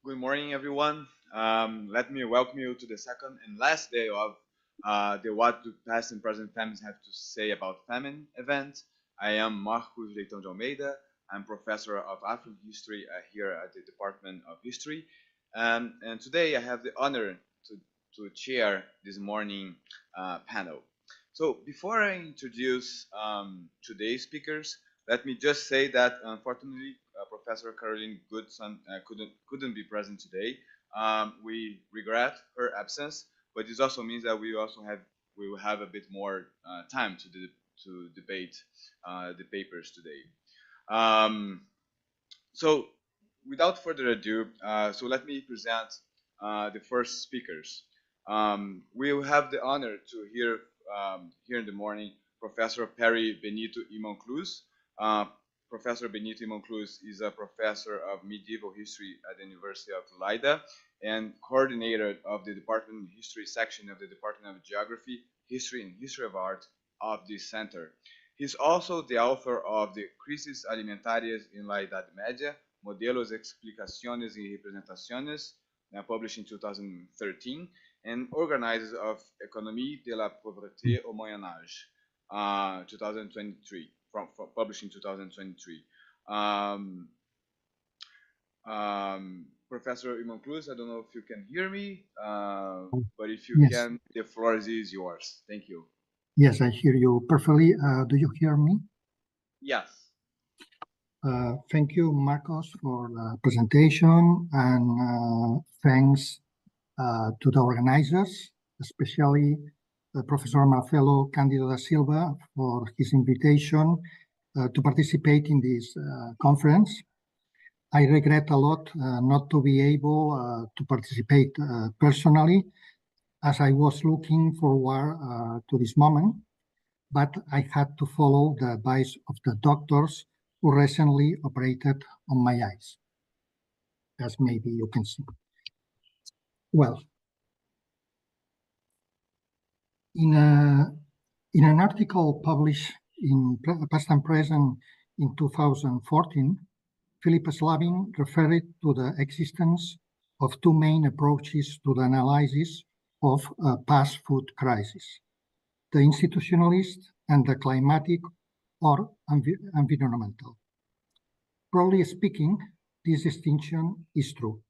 Good morning, everyone. Let me welcome you to the second and last day of the What Do Past and Present Famines Have to Say About Famine event. I am Marcos Leitão de Almeida. I'm professor of African history here at the Department of History. And today I have the honor to chair this morning panel. So before I introduce today's speakers, let me just say that unfortunately Professor Caroline Goodson couldn't be present today. We regret her absence, but this also means that we will have a bit more time to debate the papers today. So without further ado, so let me present the first speakers. We will have the honor to hear here in the morning Professor Perry Benito y Monclús. Professor Benito y Monclús is a professor of medieval history at the University of Lleida and coordinator of the Department of History section of the Department of Geography, History, and History of Art of this center. He's also the author of the Crisis Alimentarias en la Idade Média, Modelos, Explicaciones y Representaciones, published in 2013, and organizers of Économie de la Pauvreté au Moyen Âge, 2023. Published in 2023. Professor Monclús, I don't know if you can hear me, but if you can, the floor is yours. Thank you. Yes, I hear you perfectly. Do you hear me? Yes. Thank you, Marcos, for the presentation, and thanks to the organizers, especially Professor Marcelo Cândido da Silva for his invitation to participate in this conference. I regret a lot not to be able to participate personally, as I was looking forward to this moment, but I had to follow the advice of the doctors who recently operated on my eyes, as maybe you can see. Well, in an article published in Past and Present in 2014, Philip Slavin referred to the existence of two main approaches to the analysis of past food crisis: the institutionalist and the climatic or environmental. Broadly speaking, this distinction is true.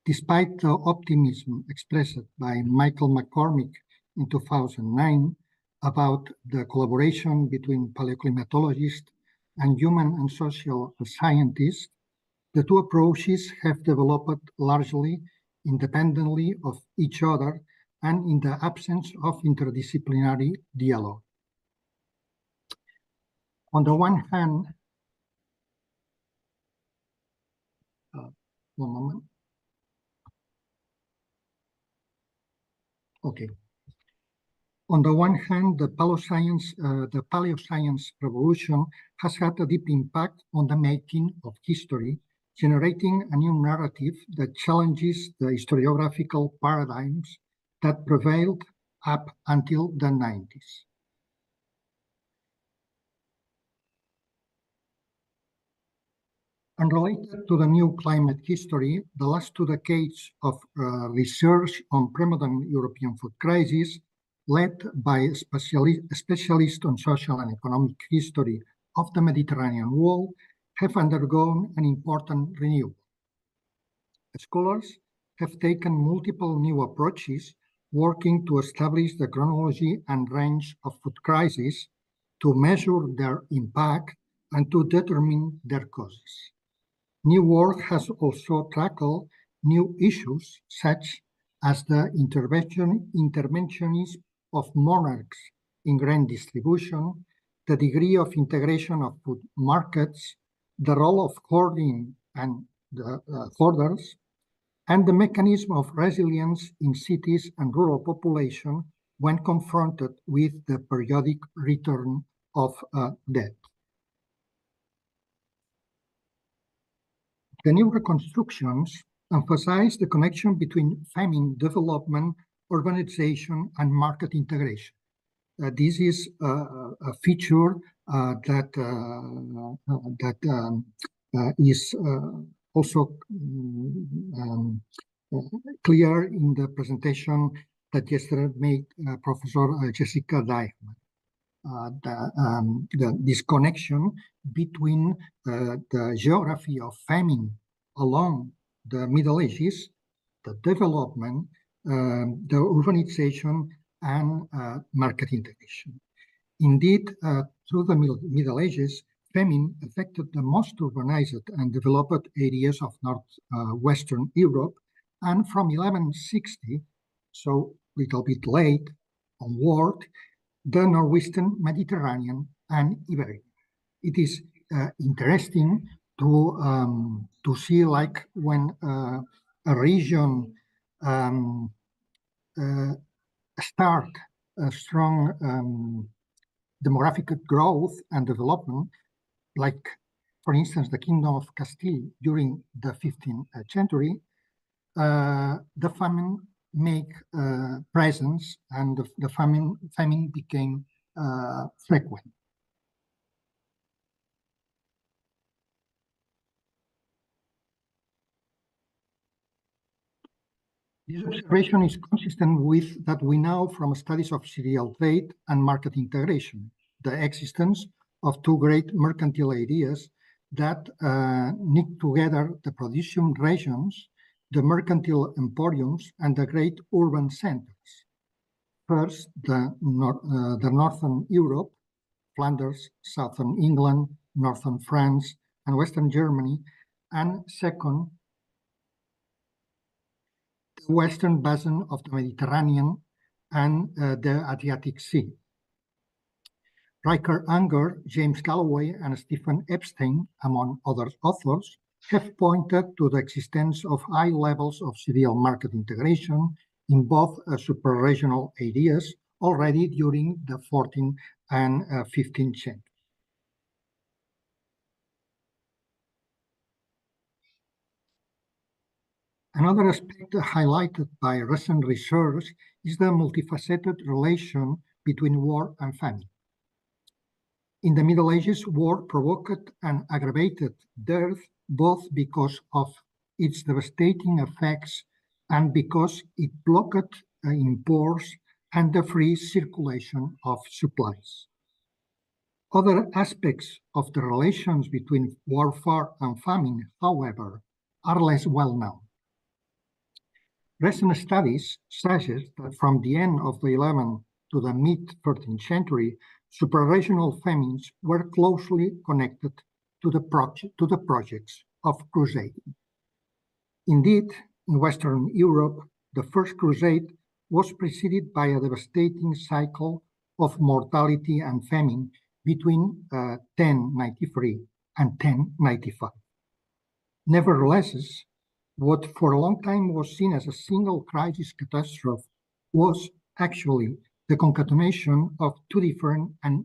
Despite the optimism expressed by Michael McCormick in 2009 about the collaboration between paleoclimatologists and human and social scientists, the two approaches have developed largely independently of each other and in the absence of interdisciplinary dialogue. On the one hand, one moment. Okay. On the one hand, the paleoscience revolution has had a deep impact on the making of history, generating a new narrative that challenges the historiographical paradigms that prevailed up until the 90s. Unrelated to the new climate history, the last 2 decades of research on pre-modern European food crisis, led by specialists on social and economic history of the Mediterranean world, have undergone an important renewal. Scholars have taken multiple new approaches, working to establish the chronology and range of food crises, to measure their impact, and to determine their causes. New work has also tackled new issues, such as the interventionism of monarchs in grain distribution, the degree of integration of food markets, the role of hoarding and the hoarders, and the mechanism of resilience in cities and rural population when confronted with the periodic return of debt. The new reconstructions emphasize the connection between famine development, urbanization, and market integration. This is a feature that is also clear in the presentation that yesterday made Professor Jessica Deichmann. The disconnection between the geography of famine along the Middle Ages, the development, the urbanization, and market integration. Indeed, through the Middle Ages, famine affected the most urbanized and developed areas of northwestern Europe, and from 1160, so a little bit late onward, the northwestern Mediterranean and Iberia. It is interesting to see, like, when a region start a strong demographic growth and development, like, for instance, the Kingdom of Castile during the 15th century, the famine make presence, and the famine became frequent. This observation is consistent with that we know from studies of cereal trade and market integration, the existence of two great mercantile areas that knit together the production regions, the mercantile emporiums, and the great urban centers. First, the northern Europe, Flanders, southern England, northern France, and western Germany, and second, the western basin of the Mediterranean and the Adriatic Sea. Riker Unger, James Galloway, and Stephen Epstein, among other authors, have pointed to the existence of high levels of cereal market integration in both super-regional areas already during the 14th and 15th century. Another aspect highlighted by recent research is the multifaceted relation between war and famine. In the Middle Ages, war provoked and aggravated dearth both because of its devastating effects and because it blocked imports and the free circulation of supplies. Other aspects of the relations between warfare and famine, however, are less well known. Recent studies suggest that from the end of the 11th to the mid-13th century, suprarregional famines were closely connected to the projects of crusading. Indeed, in Western Europe, the First Crusade was preceded by a devastating cycle of mortality and famine between 1093 and 1095. Nevertheless, what for a long time was seen as a single crisis catastrophe was actually the concatenation of two different and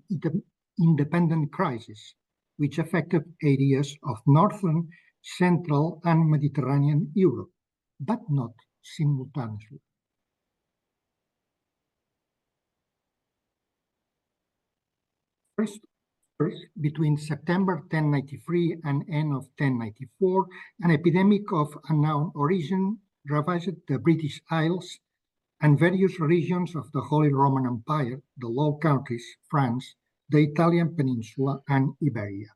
independent crises, which affected areas of northern, central, and Mediterranean Europe, but not simultaneously. First, between September 1093 and end of 1094, an epidemic of unknown origin ravaged the British Isles and various regions of the Holy Roman Empire, the Low Countries, France, the Italian Peninsula, and Iberia.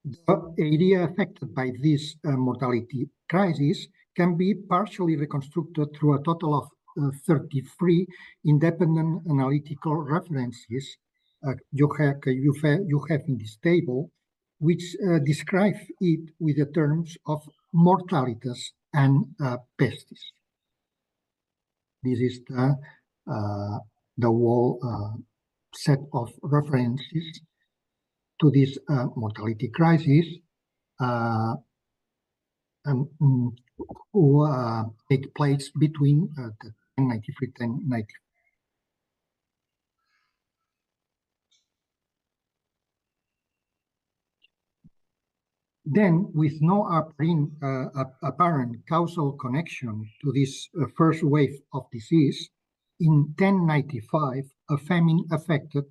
The area affected by this mortality crisis can be partially reconstructed through a total of 33 independent analytical references you have in this table, which describe it with the terms of mortalitas and pestis. This is the whole set of references to this mortality crisis who take place between the 1093 and 1094. Then, with no apparent causal connection to this first wave of disease, in 1095, a famine affected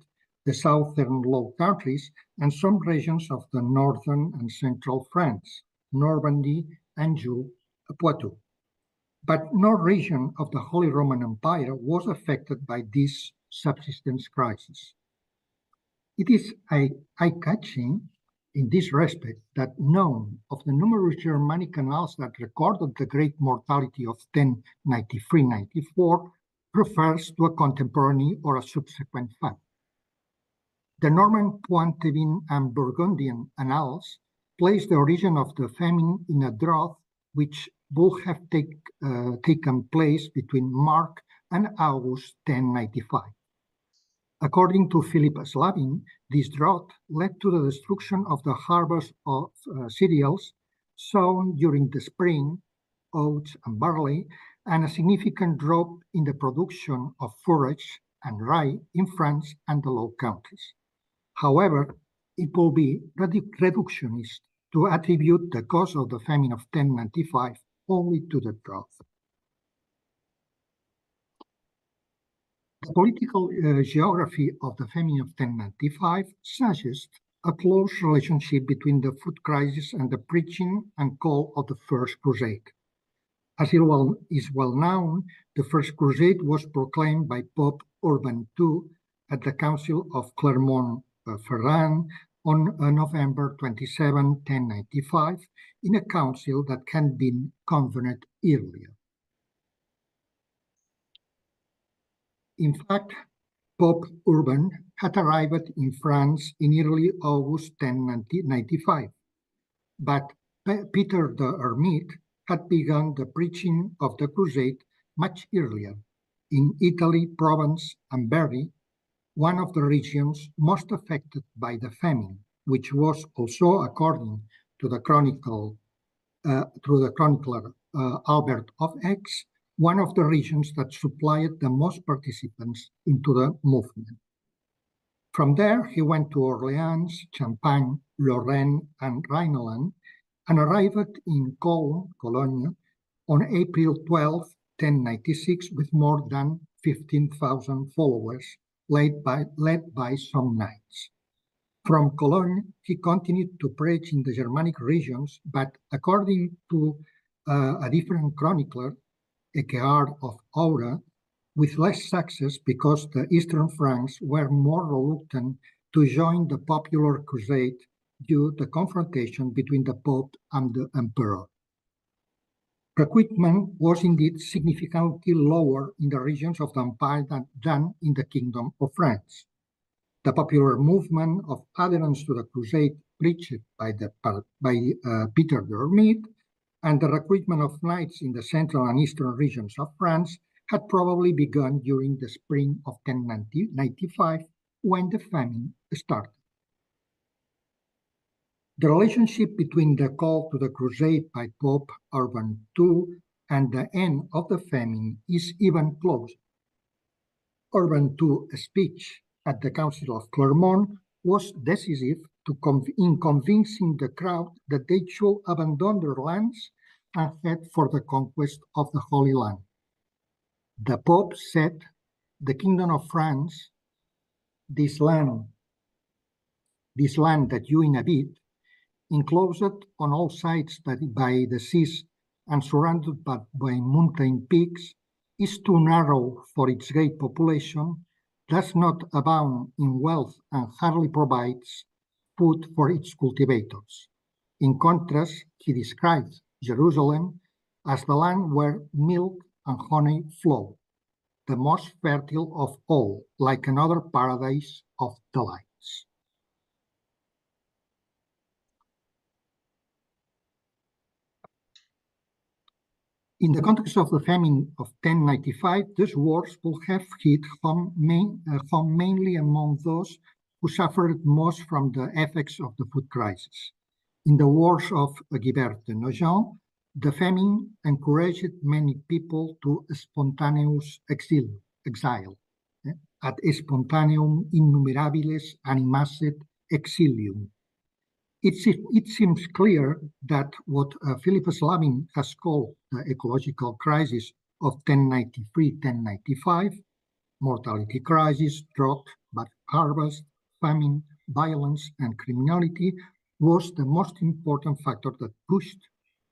the southern Low Countries and some regions of the northern and central France. Normandy, Anjou, Poitou. But no region of the Holy Roman Empire was affected by this subsistence crisis. It is eye-catching in this respect that none of the numerous Germanic annals that recorded the great mortality of 1093-94 refers to a contemporary or a subsequent fact. The Norman, Poitevin, and Burgundian annals place the origin of the famine in a drought which would have taken place between March and August 1095. According to Philip Slavin, this drought led to the destruction of the harvest of cereals sown during the spring, oats and barley, and a significant drop in the production of forage and rye in France and the Low Countries. However, it will be reductionist to attribute the cause of the famine of 1095 only to the drought. The political geography of the famine of 1095 suggests a close relationship between the food crisis and the preaching and call of the First Crusade. As it is well known, the First Crusade was proclaimed by Pope Urban II at the Council of Clermont-Ferrand on November 27, 1095, in a council that had been convened earlier. In fact, Pope Urban had arrived in France in early August 1095, but Peter the Hermit had begun the preaching of the Crusade much earlier in Italy, Provence, and Berry, one of the regions most affected by the famine, which was also, according to the chronicler Albert of Aix, one of the regions that supplied the most participants into the movement. From there, he went to Orleans, Champagne, Lorraine, and Rhineland, and arrived in Cologne on April 12, 1096, with more than 15,000 followers, led by some knights. From Cologne, he continued to preach in the Germanic regions, but according to a different chronicler, Eckhard of Aura, with less success because the Eastern Franks were more reluctant to join the popular crusade due to the confrontation between the Pope and the Emperor. Recruitment was indeed significantly lower in the regions of the Empire than in the Kingdom of France. The popular movement of adherence to the crusade preached by Peter the Hermit and the recruitment of knights in the central and eastern regions of France had probably begun during the spring of 1095 when the famine started. The relationship between the call to the crusade by Pope Urban II and the end of the famine is even closer. Urban II's speech at the Council of Clermont was decisive in convincing the crowd that they should abandon their lands and head for the conquest of the Holy Land. The Pope said, "The Kingdom of France, this land that you inhabit, enclosed on all sides by the seas and surrounded by mountain peaks, is too narrow for its great population, does not abound in wealth, and hardly provides food for its cultivators." In contrast, he describes Jerusalem as the land where milk and honey flow, the most fertile of all, like another paradise of delights. In the context of the famine of 1095, these wars would have hit home mainly among those who suffered most from the effects of the food crisis. In the wars of Guibert de Nogent, the famine encouraged many people to spontaneous exile, ad spontaneum innumerabilis animasset exilium. It seems clear that what Philip Slavin has called the ecological crisis of 1093-1095, mortality crisis, drought, bad harvest, famine, violence, and criminality, was the most important factor that pushed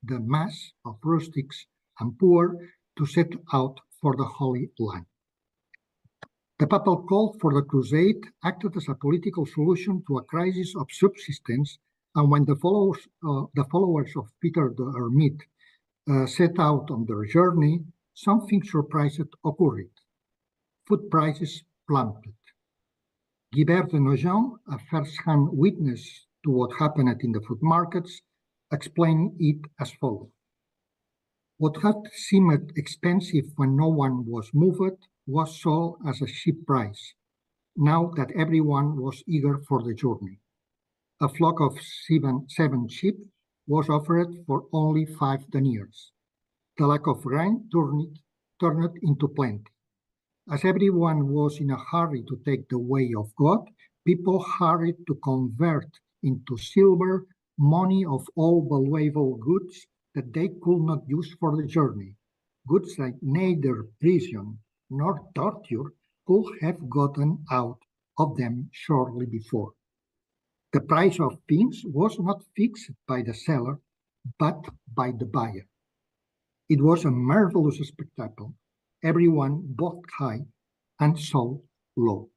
the mass of rustics and poor to set out for the Holy Land. The papal call for the crusade acted as a political solution to a crisis of subsistence, and when the followers of Peter the Hermit set out on their journey, something surprising occurred. Food prices plummeted. Guibert de Nogent, a first-hand witness to what happened in the food markets, explained it as follows. What had seemed expensive when no one was moved was sold as a cheap price, now that everyone was eager for the journey. A flock of seven sheep was offered for only 5 deniers. The lack of grain turned into plenty. As everyone was in a hurry to take the way of God, people hurried to convert into silver money of all valuable goods that they could not use for the journey, goods that neither prison nor torture could have gotten out of them shortly before. The price of things was not fixed by the seller, but by the buyer. It was a marvelous spectacle. Everyone bought high and sold low.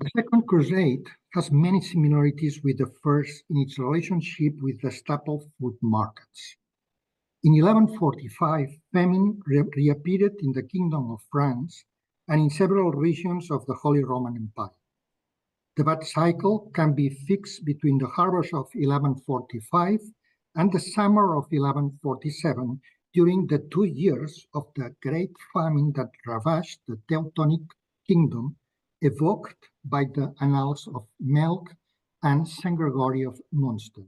The Second Crusade has many similarities with the first in its relationship with the staple food markets. In 1145, famine reappeared in the Kingdom of France and in several regions of the Holy Roman Empire. The bad cycle can be fixed between the harvest of 1145 and the summer of 1147, during the 2 years of the Great Famine that ravaged the Teutonic Kingdom, evoked by the annals of Melk and St. Gregory of Munster.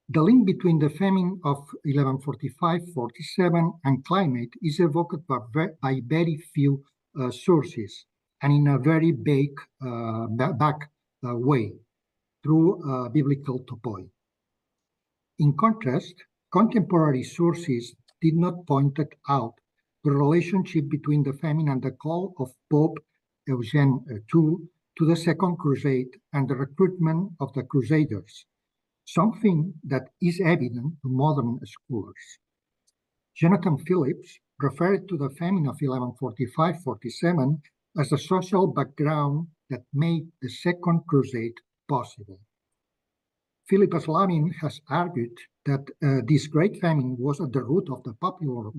The link between the famine of 1145-47 and climate is evoked by very few sources and in a very vague way through biblical topoi. In contrast, contemporary sources did not point out the relationship between the famine and the call of Pope Eugene II to the Second Crusade and the recruitment of the Crusaders, something that is evident to modern scholars. Jonathan Phillips referred to the famine of 1145-47 as the social background that made the Second Crusade possible. Philip Slavin has argued that this great famine was at the root of the popular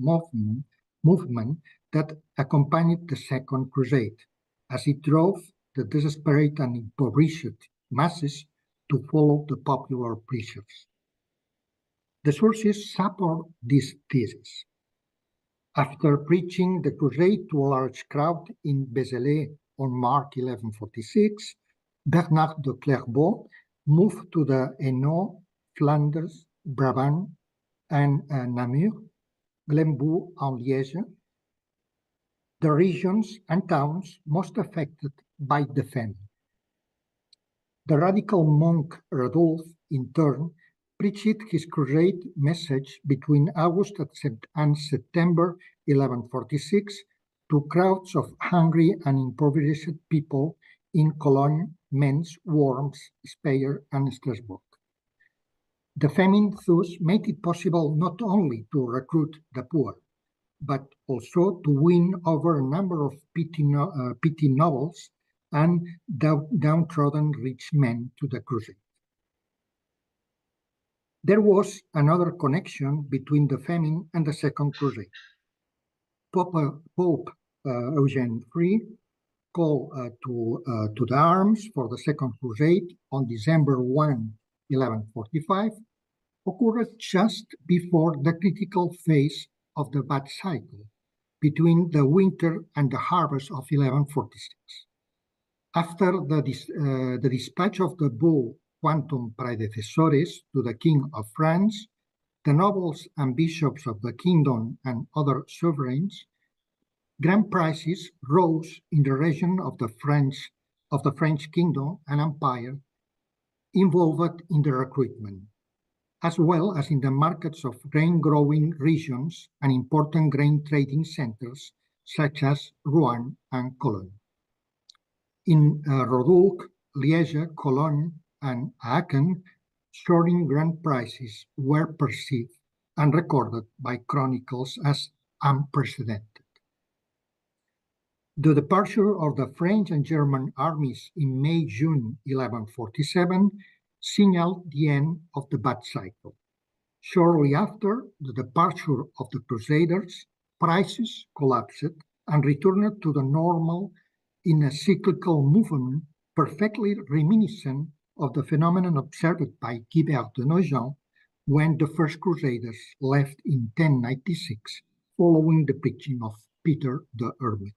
movement that accompanied the Second Crusade, as it drove the desperate and impoverished masses to follow the popular preachers. The sources support this thesis. After preaching the crusade to a large crowd in Vézelay on March 1146, Bernard de Clairvaux moved to the Hainaut, Flanders, Brabant, and Namur, Glenbourg and Liège, the regions and towns most affected by the famine. The radical monk Radulf, in turn, preached his crusade message between August and September 1146 to crowds of hungry and impoverished people in Cologne, Mainz, Worms, Speyer, and Strasbourg. The famine thus made it possible not only to recruit the poor, but also to win over a number of petty nobles and downtrodden rich men to the crusade. There was another connection between the famine and the Second Crusade. Pope Eugene III called to the arms for the Second Crusade on December 1, 1145, occurred just before the critical phase of the bad cycle, between the winter and the harvest of 1146. After the dispatch of the bull Quantum Predecessores to the King of France, the nobles and bishops of the kingdom and other sovereigns, grand prices rose in the region of the French kingdom and empire involved in the recruitment, as well as in the markets of grain-growing regions and important grain trading centers such as Rouen and Cologne. In Rodulk, Liège, Cologne, and Aachen, soaring grand prices were perceived and recorded by chronicles as unprecedented. The departure of the French and German armies in May-June 1147 signaled the end of the bad cycle. Shortly after the departure of the Crusaders, prices collapsed and returned to the normal in a cyclical movement perfectly reminiscent of the phenomenon observed by Guibert de Nogent when the first Crusaders left in 1096 following the preaching of Peter the Hermit.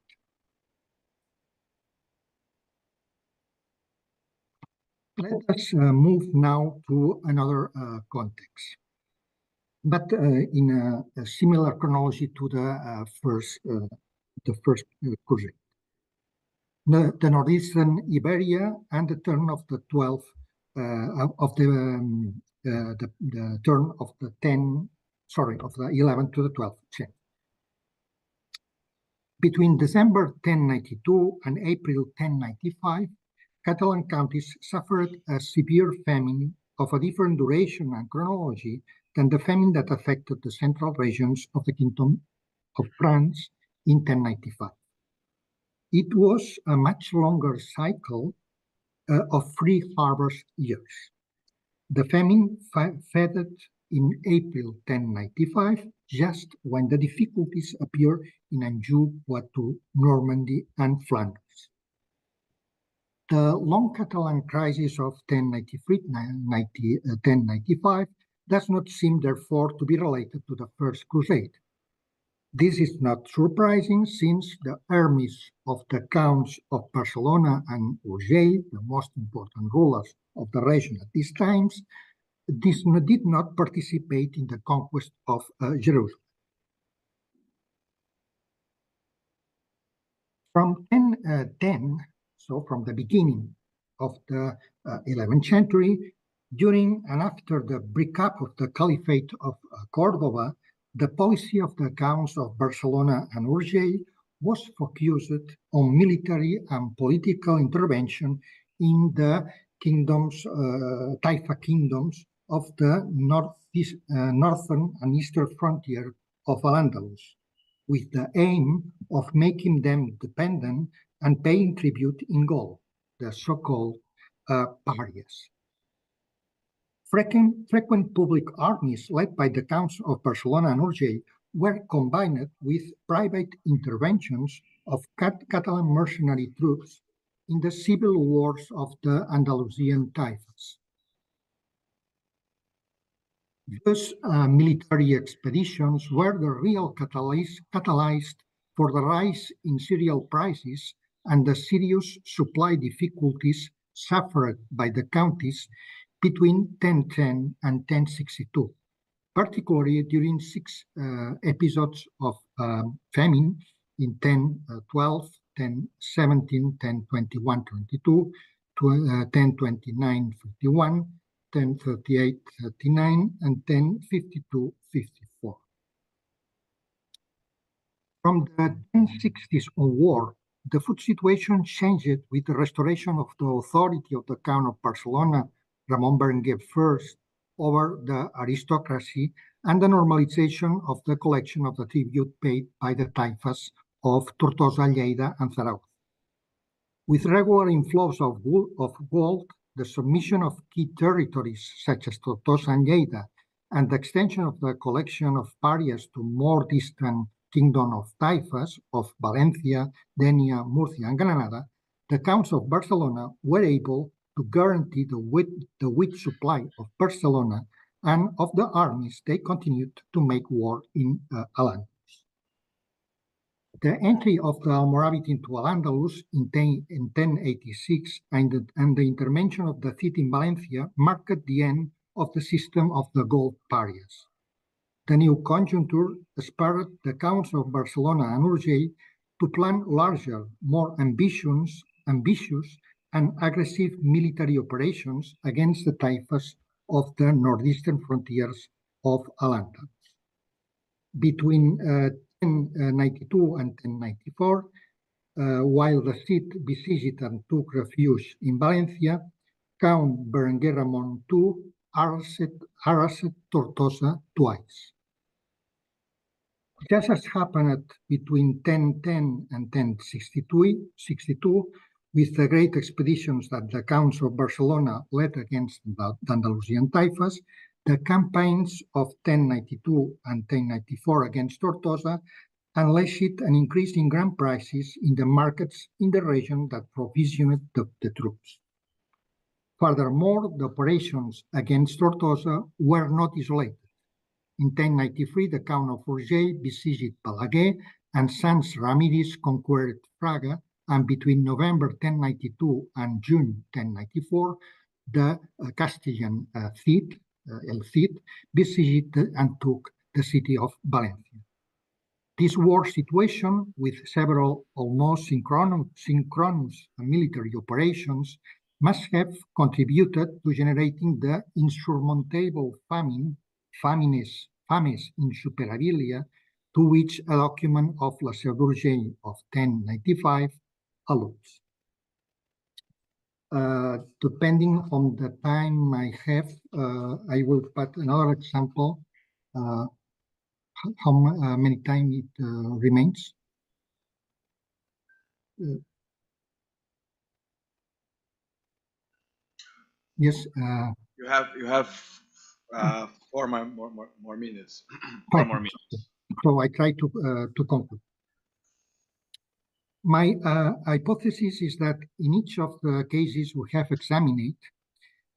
Let us move now to another context, but in a similar chronology to the first crusade. The northeastern Iberia and the turn of the 12th the turn of the 11th to the 12th century. Between December 1092 and April 1095, Catalan counties suffered a severe famine of a different duration and chronology than the famine that affected the central regions of the Kingdom of France in 1095. It was a much longer cycle of 3 harvest years. The famine faded in April 1095, just when the difficulties appeared in Anjou, Poitou, Normandy, and Flanders. The long Catalan crisis of 1095 does not seem, therefore, to be related to the First Crusade. This is not surprising, since the armies of the Counts of Barcelona and Urgell, the most important rulers of the region at these times, did not participate in the conquest of Jerusalem. From 1010, so from the beginning of the 11th century, during and after the breakup of the Caliphate of Cordoba, the policy of the Counts of Barcelona and Urgell was focused on military and political intervention in the kingdoms, Taifa kingdoms of the northern and eastern frontier of Al-Andalus, with the aim of making them dependent and paying tribute in gold, the so-called parias. Frequent public armies led by the Counts of Barcelona and Urgell were combined with private interventions of Catalan mercenary troops in the civil wars of the Andalusian Taifas. Those military expeditions were the real catalyst for the rise in cereal prices and the serious supply difficulties suffered by the counties between 1010 and 1062, particularly during 6 episodes of famine in 1012, 1017, 1021, 22, 1029, 51, 1038, 39, and 1052, 54. From the 1060s onward, the food situation changed with the restoration of the authority of the Count of Barcelona, Ramon Berenguer I, over the aristocracy, and the normalization of the collection of the tribute paid by the taifas of Tortosa, Lleida, and Zaragoza. With regular inflows of gold, the submission of key territories such as Tortosa and Lleida, and the extension of the collection of parias to more distant kingdom of taifas of Valencia, Denia, Murcia, and Granada, the Counts of Barcelona were able to guarantee the wheat supply of Barcelona and of the armies they continued to make war in Al-Andalus. The entry of the Almoravid into Al-Andalus in 1086 and the intervention of the Cid in Valencia marked the end of the system of the gold parias. The new conjuncture spurred the Counts of Barcelona and Urgell to plan larger, more ambitious, and aggressive military operations against the taifas of the northeastern frontiers of Al-Andalus. Between 1092 and 1094, while the Cid besieged and took refuge in Valencia, Count Berenguer Ramon II harassed Tortosa twice. Just as happened between 1010 and 1062, with the great expeditions that the Counts of Barcelona led against the Andalusian taifas, the campaigns of 1092 and 1094 against Tortosa unleashed an increase in grain prices in the markets in the region that provisioned the troops. Furthermore, the operations against Tortosa were not isolated. In 1093, the Count of Urgell besieged Balaguer, and Sans Ramirez conquered Fraga, and between November 1092 and June 1094, the Castilian Cid, El Cid, besieged and took the city of Valencia. This war situation, with several almost synchronous military operations, must have contributed to generating the insurmountable famines insuperabilia, to which a document of La Seu d'Urgell of 1095 alludes. Depending on the time I have, I will put another example. How many time it remains? Yes. You have 4 more minutes. 4 more minutes. So I try to conclude. My hypothesis is that in each of the cases we have examined,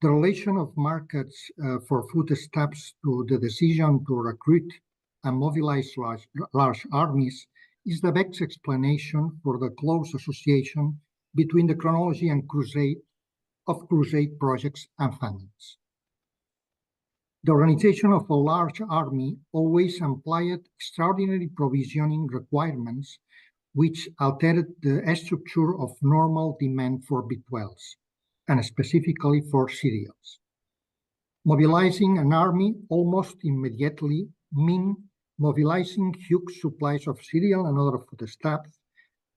the relation of markets for foodstuffs to the decision to recruit and mobilize large armies is the best explanation for the close association between the chronology and crusade projects and famines. The organization of a large army always implied extraordinary provisioning requirements, which altered the structure of normal demand for victuals, and specifically for cereals. Mobilizing an army almost immediately meant mobilizing huge supplies of cereal and other foodstuffs,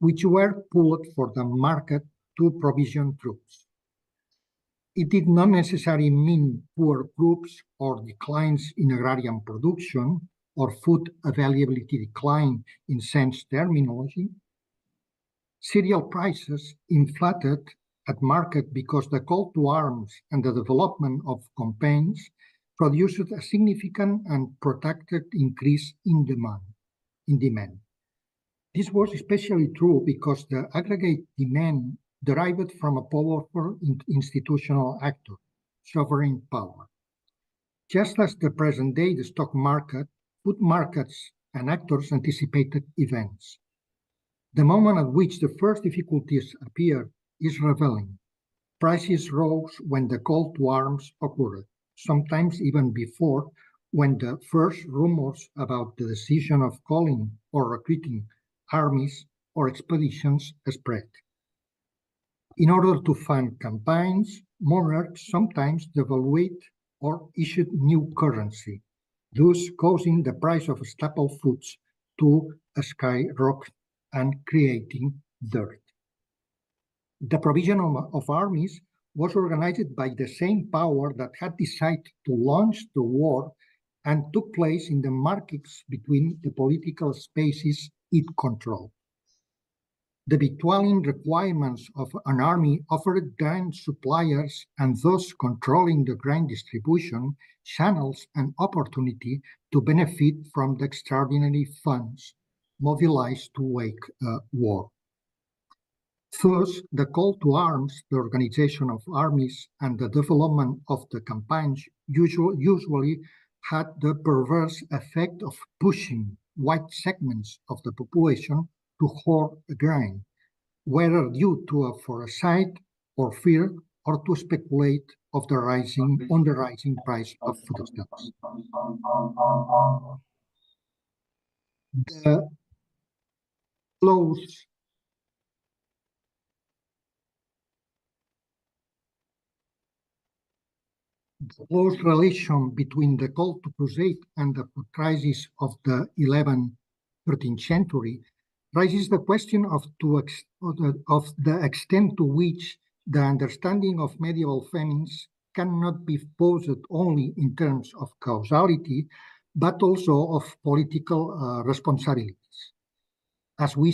which were pulled for the market to provision troops. It did not necessarily mean poor crops or declines in agrarian production or food availability decline in sense terminology. Cereal prices inflated at market because the call to arms and the development of campaigns produced a significant and protracted increase in demand. This was especially true because the aggregate demand derived from a powerful institutional actor, sovereign power. Just as the present day, the stock market, food markets, and actors anticipated events. The moment at which the first difficulties appear is revealing. Prices rose when the call to arms occurred, sometimes even before, when the first rumors about the decision of calling or recruiting armies or expeditions spread. In order to fund campaigns, monarchs sometimes devalued or issued new currency, thus causing the price of staple foods to skyrocket and creating dearth. The provision of armies was organized by the same power that had decided to launch the war and took place in the markets between the political spaces it controlled. The victualling requirements of an army offered grain suppliers and those controlling the grain distribution channels an opportunity to benefit from the extraordinary funds mobilized to wage war. Thus, the call to arms, the organization of armies, and the development of the campaigns usually had the perverse effect of pushing wide segments of the population to hoard grain, whether due to a foresight or fear, or to speculate on the rising price of foodstuffs. The close relation between the call to crusade and the crisis of the 13th century raises the question of the extent to which the understanding of medieval famines cannot be posed only in terms of causality, but also of political responsibilities. As we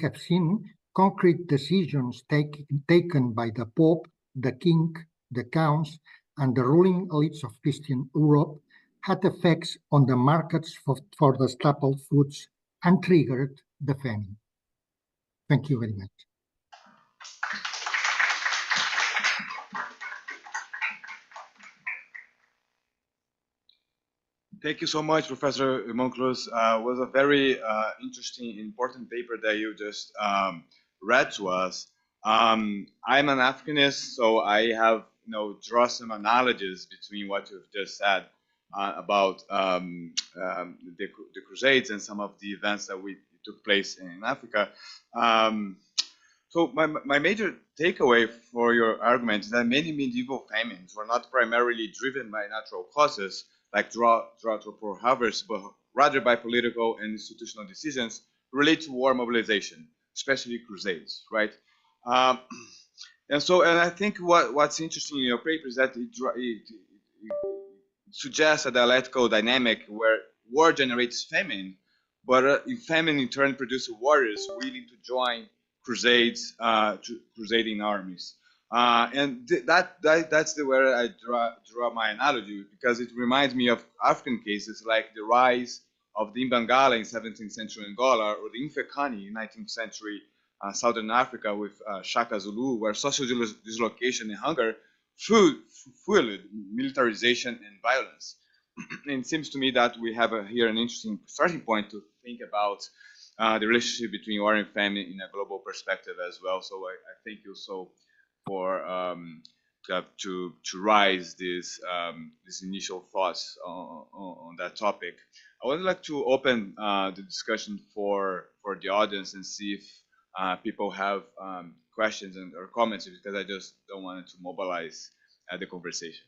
have seen, concrete decisions taken by the Pope, the King, the Counts, and the ruling elites of Christian Europe had effects on the markets for the staple foods and triggered the famine. Thank you very much. Thank you so much, Professor Monclus. It was a very interesting, important paper that you just read to us. I'm an Africanist, so I have draw some analogies between what you've just said about the Crusades and some of the events that took place in Africa. So my major takeaway for your argument is that many medieval famines were not primarily driven by natural causes like drought or poor harvest, but rather by political and institutional decisions related to war mobilization, especially crusades, right? And I think what's interesting in your paper is that it suggests a dialectical dynamic where war generates famine, but famine in turn produces warriors willing to join crusades, crusading armies. And that's where I draw my analogy, because it reminds me of African cases like the rise of the Imbangala in 17th century Angola, or the Infekani in 19th century Southern Africa with Shaka Zulu, where social dislocation and hunger fueled militarization and violence. And it seems to me that we have here an interesting starting point to think about the relationship between war and famine in a global perspective as well. So I thank you so for to raise these initial thoughts on that topic. I would like to open the discussion for the audience and see if people have questions or comments, because I just don't want to mobilize the conversation.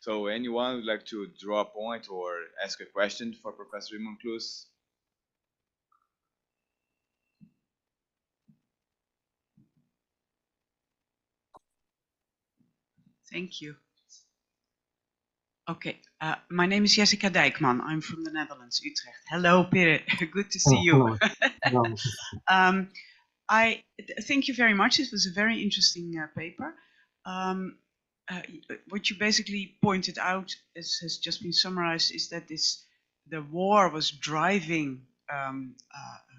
So anyone would like to draw a point or ask a question for Professor Monclus? Thank you. Okay, my name is Jessica Dijkman. I'm from the Netherlands, Utrecht. Hello, Pere. Good to see you. Hello. I thank you very much. It was a very interesting paper. What you basically pointed out, as has just been summarized, is that the war was driving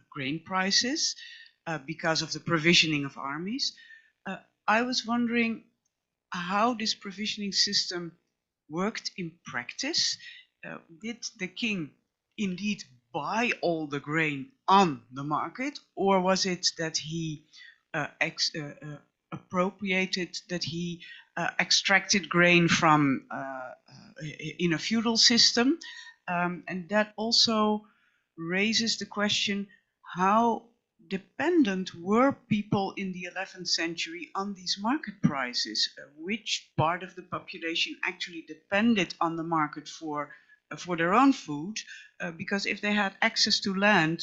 grain prices because of the provisioning of armies. I was wondering how this provisioning system worked in practice. Did the king indeed buy all the grain on the market, or was it that he appropriated, that he extracted grain from in a feudal system? And that also raises the question, how dependent were people in the 11th century on these market prices? Which part of the population actually depended on the market for their own food? Because if they had access to land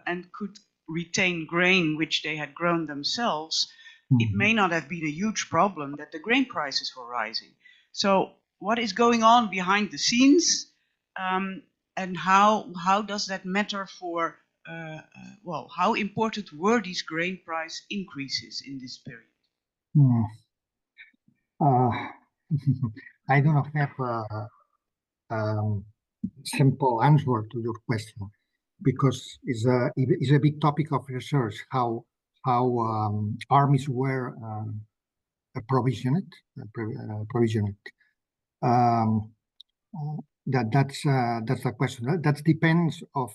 and could retain grain which they had grown themselves, it may not have been a huge problem that the grain prices were rising. So what is going on behind the scenes, and how does that matter for well, how important were these grain price increases in this period? I do not have a simple answer to your question, because it's a big topic of research, how armies were provisioned. That's the question. That depends of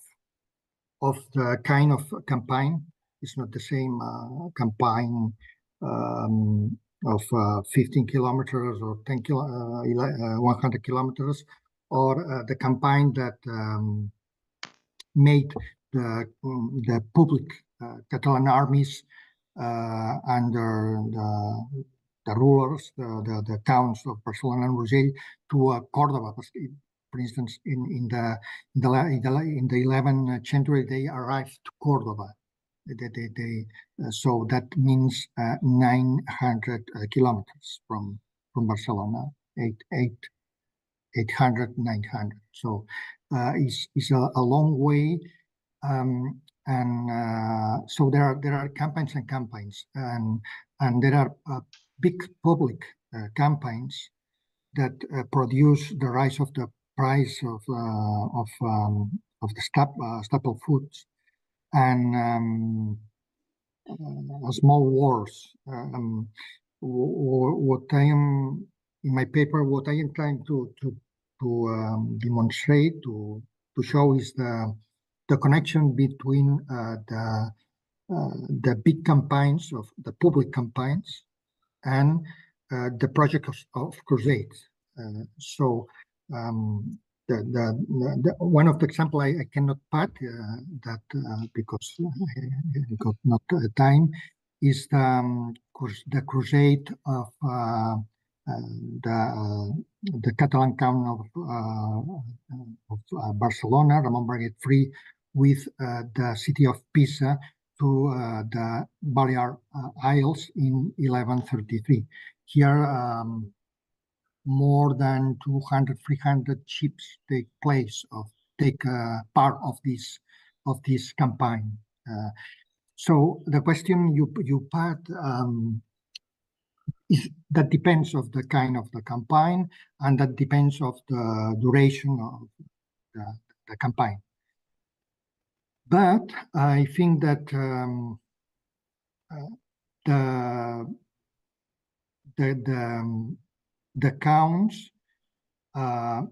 the kind of campaign. It's not the same campaign of 15 kilometers or 100 kilometers, or the campaign that made the public Catalan armies under the rulers, the towns of Barcelona and Urgell, to Córdoba. For instance, in the 11th century, they arrived to Cordoba. So that means 900 kilometers from Barcelona, 800, 900. So it's a long way. So there are campaigns and campaigns, and there are big public campaigns that produce the rise of the price of the staple foods, and small wars. What I am in my paper, what I am trying to demonstrate, to show is the connection between the big campaigns of the public campaigns and the project of crusades. So one of the example I cannot put that because I got not time is the crusade of the Catalan Count of Barcelona, Ramon Berguet III, with the city of Pisa to the Balear Isles in 1133. Here, more than 200, 300 ships take part of this campaign. So the question you put is that depends of the kind of the campaign, and that depends of the duration of the campaign. But I think that the counts have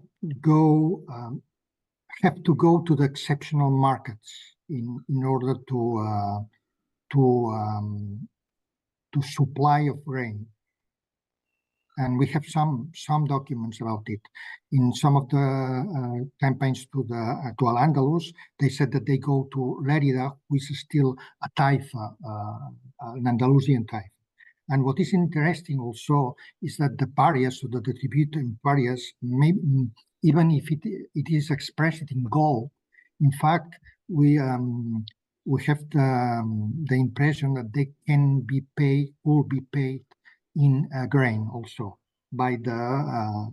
to go to the exceptional markets in order to supply of grain. And we have some documents about it. In some of the campaigns to Al-Andalus, they said that they go to Lérida, which is still a taifa, an Andalusian taifa. And what is interesting also is that the parias, so the tribute parias, even if it is expressed in gold, in fact, we have the impression that they can be paid, will be paid in grain also by the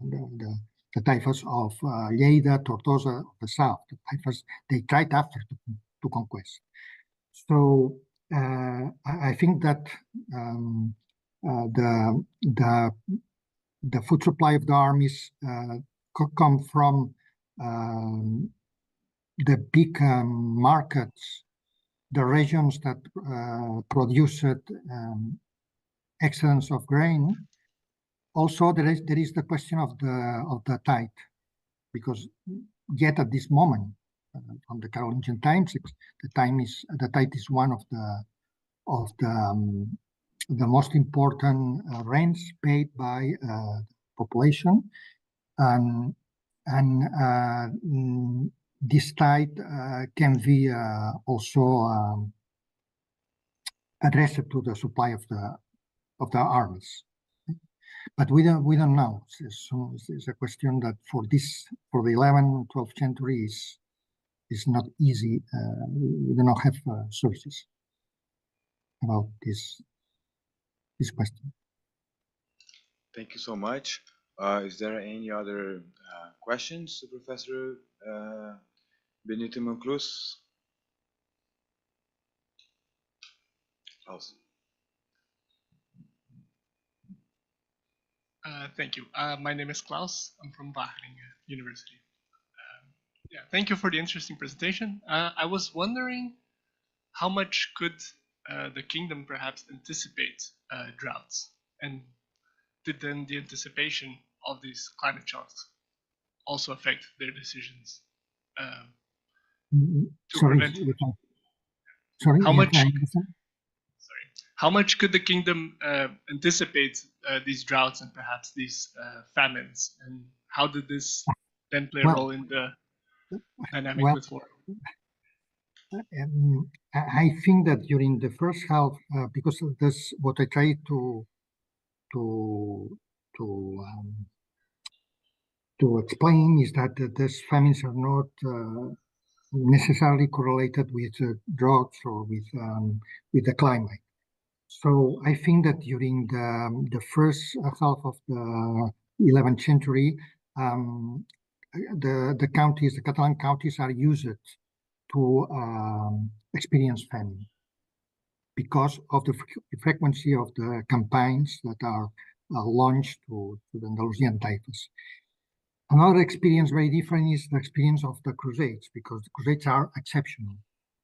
taifas of Lleida, Tortosa, the south. The taifas, they tried after to conquest. So I think that the food supply of the armies come from the big markets, the regions that produced excellence of grain. Also, there is the question of the tithe, because yet at this moment, from the Carolingian times, the tithe is one of the most important rents paid by population, and this tithe can be also addressed to the supply of the armies. But we don't know. So it's a question that for the 11th, 12th century is not easy. We do not have sources about this question. Thank you so much. Is there any other questions to Professor Benito Monclús? Awesome. Thank you. My name is Klaus. I'm from Wageningen University. Yeah, thank you for the interesting presentation. I was wondering how much could the kingdom perhaps anticipate droughts, and did then the anticipation of these climate shocks also affect their decisions to prevent? Sorry, how much could the kingdom anticipate these droughts and perhaps these famines, and how did this then play a role in the dynamic with war? I think that during the first half, because that's what I tried to to explain is that these famines are not necessarily correlated with droughts or with the climate. So I think that during the first half of the 11th century, the counties, the Catalan counties, are used to experience famine because of the frequency of the campaigns that are launched to the Andalusian typhus. Another experience very different is the experience of the Crusades, because the Crusades are exceptional.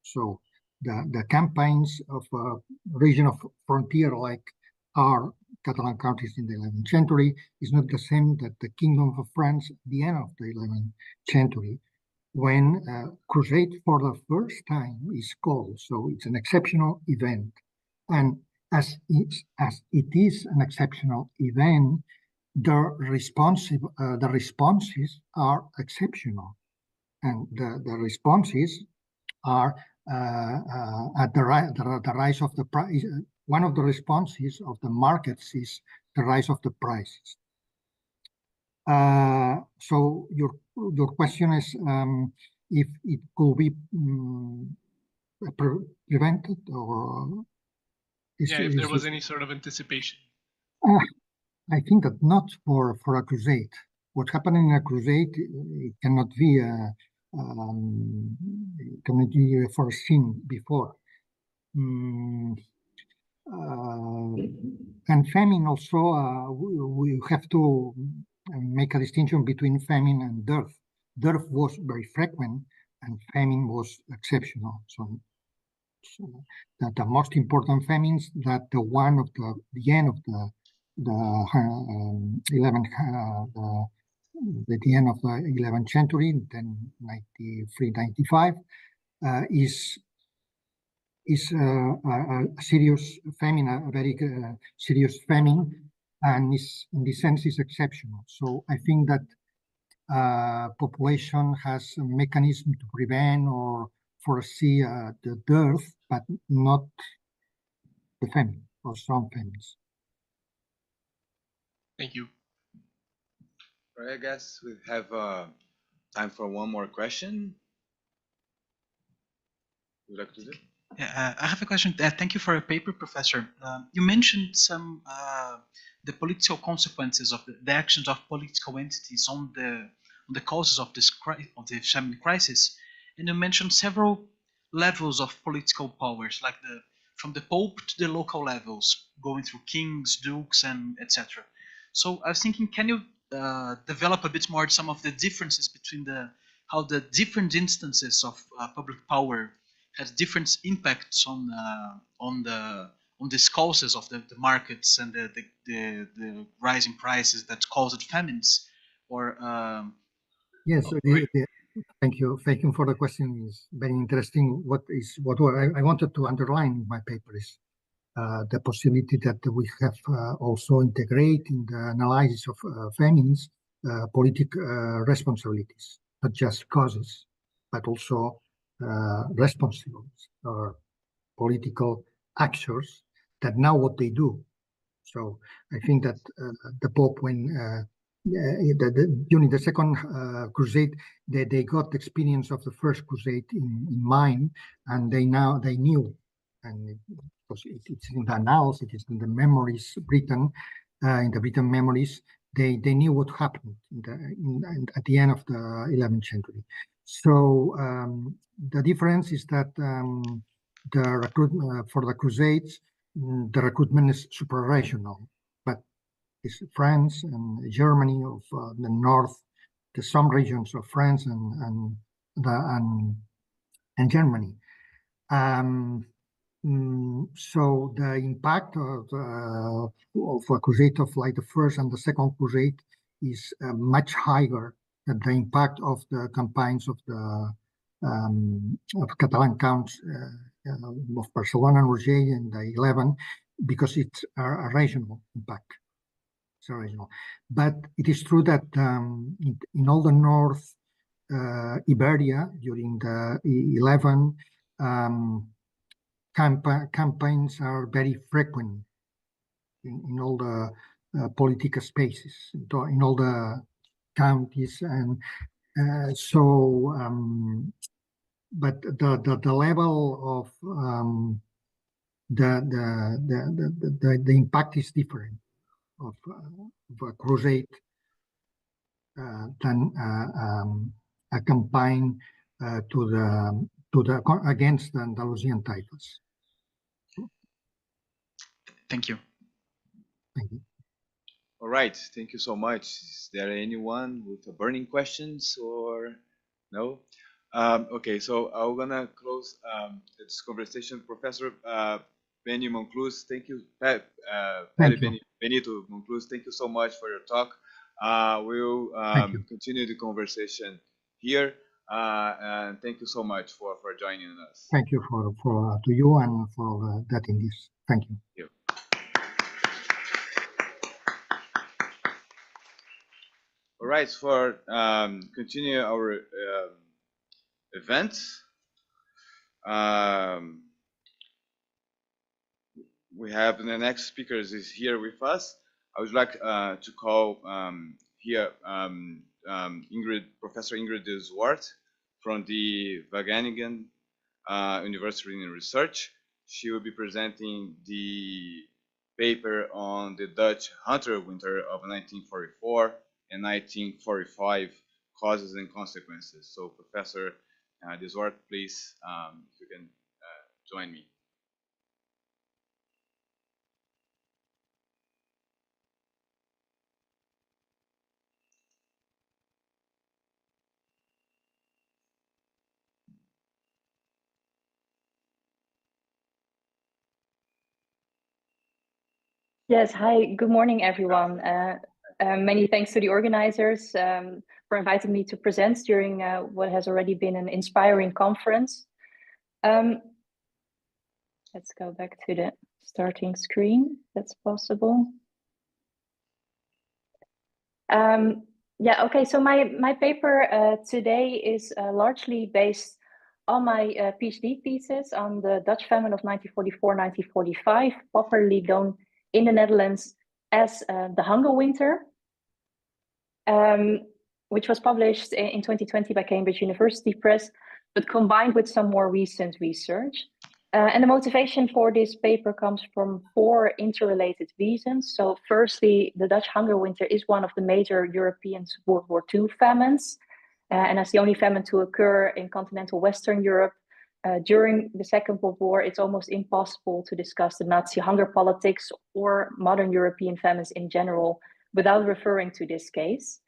So the campaigns of a region of frontier like our Catalan countries in the 11th century is not the same that the Kingdom of France at the end of the 11th century, when crusade for the first time is called. So it's an exceptional event. And as it is an exceptional event, the responses are exceptional. And the responses are at the rise of the price. One of the responses of the markets is the rise of the prices. So your question is if it could be prevented, or if there was any sort of anticipation. I think that not for a crusade. What happened in a crusade, it cannot be foreseen before. And famine also, we have to make a distinction between famine and dearth. Dearth was very frequent and famine was exceptional. So the most important famines, that the one of the end of the 11th century, 1093-95, is a serious famine, a very serious famine, and is in this sense is exceptional. So I think that population has a mechanism to prevent or foresee the dearth, but not the famine or some famines. Thank you. All right, I guess we have time for one more question. Would you like to do it? Yeah, I have a question. Thank you for your paper, Professor. You mentioned some the political consequences of the actions of political entities on the causes of this the famine crisis, and you mentioned several levels of political powers, like from the Pope to the local levels, going through kings, dukes, and etc. So I was thinking, can you develop a bit more some of the differences between how the different instances of public power has different impacts on these causes of the markets and the rising prices that caused famines, or yes. Thank you for the question. It's very interesting. What I wanted to underline in my paper is the possibility that we have also integrate in the analysis of famines political responsibilities, not just causes, but also responsibilities or political actors that know what they do. So I think that the Pope, when during the second crusade, they got the experience of the first crusade in mind, and they knew, and because it's in the annals, it is in the memories written, in the written memories, they knew what happened at the end of the 11th century. So the difference is that the recruitment for the Crusades, the recruitment is suprarational, but it's France and Germany of the north, some regions of France and Germany. So the impact of a crusade of like the first and the second crusade is much higher than the impact of the campaigns of the Catalan counts of Barcelona and Roger in the 11, because it's a regional impact. It's regional. But it is true that in all the North Iberia during the 11, campaigns are very frequent in all the political spaces, in all the counties, and so. But the level of the impact is different of a crusade than a campaign against the Andalusian typhus. Thank you. Thank you. All right, thank you so much. Is there anyone with a burning questions or no? Okay, so I'm gonna close this conversation. Professor Benny Moncluz, thank you. Benito Moncluz, thank you so much for your talk. We'll continue the conversation here, and thank you so much for joining us. Thank you to you and for that in this. Thank you. Thank you. All right, for continue our event. We have the next speakers is here with us. I would like to call here Professor Ingrid de Zwart from the Wageningen University in Research. She will be presenting the paper on the Dutch hunter winter of 1944 and 1945 causes and consequences. So Professor de Zwart, please, if you can join me. Yes, hi, good morning, everyone. Many thanks to the organizers for inviting me to present during what has already been an inspiring conference. Let's go back to the starting screen, if that's possible. Yeah, okay, so my paper today is largely based on my PhD thesis on the Dutch famine of 1944-1945, popularly known in the Netherlands as the Hunger Winter, which was published in 2020 by Cambridge University Press, but combined with some more recent research. And the motivation for this paper comes from 4 interrelated reasons. So firstly, the Dutch Hunger Winter is one of the major European World War II famines, and as the only famine to occur in continental Western Europe, during the Second World War, it's almost impossible to discuss the Nazi hunger politics or modern European famines in general without referring to this case.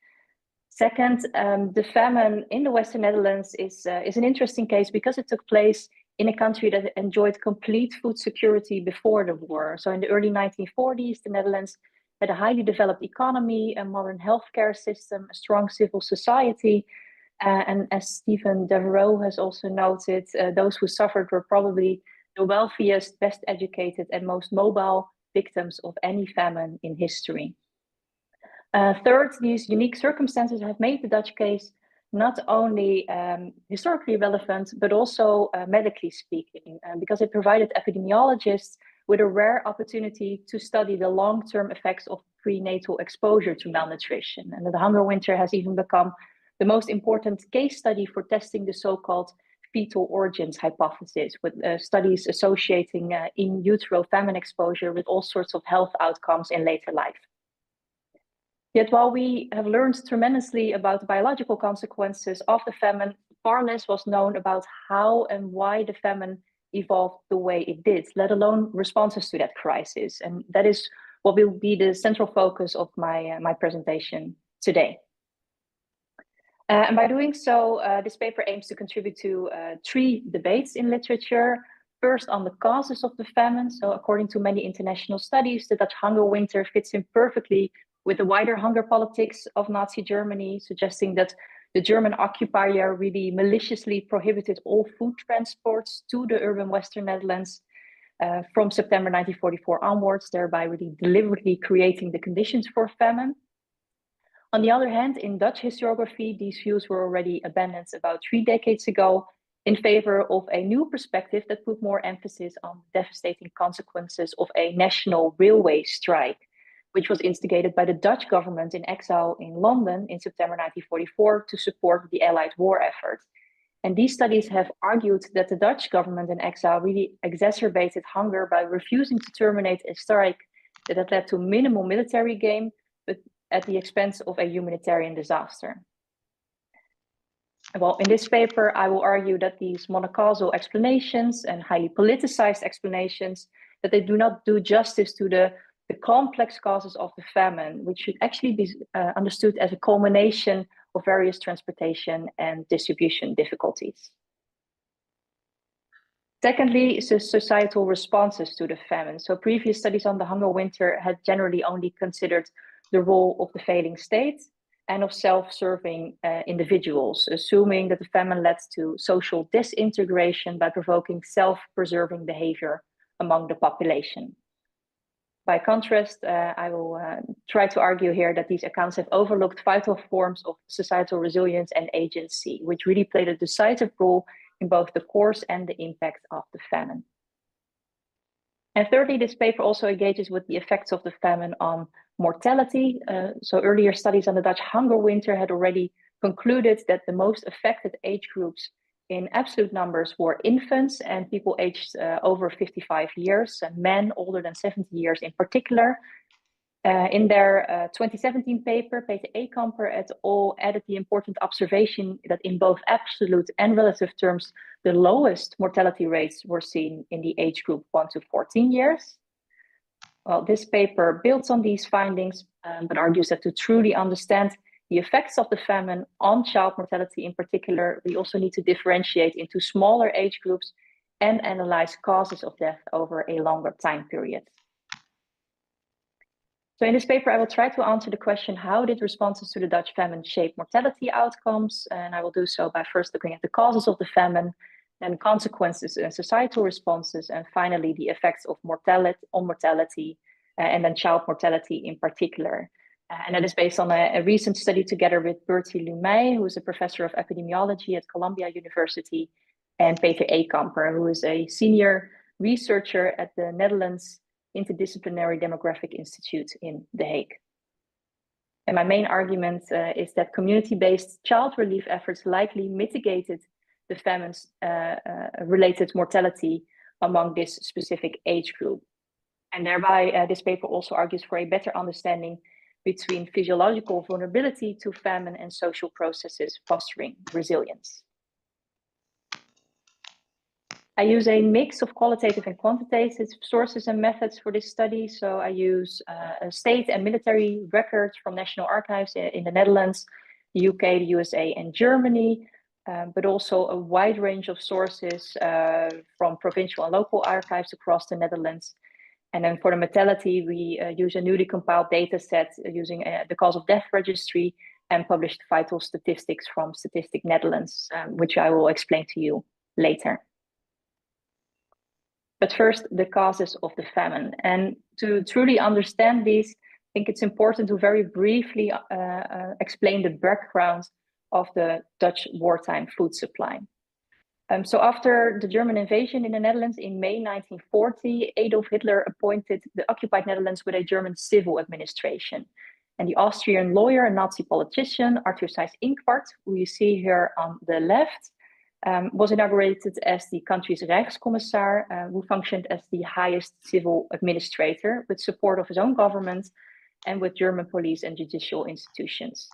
Second, the famine in the Western Netherlands is an interesting case because it took place in a country that enjoyed complete food security before the war. So in the early 1940s, the Netherlands had a highly developed economy, a modern healthcare system, a strong civil society. And as Stephen Devereaux has also noted, those who suffered were probably the wealthiest, best educated, and most mobile victims of any famine in history. Third, these unique circumstances have made the Dutch case not only historically relevant, but also medically speaking, because it provided epidemiologists with a rare opportunity to study the long-term effects of prenatal exposure to malnutrition. And the Hunger Winter has even become the most important case study for testing the so-called fetal origins hypothesis, with studies associating in utero famine exposure with all sorts of health outcomes in later life. Yet while we have learned tremendously about the biological consequences of the famine, far less was known about how and why the famine evolved the way it did, let alone responses to that crisis. And that is what will be the central focus of my presentation today. And by doing so, this paper aims to contribute to 3 debates in literature. First, on the causes of the famine. So according to many international studies, the Dutch Hunger Winter fits in perfectly with the wider hunger politics of Nazi Germany, suggesting that the German occupier really maliciously prohibited all food transports to the urban Western Netherlands from September 1944 onwards, thereby really deliberately creating the conditions for famine. On the other hand, in Dutch historiography, these views were already abandoned about 3 decades ago in favor of a new perspective that put more emphasis on the devastating consequences of a national railway strike. which was instigated by the Dutch government in exile in London in September 1944 to support the Allied war effort. And these studies have argued that the Dutch government in exile really exacerbated hunger by refusing to terminate a strike that had led to minimal military gain, but at the expense of a humanitarian disaster. Well, in this paper, I will argue that these monocausal explanations and highly politicized explanations, that they do not do justice to the complex causes of the famine, which should actually be understood as a culmination of various transportation and distribution difficulties. Secondly, is the societal responses to the famine. So previous studies on the hunger winter had generally only considered the role of the failing state and of self-serving individuals, assuming that the famine led to social disintegration by provoking self-preserving behavior among the population. By contrast, I will try to argue here that these accounts have overlooked vital forms of societal resilience and agency, which really played a decisive role in both the course and the impact of the famine. And thirdly, this paper also engages with the effects of the famine on mortality. So earlier studies on the Dutch hunger winter had already concluded that the most affected age groups in absolute numbers were infants and people aged over 55 years, and men older than 70 years in particular. In their 2017 paper, Peter Ekamper et al. Added the important observation that in both absolute and relative terms, the lowest mortality rates were seen in the age group 1 to 14 years. Well, this paper builds on these findings, but argues that to truly understand the effects of the famine on child mortality in particular, we also need to differentiate into smaller age groups and analyze causes of death over a longer time period. So in this paper, I will try to answer the question, how did responses to the Dutch famine shape mortality outcomes? And I will do so by first looking at the causes of the famine, then consequences and societal responses, and finally the effects of mortality, and then child mortality in particular. And that is based on a recent study together with Bertie Lumey, who is a professor of epidemiology at Columbia University, and Peter Ekamper, who is a senior researcher at the Netherlands Interdisciplinary Demographic Institute in The Hague. And my main argument is that community-based child relief efforts likely mitigated the famine's related mortality among this specific age group. And thereby, this paper also argues for a better understanding between physiological vulnerability to famine and social processes fostering resilience. I use a mix of qualitative and quantitative sources and methods for this study. So I use state and military records from national archives in the Netherlands, the UK, the USA, and Germany, but also a wide range of sources from provincial and local archives across the Netherlands. And then for the mortality, we use a newly compiled data set using the cause of death registry and published vital statistics from Statistic Netherlands, which I will explain to you later. But first, the causes of the famine. And to truly understand these, I think it's important to very briefly explain the background of the Dutch wartime food supply. So after the German invasion in the Netherlands in May 1940, Adolf Hitler appointed the occupied Netherlands with a German civil administration. And the Austrian lawyer and Nazi politician, Arthur Seyss-Inquart, who you see here on the left, was inaugurated as the country's Rijkskommissar, who functioned as the highest civil administrator with support of his own government and with German police and judicial institutions.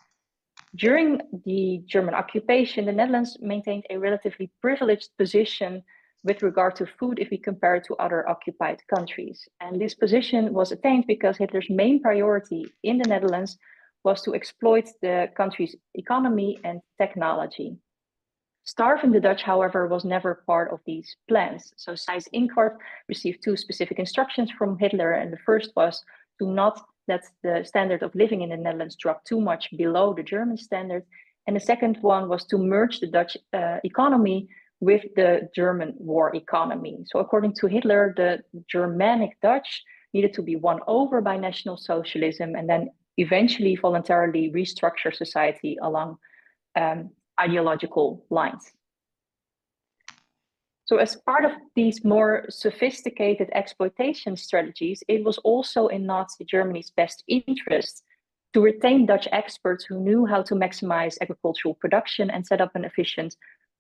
During the German occupation, the Netherlands maintained a relatively privileged position with regard to food if we compare it to other occupied countries. And this position was attained because Hitler's main priority in the Netherlands was to exploit the country's economy and technology. Starving the Dutch, however, was never part of these plans. So Seyss-Inquart received two specific instructions from Hitler, and the first was to not let the standard of living in the Netherlands drop too much below the German standard. And the second one was to merge the Dutch economy with the German war economy. So according to Hitler, the Germanic Dutch needed to be won over by National Socialism and then eventually voluntarily restructure society along ideological lines. So as part of these more sophisticated exploitation strategies, it was also in Nazi Germany's best interest to retain Dutch experts who knew how to maximize agricultural production and set up an efficient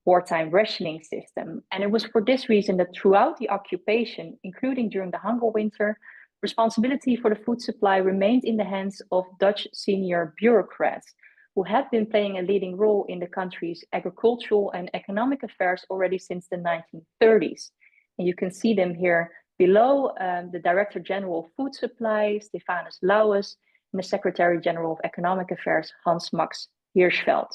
wartime rationing system. And it was for this reason that throughout the occupation, including during the Hunger Winter, responsibility for the food supply remained in the hands of Dutch senior bureaucrats who had been playing a leading role in the country's agricultural and economic affairs already since the 1930s. And you can see them here below, the Director General of Food Supply, Stephanus Lauwers, and the Secretary General of Economic Affairs, Hans Max Hirschfeld.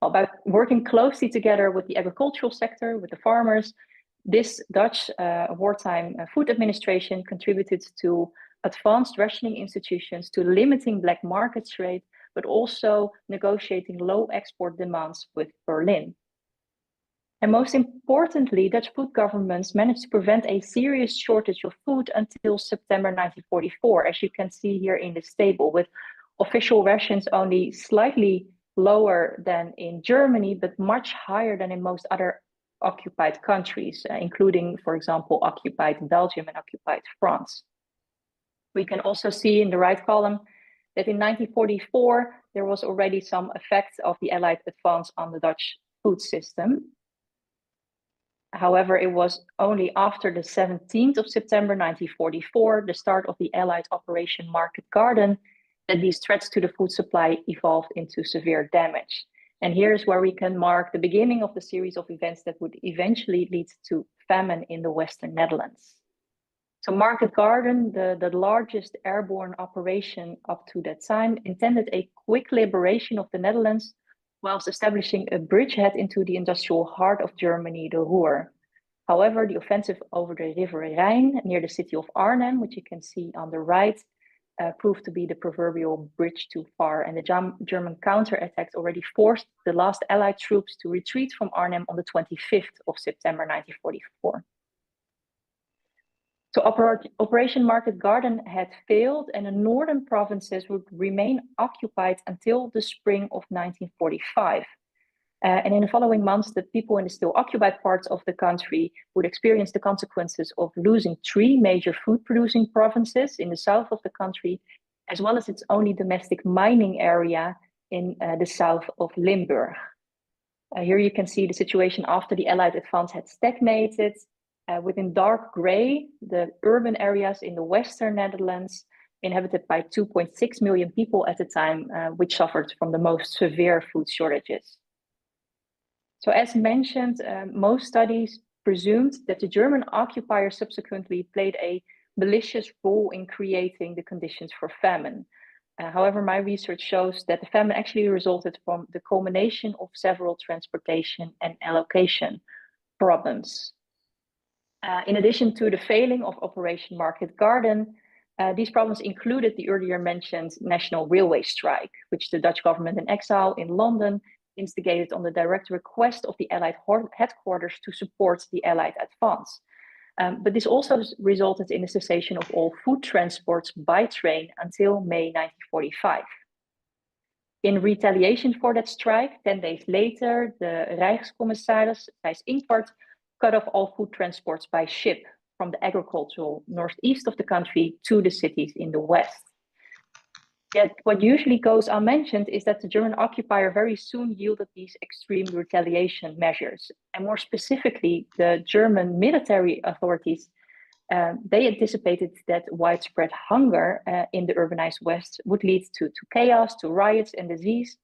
By working closely together with the agricultural sector, with the farmers, this Dutch wartime food administration contributed to advanced rationing institutions, to limiting black market trade, but also negotiating low export demands with Berlin. And most importantly, Dutch food governments managed to prevent a serious shortage of food until September 1944, as you can see here in this table, with official rations only slightly lower than in Germany, but much higher than in most other occupied countries, including, for example, occupied Belgium and occupied France. We can also see in the right column that in 1944, there was already some effect of the Allied advance on the Dutch food system. However, it was only after the 17th of September 1944, the start of the Allied Operation Market Garden, that these threats to the food supply evolved into severe damage. And here's where we can mark the beginning of the series of events that would eventually lead to famine in the Western Netherlands. So Market Garden, the largest airborne operation up to that time, intended a quick liberation of the Netherlands whilst establishing a bridgehead into the industrial heart of Germany, the Ruhr. However, the offensive over the River Rhine near the city of Arnhem, which you can see on the right, proved to be the proverbial bridge too far, and the German counterattacks already forced the last Allied troops to retreat from Arnhem on the 25th of September 1944. So Operation Market Garden had failed, and the northern provinces would remain occupied until the spring of 1945. And in the following months, the people in the still occupied parts of the country would experience the consequences of losing 3 major food-producing provinces in the south of the country, as well as its only domestic mining area in the south of Limburg. Here you can see the situation after the Allied advance had stagnated. Within dark gray, the urban areas in the Western Netherlands, inhabited by 2.6 million people at the time, which suffered from the most severe food shortages. So as mentioned, most studies presumed that the German occupier subsequently played a malicious role in creating the conditions for famine. However, my research shows that the famine actually resulted from the culmination of several transportation and allocation problems. In addition to the failing of Operation Market Garden, these problems included the earlier mentioned national railway strike, which the Dutch government in exile in London instigated on the direct request of the Allied headquarters to support the Allied advance. But this also resulted in the cessation of all food transports by train until May 1945. In retaliation for that strike, 10 days later, the Rijkscommissaris, Thijs Inquart, cut off all food transports by ship from the agricultural northeast of the country to the cities in the west. Yet what usually goes unmentioned is that the German occupier very soon yielded these extreme retaliation measures. And more specifically, the German military authorities, they anticipated that widespread hunger in the urbanized West would lead to chaos, to riots and disease,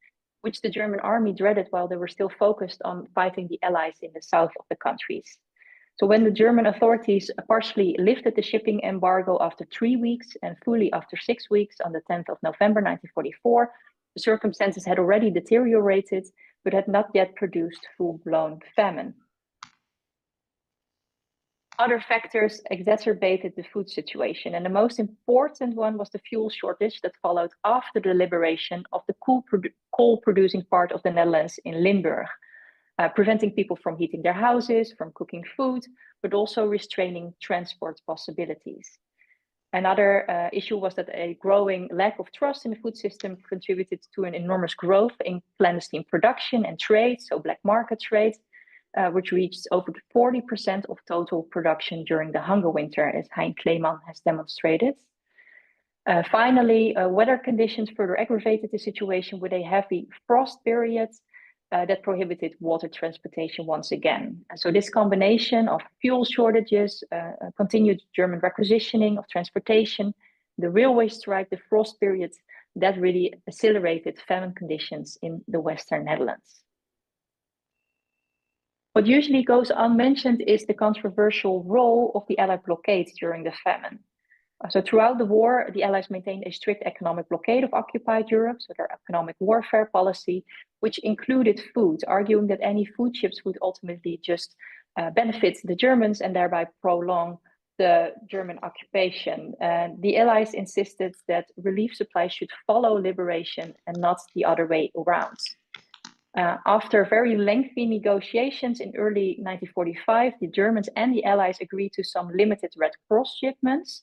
which the German army dreaded while they were still focused on fighting the Allies in the south of the countries. So when the German authorities partially lifted the shipping embargo after 3 weeks and fully after 6 weeks on the 10th of November 1944, the circumstances had already deteriorated, but had not yet produced full-blown famine. Other factors exacerbated the food situation, and the most important one was the fuel shortage that followed after the liberation of the coal-producing part of the Netherlands in Limburg, preventing people from heating their houses, from cooking food, but also restraining transport possibilities. Another issue was that a growing lack of trust in the food system contributed to an enormous growth in clandestine production and trade, so black market trade, which reached over 40% of total production during the hunger winter, as Hein Kleeman has demonstrated. Finally, weather conditions further aggravated the situation with a heavy frost period that prohibited water transportation once again. And so this combination of fuel shortages, continued German requisitioning of transportation, the railway strike, the frost period, that really accelerated famine conditions in the Western Netherlands. What usually goes unmentioned is the controversial role of the Allied blockade during the famine. So throughout the war, the Allies maintained a strict economic blockade of occupied Europe, so their economic warfare policy, which included food, arguing that any food ships would ultimately just benefit the Germans and thereby prolong the German occupation. The Allies insisted that relief supplies should follow liberation and not the other way around. After very lengthy negotiations in early 1945, the Germans and the Allies agreed to some limited Red Cross shipments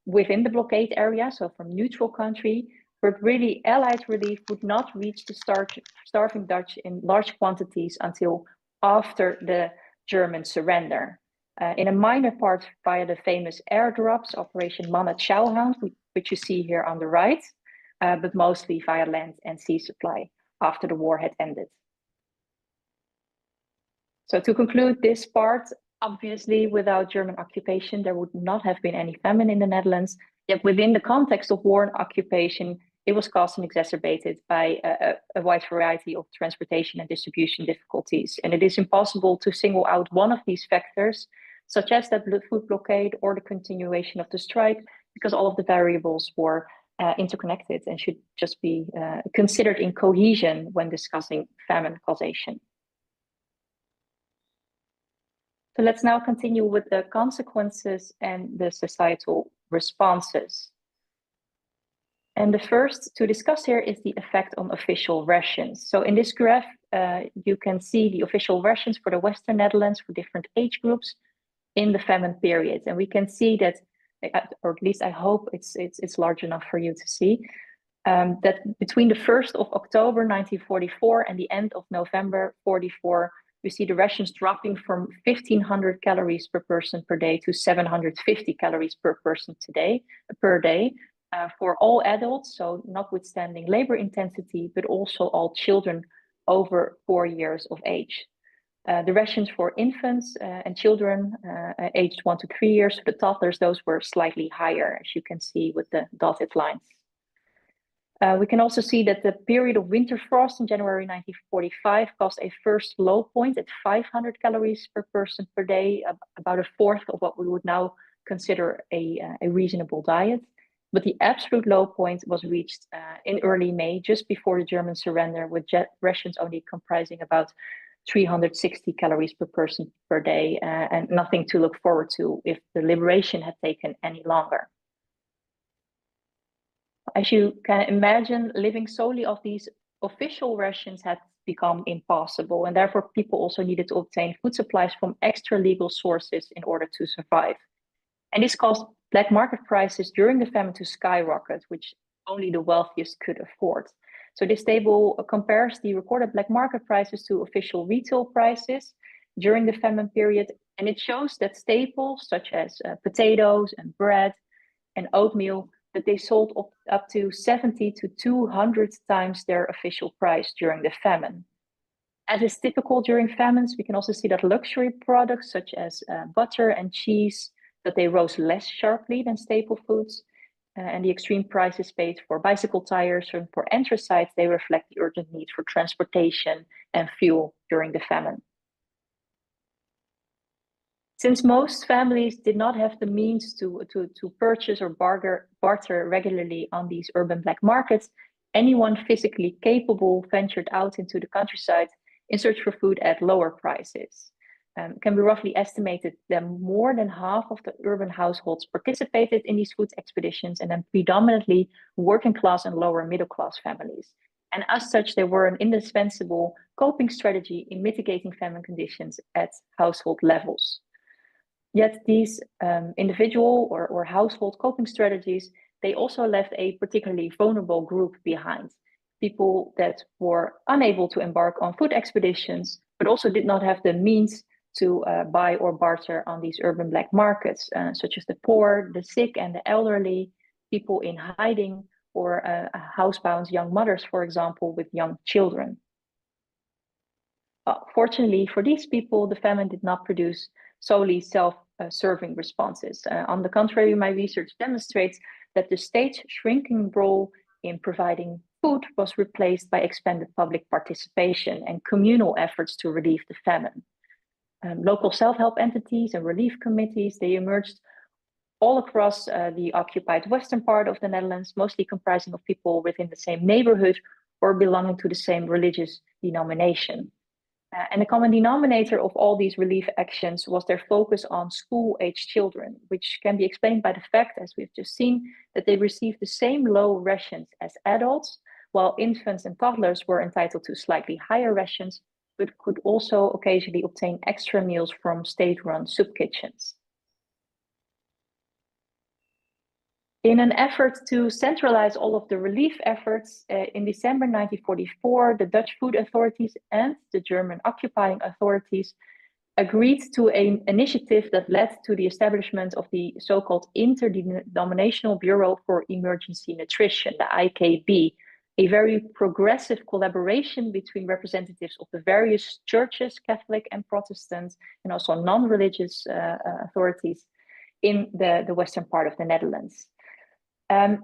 within the blockade area, so from neutral country, but really Allied relief would not reach the starving Dutch in large quantities until after the German surrender. In a minor part via the famous airdrops, Operation Manna Chowhound, which you see here on the right, but mostly via land and sea supply after the war had ended. So to conclude this part, obviously, without German occupation, there would not have been any famine in the Netherlands. Yet within the context of war and occupation, it was caused and exacerbated by a wide variety of transportation and distribution difficulties. And it is impossible to single out one of these factors, such as that food blockade or the continuation of the strike, because all of the variables were interconnected and should just be considered in cohesion when discussing famine causation. So let's now continue with the consequences and the societal responses. And the first to discuss here is the effect on official rations. So in this graph, you can see the official rations for the Western Netherlands for different age groups in the famine period. And we can see that, or at least I hope it's large enough for you to see, that between the 1st of October 1944 and the end of November 44, you see the rations dropping from 1,500 calories per person per day to 750 calories per person per day for all adults, so notwithstanding labor intensity, but also all children over 4 years of age. The rations for infants and children aged 1 to 3 years, the toddlers, those were slightly higher, as you can see with the dotted lines. We can also see that the period of winter frost in January 1945 caused a first low point at 500 calories per person per day, about a fourth of what we would now consider a reasonable diet. But the absolute low point was reached in early May, just before the German surrender, with rations only comprising about 360 calories per person per day, and nothing to look forward to if the liberation had taken any longer. As you can imagine, living solely off these official rations had become impossible, and therefore people also needed to obtain food supplies from extra legal sources in order to survive. And this caused black market prices during the famine to skyrocket, which only the wealthiest could afford. So this table compares the recorded black market prices to official retail prices during the famine period, and it shows that staples such as potatoes and bread and oatmeal, that they sold up to 70 to 200 times their official price during the famine. As is typical during famines, we can also see that luxury products such as butter and cheese, that they rose less sharply than staple foods. And the extreme prices paid for bicycle tires and for anthracite, they reflect the urgent need for transportation and fuel during the famine. Since most families did not have the means to purchase or barter regularly on these urban black markets, anyone physically capable ventured out into the countryside in search for food at lower prices. It can be roughly estimated that more than half of the urban households participated in these food expeditions, and then predominantly working class and lower middle class families. And as such, they were an indispensable coping strategy in mitigating famine conditions at household levels. Yet these individual or household coping strategies, they also left a particularly vulnerable group behind. People that were unable to embark on food expeditions, but also did not have the means to buy or barter on these urban black markets, such as the poor, the sick, and the elderly, people in hiding, or housebound young mothers, for example, with young children. Fortunately for these people, the famine did not produce solely self-serving responses. On the contrary, my research demonstrates that the state's shrinking role in providing food was replaced by expanded public participation and communal efforts to relieve the famine. Local self-help entities and relief committees, they emerged all across the occupied western part of the Netherlands, mostly comprising of people within the same neighborhood or belonging to the same religious denomination. And the common denominator of all these relief actions was their focus on school-aged children, which can be explained by the fact, as we've just seen, that they received the same low rations as adults, while infants and toddlers were entitled to slightly higher rations, but could also occasionally obtain extra meals from state-run soup kitchens. In an effort to centralize all of the relief efforts, in December 1944, the Dutch food authorities and the German occupying authorities agreed to an initiative that led to the establishment of the so-called Interdenominational Bureau for Emergency Nutrition, the IKB, a very progressive collaboration between representatives of the various churches, Catholic and Protestant, and also non-religious authorities in the western part of the Netherlands. And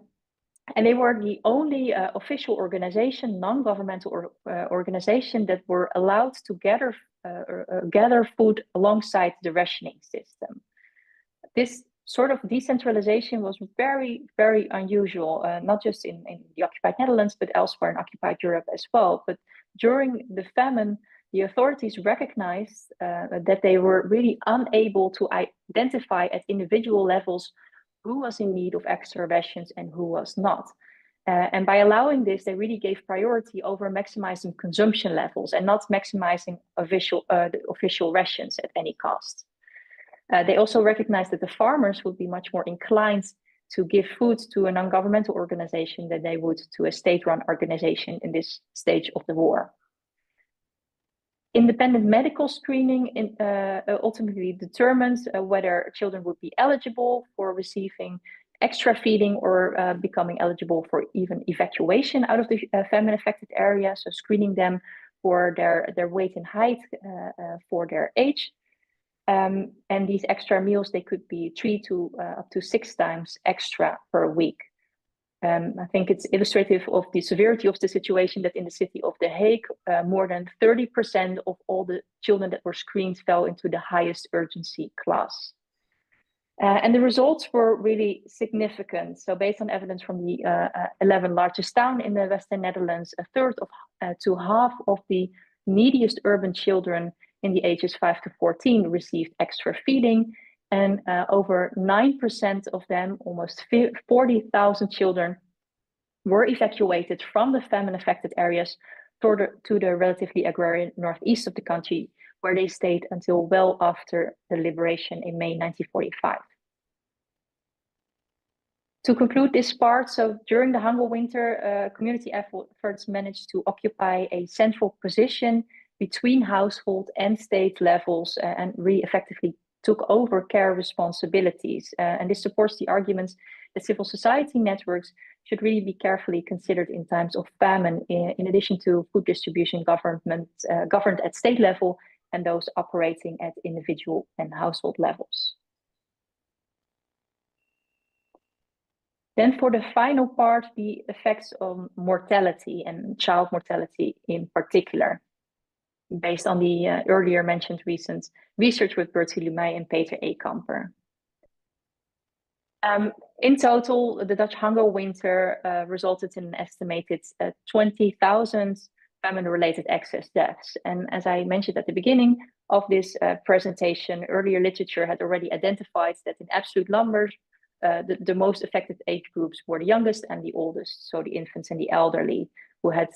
they were the only official organization, non-governmental organization that were allowed to gather food alongside the rationing system. This sort of decentralization was very, very unusual, not just in the occupied Netherlands, but elsewhere in occupied Europe as well. But during the famine, the authorities recognized that they were really unable to identify at individual levels who was in need of extra rations and who was not. And by allowing this, they really gave priority over maximizing consumption levels and not maximizing the official rations at any cost. They also recognized that the farmers would be much more inclined to give food to a non-governmental organization than they would to a state-run organization in this stage of the war. Independent medical screening ultimately determined whether children would be eligible for receiving extra feeding or becoming eligible for even evacuation out of the famine-affected area. So screening them for their weight and height, for their age. And these extra meals, they could be 3 to up to 6 times extra per week. I think it's illustrative of the severity of the situation that in the city of The Hague, more than 30% of all the children that were screened fell into the highest urgency class. And the results were really significant. So based on evidence from the 11 largest towns in the Western Netherlands, a third to half of the neediest urban children in the ages 5 to 14 received extra feeding. And over 9% of them, almost 40,000 children, were evacuated from the famine-affected areas to the relatively agrarian northeast of the country, where they stayed until well after the liberation in May 1945. To conclude this part, so during the hunger winter, community efforts managed to occupy a central position between household and state levels and really effectively took over care responsibilities. And this supports the arguments that civil society networks should really be carefully considered in times of famine, in addition to food distribution governed at state level and those operating at individual and household levels. Then for the final part, the effects on mortality and child mortality in particular, based on the earlier mentioned recent research with Bertie Lumey and Peter A. Kamper. In total, the Dutch hunger winter resulted in an estimated 20,000 famine-related excess deaths. And as I mentioned at the beginning of this presentation, earlier literature had already identified that in absolute numbers, the most affected age groups were the youngest and the oldest, so the infants and the elderly, who had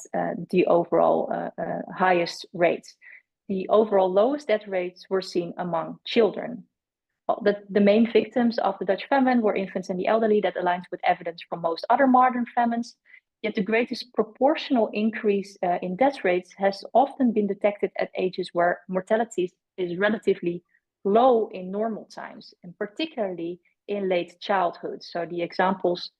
the overall highest rates. The overall lowest death rates were seen among children. The main victims of the Dutch famine were infants and the elderly. That aligns with evidence from most other modern famines. Yet the greatest proportional increase in death rates has often been detected at ages where mortality is relatively low in normal times, and particularly in late childhood. So the examples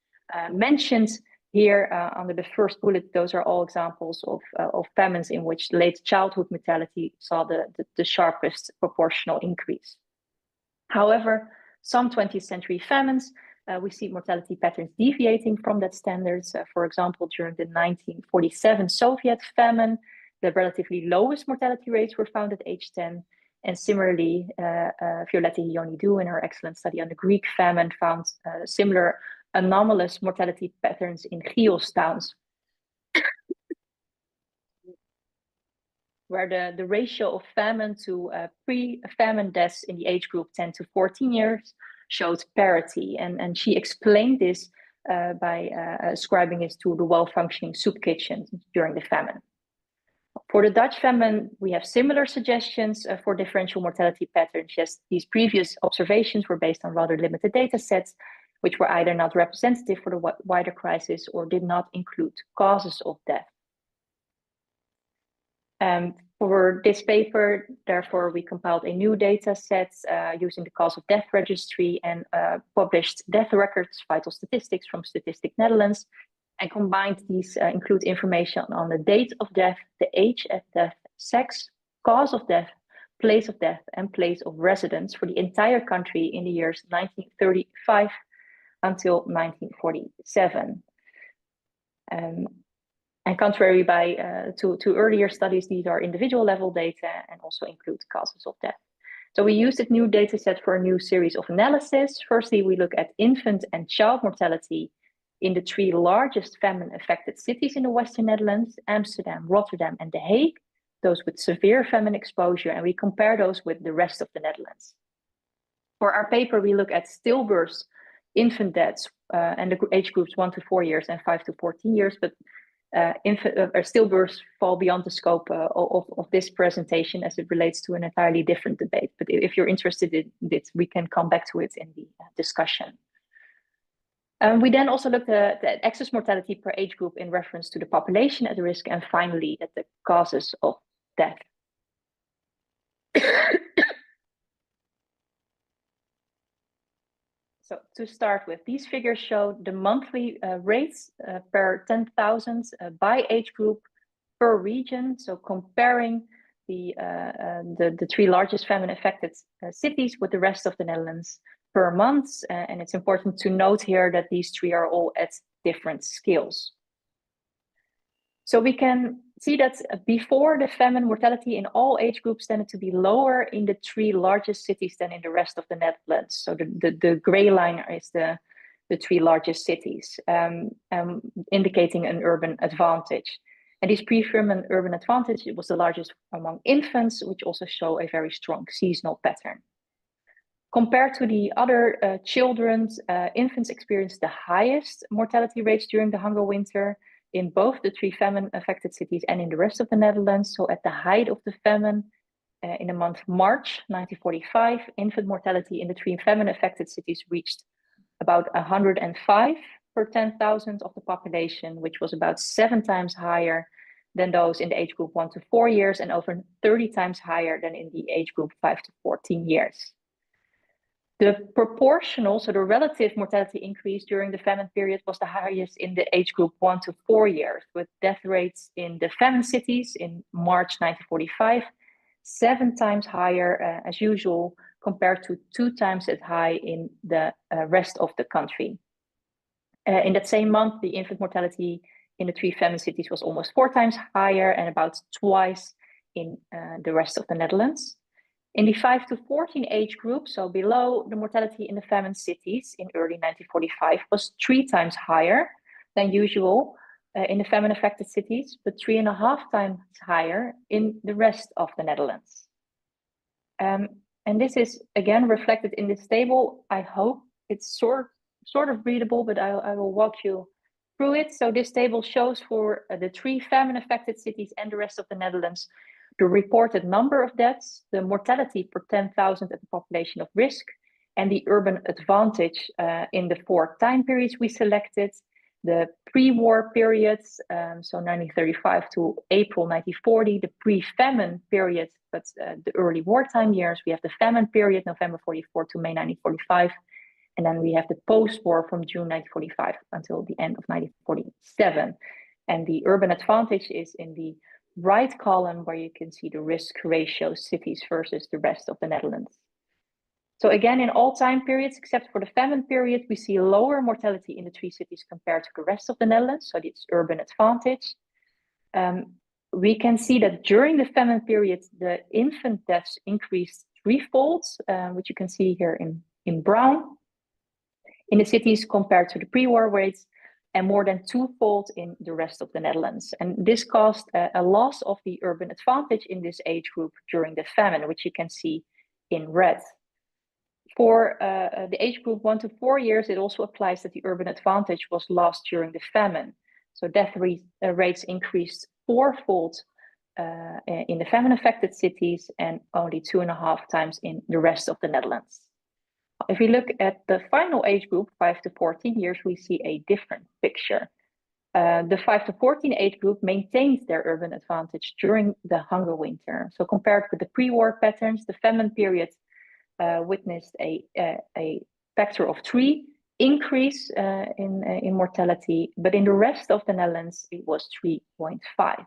mentioned here under the first bullet, those are all examples of famines in which late childhood mortality saw the sharpest proportional increase. However, some 20th century famines, we see mortality patterns deviating from that standards. For example, during the 1947 Soviet famine, the relatively lowest mortality rates were found at age 10. And similarly, Violetta Ionidou in her excellent study on the Greek famine found similar anomalous mortality patterns in Chios towns, where the ratio of famine to pre-famine deaths in the age group 10 to 14 years showed parity. And she explained this by ascribing this to the well-functioning soup kitchens during the famine. For the Dutch famine, we have similar suggestions for differential mortality patterns. Yes, these previous observations were based on rather limited data sets, which were either not representative for the wider crisis or did not include causes of death. For this paper, therefore, we compiled a new data set using the cause of death registry and published death records, vital statistics from Statistic Netherlands, and combined these include information on the date of death, the age of death, sex, cause of death, place of death, and place of residence for the entire country in the years 1935 until 1947. And contrary to earlier studies, these are individual level data and also include causes of death. So we used a new data set for a new series of analysis. Firstly, we look at infant and child mortality in the 3 largest famine-affected cities in the Western Netherlands, Amsterdam, Rotterdam, and The Hague, those with severe famine exposure, and we compare those with the rest of the Netherlands. For our paper, we look at stillbirths, infant deaths, and the age groups 1 to 4 years and 5 to 14 years, but stillbirths fall beyond the scope of this presentation as it relates to an entirely different debate. But if you're interested in this, we can come back to it in the discussion. We then also looked at excess mortality per age group in reference to the population at risk, and finally at the causes of death. So to start with, these figures show the monthly rates per 10,000 by age group per region. So comparing the 3 largest famine-affected cities with the rest of the Netherlands per month. And it's important to note here that these 3 are all at different scales. So we can see that before the famine, mortality in all age groups tended to be lower in the 3 largest cities than in the rest of the Netherlands. So the gray line is the 3 largest cities, indicating an urban advantage. And this pre-famine urban advantage, it was the largest among infants, which also show a very strong seasonal pattern. Compared to the other children, infants experienced the highest mortality rates during the hunger winter in both the 3 famine-affected cities and in the rest of the Netherlands. So at the height of the famine, in the month March 1945, infant mortality in the 3 famine-affected cities reached about 105 per 10,000 of the population, which was about 7 times higher than those in the age group 1 to 4 years and over 30 times higher than in the age group 5 to 14 years. The proportional, so the relative mortality increase during the famine period was the highest in the age group 1 to 4 years, with death rates in the famine cities in March 1945, 7 times higher as usual, compared to 2 times as high in the rest of the country. In that same month, the infant mortality in the 3 famine cities was almost 4 times higher and about twice in the rest of the Netherlands. In the 5 to 14 age group, so below, the mortality in the famine cities in early 1945 was 3 times higher than usual in the famine-affected cities, but 3.5 times higher in the rest of the Netherlands. And this is again reflected in this table. I hope it's sort of readable, but I will walk you through it. So this table shows for the 3 famine-affected cities and the rest of the Netherlands the reported number of deaths, the mortality per 10,000 at the population of risk, and the urban advantage in the 4 time periods we selected. the pre-war periods, so 1935 to April 1940, the pre-famine period, but the early wartime years. We have the famine period, November 44 to May 1945. And then we have the post-war from June 1945 until the end of 1947. And the urban advantage is in the right column, where you can see the risk ratio cities versus the rest of the Netherlands. So again, in all time periods, except for the famine period, we see lower mortality in the three cities compared to the rest of the Netherlands. So it's urban advantage. We can see that during the famine period, the infant deaths increased threefold, which you can see here in brown, in the cities compared to the pre-war rates, and more than twofold in the rest of the Netherlands. And this caused a loss of the urban advantage in this age group during the famine, which you can see in red. For the age group 1 to 4 years, it also applies that the urban advantage was lost during the famine. So death rates increased fourfold in the famine-affected cities and only 2.5 times in the rest of the Netherlands. If we look at the final age group, 5 to 14 years, we see a different picture. The 5 to 14 age group maintained their urban advantage during the hunger winter. So compared with the pre-war patterns, the famine period witnessed a factor of 3 increase in mortality, but in the rest of the Netherlands, it was 3.5.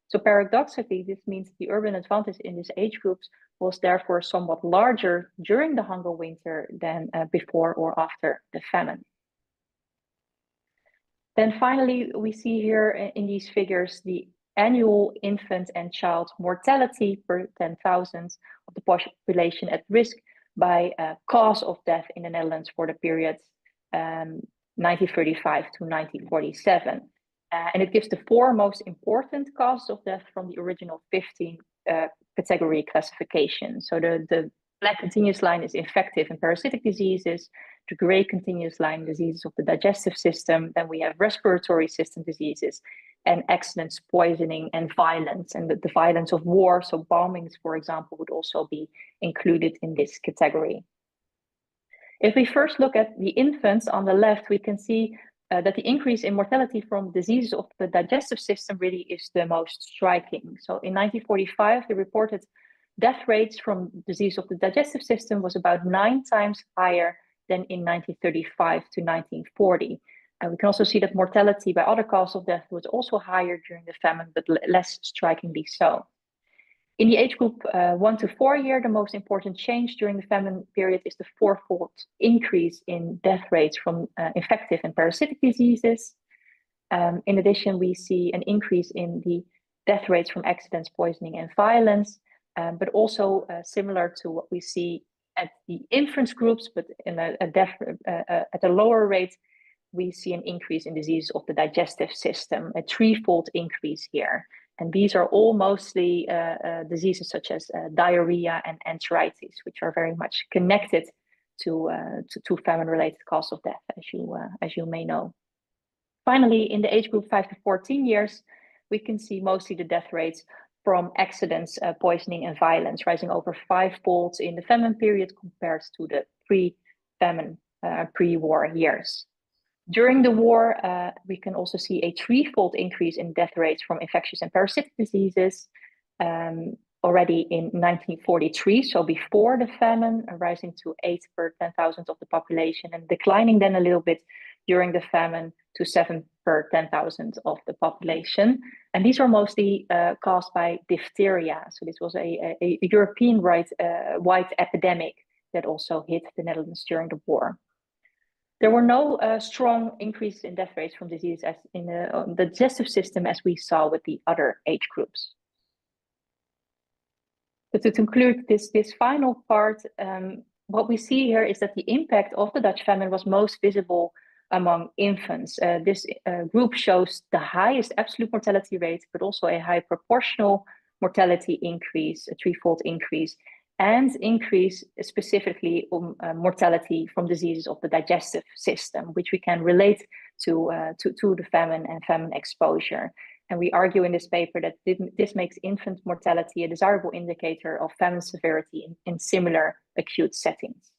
So paradoxically, this means the urban advantage in these age groups was therefore somewhat larger during the hunger winter than before or after the famine. Then finally, we see here in these figures the annual infant and child mortality per 10,000 of the population at risk by cause of death in the Netherlands for the period 1935 to 1947. And it gives the 4 most important causes of death from the original 15 category classification. So the black continuous line is infective and parasitic diseases, the gray continuous line, diseases of the digestive system, then we have respiratory system diseases, and accidents, poisoning, and violence. And the violence of war, so bombings, for example, would also be included in this category. If we first look at the infants on the left, we can see that the increase in mortality from diseases of the digestive system really is the most striking. So in 1945, the reported death rates from disease of the digestive system was about 9 times higher than in 1935 to 1940. And we can also see that mortality by other causes of death was also higher during the famine, but less strikingly so. In the age group 1 to 4 year, the most important change during the famine period is the 4-fold increase in death rates from infective and parasitic diseases. In addition, we see an increase in the death rates from accidents, poisoning, and violence, but also similar to what we see at the infants groups, but in at a lower rate, we see an increase in diseases of the digestive system, a 3-fold increase here. And these are all mostly diseases such as diarrhea and enteritis, which are very much connected to famine-related cause of death, as you may know. Finally, in the age group 5 to 14 years, we can see mostly the death rates from accidents, poisoning, and violence, rising over 5-fold in the famine period compared to the pre-famine, pre-war years. During the war, we can also see a 3-fold increase in death rates from infectious and parasitic diseases already in 1943, so before the famine, rising to 8 per 10,000 of the population and declining then a little bit during the famine to 7 per 10,000 of the population. And these were mostly caused by diphtheria. So this was a European-wide epidemic that also hit the Netherlands during the war. There were no strong increases in death rates from disease as in the digestive system as we saw with the other age groups. But to conclude this final part, what we see here is that the impact of the Dutch famine was most visible among infants. This group shows the highest absolute mortality rate, but also a high proportional mortality increase, a 3-fold increase, and increase specifically mortality from diseases of the digestive system, which we can relate to the famine and famine exposure. And we argue in this paper that this makes infant mortality a desirable indicator of famine severity in similar acute settings.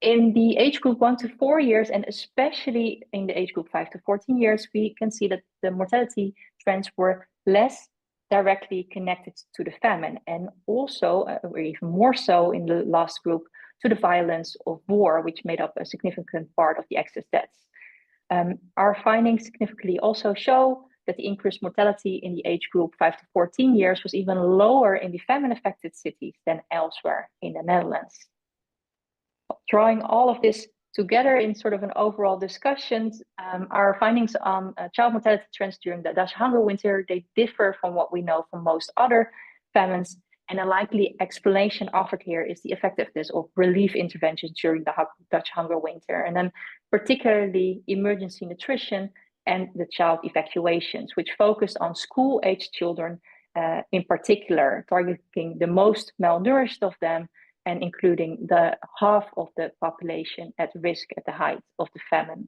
In the age group 1 to 4 years, and especially in the age group 5 to 14 years, we can see that the mortality trends were less directly connected to the famine, and also, or even more so in the last group, to the violence of war, which made up a significant part of the excess deaths. Our findings significantly also show that the increased mortality in the age group 5 to 14 years was even lower in the famine-affected cities than elsewhere in the Netherlands. Drawing all of this together in sort of an overall discussion, our findings on child mortality trends during the Dutch hunger winter, they differ from what we know from most other famines, and a likely explanation offered here is the effectiveness of relief interventions during the Dutch hunger winter, and then particularly emergency nutrition and the child evacuations, which focused on school-aged children in particular, targeting the most malnourished of them and including the half of the population at risk at the height of the famine.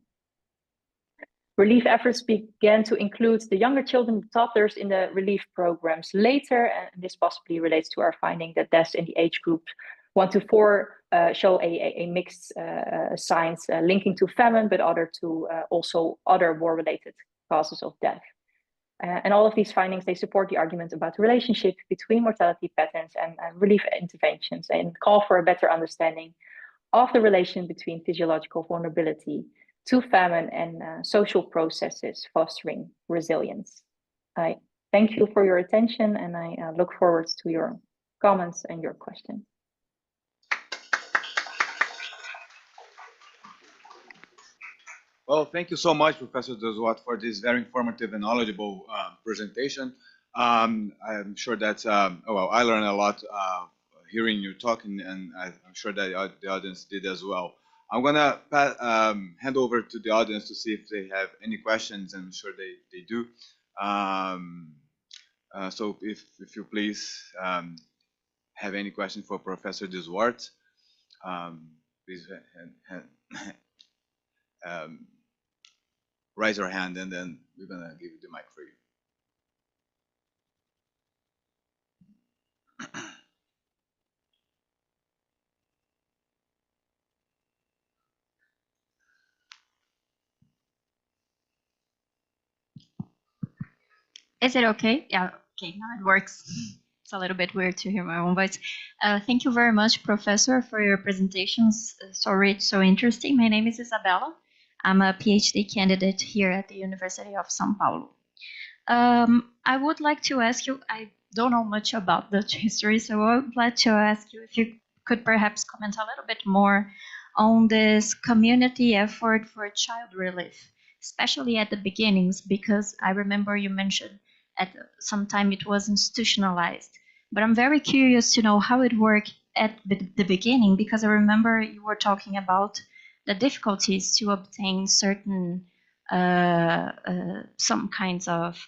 Relief efforts began to include the younger children, toddlers, in the relief programs later, and this possibly relates to our finding that deaths in the age group 1 to 4 show a mixed signs linking to famine, but also other war-related causes of death. And all of these findings, they support the argument about the relationship between mortality patterns and relief interventions, and call for a better understanding of the relation between physiological vulnerability to famine and social processes fostering resilience. I thank you for your attention, and I look forward to your comments and your questions. Well, thank you so much, Professor de Zwart, for this very informative and knowledgeable presentation. I'm sure that, well, I learned a lot hearing you talking, and I'm sure that the audience did as well. I'm going to hand over to the audience to see if they have any questions, and I'm sure they do. So if you please have any question for Professor de Zwart, please raise your hand, and then we're going to give you the mic for you. Is it okay? Yeah, okay, now it works. It's a little bit weird to hear my own voice. Thank you very much, Professor, for your presentations. So rich, so interesting. My name is Isabella. I'm a PhD candidate here at the University of São Paulo. I would like to ask you, I don't know much about Dutch history, so I would like to ask you if you could perhaps comment a little bit more on this community effort for child relief, especially at the beginnings, because I remember you mentioned at some time it was institutionalized. But I'm very curious to know how it worked at the beginning, because I remember you were talking about the difficulties to obtain certain some kinds of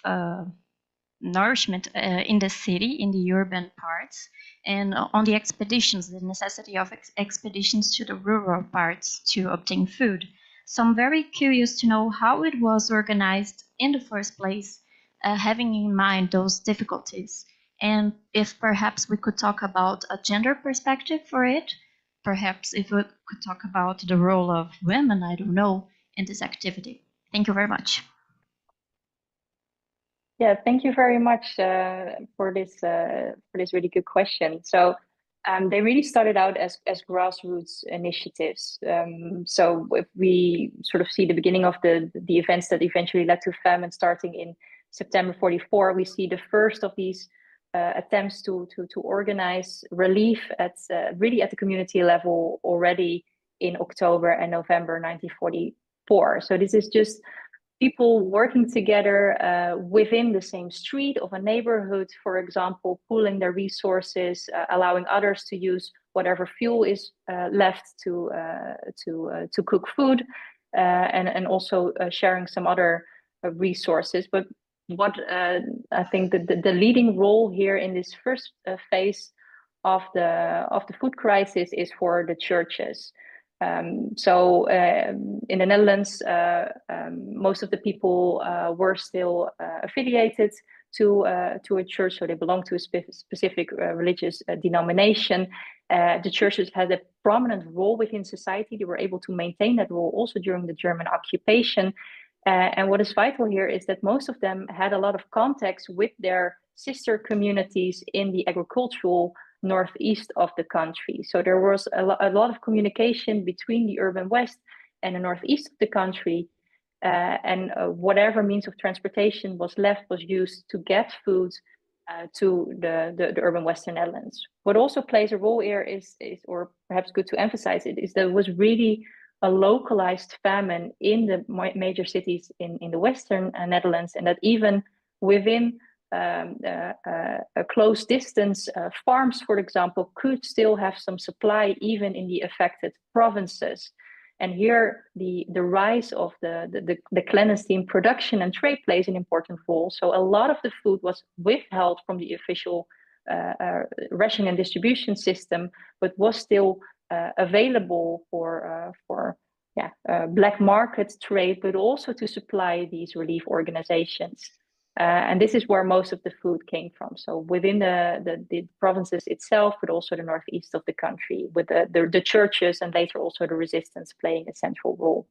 nourishment in the city, in the urban parts, and on the expeditions, the necessity of expeditions to the rural parts to obtain food. So I'm very curious to know how it was organized in the first place, having in mind those difficulties, and if perhaps we could talk about a gender perspective for it, perhaps if we could talk about the role of women, I don't know, in this activity. Thank you very much. Yeah, thank you very much for this really good question. So they really started out as grassroots initiatives. So if we sort of see the beginning of the events that eventually led to famine starting in September 44, we see the first of these attempts to organize relief at really at the community level already in October and November 1944. So this is just people working together within the same street of a neighborhood, for example, pooling their resources, allowing others to use whatever fuel is left to cook food, and also sharing some other resources. But what I think the leading role here in this first phase of the food crisis is for the churches. In the Netherlands, most of the people were still affiliated to a church, so they belonged to a specific religious denomination. The churches had a prominent role within society. They were able to maintain that role also during the German occupation. And what is vital here is that most of them had a lot of contacts with their sister communities in the agricultural northeast of the country. So there was a lot of communication between the urban west and the northeast of the country. Whatever means of transportation was left was used to get food to the urban Western Netherlands. What also plays a role here is, or perhaps good to emphasize it, is there was really a localized famine in the major cities in the Western Netherlands, and that even within a close distance, farms, for example, could still have some supply even in the affected provinces. And here, the rise of the clandestine production and trade plays an important role. So a lot of the food was withheld from the official ration and distribution system, but was still available for black market trade, but also to supply these relief organizations. And this is where most of the food came from. So within the provinces itself, but also the northeast of the country, with the churches and later also the resistance playing a central role.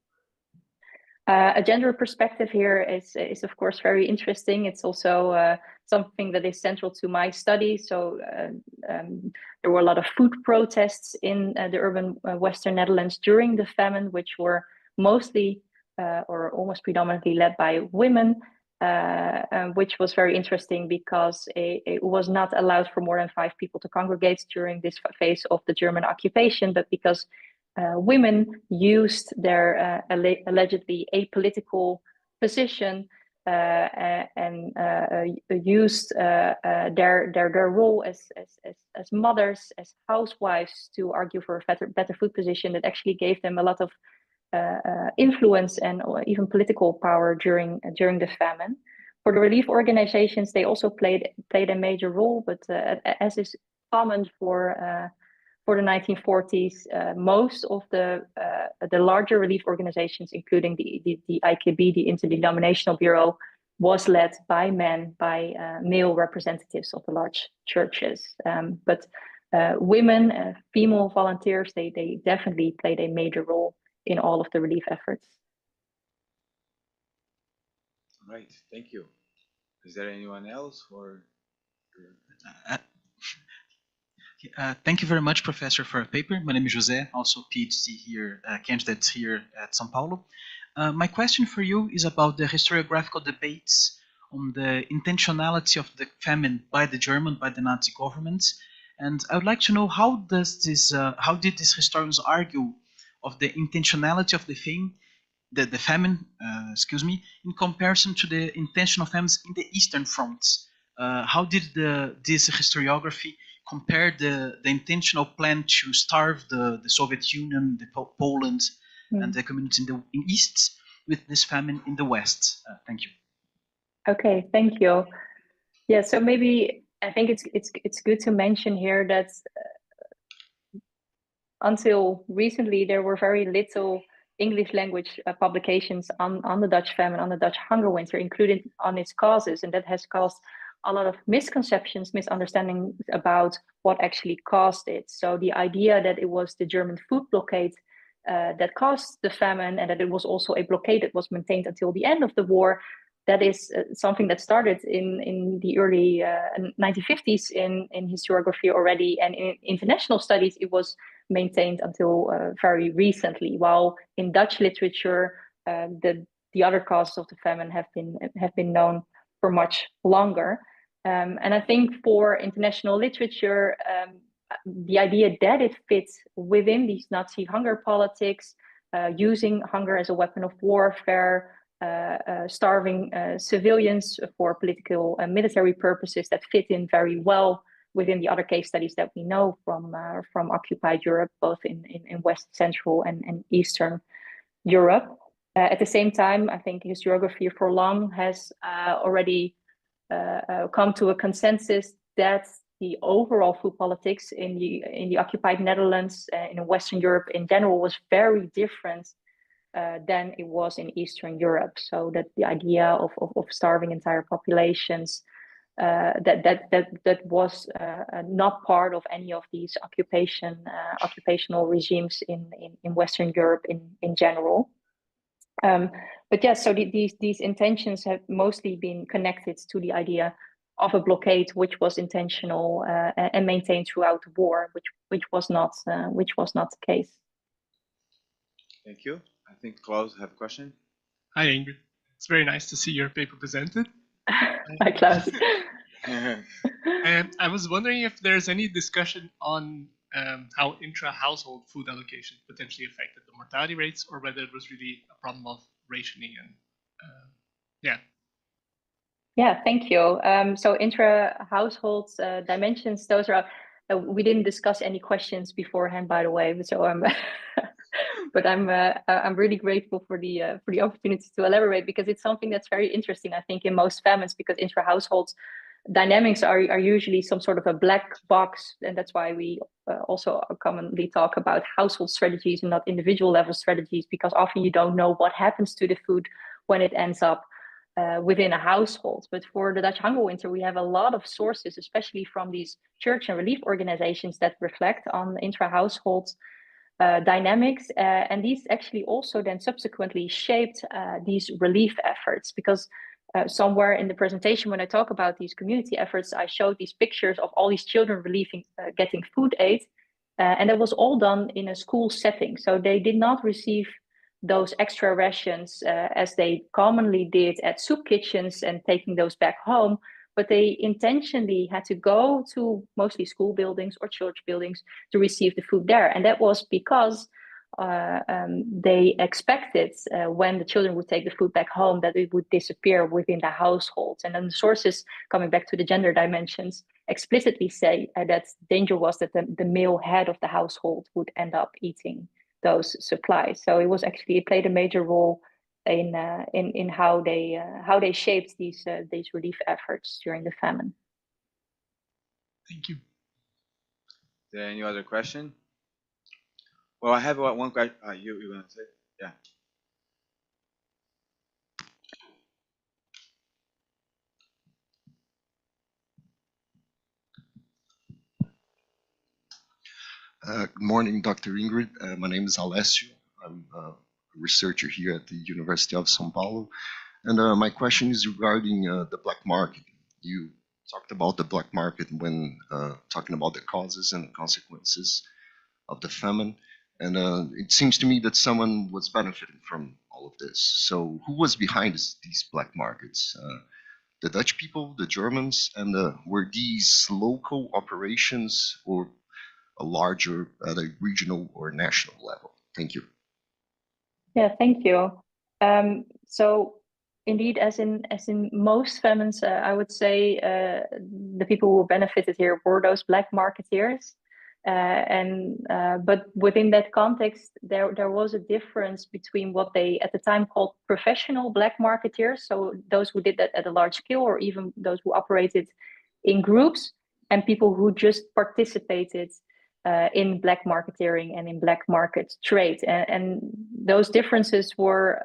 A gender perspective here is of course very interesting. It's also something that is central to my study. So there were a lot of food protests in the urban Western Netherlands during the famine, which were mostly or almost predominantly led by women. Which was very interesting because it was not allowed for more than 5 people to congregate during this phase of the German occupation, but because women used their allegedly apolitical position and used their role as mothers, as housewives, to argue for a better food position that actually gave them a lot of influence and even political power during the famine. For the relief organizations, they also played a major role, but as is common for the 1940s, most of the larger relief organizations, including the IKB, the Interdenominational Bureau, was led by men, by male representatives of the large churches. But women, female volunteers, they definitely played a major role in all of the relief efforts. Right, thank you. Is there anyone else or? Thank you very much, Professor, for a paper. My name is José, also PhD here, candidate here at São Paulo. My question for you is about the historiographical debates on the intentionality of the famine by the Nazi government. And I would like to know how did these historians argue of the intentionality of the famine, in comparison to the intentional famines in the Eastern fronts? How did this historiography compare the intentional plan to starve the Soviet Union, Poland, and the communities in East with this famine in the West? Thank you. Okay, thank you. Yeah, so maybe I think it's good to mention here that until recently there were very little English language publications on the Dutch famine, on the Dutch hunger winter, included on its causes, and that has caused a lot of misconceptions, misunderstandings about what actually caused it. So the idea that it was the German food blockade that caused the famine, and that it was also a blockade that was maintained until the end of the war, that is something that started in the early 1950s in historiography already, and in international studies it was maintained until very recently. While in Dutch literature, the other causes of the famine have been known for much longer. And I think for international literature, the idea that it fits within these Nazi hunger politics, using hunger as a weapon of warfare, starving civilians for political and military purposes, that fit in very well within the other case studies that we know from occupied Europe, both in West, Central, and Eastern Europe. At the same time, I think historiography for long has already come to a consensus that the overall food politics in the occupied Netherlands, in Western Europe in general, was very different than it was in Eastern Europe. So that the idea of starving entire populations, that was not part of any of these occupational regimes in Western Europe in general. But yes, so these intentions have mostly been connected to the idea of a blockade, which was intentional and maintained throughout the war, which was not the case. Thank you. I think Klaus have a question. Hi, Ingrid. It's very nice to see your paper presented. Hi, Klaus. And I was wondering if there's any discussion on how intra-household food allocation potentially affected the mortality rates, or whether it was really a problem of rationing and yeah. Yeah, thank you. So intra-household dimensions, those are, we didn't discuss any questions beforehand, by the way, so but I'm really grateful for the opportunity to elaborate, because it's something that's very interesting, I think, in most famines, because intra-household dynamics are usually some sort of a black box, and that's why we also commonly talk about household strategies and not individual level strategies, because often you don't know what happens to the food when it ends up within a household. But for the Dutch Hunger Winter, we have a lot of sources, especially from these church and relief organizations, that reflect on intra-household dynamics, and these actually also then subsequently shaped these relief efforts, because somewhere in the presentation, when I talk about these community efforts, I showed these pictures of all these children getting food aid, and that was all done in a school setting. So they did not receive those extra rations as they commonly did at soup kitchens and taking those back home, but they intentionally had to go to mostly school buildings or church buildings to receive the food there. And that was because they expected when the children would take the food back home that it would disappear within the household. And then the sources, coming back to the gender dimensions, explicitly say that danger was that the male head of the household would end up eating those supplies. So it was actually, it played a major role in how they shaped these relief efforts during the famine. Thank you. Is there any other question? Well, I have one question. You want to say? Yeah. Good morning, Dr. Ingrid. My name is Alessio. I'm a researcher here at the University of São Paulo. And my question is regarding the black market. You talked about the black market when talking about the causes and the consequences of the famine. And it seems to me that someone was benefiting from all of this. So who was behind these black markets? The Dutch people, the Germans, and were these local operations or a larger at a regional or national level? Thank you. Yeah, thank you. So indeed, as in most famines, I would say the people who benefited here were those black marketeers. But within that context, there was a difference between what they at the time called professional black marketeers, so those who did that at a large scale, or even those who operated in groups, and people who just participated in black marketeering and in black market trade. And those differences were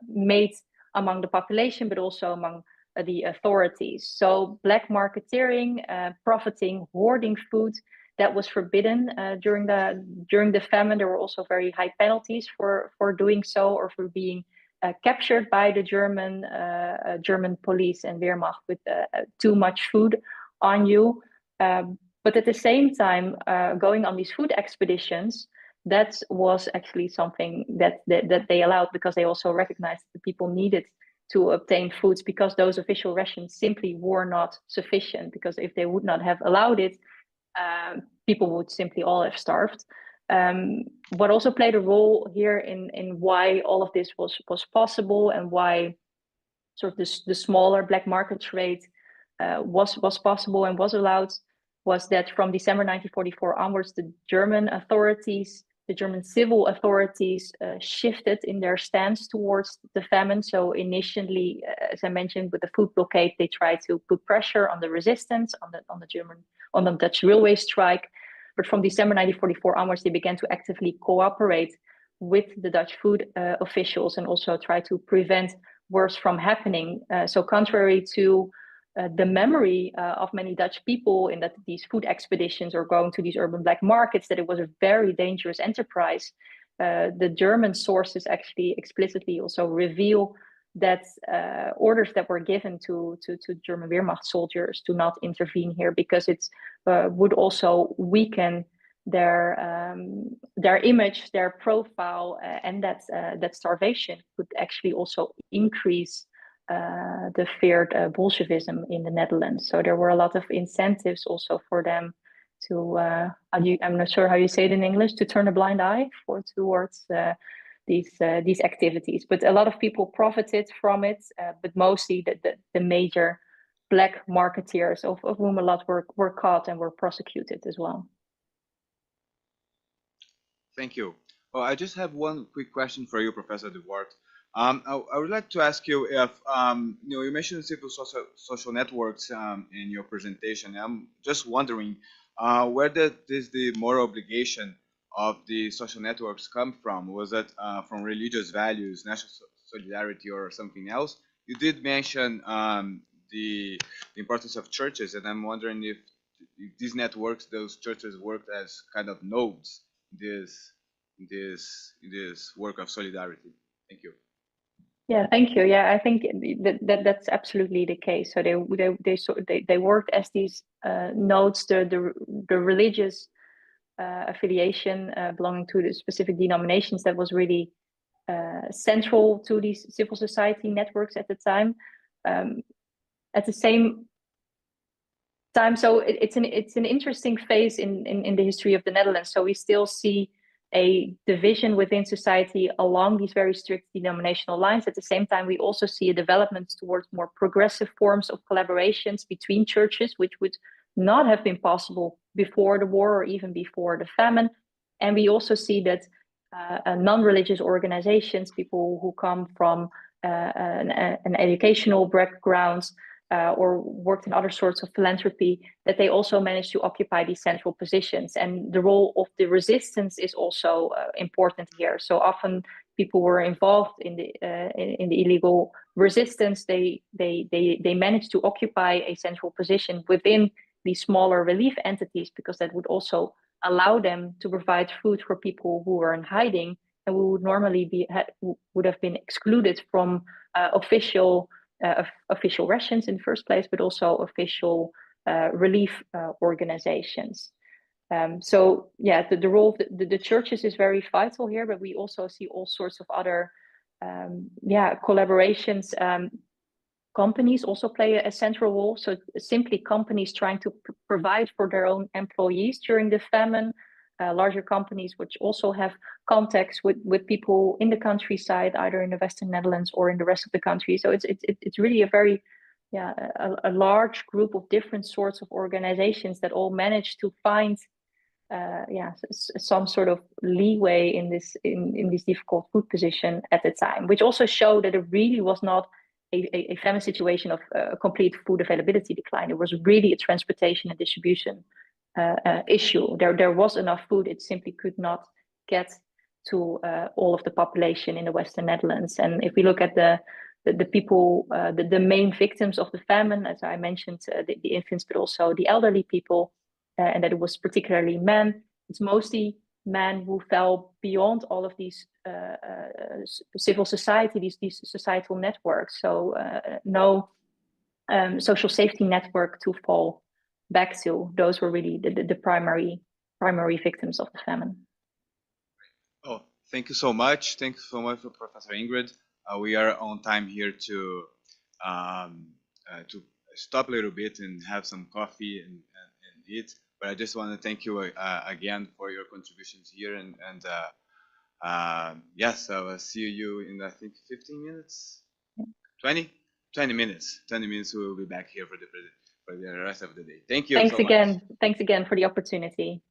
made among the population, but also among the authorities. So black marketeering, profiting, hoarding food, that was forbidden during the famine. There were also very high penalties for doing so, or for being captured by the German police and Wehrmacht with too much food on you. But at the same time, going on these food expeditions, that was actually something that they allowed, because they also recognized that the people needed to obtain foods, because those official rations simply were not sufficient. Because if they would not have allowed it, people would simply all have starved. What also played a role here in why all of this was possible, and why sort of the smaller black market trade was possible and was allowed, was that from December 1944 onwards, the German authorities the German civil authorities shifted in their stance towards the famine. So initially, as I mentioned, with the food blockade, they tried to put pressure on the resistance, on the Dutch railway strike. But from December 1944 onwards, they began to actively cooperate with the Dutch food officials and also try to prevent worse from happening. So contrary to the memory of many Dutch people in that these food expeditions or going to these urban black markets, that it was a very dangerous enterprise, the German sources actually explicitly also reveal that orders that were given to German Wehrmacht soldiers to not intervene here, because it would also weaken their image, their profile, and that starvation could actually also increase the feared Bolshevism in the Netherlands. So there were a lot of incentives also for them to, I'm not sure how you say it in English, to turn a blind eye towards these activities. But a lot of people profited from it, but mostly the major black marketeers, of whom a lot were caught and were prosecuted as well. Thank you. Well, I just have one quick question for you, Professor De Woord. I would like to ask you if you mentioned civil social networks in your presentation. I'm just wondering where does the moral obligation of the social networks come from? Was it from religious values, national solidarity, or something else? You did mention the importance of churches, and I'm wondering if these networks, those churches, worked as kind of nodes in this work of solidarity. Thank you. Yeah, thank you. Yeah, I think that's absolutely the case. So they worked as these nodes. The religious affiliation belonging to the specific denominations that was really central to these civil society networks at the time. At the same time, so it's an interesting phase in the history of the Netherlands. So we still see a division within society along these very strict denominational lines. At the same time, we also see a development towards more progressive forms of collaborations between churches, which would not have been possible before the war or even before the famine. And we also see that non-religious organizations, people who come from an educational background, or worked in other sorts of philanthropy, that they also managed to occupy these central positions. And the role of the resistance is also important here. So often people were involved in the illegal resistance. They managed to occupy a central position within these smaller relief entities, because that would also allow them to provide food for people who were in hiding and who would normally would have been excluded from official rations in the first place, but also official relief organizations. So yeah, the role of the churches is very vital here, but we also see all sorts of other collaborations. Companies also play a central role. So simply companies trying to provide for their own employees during the famine. Larger companies which also have contacts with people in the countryside, either in the Western Netherlands or in the rest of the country. So it's really a very a large group of different sorts of organizations that all manage to find some sort of leeway in this difficult food position at the time, which also showed that it really was not a famine situation of complete food availability decline. It was really a transportation and distribution issue. There was enough food, it simply could not get to all of the population in the Western Netherlands. And if we look at the people, the main victims of the famine, as I mentioned, the infants, but also the elderly people, and that it was particularly men. It's mostly men who fell beyond all of these civil society, these societal networks. So no social safety network to fall back to. Those were really the primary victims of the famine. Oh, thank you so much. Thank you so much, Professor Ingrid. We are on time here to stop a little bit and have some coffee and eat. But I just want to thank you again for your contributions here. And yes, I will see you in, I think, 15 minutes, 20 minutes. 20 minutes, we will be back here for the rest of the day. Thank you. Thanks again for the opportunity.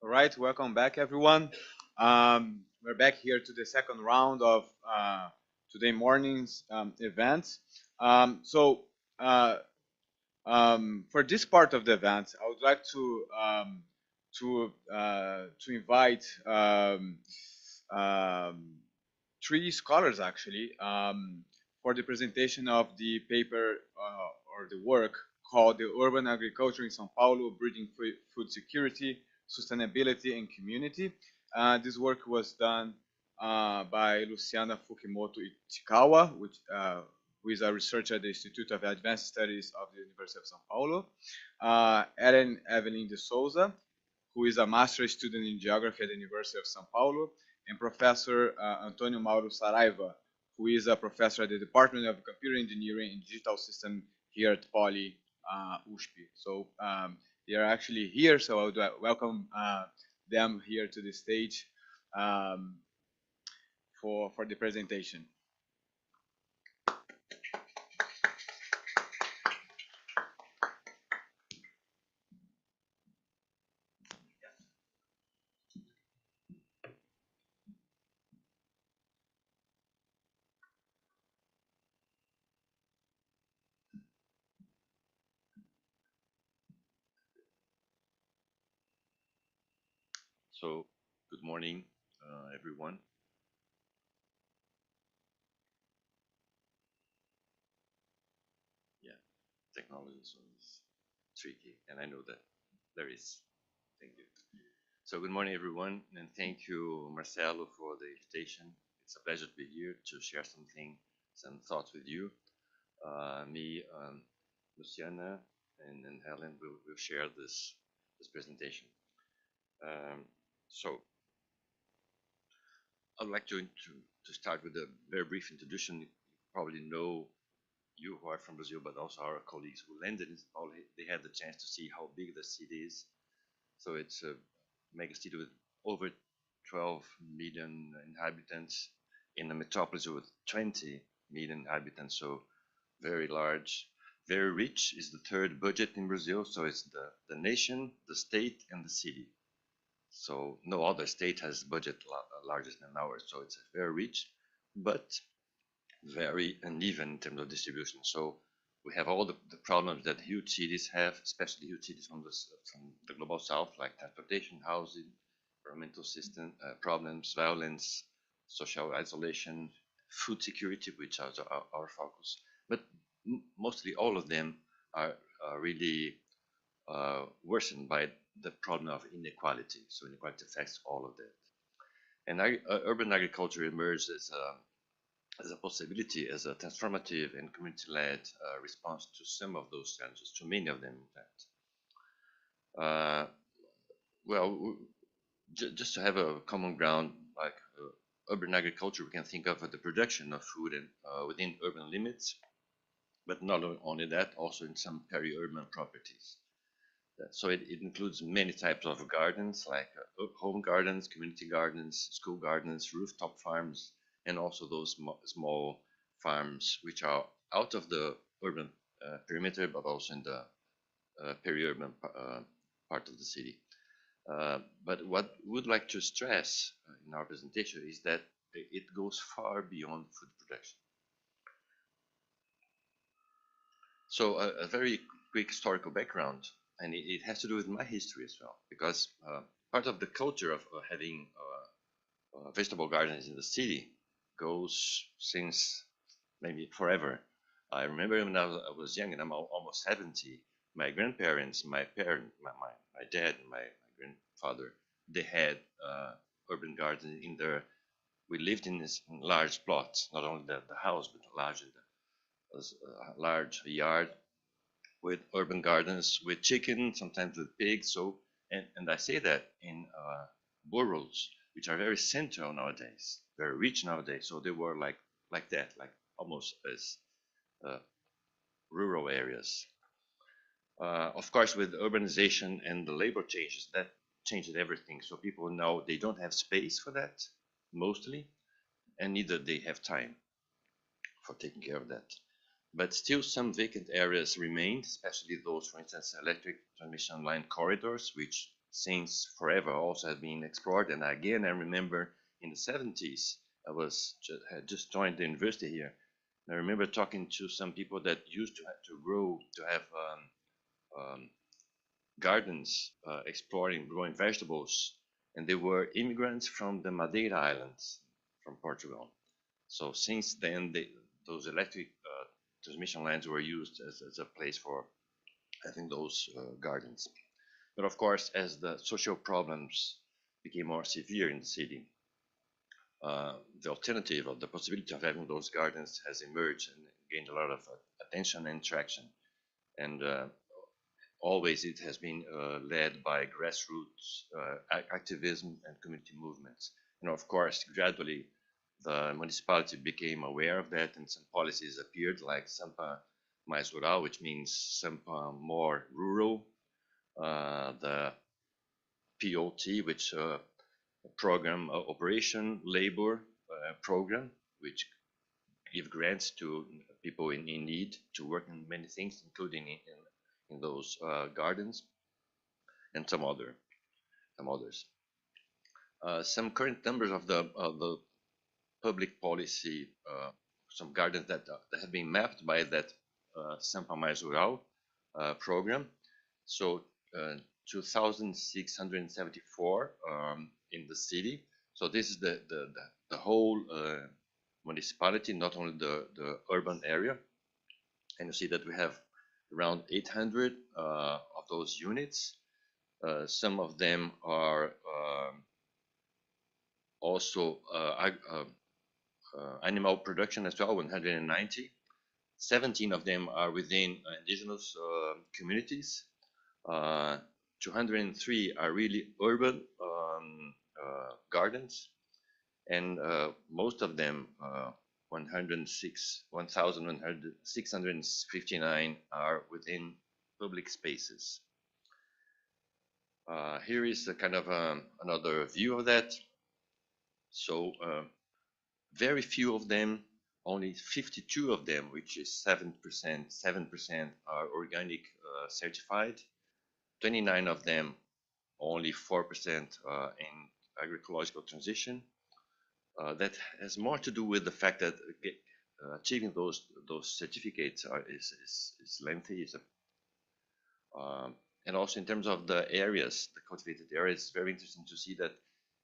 All right, welcome back, everyone. We're back here to the second round of today morning's event. So for this part of the event, I would like to invite three scholars actually for the presentation of the paper or the work called "The Urban Agriculture in São Paulo: Breeding Food Security, Sustainability, and Community." This work was done by Luciana Fukimoto Ichikawa, who is a researcher at the Institute of Advanced Studies of the University of São Paulo, Ellen Evelyn de Souza, who is a master's student in geography at the University of São Paulo, and Professor Antonio Mauro Saraiva, who is a professor at the Department of Computer Engineering and Digital System here at Poly USP. So they are actually here, so I would welcome them here to the stage for the presentation. So, good morning, everyone. Yeah, technology is always tricky, and I know that there is. Thank you. So, good morning, everyone, and thank you, Marcelo, for the invitation. It's a pleasure to be here to share some thoughts with you. Me, Luciana, and Helen will share this presentation. So, I'd like to start with a very brief introduction. You probably know, you who are from Brazil, but also our colleagues who landed in São Paulo, they had the chance to see how big the city is. So it's a mega city with over 12 million inhabitants in a metropolis with 20 million inhabitants. So very large, very rich. Is the third budget in Brazil. So it's the nation, the state, and the city. So no other state has budget larger than ours. So it's very rich, but very uneven in terms of distribution. So we have all the problems that huge cities have, especially huge cities from the global south, like transportation, housing, environmental system problems, violence, social isolation, food security, which are our focus. But mostly all of them are really worsened by the problem of inequality. So inequality affects all of that. And urban agriculture emerged as a possibility, as a transformative and community-led response to some of those challenges, to many of them, in fact. Well, just to have a common ground, like urban agriculture, we can think of the production of food and within urban limits, but not only that, also in some peri-urban properties. So it includes many types of gardens, like home gardens, community gardens, school gardens, rooftop farms, and also those small farms which are out of the urban perimeter, but also in the peri-urban part of the city. But what we would like to stress in our presentation is that it goes far beyond food production. So a very quick historical background, and it has to do with my history as well, because part of the culture of having vegetable gardens in the city goes since maybe forever. I remember when I was young, and I'm almost 70, my grandparents, my dad and my grandfather, they had urban gardens in their, we lived in this large plots, not only the house, but a large yard with urban gardens, with chicken, sometimes with pigs. So, and I say that in boroughs, which are very central nowadays, very rich nowadays. So they were like that, like almost as rural areas. Of course, with urbanization and the labor changes, that changed everything. So people now, they don't have space for that, mostly, and neither they have time for taking care of that. but still some vacant areas remained, especially those, for instance, electric transmission line corridors, which since forever also have been explored. And again, I remember in the 70s, had just joined the university here. And I remember talking to some people that used to have gardens, exploring, growing vegetables, and they were immigrants from the Madeira Islands, from Portugal. So since then, those electric transmission lines were used as a place for having those gardens. But of course, as the social problems became more severe in the city, the alternative or the possibility of having those gardens has emerged and gained a lot of attention and traction. And always it has been led by grassroots activism and community movements. And of course, gradually, the municipality became aware of that, and some policies appeared, like Sampa Mais Rural, which means Sampa more rural, the POT, which program operation labor program, which give grants to people in need to work in many things, including in those gardens, and some others. Some current numbers of the public policy, some gardens that have been mapped by that Sampa Mais Rural program. So 2,674 in the city. So this is the whole municipality, not only the urban area. And you see that we have around 800 of those units. Some of them are also animal production as well, 190. 17 of them are within indigenous communities. 203 are really urban gardens, and most of them, 1,659 are within public spaces. Here is a kind of another view of that. So very few of them, only 52 of them, which is 7% are organic certified. 29 of them, only 4% in agroecological transition. That has more to do with the fact that achieving those certificates is lengthy. And also in terms of the areas, the cultivated areas, it's very interesting to see that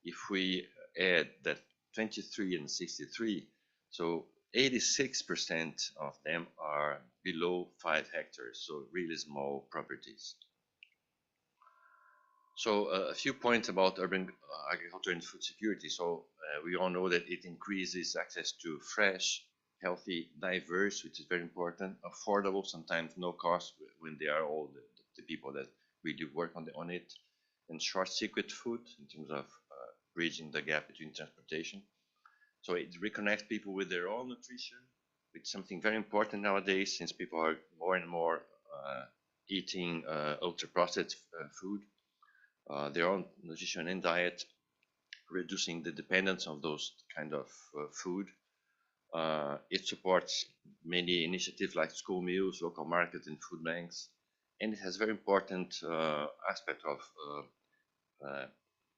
if we add that 23 and 63, so 86% of them are below 5 hectares, so really small properties. So a few points about urban agriculture and food security. So we all know that it increases access to fresh, healthy, diverse, which is very important, affordable, sometimes no cost when they are all the people that really work on it, and short circuit food in terms of bridging the gap between transportation. So it reconnects people with their own nutrition, which is something very important nowadays, since people are more and more eating ultra-processed food. Their own nutrition and diet, reducing the dependence on those kind of food. It supports many initiatives like school meals, local markets, and food banks, and it has very important aspect of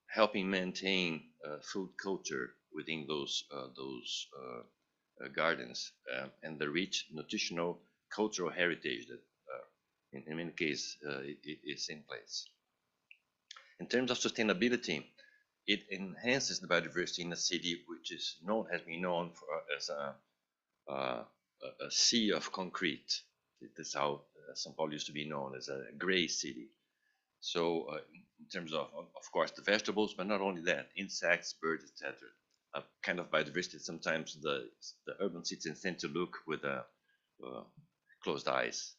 helping maintain food culture within those gardens and the rich nutritional cultural heritage that in many cases is in place. In terms of sustainability, it enhances the biodiversity in a city which is has been known as a sea of concrete. That's how São Paulo used to be known, as a gray city. So in terms of course, the vegetables, but not only that, insects, birds, etc. Kind of biodiversity. Sometimes the urban citizens tend to look with closed eyes.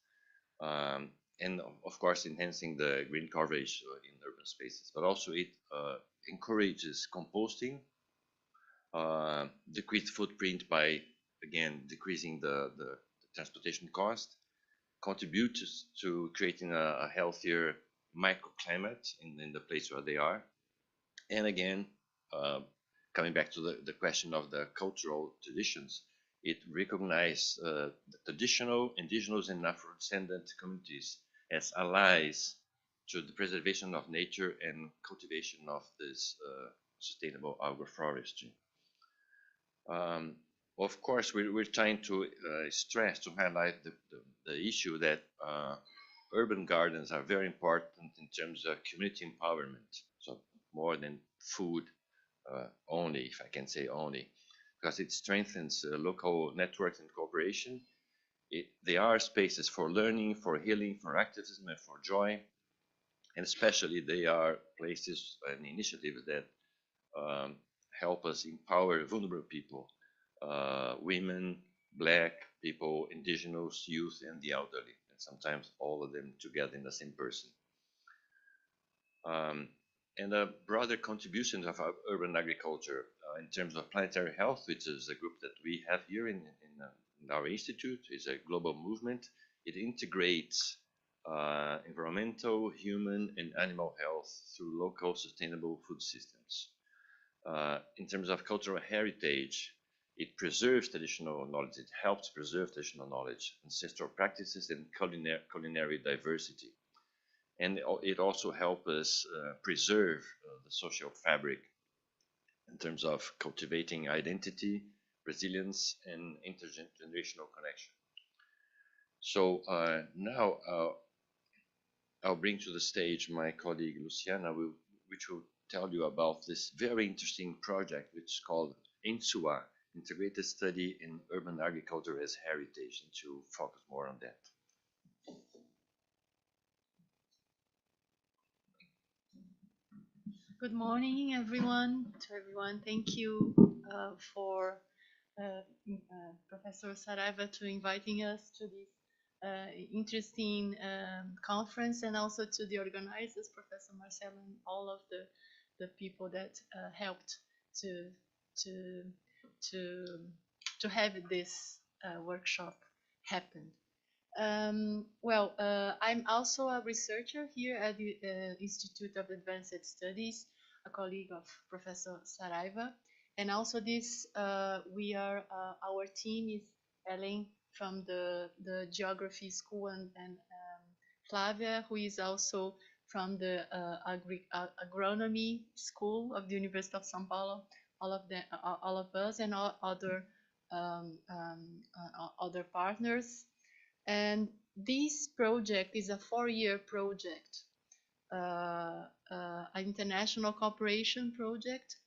And of course, enhancing the green coverage in urban spaces, but also it encourages composting, decreased footprint by, again, decreasing the transportation cost, contributes to creating a healthier microclimate in the place where they are. And again, coming back to the question of the cultural traditions, It recognizes the traditional indigenous and Afro-descendant communities as allies to the preservation of nature and cultivation of this sustainable agroforestry. Of course, we're trying to stress, to highlight the issue that urban gardens are very important in terms of community empowerment. So more than food only, if I can say only, because it strengthens local networks and cooperation. They are spaces for learning, for healing, for activism, and for joy. And especially they are places and initiatives that help us empower vulnerable people, women, Black people, indigenous, youth, and the elderly, and sometimes all of them together in the same person. And the broader contributions of urban agriculture in terms of planetary health, which is a group that we have here in our institute, is a global movement. It integrates environmental, human, and animal health through local sustainable food systems. In terms of cultural heritage, it preserves traditional knowledge. It helps preserve traditional knowledge, ancestral practices, and culinary diversity. And it also helps us preserve the social fabric in terms of cultivating identity, resilience, and intergenerational connection. So now I'll bring to the stage my colleague Luciana, which will tell you about this very interesting project, which is called INSUA, Integrated Study in Urban Agriculture as Heritage, and to focus more on that. Good morning, everyone. Thank you for Professor Saraiva to inviting us to this interesting conference, and also to the organizers, Professor Marcelo, and all of the people that helped to have this workshop happen. I'm also a researcher here at the Institute of Advanced Studies, a colleague of Professor Saraiva. And also this, our team is Ellen from the Geography School, and Flavia, who is also from the Agronomy School of the University of São Paulo, all of us, and all other partners. And this project is a 4-year project, an international cooperation project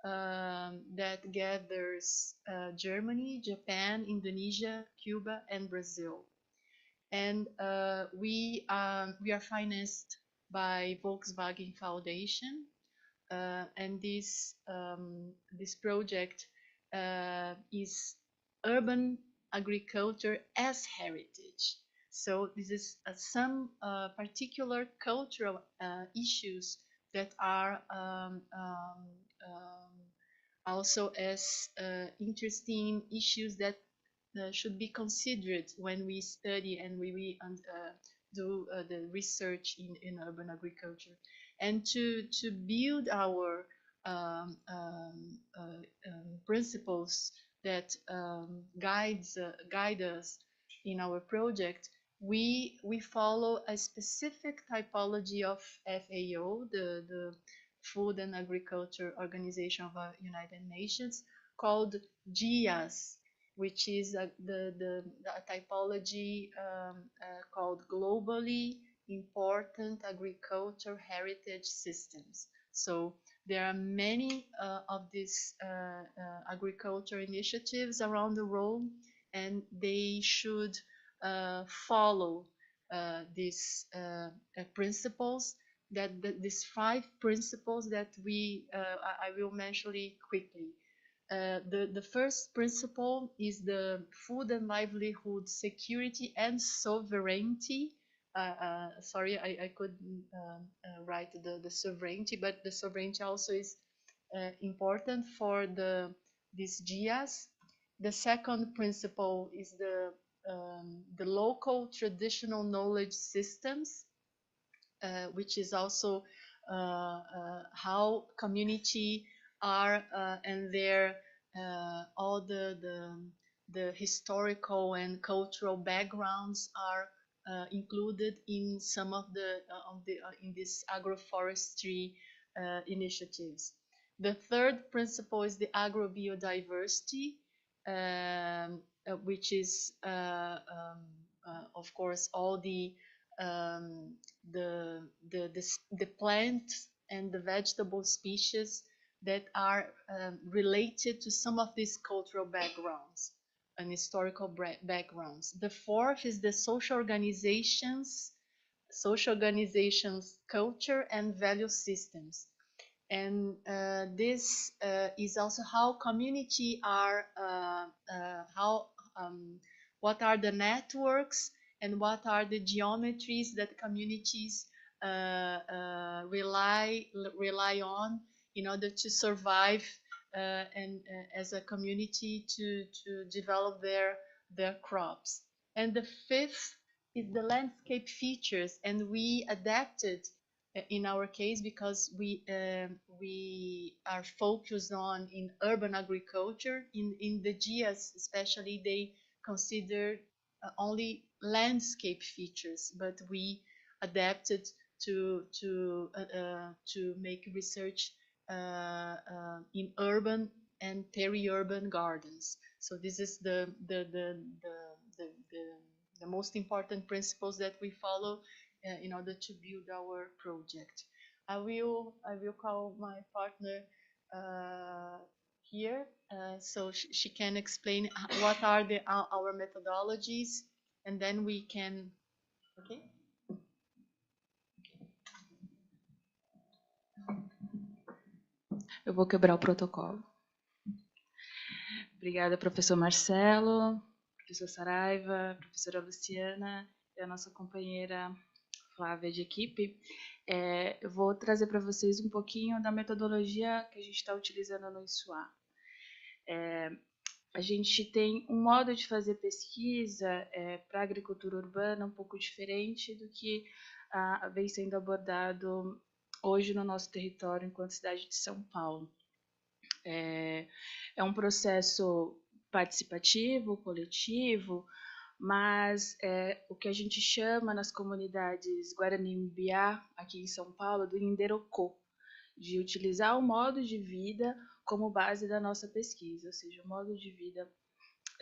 that gathers Germany, Japan, Indonesia, Cuba, and Brazil. And we are financed by Volkswagen Foundation, and this project is urban agriculture as heritage. So this is some particular cultural issues that are also as interesting issues that should be considered when we study and we do the research in urban agriculture, and to build our principles that guide us in our project. We follow a specific typology of FAO, the Food and Agriculture Organization of the United Nations, called GIAS, which is the typology called Globally Important Agriculture Heritage Systems. So there are many of these agriculture initiatives around the world, and they should follow these principles, these 5 principles that I will mention quickly. The first principle is the food and livelihood security and sovereignty. Sorry, I couldn't write the sovereignty, but the sovereignty also is important for these GIAS. The second principle is the local traditional knowledge systems, which is also how community are and their all the the historical and cultural backgrounds are included in some of the in this agroforestry initiatives. The third principle is the agrobiodiversity, which is of course all the plant and the vegetable species that are related to some of these cultural backgrounds and historical backgrounds. The fourth is the social organizations, culture and value systems. And this is also how community are, what are the networks and what are the geometries that communities rely on in order to survive and as a community to develop their crops. And the fifth is the landscape features, and we adapted in our case because we are focused on in urban agriculture. In the GIAs especially, they consider only landscape features, but we adapted to make research in urban and peri-urban gardens. So this is the most important principles that we follow in order to build our project. I will call my partner here, so she can explain what are our methodologies, and then we can. Okay. Eu vou quebrar o protocolo. Obrigada, professor Marcelo, professor Saraiva, professora Luciana e a nossa companheira Flávia de equipe. Eu vou trazer para vocês um pouquinho da metodologia que a gente está utilizando no ISUA. A gente tem um modo de fazer pesquisa para a agricultura urbana um pouco diferente do que vem sendo abordado hoje no nosso território enquanto cidade de São Paulo. É um processo participativo, coletivo, mas o que a gente chama nas comunidades Guarani-Mbiá, aqui em São Paulo, do Inderocô, de utilizar o modo de vida como base da nossa pesquisa, ou seja, o modo de vida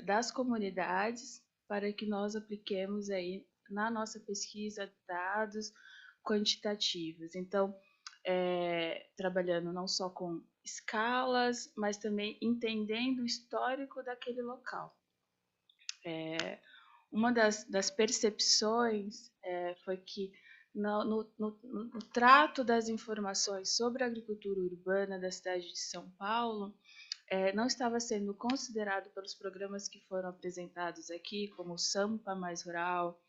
das comunidades para que nós apliquemos aí na nossa pesquisa dados quantitativos. Então, trabalhando não só com escalas, mas também entendendo o histórico daquele local. Uma das percepções foi que no trato das informações sobre a agricultura urbana da cidade de São Paulo, não estava sendo considerado pelos programas que foram apresentados aqui, como o Sampa Mais Rural,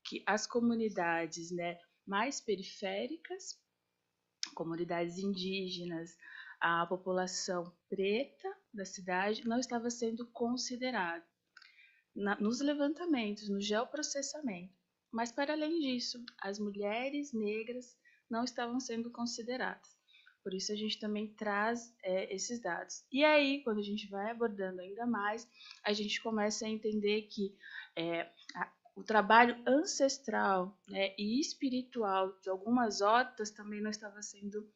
que as comunidades, né, mais periféricas, comunidades indígenas, a população preta da cidade não estava sendo considerada nos levantamentos, no geoprocessamento. Mas, para além disso, as mulheres negras não estavam sendo consideradas. Por isso, a gente também traz esses dados. E aí, quando a gente vai abordando ainda mais, a gente começa a entender que o trabalho ancestral, né, e espiritual de algumas hortas também não estava sendo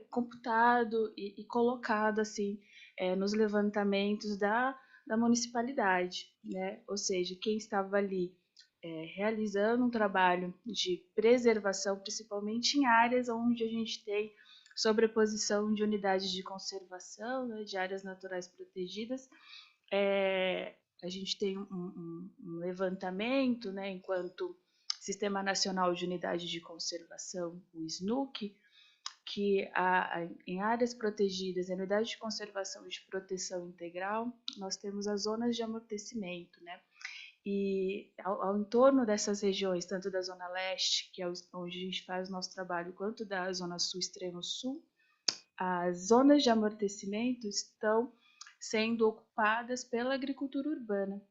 computado e colocado assim nos levantamentos da municipalidade, né? Ou seja, quem estava ali realizando um trabalho de preservação, principalmente em áreas onde a gente tem sobreposição de unidades de conservação, né, de áreas naturais protegidas, a gente tem um levantamento, né, enquanto Sistema Nacional de Unidades de Conservação, o SNUC, que em áreas protegidas, em unidades de conservação e de proteção integral, nós temos as zonas de amortecimento, né? E ao entorno dessas regiões, tanto da Zona Leste, que é onde a gente faz o nosso trabalho, quanto da Zona Sul, Extremo Sul, as zonas de amortecimento estão sendo ocupadas pela agricultura urbana.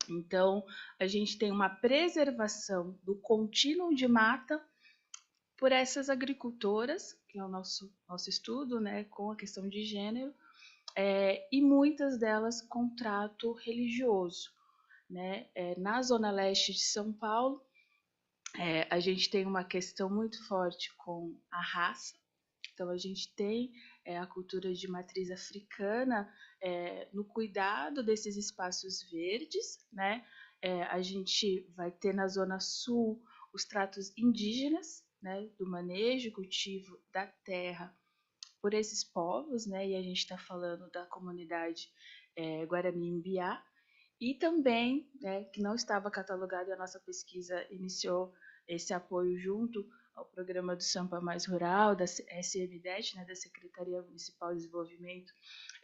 Então, a gente tem uma preservação do contínuo de mata por essas agricultoras, que é o nosso estudo, né, com a questão de gênero, e muitas delas com trato religioso, né? Na Zona Leste de São Paulo, a gente tem uma questão muito forte com a raça. Então, a gente tem a cultura de matriz africana no cuidado desses espaços verdes, né? A gente vai ter na Zona Sul os tratos indígenas, né? Do manejo e cultivo da terra por esses povos, né? E a gente está falando da comunidade Guarani-Mbiá. E também, né, que não estava catalogado, e a nossa pesquisa iniciou esse apoio junto ao programa do Sampa Mais Rural, da SMDET, né, da Secretaria Municipal de Desenvolvimento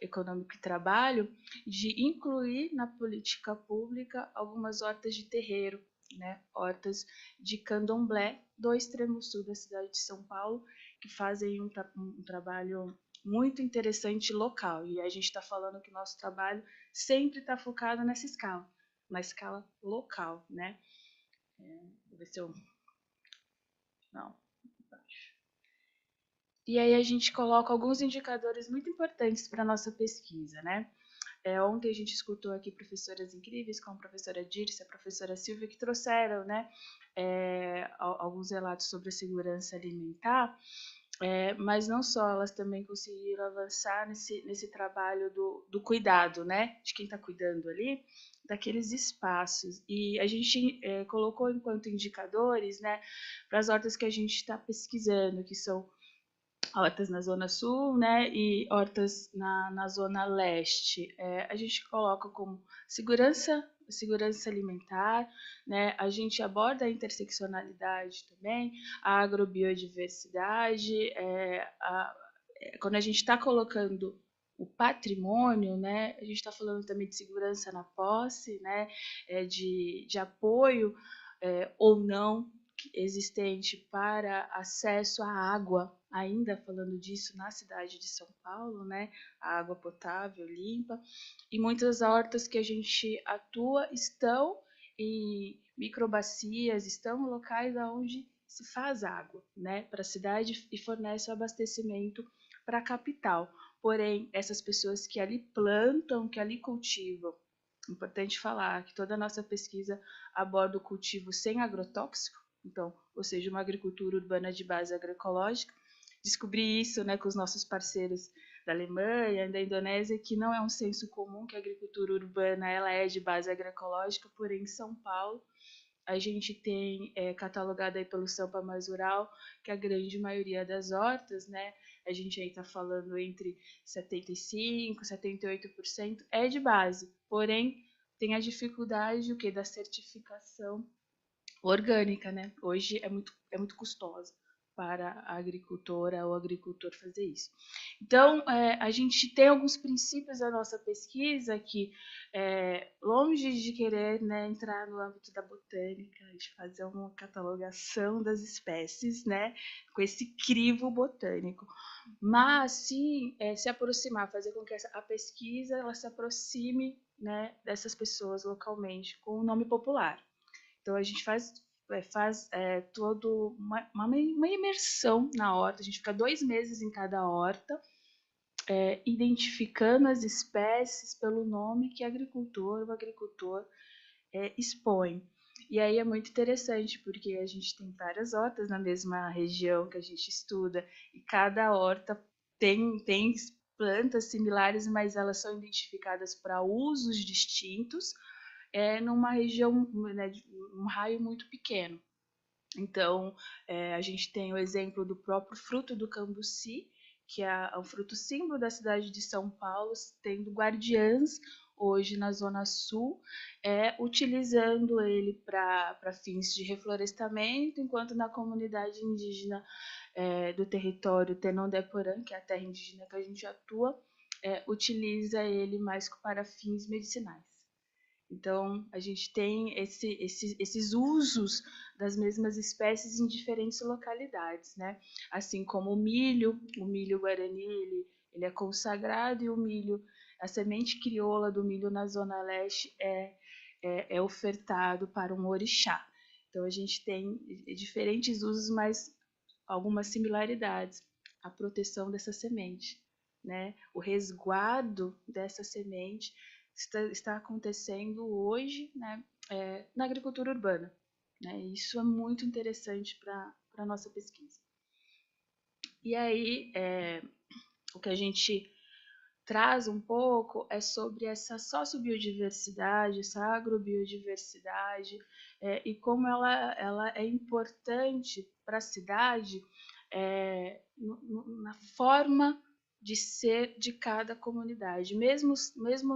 Econômico e Trabalho, de incluir na política pública algumas hortas de terreiro, né, hortas de candomblé do extremo sul da cidade de São Paulo, que fazem um trabalho muito interessante local. E a gente está falando que o nosso trabalho sempre está focado nessa escala, na escala local, né? Vou ver se eu... Não. E aí a gente coloca alguns indicadores muito importantes para a nossa pesquisa, né? Ontem a gente escutou aqui professoras incríveis, como a professora Dirce, a professora Silvia, que trouxeram, né, alguns relatos sobre a segurança alimentar, mas não só, elas também conseguiram avançar nesse trabalho do cuidado, né, de quem está cuidando ali, daqueles espaços. E a gente colocou enquanto indicadores, né, para as hortas que a gente está pesquisando, que são hortas na Zona Sul, né, e hortas na Zona Leste. A gente coloca como segurança alimentar, né, a gente aborda a interseccionalidade também, a agrobiodiversidade, quando a gente está colocando o patrimônio, né, a gente está falando também de segurança na posse, né, de apoio ou não existente para acesso à água, ainda falando disso na cidade de São Paulo, né, a água potável, limpa, e muitas hortas que a gente atua estão em microbacias, estão em locais onde se faz água, né, para a cidade e fornece o abastecimento para a capital. Porém, essas pessoas que ali plantam, que ali cultivam, importante falar que toda a nossa pesquisa aborda o cultivo sem agrotóxico, então, ou seja, uma agricultura urbana de base agroecológica. Descobri isso, né, com os nossos parceiros da Alemanha, da Indonésia, que não é um senso comum que a agricultura urbana ela é de base agroecológica, porém em São Paulo a gente tem catalogado aí pelo Sampa Mais Rural que a grande maioria das hortas, né, a gente aí está falando entre 75% e 78% é de base, porém tem a dificuldade da certificação orgânica, né? Hoje é muito custosa para a agricultora ou agricultor fazer isso. Então, a gente tem alguns princípios da nossa pesquisa que, longe de querer, né, entrar no âmbito da botânica, de fazer uma catalogação das espécies, né, com esse crivo botânico, mas sim se aproximar, fazer com que a pesquisa ela se aproxime, né, dessas pessoas localmente, com o nome popular. Então, a gente faz todo uma imersão na horta. A gente fica 2 meses em cada horta, identificando as espécies pelo nome que o agricultor expõe. E aí é muito interessante, porque a gente tem várias hortas na mesma região que a gente estuda, e cada horta tem plantas similares, mas elas são identificadas para usos distintos, numa região, né, de um raio muito pequeno. Então, a gente tem o exemplo do próprio fruto do cambuci, que é um fruto símbolo da cidade de São Paulo, tendo guardiãs hoje na Zona Sul, utilizando ele para fins de reflorestamento, enquanto na comunidade indígena do território Tenondeporã, que é a terra indígena que a gente atua, utiliza ele mais para fins medicinais. Então, a gente tem esses usos das mesmas espécies em diferentes localidades, né? Assim como o milho guarani, ele é consagrado, e o milho, a semente crioula do milho na Zona Leste é ofertado para um orixá. Então, a gente tem diferentes usos, mas algumas similaridades. A proteção dessa semente, né, o resguardo dessa semente está acontecendo hoje, né, na agricultura urbana, né? Isso é muito interessante para a nossa pesquisa. E aí, o que a gente traz um pouco é sobre essa sociobiodiversidade, essa agrobiodiversidade, e como ela é importante para a cidade na forma de ser de cada comunidade, mesmo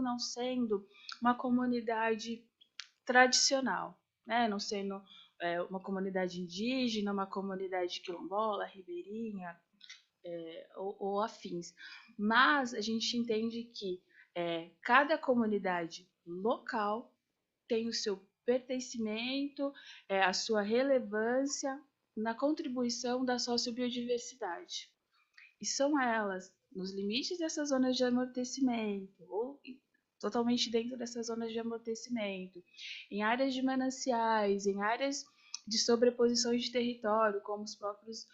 não sendo uma comunidade tradicional, né? Não sendo uma comunidade indígena, uma comunidade quilombola, ribeirinha, ou afins. Mas a gente entende que cada comunidade local tem o seu pertencimento, a sua relevância na contribuição da sociobiodiversidade. E são elas, nos limites dessas zonas de amortecimento, ou totalmente dentro dessas zonas de amortecimento, em áreas de mananciais, em áreas de sobreposições de território, como os próprios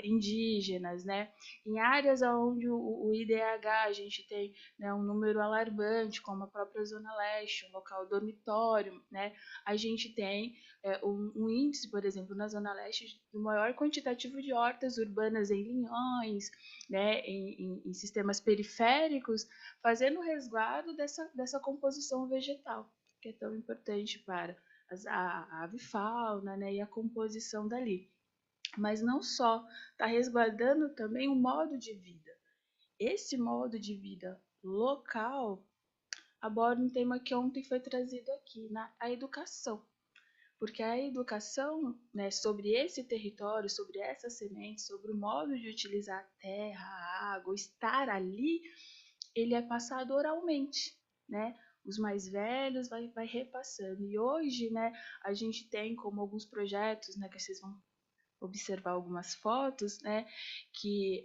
indígenas, né? Em áreas onde o IDH a gente tem, né, um número alarmante, como a própria Zona Leste, um local dormitório, né? A gente tem um índice, por exemplo, na Zona Leste, do maior quantitativo de hortas urbanas em linhões, né, em sistemas periféricos, fazendo o resguardo dessa composição vegetal, que é tão importante para a avifauna, né, e a composição dali. Mas não só, está resguardando também um modo de vida. Esse modo de vida local aborda um tema que ontem foi trazido aqui, a educação. Porque a educação, né, sobre esse território, sobre essa semente, sobre o modo de utilizar a terra, a água, estar ali, ele é passado oralmente, né? Os mais velhos vai repassando. E hoje, né, a gente tem como alguns projetos, né, que vocês vão observar algumas fotos, né, que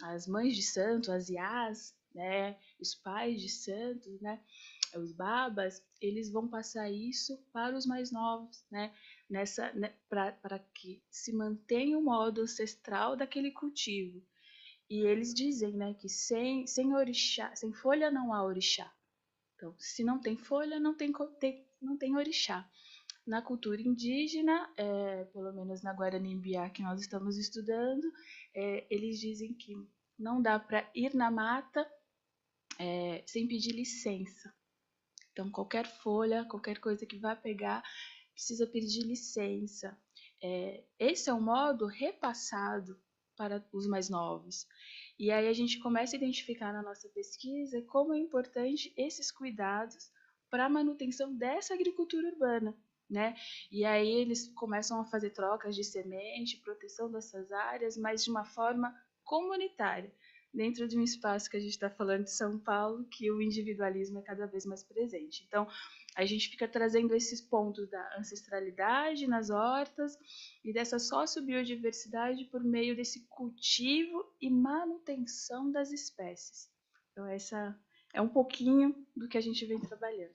as mães de santo, as iás, né, os pais de santos, né, os babas, eles vão passar isso para os mais novos, né, para que se mantenha o modo ancestral daquele cultivo. E eles dizem, né, que sem orixá, sem folha não há orixá. Então, se não tem folha, não tem orixá. Na cultura indígena, pelo menos na Guarani-Mbiá que nós estamos estudando, eles dizem que não dá para ir na mata sem pedir licença. Então, qualquer folha, qualquer coisa que vá pegar, precisa pedir licença. Esse é um modo repassado para os mais novos. E aí a gente começa a identificar na nossa pesquisa como é importante esses cuidados para a manutenção dessa agricultura urbana, né? E aí eles começam a fazer trocas de semente, proteção dessas áreas, mas de uma forma comunitária, dentro de um espaço que a gente está falando de São Paulo, que o individualismo é cada vez mais presente. Então, a gente fica trazendo esses pontos da ancestralidade nas hortas e dessa sociobiodiversidade por meio desse cultivo e manutenção das espécies. Então, essa é um pouquinho do que a gente vem trabalhando.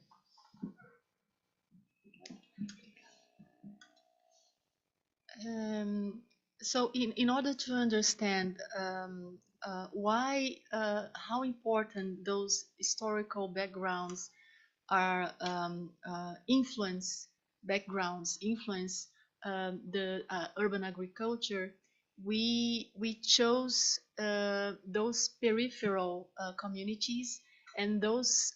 So in order to understand why, how important those historical backgrounds are influence the urban agriculture, we chose those peripheral communities, and those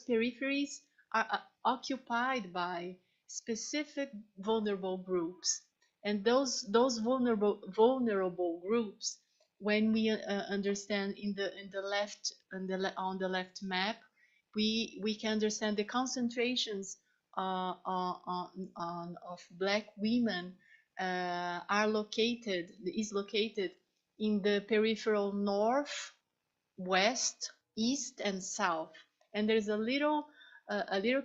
peripheries are occupied by specific vulnerable groups. And those vulnerable groups, when we understand on the left map, we can understand the concentrations of Black women is located in the peripheral north, west, east, and south. And there's a little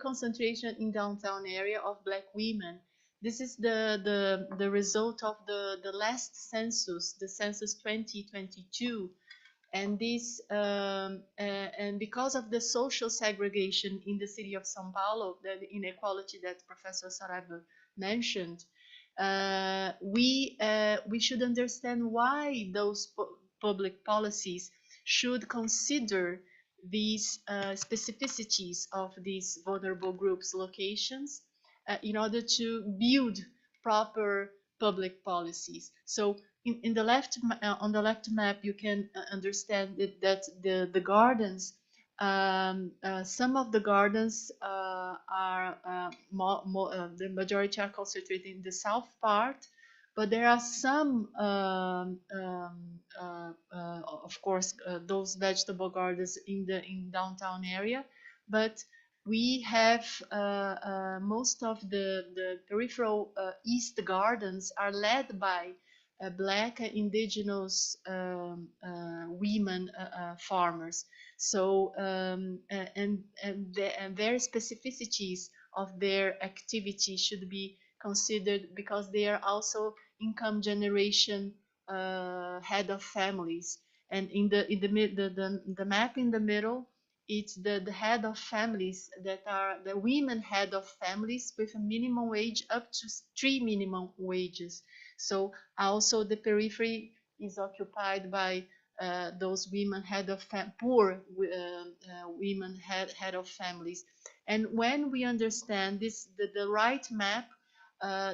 concentration in downtown area of Black women. This is the result of the last census, the census 2022, and this and because of the social segregation in the city of São Paulo, the inequality that Professor Saraiva mentioned, we should understand why those public policies should consider these specificities of these vulnerable groups locations in order to build proper public policies. So in the left on the left map, you can understand that the gardens, some of the gardens are the majority are concentrated in the south part, but there are some, of course, those vegetable gardens in downtown area, but we have most of the peripheral east gardens are led by black indigenous women farmers. So and their specificities of their activity should be considered, because they are also income generation head of families. And in the map in the middle, it's the head of families that are the women head of families with a minimum wage up to 3 minimum wages. So also the periphery is occupied by those women head of poor women head of families. And when we understand this, the right map,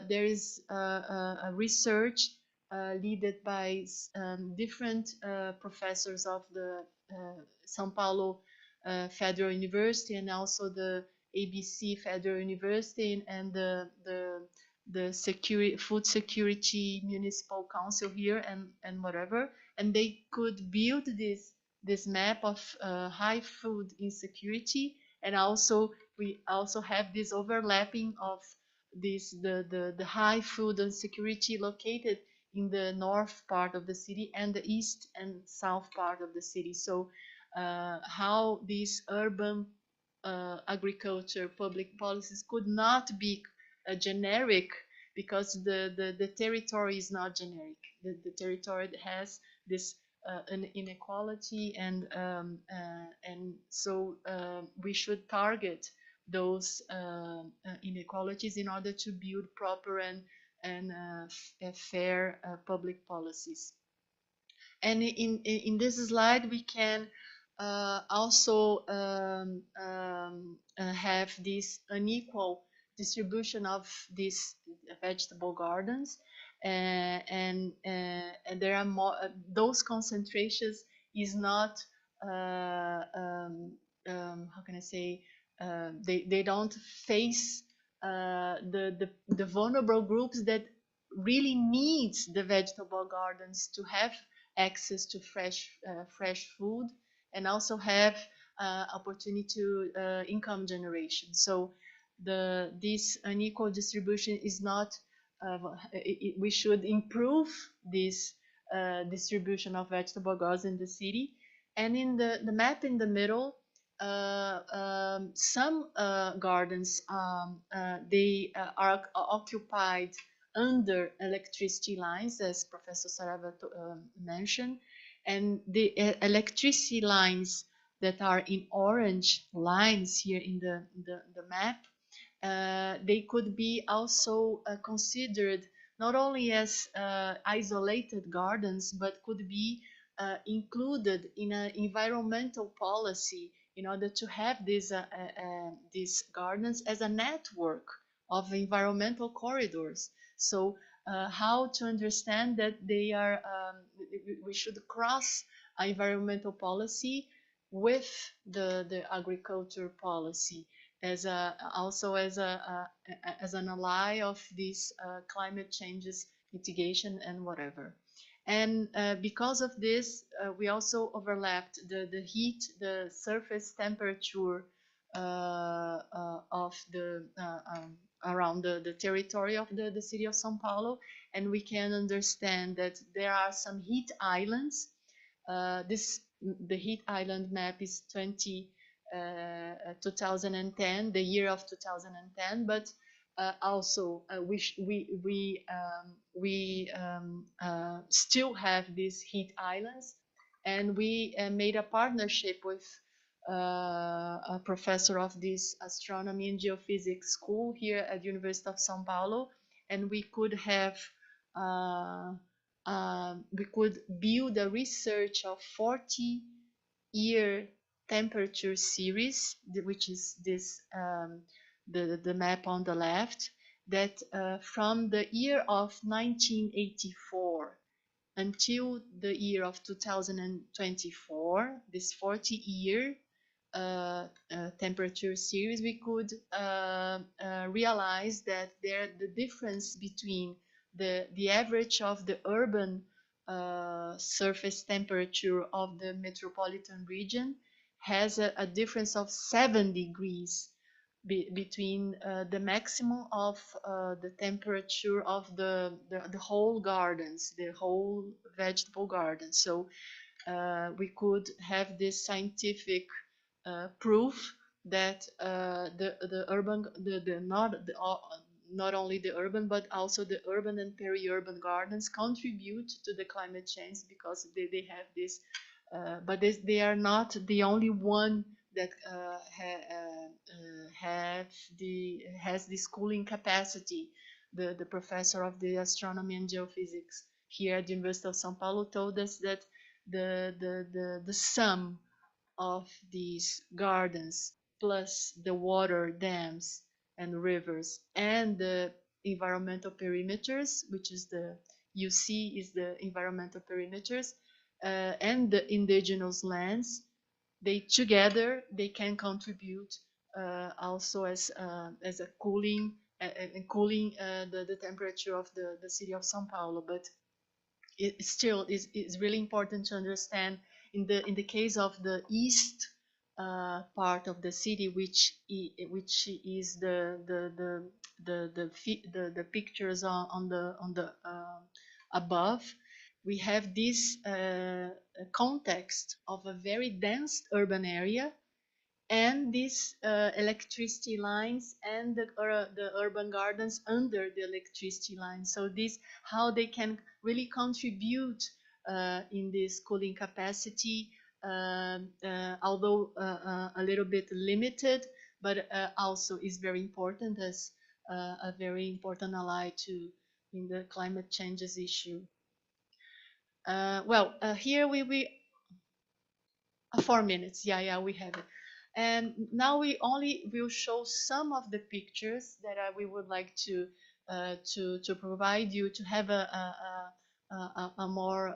there is a research led by different professors of the São Paulo Federal University, and also the ABC Federal University, and the food security municipal council here, and whatever. And they could build this map of high food insecurity. And also we also have this overlapping of the high food insecurity located in the north part of the city and the east and south part of the city. So how these urban agriculture public policies could not be generic, because the territory is not generic. The territory has this an inequality, and so we should target those inequalities in order to build proper and fair public policies. And in this slide, we can also have this unequal distribution of these vegetable gardens, and there are more. Those concentrations is not how can I say? They don't face the vulnerable groups that really needs the vegetable gardens to have access to fresh food, and also have opportunity to income generation. So this unequal distribution is not. We should improve this distribution of vegetable gardens in the city. And in the map in the middle, some gardens they are occupied under electricity lines, as Professor Saraiva mentioned, and the electricity lines that are in orange lines here in the map, they could be also considered not only as isolated gardens, but could be included in an environmental policy in order to have these gardens as a network of environmental corridors. So how to understand that they are, we should cross environmental policy with the agriculture policy as also as an ally of these climate changes mitigation and whatever. And because of this, we also overlapped the heat, the surface temperature of the around the territory of the city of São Paulo, and we can understand that there are some heat islands. The heat island map is 2010, the year of 2010, but also we still have these heat islands, and we made a partnership with a professor of this astronomy and geophysics school here at the University of São Paulo, and we could have we could build a research of 40 year temperature series, which is this the map on the left, that from the year of 1984 until the year of 2024, this 40-year temperature series, we could realize that the difference between the average of the urban surface temperature of the metropolitan region has a difference of 7 degrees between the maximum of the temperature of the whole gardens, the whole vegetable garden. So we could have this scientific proof that the urban, not only the urban, but also the urban and peri-urban gardens contribute to the climate change, because they have this, but they are not the only one that has this cooling capacity. The professor of the astronomy and geophysics here at the University of São Paulo told us that the sum of these gardens plus the water dams and rivers and the environmental perimeters, which is the UC is the environmental perimeters, and the indigenous lands, they together they can contribute also as a cooling cooling the temperature of the city of São Paulo. But it still is really important to understand in the case of the east part of the city, which is the pictures on the above. We have this context of a very dense urban area and these electricity lines and the urban gardens under the electricity lines. So this, how they can really contribute in this cooling capacity, although a little bit limited, but also is very important as a very important ally to in the climate changes issue. Here we 4 minutes. Yeah, we have it. And now we only will show some of the pictures that we would like to provide you to have a more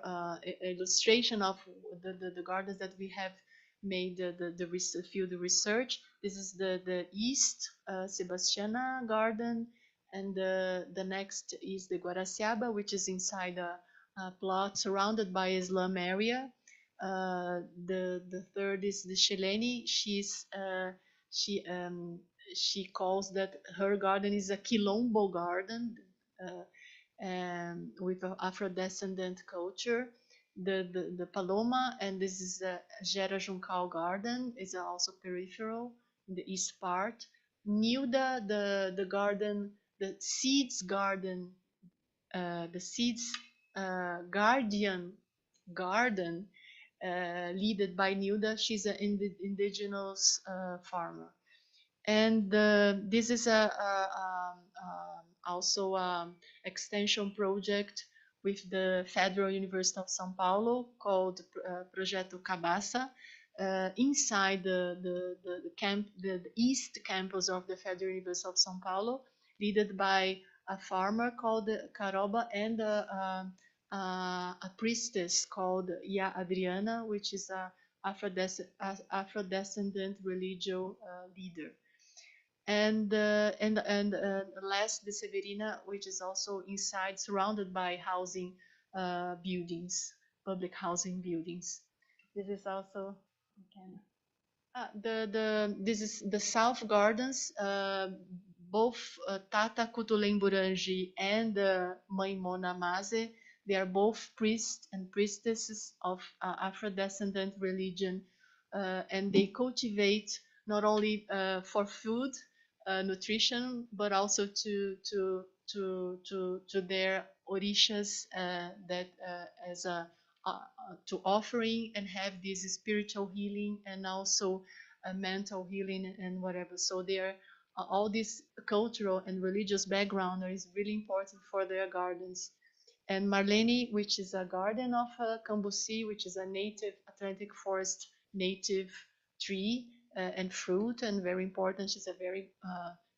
illustration of the gardens that we have made the field research. This is the East Sebastiana garden, and the next is the Guaraciaba, which is inside a plot surrounded by a slum area. The third is the Chileni. She calls that her garden is a quilombo garden with Afro-descendant culture. The Paloma, and this is a Gera Juncal garden, is also peripheral in the east part. Nilda, the garden, the seeds garden, the seeds guardian garden, led by Nilda. She's an indigenous farmer, and this is also an extension project with the Federal University of São Paulo called Projeto Cabaça, inside the east campus of the Federal University of São Paulo, led by a farmer called Caroba and a priestess called Ya Adriana, which is a Afro-descendant religious leader. And last, the Severina, which is also inside, surrounded by housing buildings, public housing buildings. This is also this is the South Gardens. Both Tata Kutulemburangi and Mãe Mona Maze, they are both priests and priestesses of Afro-descendant religion, and they cultivate not only for food, nutrition, but also to their orishas that as a to offering and have this spiritual healing and also mental healing and whatever. So they're all this cultural and religious background is really important for their gardens. And Marlene, which is a garden of Cambuci, which is a native Atlantic forest native tree and fruit, and very important, she's a very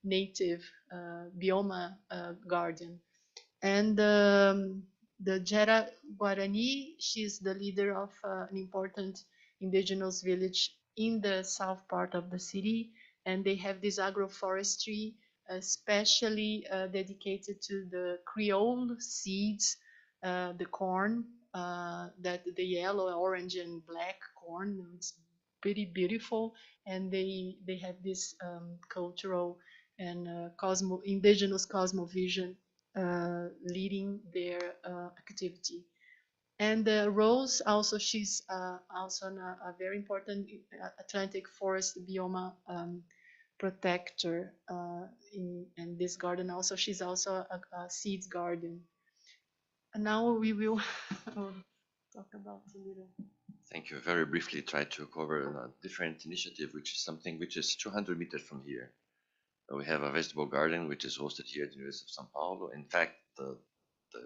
native bioma garden. And the Jera Guarani, she's the leader of an important indigenous village in the south part of the city, and they have this agroforestry especially dedicated to the Creole seeds, the corn, that the yellow, orange, and black corn. It's pretty beautiful, and they have this cultural and indigenous cosmovision leading their activity. And Rose also, she's also a very important Atlantic forest bioma protector in this garden. Also, she's also a seeds garden. And now we will talk about a little. Thank you. Very briefly, try to cover a different initiative, which is something which is 200 meters from here. We have a vegetable garden, which is hosted here at the University of São Paulo. In fact, the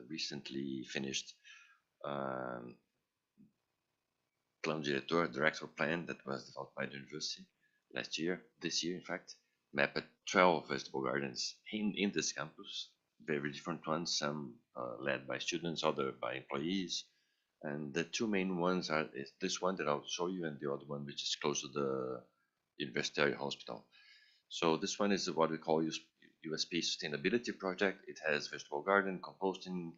recently finished Plano Diretor, director plan that was developed by the university this year, in fact, mapped 12 vegetable gardens in this campus, very different ones, some led by students, other by employees. And the two main ones are this one that I'll show you, and the other one which is close to the University Hospital. So this one is what we call USP Sustainability Project. It has vegetable garden, composting,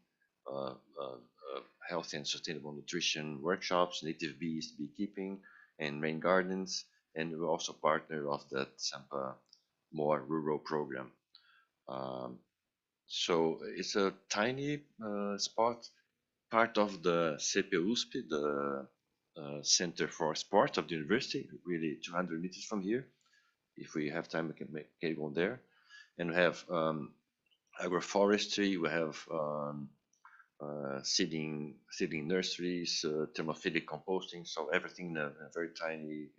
healthy and sustainable nutrition workshops, native bees, beekeeping, and rain gardens. And we're also partner of the Sampa More Rural Program. So it's a tiny spot, part of the CPUSP, the Center for Sport of the university, really 200 meters from here. If we have time, we can go there. And we have agroforestry, we have seeding nurseries, thermophilic composting, so everything in a very tiny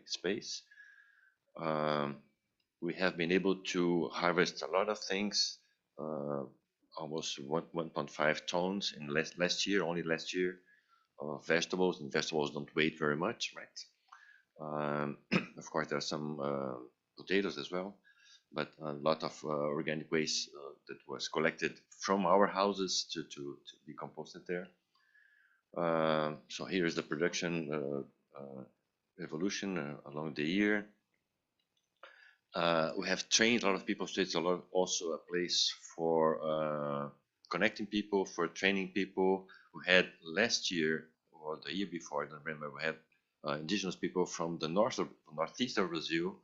space. We have been able to harvest a lot of things, almost 1.5 tons in only last year, of vegetables, and vegetables don't weigh very much, right? Of course, there are some potatoes as well, but a lot of organic waste that was collected from our houses to be composted there. So here is the production evolution along the year. We have trained a lot of people, so it's also a place for connecting people, for training people. We had last year, or the year before, I don't remember, we had indigenous people from the northeast of Brazil,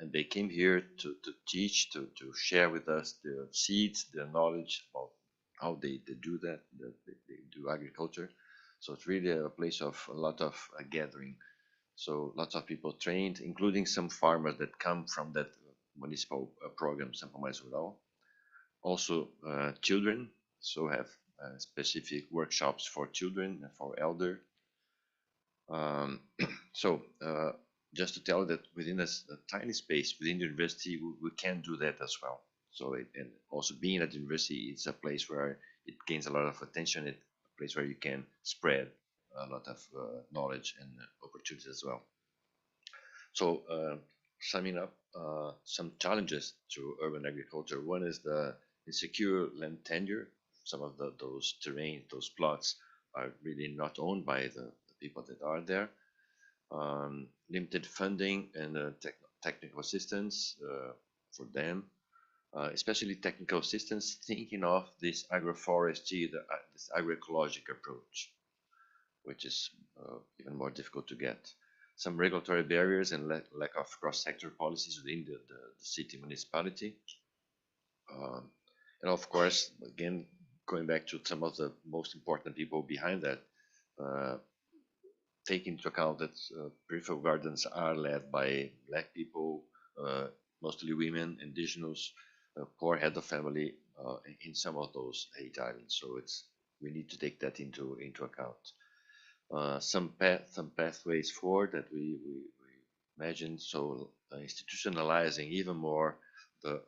and they came here to teach, to share with us their seeds, their knowledge about how they do that, they do agriculture. So it's really a place of a lot of gathering. So lots of people trained, including some farmers that come from that municipal program, Sampa Mais Rural. Also children, so have specific workshops for children and for elder. So just to tell you that within a tiny space within the university, we can do that as well. So and also being at the university, it's a place where it gains a lot of attention. It's a place where you can spread a lot of knowledge and opportunities as well. So summing up, some challenges to urban agriculture. One is the insecure land tenure. Some of those terrain, those plots are really not owned by the people that are there. Limited funding and technical assistance for them, especially technical assistance, thinking of this agroforestry, this agroecologic approach, which is even more difficult to get. Some regulatory barriers and lack of cross-sector policies within the city municipality. And of course, again, going back to some of the most important people behind that, take into account that peripheral gardens are led by Black people, mostly women, indigenous, poor head of family in some of those 8 islands. So we need to take that into account. Some pathways forward that we imagine. So institutionalizing even more the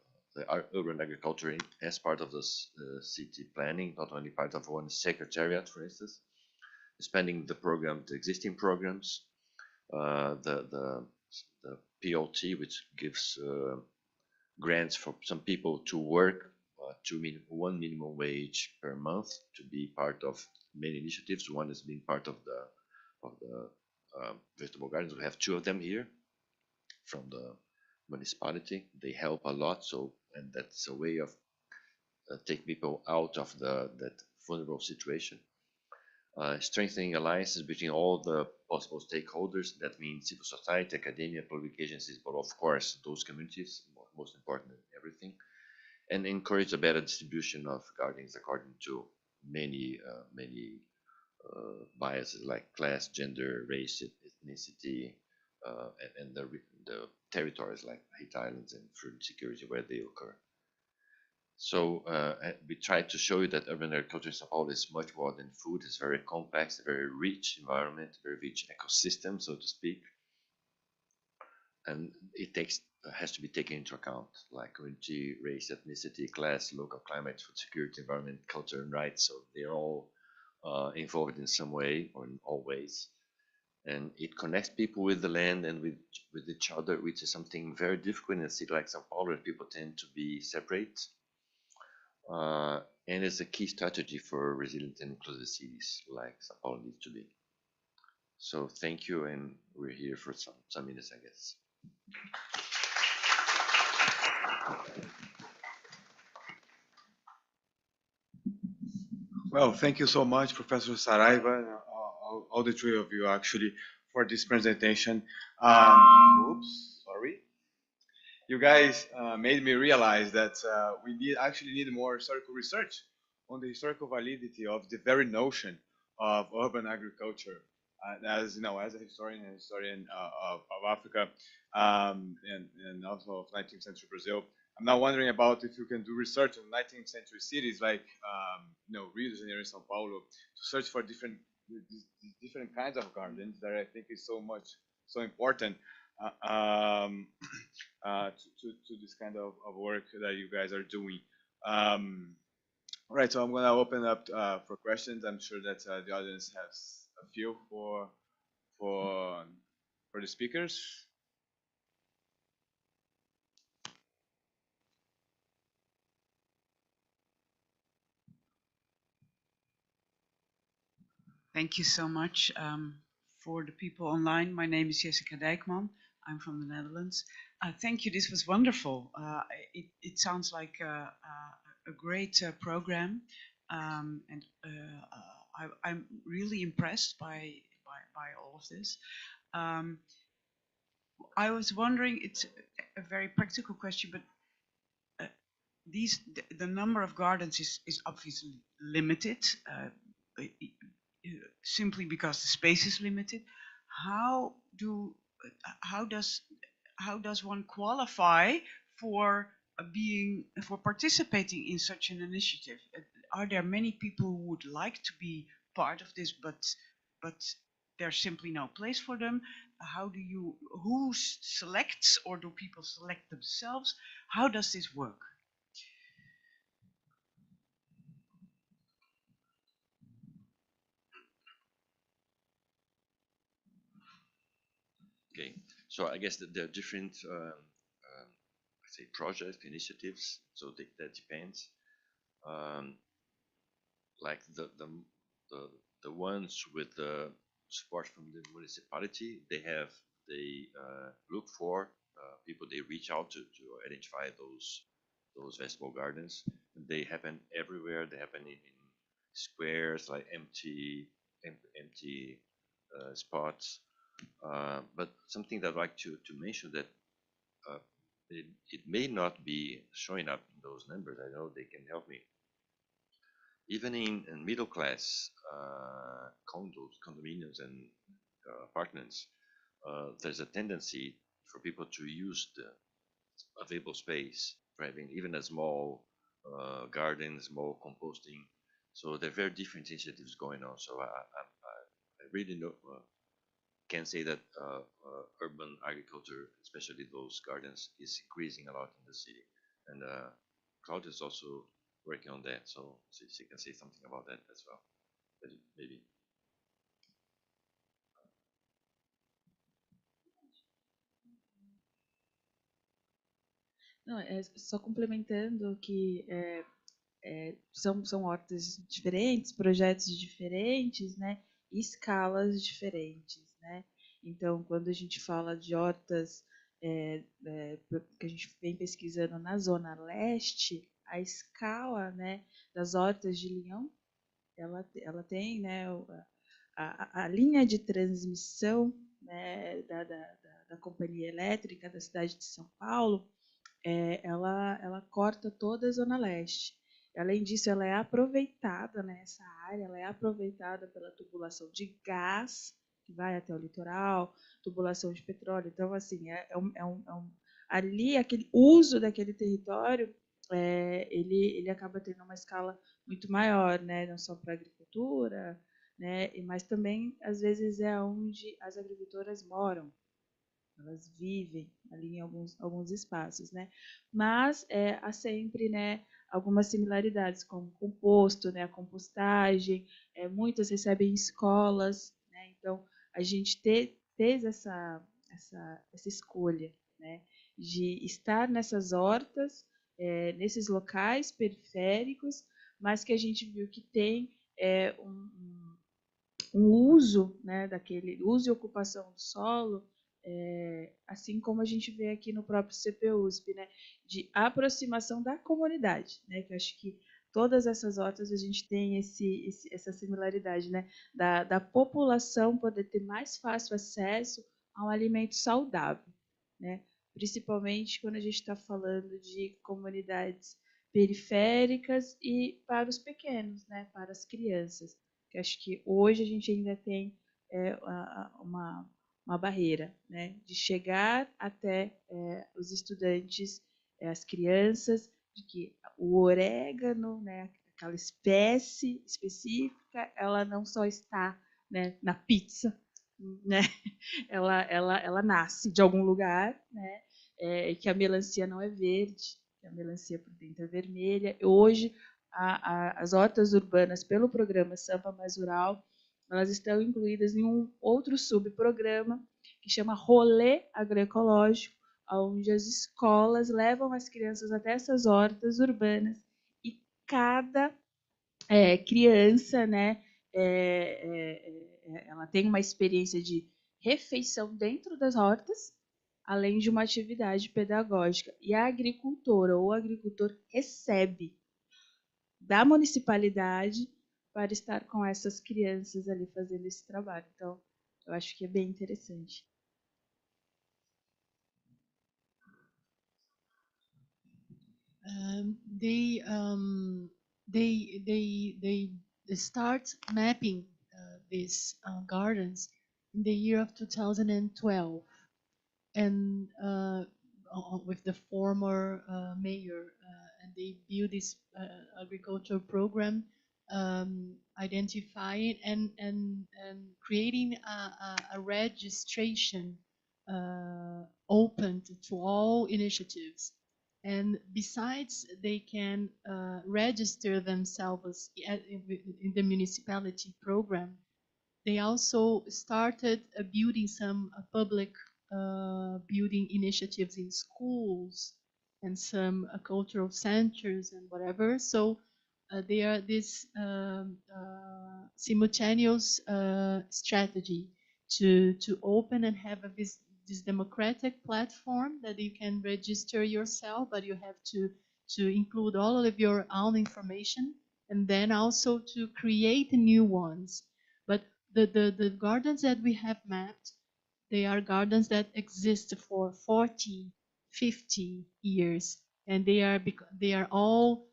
urban agriculture as part of the city planning, not only part of one secretariat, for instance. expanding the program, the existing programs, the PLT, which gives grants for some people to work one minimum wage per month to be part of many initiatives. One is being part of the vegetable gardens. We have 2 of them here from the municipality. They help a lot. So, and that's a way of take people out of that vulnerable situation. Strengthening alliances between all the possible stakeholders. That means civil society, academia, public agencies, but of course those communities, most important than everything. And encourage a better distribution of gardens according to many biases like class, gender, race, ethnicity, and the territories like heat islands and food security where they occur. So we try to show you that urban agriculture in Sao Paulo is much more than food. It's very complex, a very rich environment, very rich ecosystem, so to speak. And it has to be taken into account, like community, race, ethnicity, class, local climate, food security, environment, culture, and rights. So they're all involved in some way or in all ways. And it connects people with the land and with each other, which is something very difficult in a city like Sao Paulo, where people tend to be separate. And it's a key strategy for resilient and inclusive cities like Sao Paulo needs to be. So thank you, and we're here for some minutes, I guess. Well, thank you so much, Professor Saraiva, all the 3 of you actually, for this presentation. Oops, sorry. You guys made me realize that we actually need more historical research on the historical validity of the very notion of urban agriculture. As you know, as a historian of Africa and also of 19th century Brazil, I'm now wondering about if you can do research on 19th century cities like Rio de Janeiro and São Paulo to search for different kinds of gardens that I think is so important to this kind of work that you guys are doing. All right, so I'm going to open up for questions. I'm sure that the audience has a few for the speakers. Thank you so much. For the people online, my name is Jessica Dijkman. I'm from the Netherlands. Thank you, this was wonderful. It sounds like a great program, and I'm really impressed by all of this. I was wondering, it's a very practical question, but the number of gardens is obviously limited. Simply because the space is limited. How does one qualify for participating in such an initiative? Are there many people who would like to be part of this, but there's simply no place for them? Who selects, or do people select themselves? How does this work? Okay, so I guess that there are different, say, project initiatives. So that depends. Like the ones with the support from the municipality, they look for people. They reach out to identify those vegetable gardens. They happen everywhere. They happen in squares, like empty spots. But something that I'd like to mention that it may not be showing up in those numbers. I know they can help me. Even in middle class condominiums and apartments, there's a tendency for people to use the available space for having even a small garden, small composting. So there are very different initiatives going on. So I really can say that urban agriculture, especially those gardens, is increasing a lot in the city. And Claudia is also working on that, so she can say something about that as well. Maybe. Não, só complementando que são hortas diferentes, projetos diferentes, né? E escalas diferentes, né? Então, quando a gente fala de hortas que a gente vem pesquisando na Zona Leste, a escala, né, das hortas de Leão, ela tem, né, a linha de transmissão, né, da companhia elétrica da cidade de São Paulo, ela corta toda a Zona Leste. Além disso, ela é aproveitada, né, essa área, ela é aproveitada pela tubulação de gás, que vai até o litoral, tubulação de petróleo. Então, assim, ali, aquele uso daquele território, ele acaba tendo uma escala muito maior, né, não só para a agricultura, né, mas também, às vezes, é onde as agricultoras moram. Elas vivem ali em alguns espaços, né? Mas há sempre, né, algumas similaridades, como composto, né, a compostagem, muitas recebem escolas, né? Então, a gente fez essa escolha, né, de estar nessas hortas, nesses locais periféricos, mas que a gente viu que tem um uso, né, daquele uso e ocupação do solo, assim como a gente vê aqui no próprio CPUSP, né, de aproximação da comunidade, né, que eu acho que todas essas hortas a gente tem essa similaridade, né, da população poder ter mais fácil acesso a um alimento saudável, né, principalmente quando a gente está falando de comunidades periféricas e para os pequenos, né, para as crianças. Que acho que hoje a gente ainda tem uma barreira, né, de chegar até os estudantes, as crianças, de que o orégano, né, aquela espécie específica, ela não só está, né, na pizza, né, ela nasce de algum lugar, né, que a melancia não é verde, que a melancia por dentro é vermelha. Hoje as hortas urbanas pelo programa Sampa Mais Rural, elas estão incluídas em um outro subprograma que chama Rolê Agroecológico, onde as escolas levam as crianças até essas hortas urbanas e cada criança, né, ela tem uma experiência de refeição dentro das hortas, além de uma atividade pedagógica. E a agricultora ou o agricultor recebe da municipalidade para estar com essas crianças ali fazendo esse trabalho. Então, eu acho que é bem interessante. They start mapping these gardens in the year of 2012, and with the former mayor, and they build this agricultural program, identifying and creating a registration open to all initiatives. And besides, they can register themselves in the municipality program. They also started building some public building initiatives in schools and some cultural centers and whatever. So they are this simultaneous strategy to open and have this democratic platform that you can register yourself, but you have to include all of your own information, and then also to create new ones. But the gardens that we have mapped, they are gardens that exist for 40, 50 years, and they are all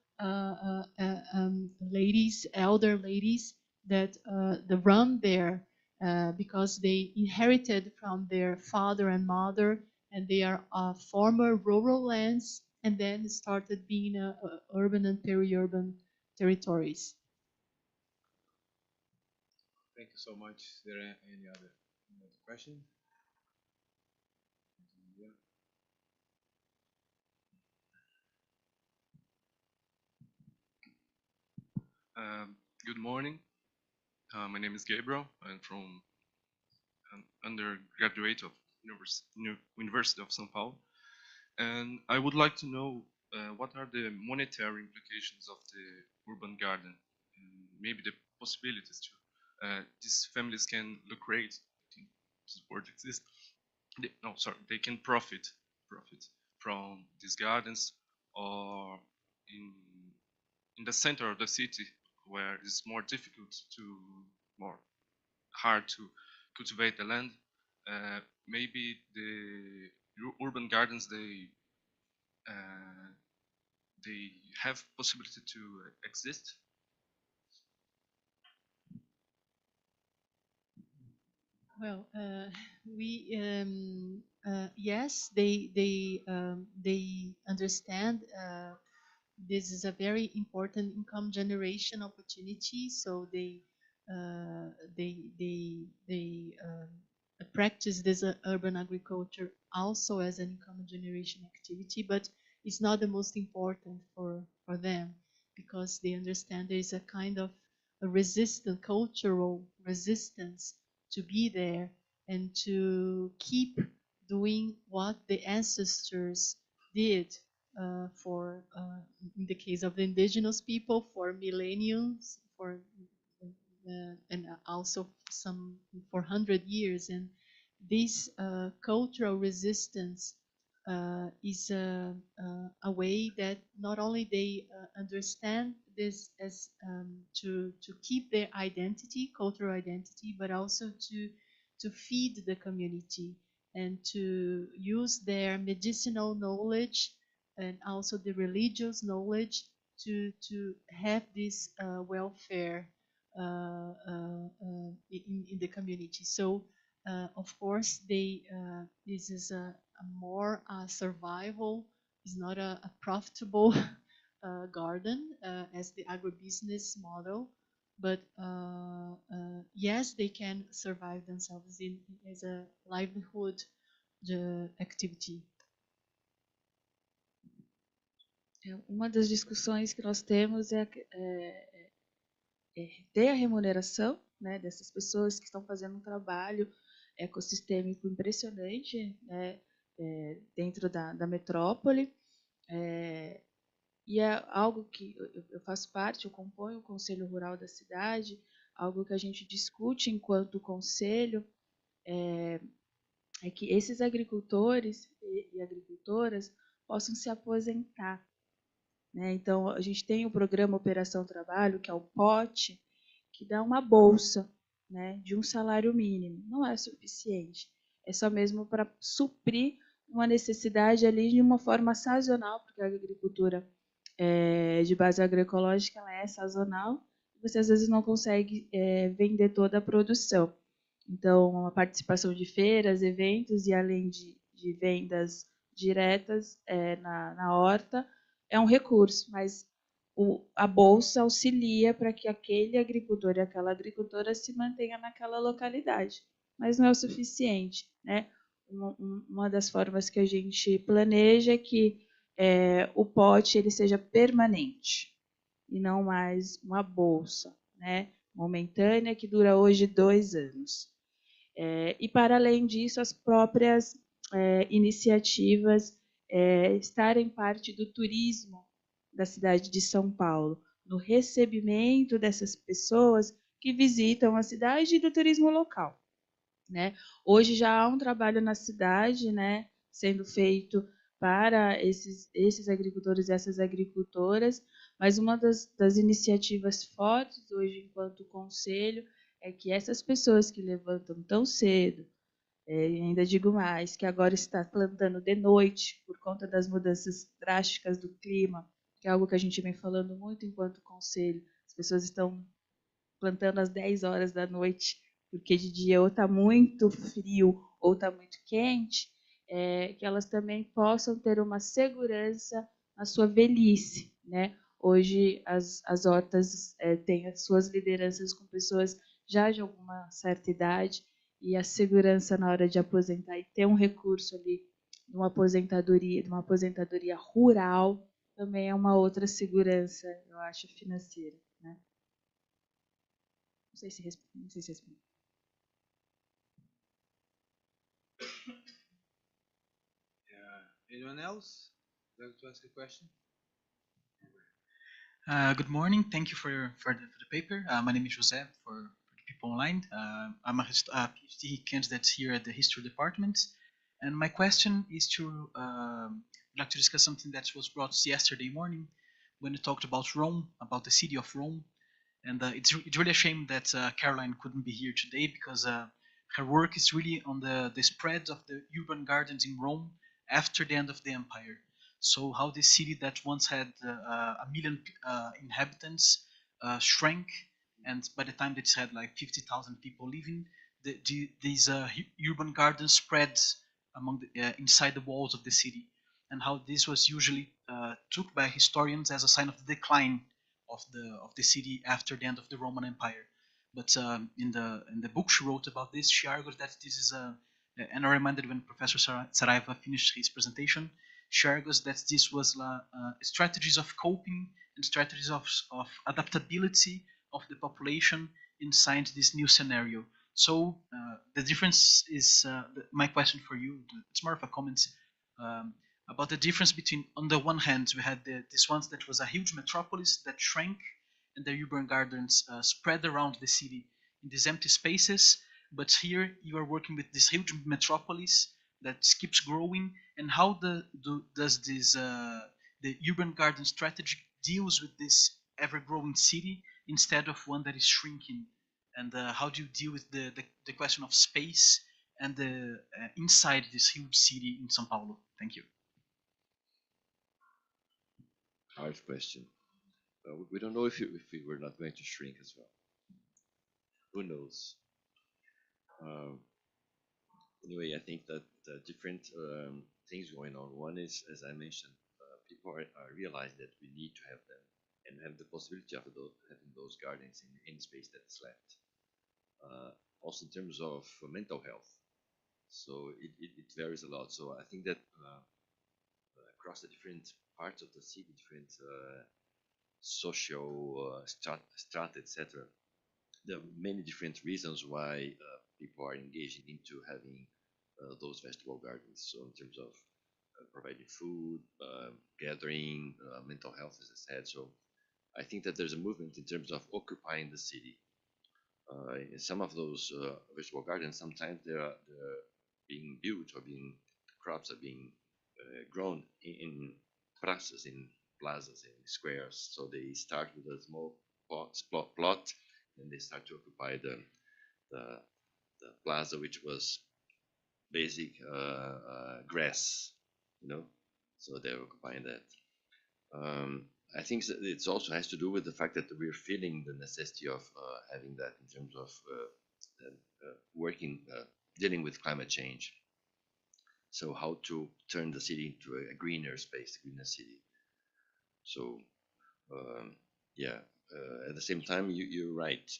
ladies, elder ladies that run there because they inherited from their father and mother, and they are former rural lands, and then started being urban and peri-urban territories. Thank you so much. Is there any other question? Good morning. My name is Gabriel. I'm from an undergraduate of University of São Paulo. And I would like to know what are the monetary implications of the urban garden, and maybe the possibilities to these families can lucrate. I think this word exists. No, sorry, they can profit from these gardens, or in the center of the city where it's more difficult to more hard to cultivate the land. Maybe the urban gardens they have possibility to exist. Well, yes, they understand this is a very important income generation opportunity. So they practice this urban agriculture also as an income generation activity, but it's not the most important for them, because they understand there is a kind of a cultural resistance to be there and to keep doing what the ancestors did in the case of the indigenous people, for millenniums, and also some for 100 years. And this cultural resistance is a way that not only they understand this as to keep their identity, cultural identity, but also to feed the community and to use their medicinal knowledge and also the religious knowledge to have this welfare in the community. So of course this is a more survival, is not a profitable garden as the agribusiness model, but yes, they can survive themselves as a livelihood activity. Uma das discussões que nós temos é ter a remuneração, né, dessas pessoas que estão fazendo um trabalho ecossistêmico impressionante, né, dentro da metrópole. E é algo que eu faço parte, eu componho o Conselho Rural da cidade, algo que a gente discute enquanto conselho, é que esses agricultores e agricultoras possam se aposentar, né? Então, a gente tem o programa Operação Trabalho, que é o POT, que dá uma bolsa, né, de um salário mínimo. Não é suficiente, é só mesmo para suprir uma necessidade ali de uma forma sazonal, porque a agricultura de base agroecológica ela é sazonal, e você às vezes não consegue vender toda a produção. Então, a participação de feiras, eventos, e além de vendas diretas na horta, é um recurso, mas a bolsa auxilia para que aquele agricultor e aquela agricultora se mantenha naquela localidade, mas não é o suficiente, né? Uma das formas que a gente planeja é que o pote ele seja permanente e não mais uma bolsa, né, momentânea que dura hoje 2 anos. E para além disso, as próprias iniciativas estarem parte do turismo da cidade de São Paulo, no recebimento dessas pessoas que visitam a cidade e do turismo local, né? Hoje já há um trabalho na cidade, né, sendo feito para esses agricultores e essas agricultoras, mas uma das iniciativas fortes hoje enquanto conselho é que essas pessoas que levantam tão cedo, ainda digo mais, que agora está plantando de noite por conta das mudanças drásticas do clima, que é algo que a gente vem falando muito enquanto conselho. As pessoas estão plantando às 10 horas da noite, porque de dia ou está muito frio ou está muito quente, que elas também possam ter uma segurança na sua velhice, né? Hoje as hortas têm as suas lideranças com pessoas já de alguma certa idade, e a segurança na hora de aposentar e ter um recurso ali de uma aposentadoria rural também é uma outra segurança, eu acho, financeira, né? Não sei se respondi. Anyone else like to ask a question? Good morning. Thank you for the paper. My name is José for the people online. I'm a PhD candidate here at the History Department. And my question is I'd like to discuss something that was brought yesterday morning when you talked about Rome, about the city of Rome. And it's really a shame that Caroline couldn't be here today because her work is really on the spread of the urban gardens in Rome after the end of the empire. So how this city that once had 1 million inhabitants shrank, and by the time that it had like 50,000 people living, these urban gardens spread among inside the walls of the city, and how this was usually took by historians as a sign of the decline of the city after the end of the Roman Empire. But in the book she wrote about this, she argues that this is and I reminded when Professor Saraiva finished his presentation, she argues that this was strategies of coping and strategies of adaptability of the population inside this new scenario. So the difference is, my question for you, it's more of a comment about the difference between, on the one hand, we had this one that was a huge metropolis that shrank, and the urban gardens spread around the city in these empty spaces. But here you are working with this huge metropolis that keeps growing, and how does this the urban garden strategy deals with this ever-growing city instead of one that is shrinking? And how do you deal with the question of space and the inside this huge city in São Paulo? Thank you. Hard question. We don't know if we were not going to shrink as well. Who knows? Anyway, I think that different things going on. One is, as I mentioned, people are realizing that we need to have them and have the possibility of having those gardens in any space that's left. Also in terms of mental health. So it varies a lot. So I think that across the different parts of the city, different social strata, etc., there are many different reasons why people are engaging into having those vegetable gardens. So in terms of providing food, gathering, mental health, as I said. So I think that there's a movement in terms of occupying the city. In some of those vegetable gardens, sometimes they're being built or crops are being grown in plazas, in squares. So they start with a small plot, and they start to occupy the plaza, which was basic grass, so they're occupying that. I think that it also has to do with the fact that we're feeling the necessity of having that in terms of dealing with climate change. So how to turn the city into a greener space, a greener city. So at the same time, you're right.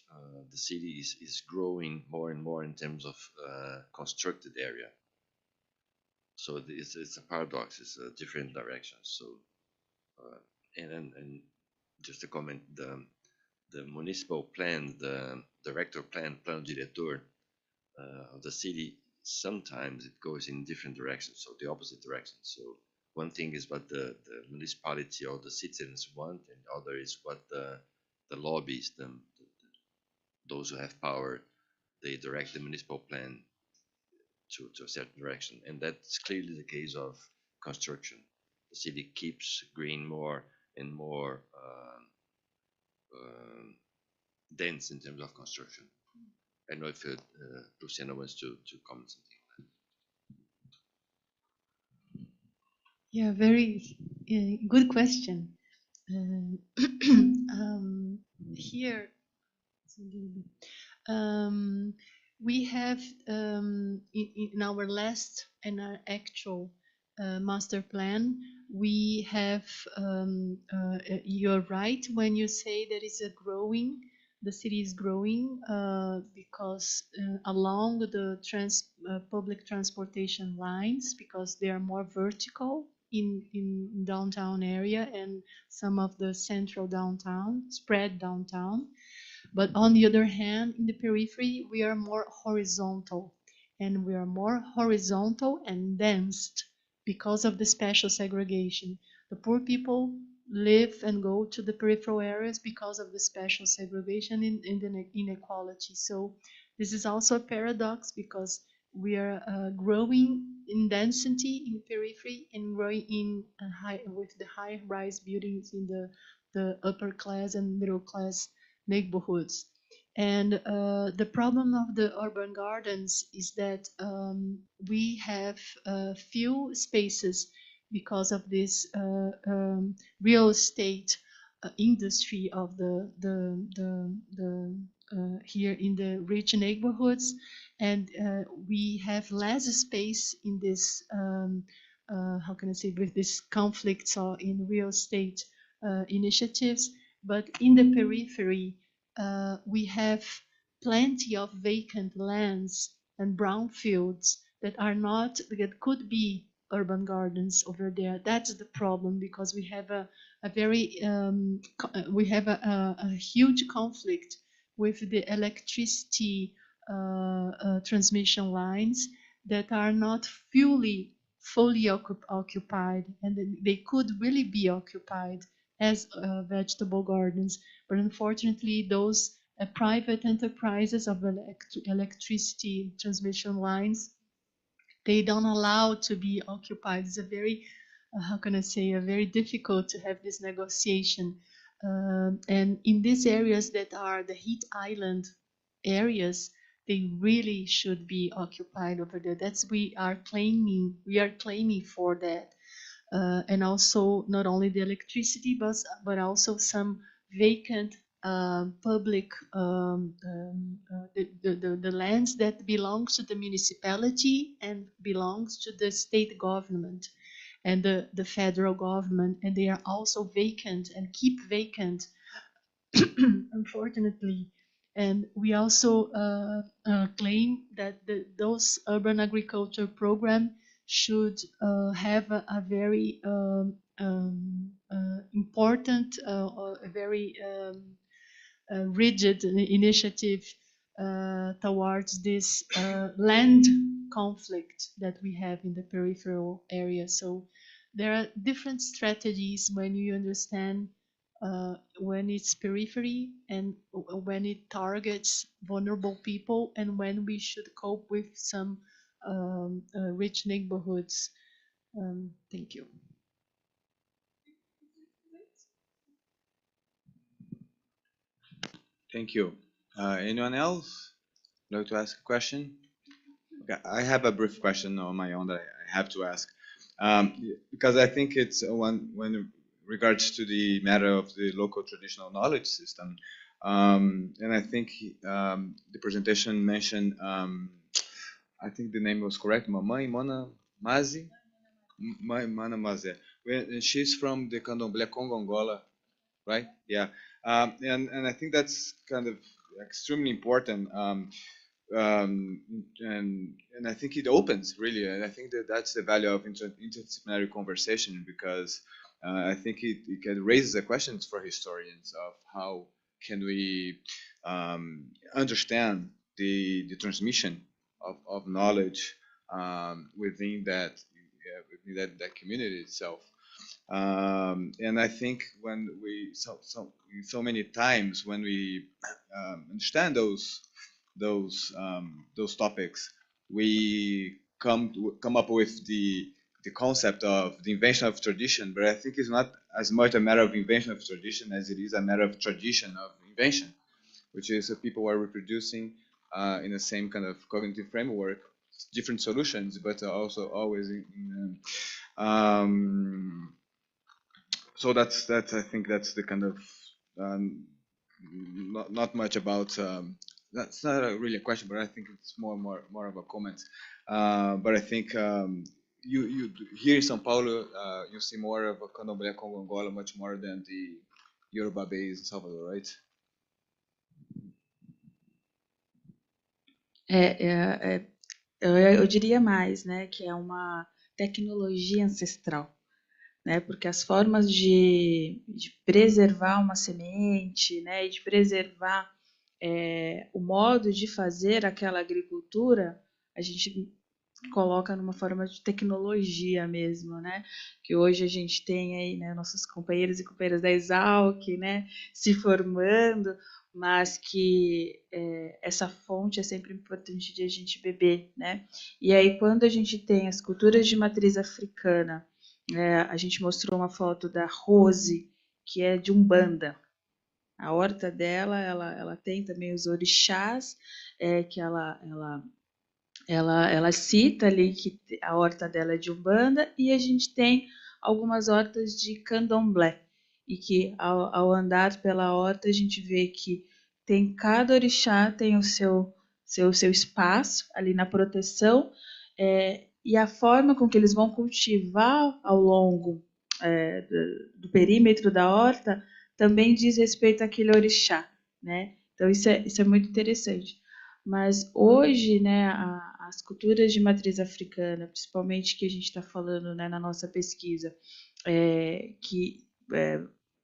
The city is growing more and more in terms of constructed area. So it's a paradox. It's a different direction. So and just a comment, the municipal plan, the director plan, plano diretor of the city, sometimes it goes in different directions, so the opposite direction. So one thing is what the municipality or the citizens want, and the other is what the lobbies, those who have power, they direct the municipal plan to a certain direction. And that's clearly the case of construction. The city keeps growing more and more dense in terms of construction. I don't know if Luciana wants to comment something on that. Yeah, very good question. Here, we have in our last and our actual master plan, we have, you're right when you say there is the city is growing because along the public transportation lines, because they are more vertical in downtown area and some of the central downtown, spread downtown. But on the other hand, in the periphery, we are more horizontal, and we are more horizontal and dense because of the spatial segregation. The poor people live and go to the peripheral areas because of the spatial segregation and the inequality. So this is also a paradox, because we are growing in density in periphery and growing in with the high-rise buildings in the upper class and middle class neighborhoods. And the problem of the urban gardens is that we have few spaces because of this real estate industry of here in the rich neighborhoods, and we have less space in this how can I say, with this conflicts or in real estate initiatives. But in the periphery, we have plenty of vacant lands and brownfields that are not, that could be urban gardens over there. That's the problem, because we have a very we have a huge conflict with the electricity transmission lines that are not fully occupied, and they could really be occupied as vegetable gardens. But unfortunately, those private enterprises of electricity transmission lines, they don't allow to be occupied. It's a very, how can I say, very difficult to have this negotiation. And in these areas that are the heat island areas, they really should be occupied over there. That's we are claiming for that. And also not only the electricity, but also some vacant public the lands that belongs to the municipality and belongs to the state government and the federal government, and they are also vacant and keep vacant unfortunately. And we also claim that those urban agriculture program should have a very important, a very rigid initiative towards this land conflict that we have in the peripheral area. So there are different strategies when you understand when it's periphery and when it targets vulnerable people, and when we should cope with some rich neighborhoods. Thank you. Thank you. Anyone else like to ask a question? Okay, I have a brief question on my own that I have to ask, because I think it's one when regards to the matter of the local traditional knowledge system, and I think the presentation mentioned, I think the name was correct, Mamãe Mana Mazi, Mana Mazé. She's from the Candomblé Congo Angola, right? Yeah, and I think that's kind of extremely important. And I think it opens really, and I think that's the value of interdisciplinary conversation, because I think it can raise the questions for historians of how can we understand the transmission of knowledge within that community itself. And I think when we so many times when we understand those topics, we come up with the concept of the invention of tradition. But I think it's not as much a matter of invention of tradition as it is a matter of tradition of invention, which is people are reproducing in the same kind of cognitive framework different solutions, but also always in so that's I think that's the kind of not much about that's not really a question, but I think it's more of a comment. But I think you here in São Paulo you see more of a Candomblé Congo Angola much more than the Yoruba base in Salvador, right? Eu diria mais, né, que é uma tecnologia ancestral, né, porque as formas de preservar uma semente, né, e de preservar o modo de fazer aquela agricultura, a gente coloca numa forma de tecnologia mesmo, né? Que hoje a gente tem aí, né, nossos companheiros e companheiras da Exalc, né, se formando, mas que essa fonte é sempre importante de a gente beber, né? E aí, quando a gente tem as culturas de matriz africana, a gente mostrou uma foto da Rose, que é de Umbanda. A horta dela, ela tem também os orixás, que ela cita ali que a horta dela é de Umbanda, e a gente tem algumas hortas de Candomblé, e que ao andar pela horta a gente vê que tem cada orixá tem o seu espaço ali na proteção, e a forma com que eles vão cultivar ao longo do perímetro da horta também diz respeito àquele orixá, né? Então isso é muito interessante. Mas hoje, né, as culturas de matriz africana, principalmente que a gente está falando, né, na nossa pesquisa,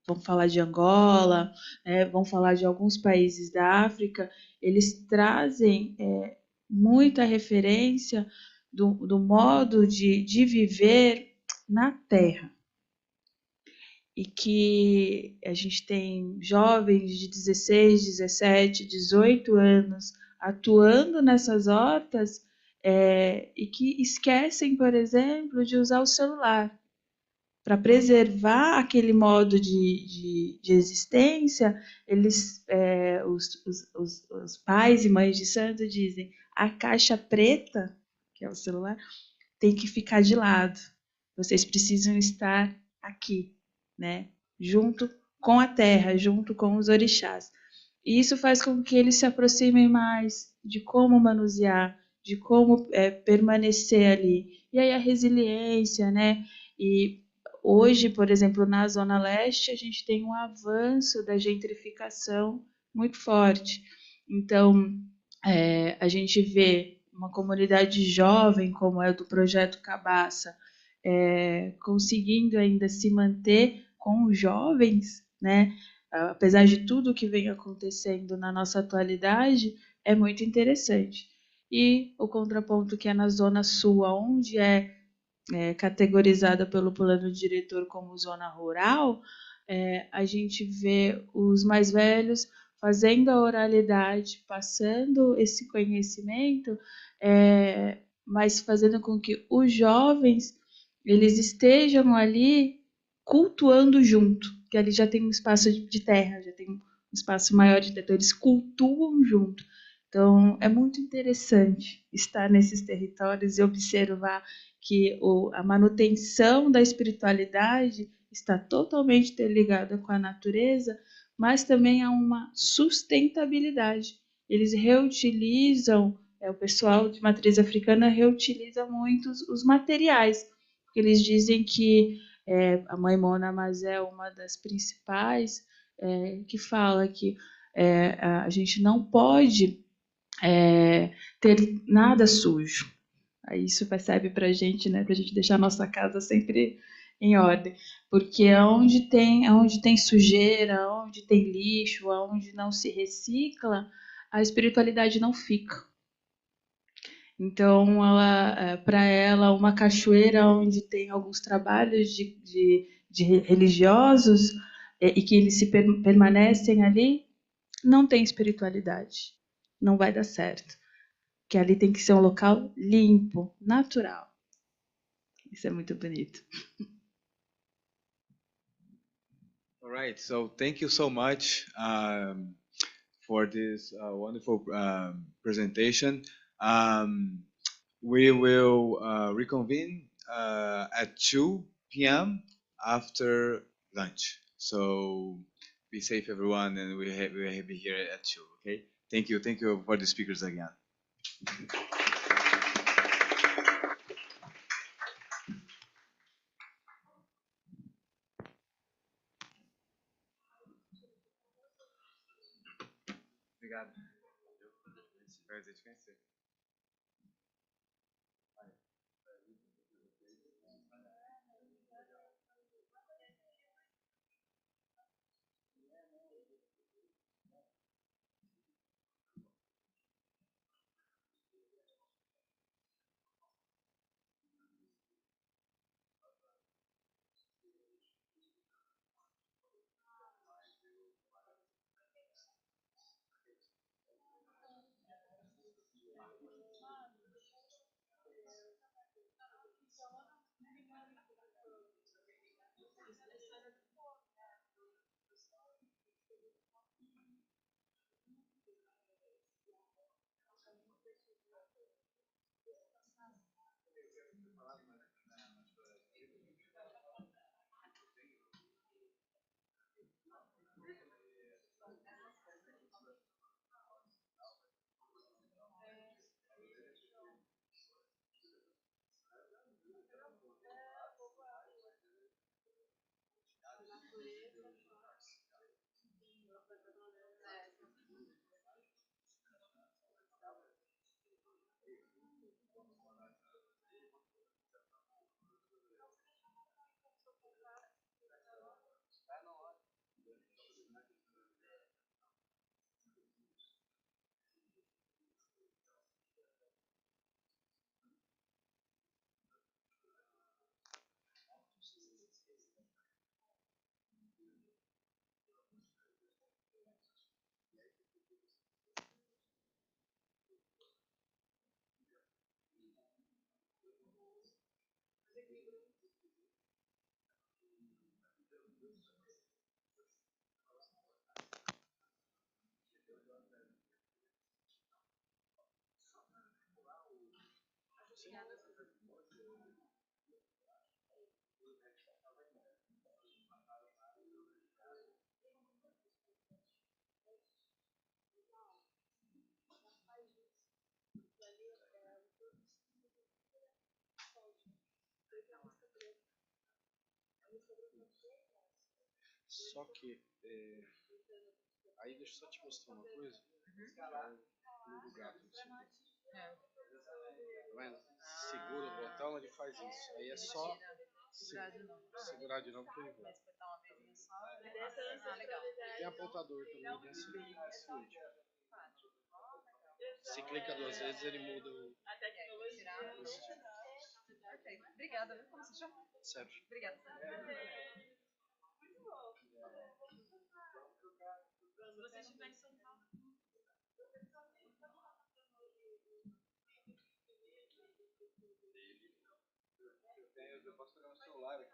vamos falar de Angola, vamos falar de alguns países da África, eles trazem muita referência do modo de viver na terra. E que a gente tem jovens de 16, 17, 18 anos atuando nessas hortas e que esquecem, por exemplo, de usar o celular. Para preservar aquele modo de existência, eles, os pais e mães de santo dizem: a caixa preta, que é o celular, tem que ficar de lado. Vocês precisam estar aqui, né? Junto com a terra, junto com os orixás. E isso faz com que eles se aproximem mais de como manusear, de como permanecer ali. E aí a resiliência, né? E hoje, por exemplo, na Zona Leste, a gente tem um avanço da gentrificação muito forte. Então, a gente vê uma comunidade jovem, como é do Projeto Cabaça, conseguindo ainda se manter com os jovens, né? Apesar de tudo que vem acontecendo na nossa atualidade, é muito interessante. E o contraponto que é na Zona Sul, onde é categorizada pelo plano diretor como zona rural, a gente vê os mais velhos fazendo a oralidade, passando esse conhecimento, mas fazendo com que os jovens eles estejam ali cultuando junto, que ali já tem um espaço de terra, já tem um espaço maior de terra, então eles cultuam junto. Então, é muito interessante estar nesses territórios e observar que a manutenção da espiritualidade está totalmente interligada com a natureza, mas também há uma sustentabilidade. Eles reutilizam, o pessoal de matriz africana reutiliza muito os materiais, porque eles dizem que a mãe Mona Mazé é uma das principais, que fala que a gente não pode ter nada sujo. Aí isso percebe para a gente, né, para a gente deixar a nossa casa sempre em ordem, porque onde tem sujeira, onde tem lixo, onde não se recicla, a espiritualidade não fica. Então, para ela, uma cachoeira onde tem alguns trabalhos de religiosos e que eles permanecem ali, não tem espiritualidade, não vai dar certo. Que ali tem que ser um local limpo, natural. Isso é muito bonito. All right, so thank you so much for this wonderful presentation. We will reconvene at 2 p.m. after lunch. So be safe, everyone, and we'll be here at 2, okay? Thank you for the speakers again. Obrigado. Prazer te conhecer. Só que, aí deixa eu só te mostrar uma coisa. É o gato. Tá vendo? Segura o botão, ele faz isso. Aí é só segurar de novo que ele volta. Tem apontador também nesse último. Se clica 2 vezes, ele muda o... Perfeito. Obrigada. Como se chama? Sérgio. Obrigada. Se você estiver em São Paulo. Eu posso pegar no celular aqui.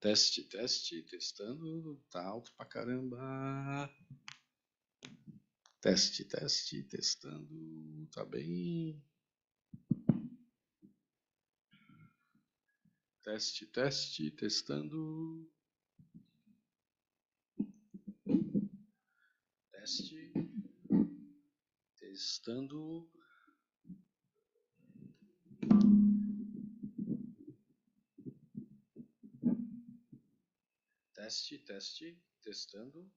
Teste, teste, testando, tá alto pra caramba. Teste, teste, testando, tá bem. Teste, teste, testando. Teste, testando. Teste, teste, testando.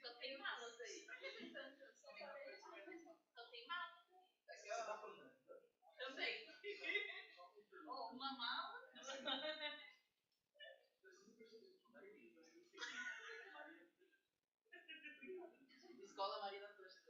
Só tem malas aí. Só tem malas. Também. Oh, uma mala. Escola Marina Torres.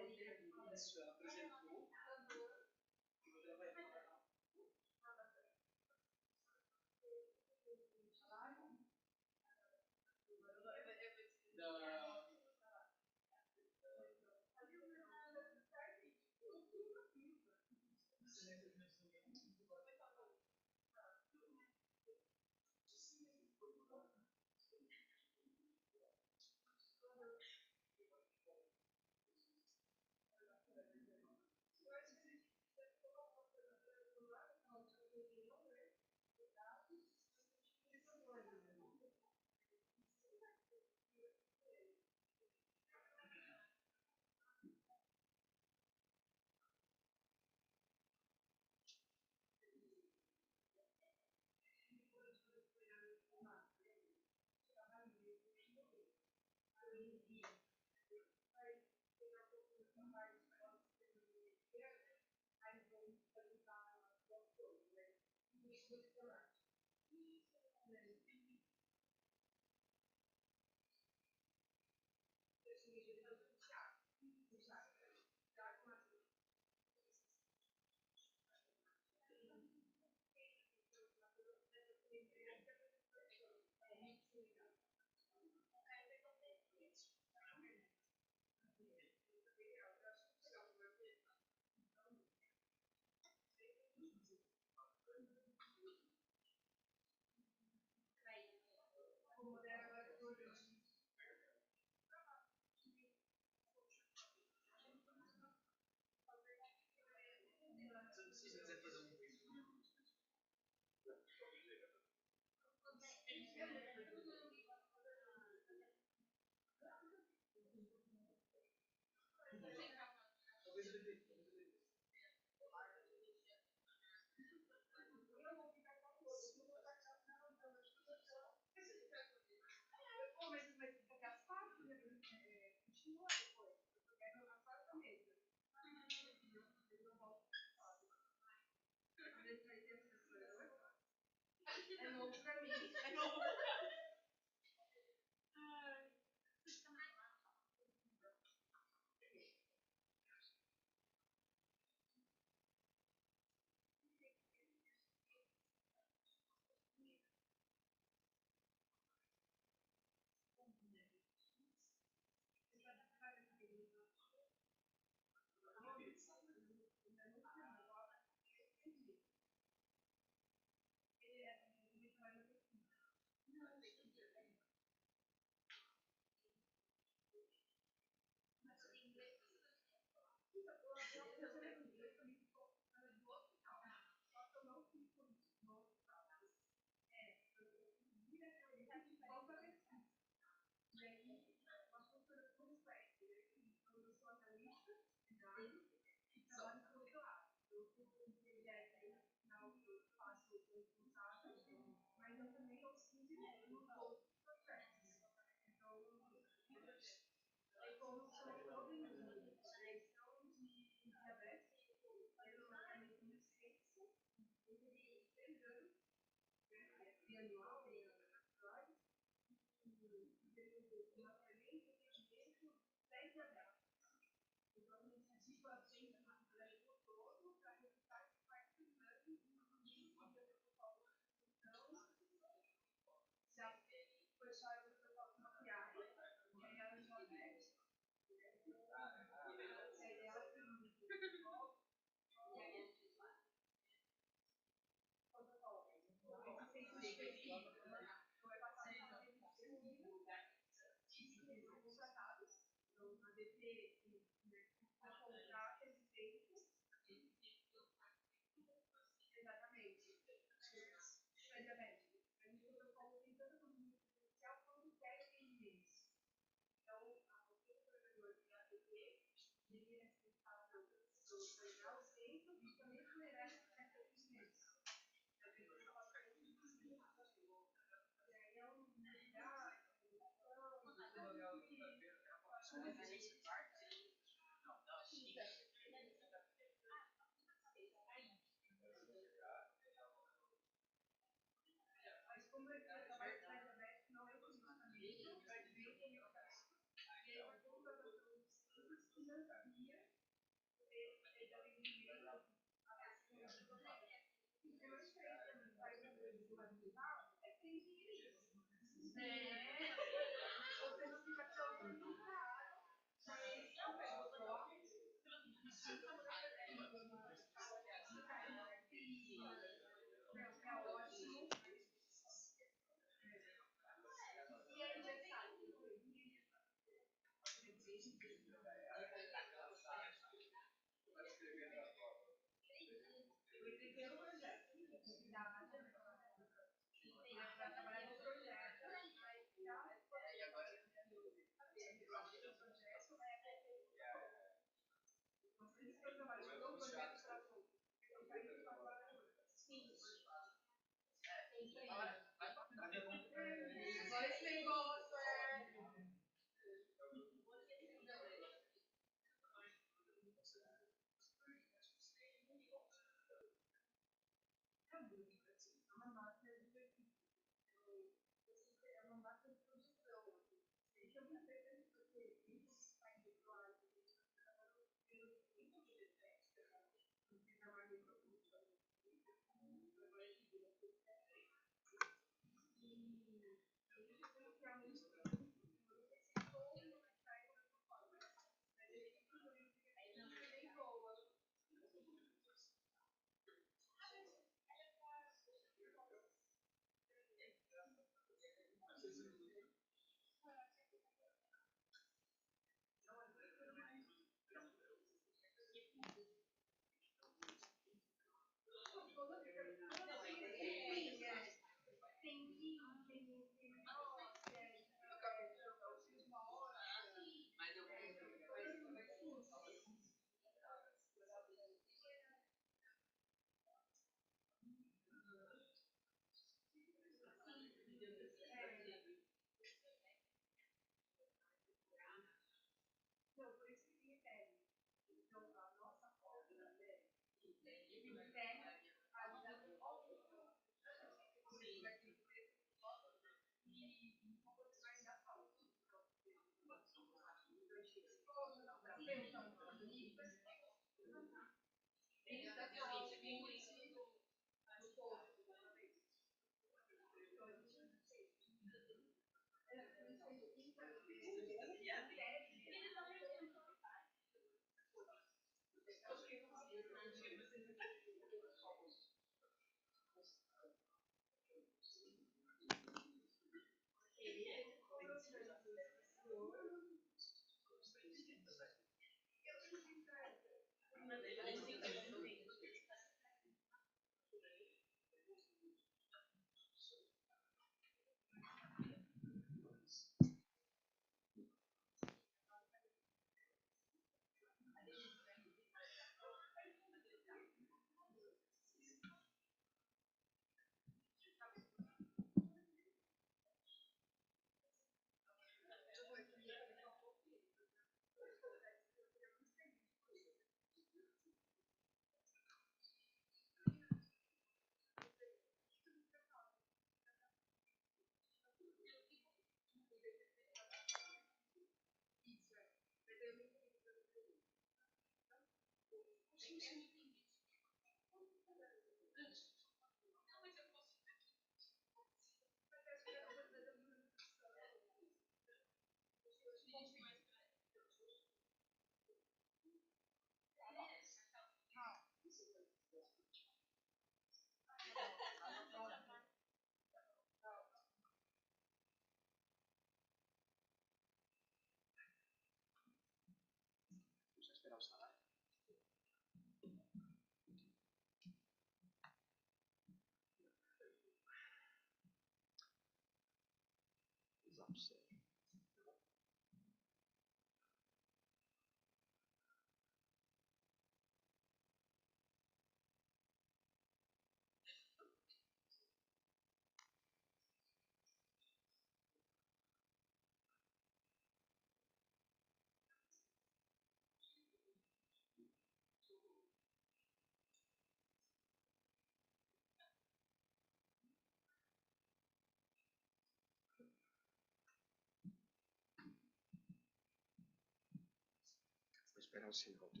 Vou esperar o sinal que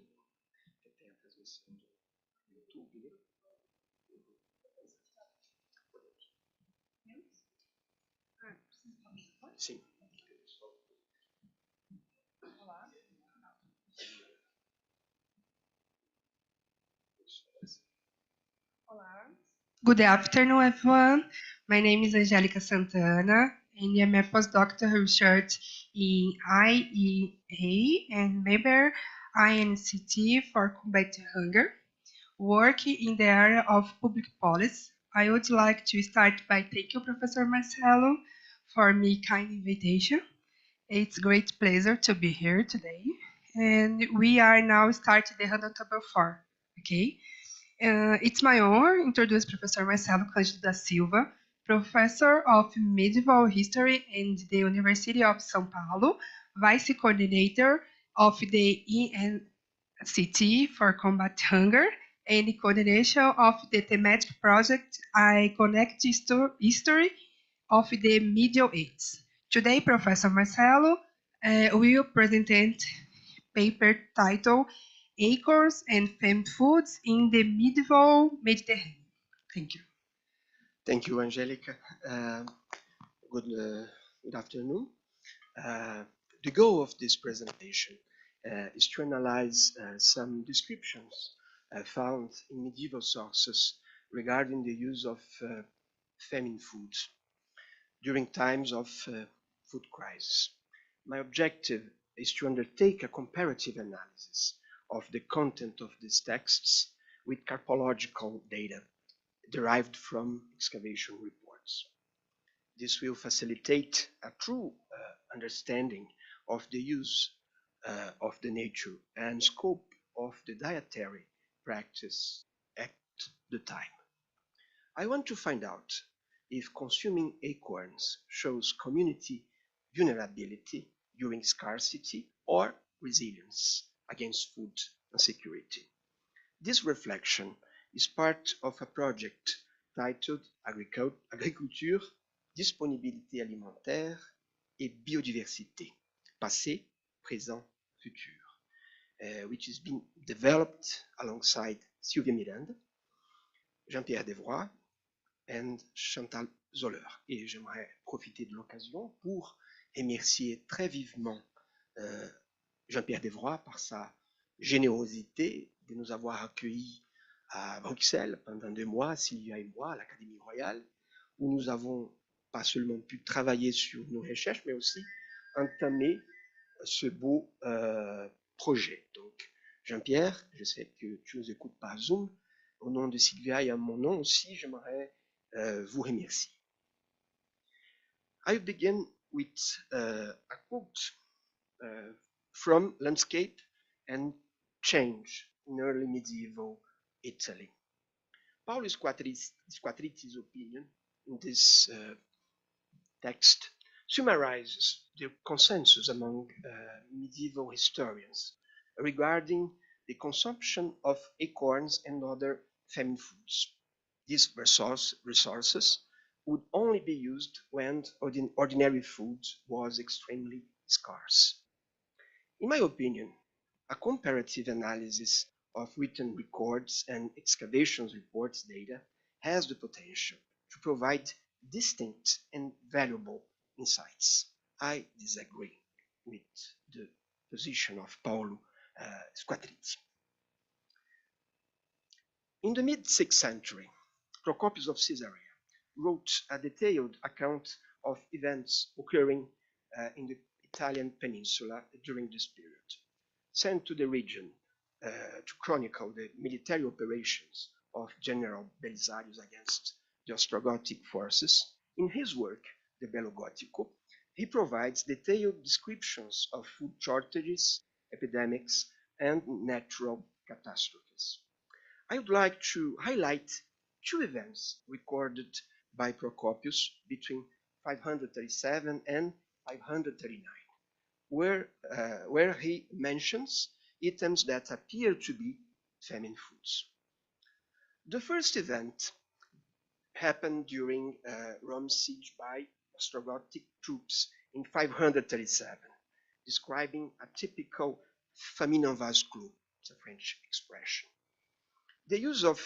tem a transmissão do YouTube, né? Sim. Olá. Olá. Good afternoon, everyone. My name is Angélica Santana, and I'm a postdoctoral research in IEA and member INCT for Combate Hunger, working in the area of public policy. I would like to start by thanking you, Professor Marcelo, for me kind invitation. It's a great pleasure to be here today. And we are now starting the Roundtable 4, okay? It's my honor to introduce Professor Marcelo Cândido da Silva, Professor of Medieval History in the University of São Paulo, Vice Coordinator of the INCT for Combat Hunger, and the coordination of the Temático project I Connect History of the Middle Ages. Today, Professor Marcelo will present paper titled Acres and Fame Foods in the Medieval Mediterranean. Thank you. Thank you, Angélica. Good Good afternoon. The goal of this presentation is to analyze some descriptions found in medieval sources regarding the use of famine foods during times of food crisis. My objective is to undertake a comparative analysis of the content of these texts with carpological data derived from excavation reports. This will facilitate a true understanding of the use of the nature and scope of the dietary practice at the time. I want to find out if consuming acorns shows community vulnerability during scarcity or resilience against food insecurity. This reflection is part of a project titled Agriculture, disponibilité alimentaire et biodiversité, passé, présent, futur, which is being developed alongside Sylvia Miranda, Jean-Pierre Devroy, and Chantal Zoller. Et j'aimerais profiter de l'occasion pour remercier très vivement Jean-Pierre Devroy par sa générosité de nous avoir accueillis à Bruxelles pendant 2 mois, Sylvia et moi, à l'Académie royale, où nous avons pas seulement pu travailler sur nos recherches, mais aussi entamer ce beau projet. Donc, Jean-Pierre, je sais que tu nous écoutes par Zoom. Au nom de Sylvia et à mon nom aussi, j'aimerais vous remercier. I begin with a quote from Landscape and Change in early medieval Italy. Paulus Quatriti's opinion in this text summarizes the consensus among medieval historians regarding the consumption of acorns and other famine foods. These resources would only be used when ordinary food was extremely scarce. In my opinion, a comparative analysis of written records and excavations reports data has the potential to provide distinct and valuable insights. I disagree with the position of Paulo Squatriti. In the mid-6th century, Procopius of Caesarea wrote a detailed account of events occurring in the Italian peninsula during this period. Sent to the region to chronicle the military operations of General Belisarius against the Ostrogothic forces, in his work, De Bello Gotico, he provides detailed descriptions of food shortages, epidemics, and natural catastrophes. I would like to highlight 2 events recorded by Procopius between 537 and 539, where he mentions items that appear to be famine foods. The first event happened during Rome's siege by Ostrogothic troops in 537, describing a typical famine en vase clos, it's a French expression. The use of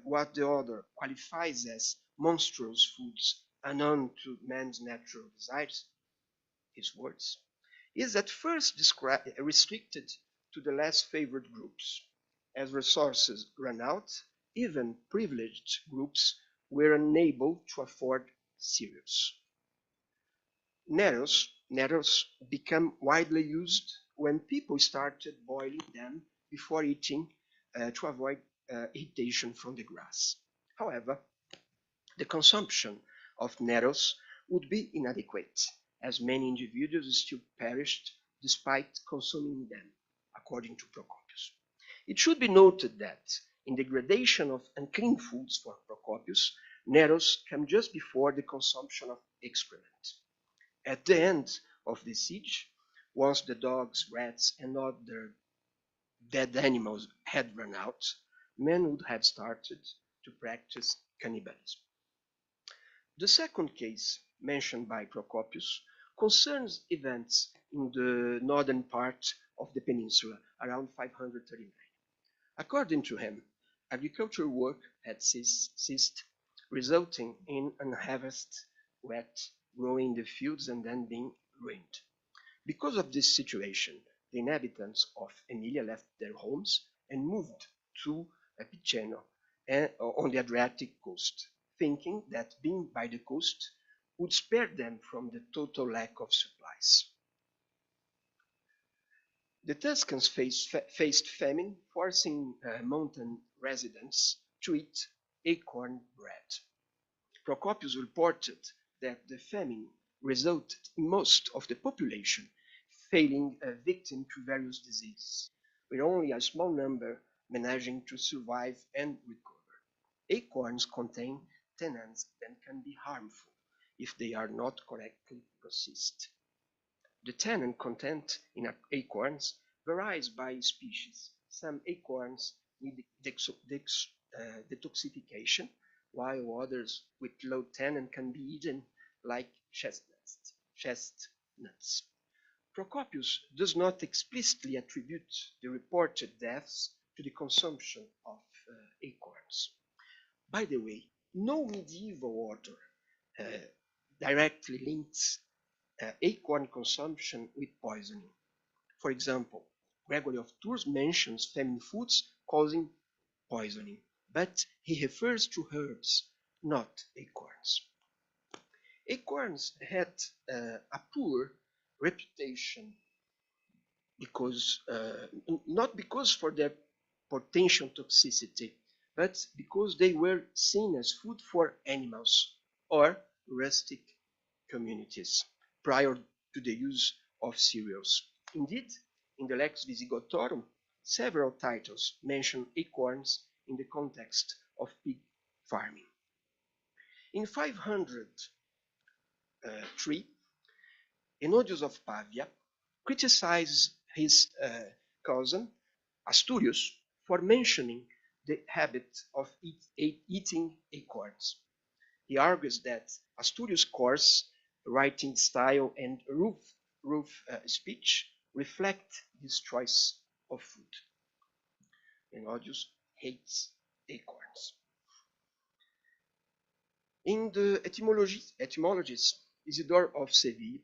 what the author qualifies as monstrous foods unknown to man's natural desires, his words, is at first restricted to the less favored groups. As resources ran out, even privileged groups were unable to afford cereals. Nettles became widely used when people started boiling them before eating to avoid irritation from the grass. However, the consumption of nettles would be inadequate, as many individuals still perished despite consuming them, according to Procopius. It should be noted that in the gradation of unclean foods for Procopius, nettles come just before the consumption of excrement. At the end of the siege, once the dogs, rats, and other dead animals had run out, men would have started to practice cannibalism. The second case mentioned by Procopius concerns events in the northern part of the peninsula around 539. According to him, agricultural work had ceased, resulting in unharvested wheat growing in the fields and then being ruined. Because of this situation, the inhabitants of Emilia left their homes and moved to Piceno on the Adriatic coast, thinking that being by the coast would spare them from the total lack of supplies. The Tuscans faced famine, forcing mountain residents to eat acorn bread. Procopius reported that the famine resulted in most of the population falling victim to various diseases, with only a small number managing to survive and recover. Acorns contain tannins that can be harmful if they are not correctly processed. The tannin content in acorns varies by species. Some acorns need detoxification, while others with low tannin can be eaten, like chestnuts. Procopius does not explicitly attribute the reported deaths to the consumption of acorns. By the way, no medieval author directly links acorn consumption with poisoning. For example, Gregory of Tours mentions famine foods causing poisoning, but he refers to herbs, not acorns. Acorns had a poor reputation because not because for their potential toxicity, but because they were seen as food for animals or rustic communities prior to the use of cereals. Indeed, in the Lex Visigotorum, several titles mention acorns in the context of pig farming. In 503, Enodius of Pavia criticizes his cousin Asturius for mentioning the habit of eating acorns. He argues that Asturius' coarse writing style and rough speech reflect his choice of food. Enodius hates acorns. In the etymologies, Isidore of Seville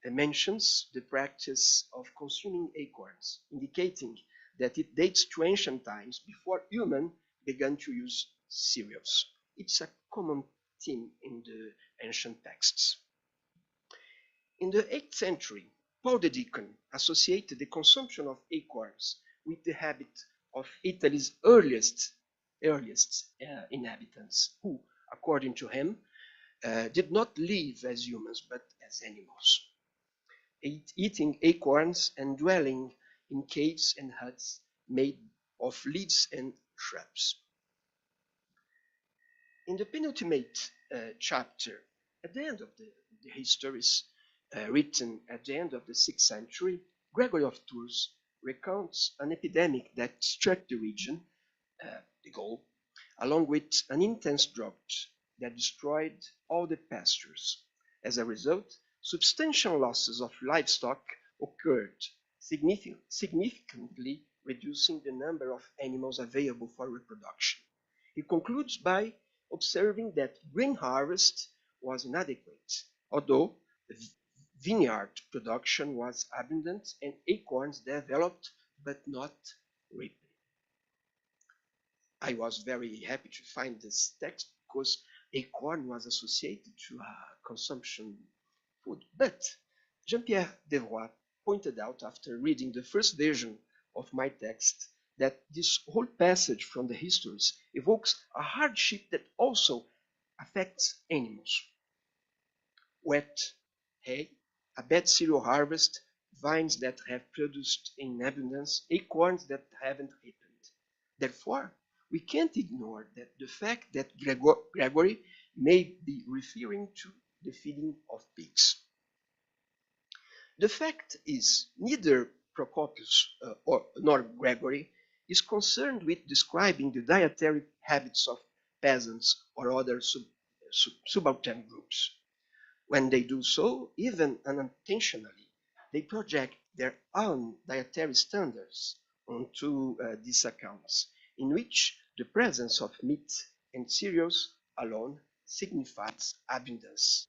mentions the practice of consuming acorns, indicating that it dates to ancient times before humans began to use cereals. It's a common theme in the ancient texts. In the 8th century, Paul the Deacon associated the consumption of acorns with the habit of Italy's earliest inhabitants, who, according to him, did not live as humans but as animals, eating acorns and dwelling in caves and huts made of leaves and shrubs. In the penultimate chapter, at the end of the histories written at the end of the 6th century, Gregory of Tours recounts an epidemic that struck the region, the Gaul, along with an intense drought that destroyed all the pastures. As a result, substantial losses of livestock occurred, significantly reducing the number of animals available for reproduction. He concludes by observing that grain harvest was inadequate, although vineyard production was abundant and acorns developed but not reaped. I was very happy to find this text because acorn was associated to consumption food. But Jean-Pierre Devroy pointed out after reading the first version of my text that this whole passage from the histories evokes a hardship that also affects animals. Wet hay, a bad cereal harvest, vines that have produced in abundance, acorns that haven't ripened. Therefore, we can't ignore the fact that Gregory may be referring to the feeding of pigs. The fact is, neither Procopius nor Gregory is concerned with describing the dietary habits of peasants or other subaltern groups. When they do so, even unintentionally, they project their own dietary standards onto these accounts, in which the presence of meat and cereals alone signifies abundance.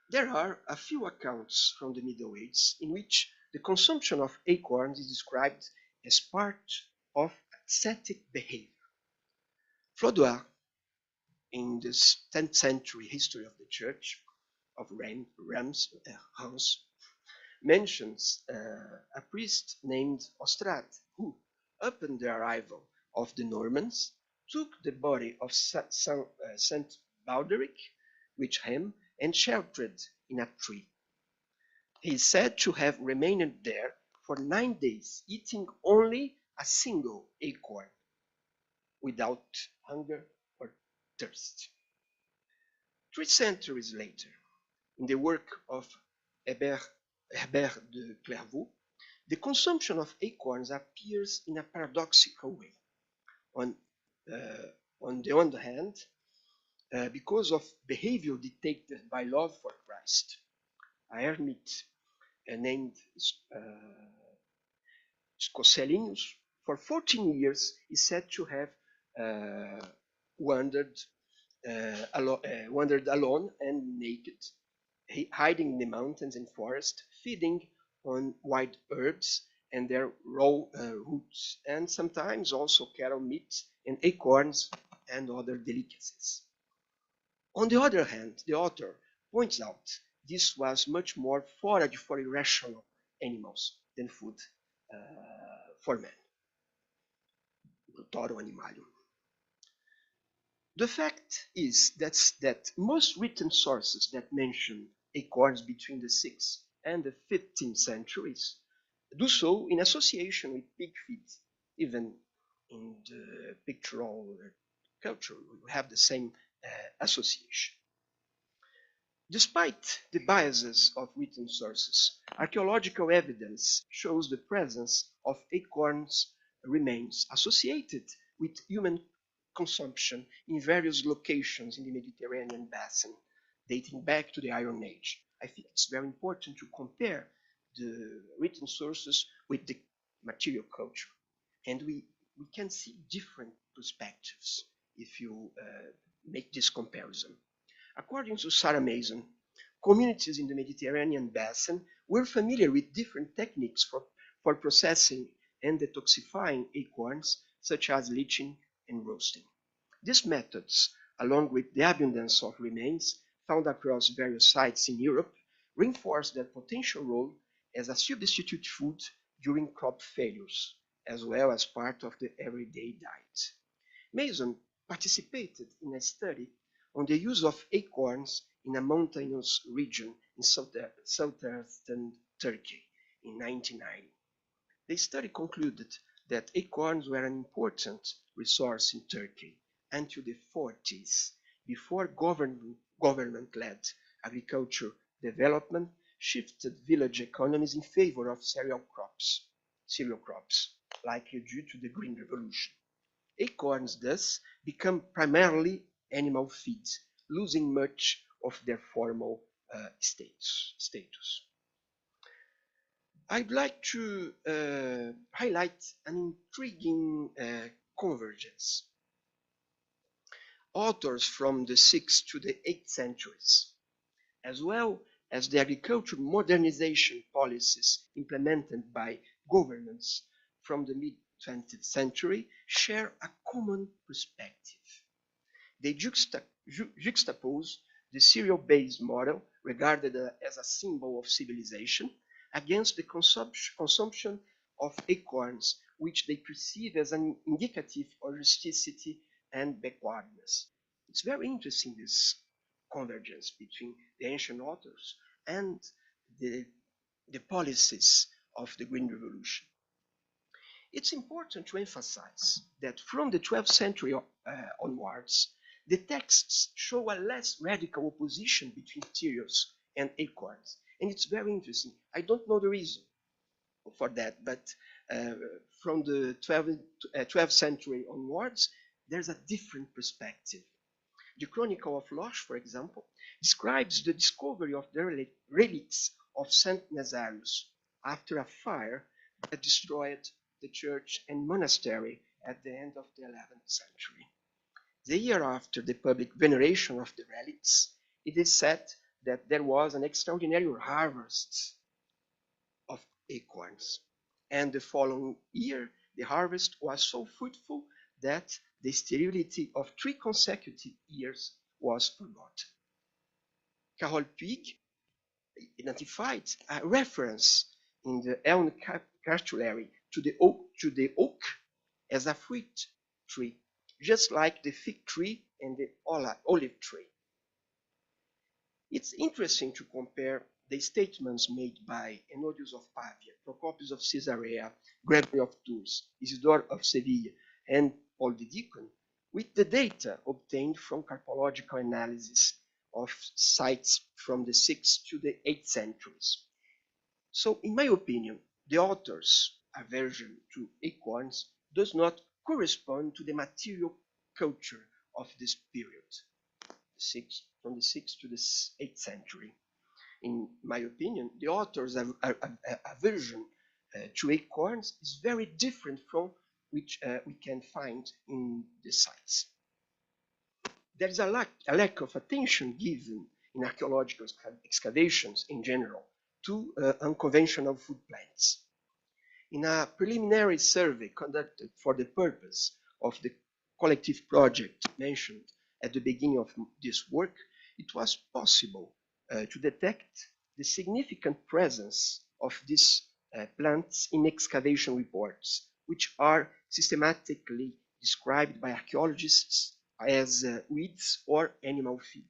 There are a few accounts from the Middle Ages in which the consumption of acorns is described as part of ascetic behavior. Frodois, in the 10th century history of the Church of Reims, mentions a priest named Ostrad, who, upon the arrival of the Normans, took the body of Saint Balderic with him and sheltered in a tree. He is said to have remained there for 9 days, eating only a single acorn, without hunger or thirst. 3 centuries later, in the work of Herbert de Clairvaux, the consumption of acorns appears in a paradoxical way. On the one hand, because of behavior dictated by love for Christ, a hermit named Scocellinus, for 14 years is said to have wandered alone and naked, hiding in the mountains and forests, feeding on wild herbs and their raw roots, and sometimes also cattle meat and acorns and other delicacies. On the other hand, the author points out this was much more forage for irrational animals than food for man. Toro animalium. The fact is that most written sources that mention acorns between the 6th and the 15th centuries do so in association with pig feed. Even in the pictorial culture, we have the same association. Despite the biases of written sources, archaeological evidence shows the presence of acorns remains associated with human consumption in various locations in the Mediterranean basin, dating back to the Iron Age. I think it's very important to compare the written sources with the material culture. And we can see different perspectives if you make this comparison. According to Sarah Mason, communities in the Mediterranean basin were familiar with different techniques for processing and detoxifying acorns, such as leaching and roasting. These methods, along with the abundance of remains found across various sites in Europe, reinforce their potential role as a substitute food during crop failures, as well as part of the everyday diet. Mason participated in a study on the use of acorns in a mountainous region in southeastern Turkey in 1990. The study concluded that acorns were an important resource in Turkey until the 40s, before government-led agriculture development shifted village economies in favor of cereal crops, likely due to the Green Revolution. Acorns thus become primarily animal feed, losing much of their formal status. I'd like to highlight an intriguing convergence. Authors from the 6th to the 8th centuries, as well as the agricultural modernization policies implemented by governments from the mid-20th century, share a common perspective. They juxtapose the cereal-based model, regarded as a symbol of civilization, against the consumption of acorns, which they perceive as an indicative of rusticity and backwardness. It's very interesting, this convergence between the ancient authors and the policies of the Green Revolution. It's important to emphasize that from the 12th century onwards, the texts show a less radical opposition between cereals and acorns. And it's very interesting. I don't know the reason for that, but from the 12th century onwards, there's a different perspective. The Chronicle of Loches, for example, describes the discovery of the relics of Saint Nazarius after a fire that destroyed the church and monastery at the end of the 11th century. The year after the public veneration of the relics, it is said that there was an extraordinary harvest of acorns. And the following year, the harvest was so fruitful that the sterility of 3 consecutive years was forgotten. Carol Puig identified a reference in the elm cartulary to the oak as a fruit tree, just like the fig tree and the olive tree. It's interesting to compare the statements made by Enodius of Pavia, Procopius of Caesarea, Gregory of Tours, Isidore of Seville, and Paul the Deacon with the data obtained from carpological analysis of sites from the 6th to the 8th centuries. So, in my opinion, the author's aversion to acorns does not correspond to the material culture of this period, from the 6th to the 8th century. In my opinion, the author's aversion to acorns is very different from which we can find in the sites. There is a lack of attention given in archaeological excavations in general to unconventional food plants. In a preliminary survey conducted for the purpose of the collective project mentioned at the beginning of this work, it was possible to detect the significant presence of these plants in excavation reports, which are systematically described by archaeologists as weeds or animal feed.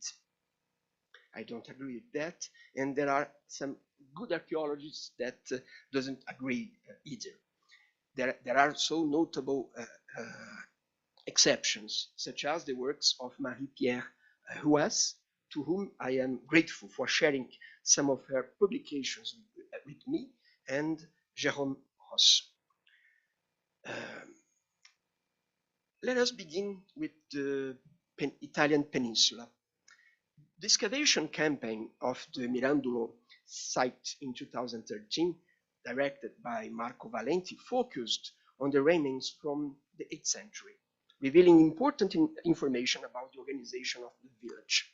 I don't agree with that, and there are some good archaeologists that doesn't agree either. There are so notable exceptions, such as the works of Marie-Pierre Rouas, to whom I am grateful for sharing some of her publications with me, and Jérôme Ross. Let us begin with the Italian peninsula. The excavation campaign of the Mirandulo site in 2013, directed by Marco Valenti, focused on the remains from the 8th century, revealing important information about the organization of the village.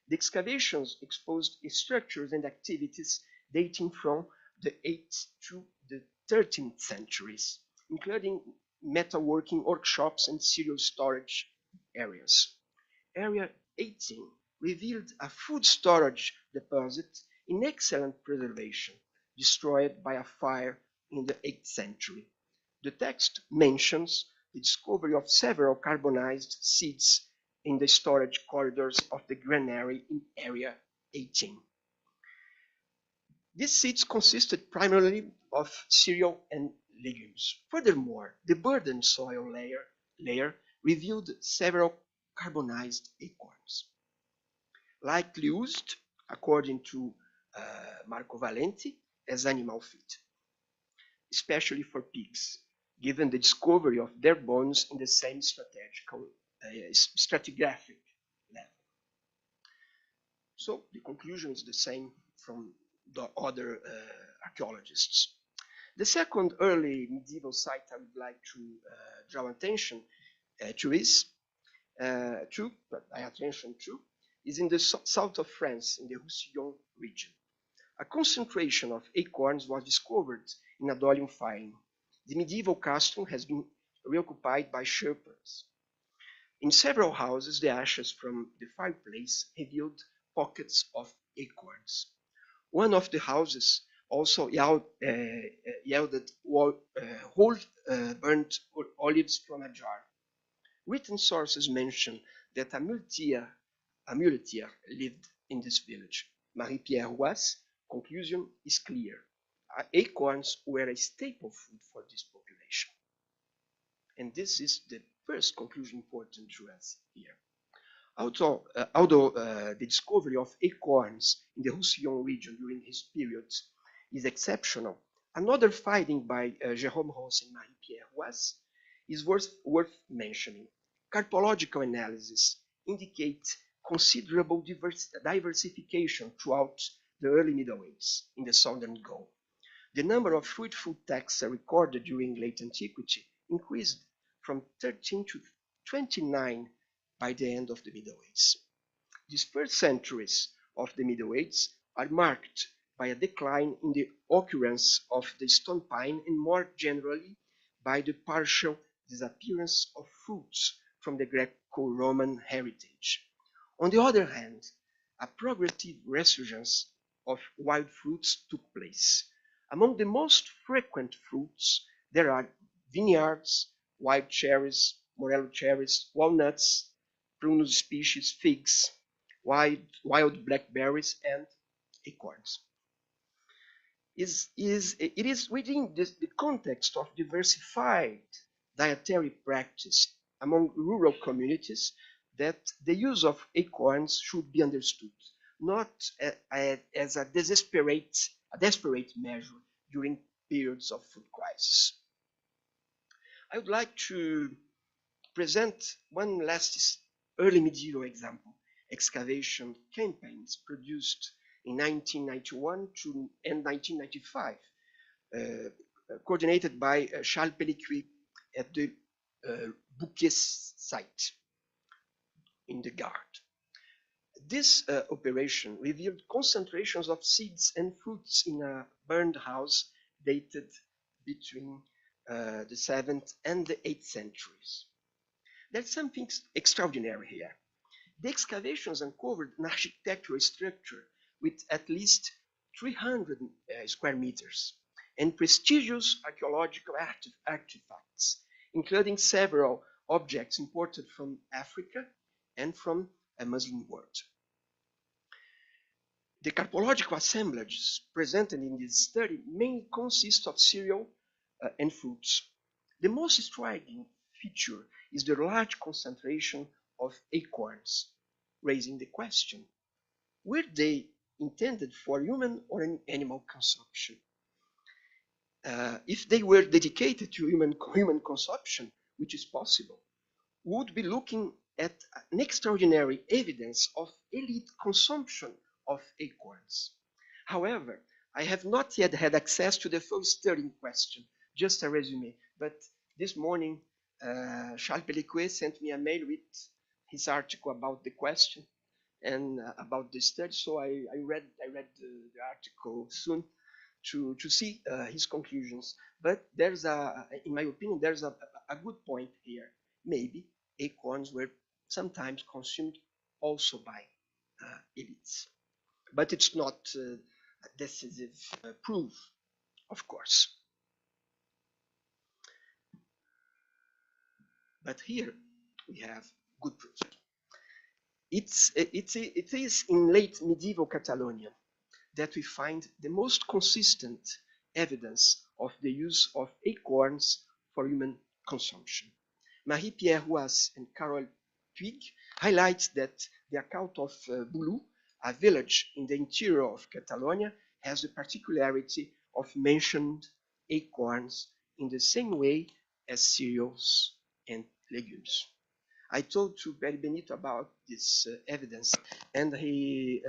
The excavations exposed structures and activities dating from the 8th to the 13th centuries, including metalworking workshops and cereal storage areas. Area 18 revealed a food storage deposit in excellent preservation, destroyed by a fire in the 8th century. The text mentions the discovery of several carbonized seeds in the storage corridors of the granary in Area 18. These seeds consisted primarily of cereal and legumes. Furthermore, the burdened soil layer revealed several carbonized acorns, likely used, according to Marco Valenti, as animal feed, especially for pigs, given the discovery of their bones in the same stratigraphic level. So the conclusion is the same from the other archaeologists. The second early medieval site I would like to draw attention to is in the south of France, in the Roussillon region. A concentration of acorns was discovered in a Dolium firing. The medieval custom has been reoccupied by shepherds. In several houses, the ashes from the fireplace revealed pockets of acorns. One of the houses also yielded whole burnt olives from a jar. Written sources mention that a muleteer lived in this village. Marie-Pierre Rouas' conclusion is clear. Acorns were a staple food for this population. And this is the first conclusion important to us here. Although the discovery of acorns in the Roussillon region during his period is exceptional, another finding by Jérôme Ross and Marie-Pierre Rouas is worth mentioning. Carpological analysis indicate considerable diversification throughout the early Middle Ages in the southern Gaul. The number of fruitful texts recorded during late antiquity increased from 13 to 29 by the end of the Middle Ages. These first centuries of the Middle Ages are marked by a decline in the occurrence of the stone pine and more generally by the partial disappearance of fruits from the Greco-Roman heritage. On the other hand, a progressive resurgence of wild fruits took place. Among the most frequent fruits, there are vineyards, wild cherries, morello cherries, walnuts, prunus species, figs, wild blackberries, and acorns. It is within the context of diversified dietary practice among rural communities that the use of acorns should be understood, not as a desperate measure during periods of food crisis. I would like to present one last early medieval example, excavation campaigns produced in 1991 and 1995, coordinated by Charles Pellicuet at the Bouquet site in the Gard. This operation revealed concentrations of seeds and fruits in a burned house dated between the 7th and the 8th centuries. There's something extraordinary here. The excavations uncovered an architectural structure with at least 300 square meters and prestigious archaeological artifacts, including several objects imported from Africa and from a Muslim world. The carpological assemblages presented in this study mainly consist of cereal and fruits. The most striking feature is the large concentration of acorns, raising the question, were they intended for human or animal consumption? If they were dedicated to human consumption, which is possible, we would be looking at an extraordinary evidence of elite consumption of acorns. However, I have not yet had access to the full study in question, just a resume, but this morning Charles Pellicuet sent me a mail with his article about the question and about the study, so I read the article soon to see his conclusions. But there's in my opinion, there's a good point here. Maybe acorns were sometimes consumed also by elites, but it's not a decisive proof, of course. But here we have good proof. It is in late medieval Catalonia that we find the most consistent evidence of the use of acorns for human consumption. Marie-Pierre Rouas and Carole Puig highlights that the account of Boulou, a village in the interior of Catalonia, has the particularity of mentioned acorns in the same way as cereals and legumes. I told to Perry Benito about this evidence, and he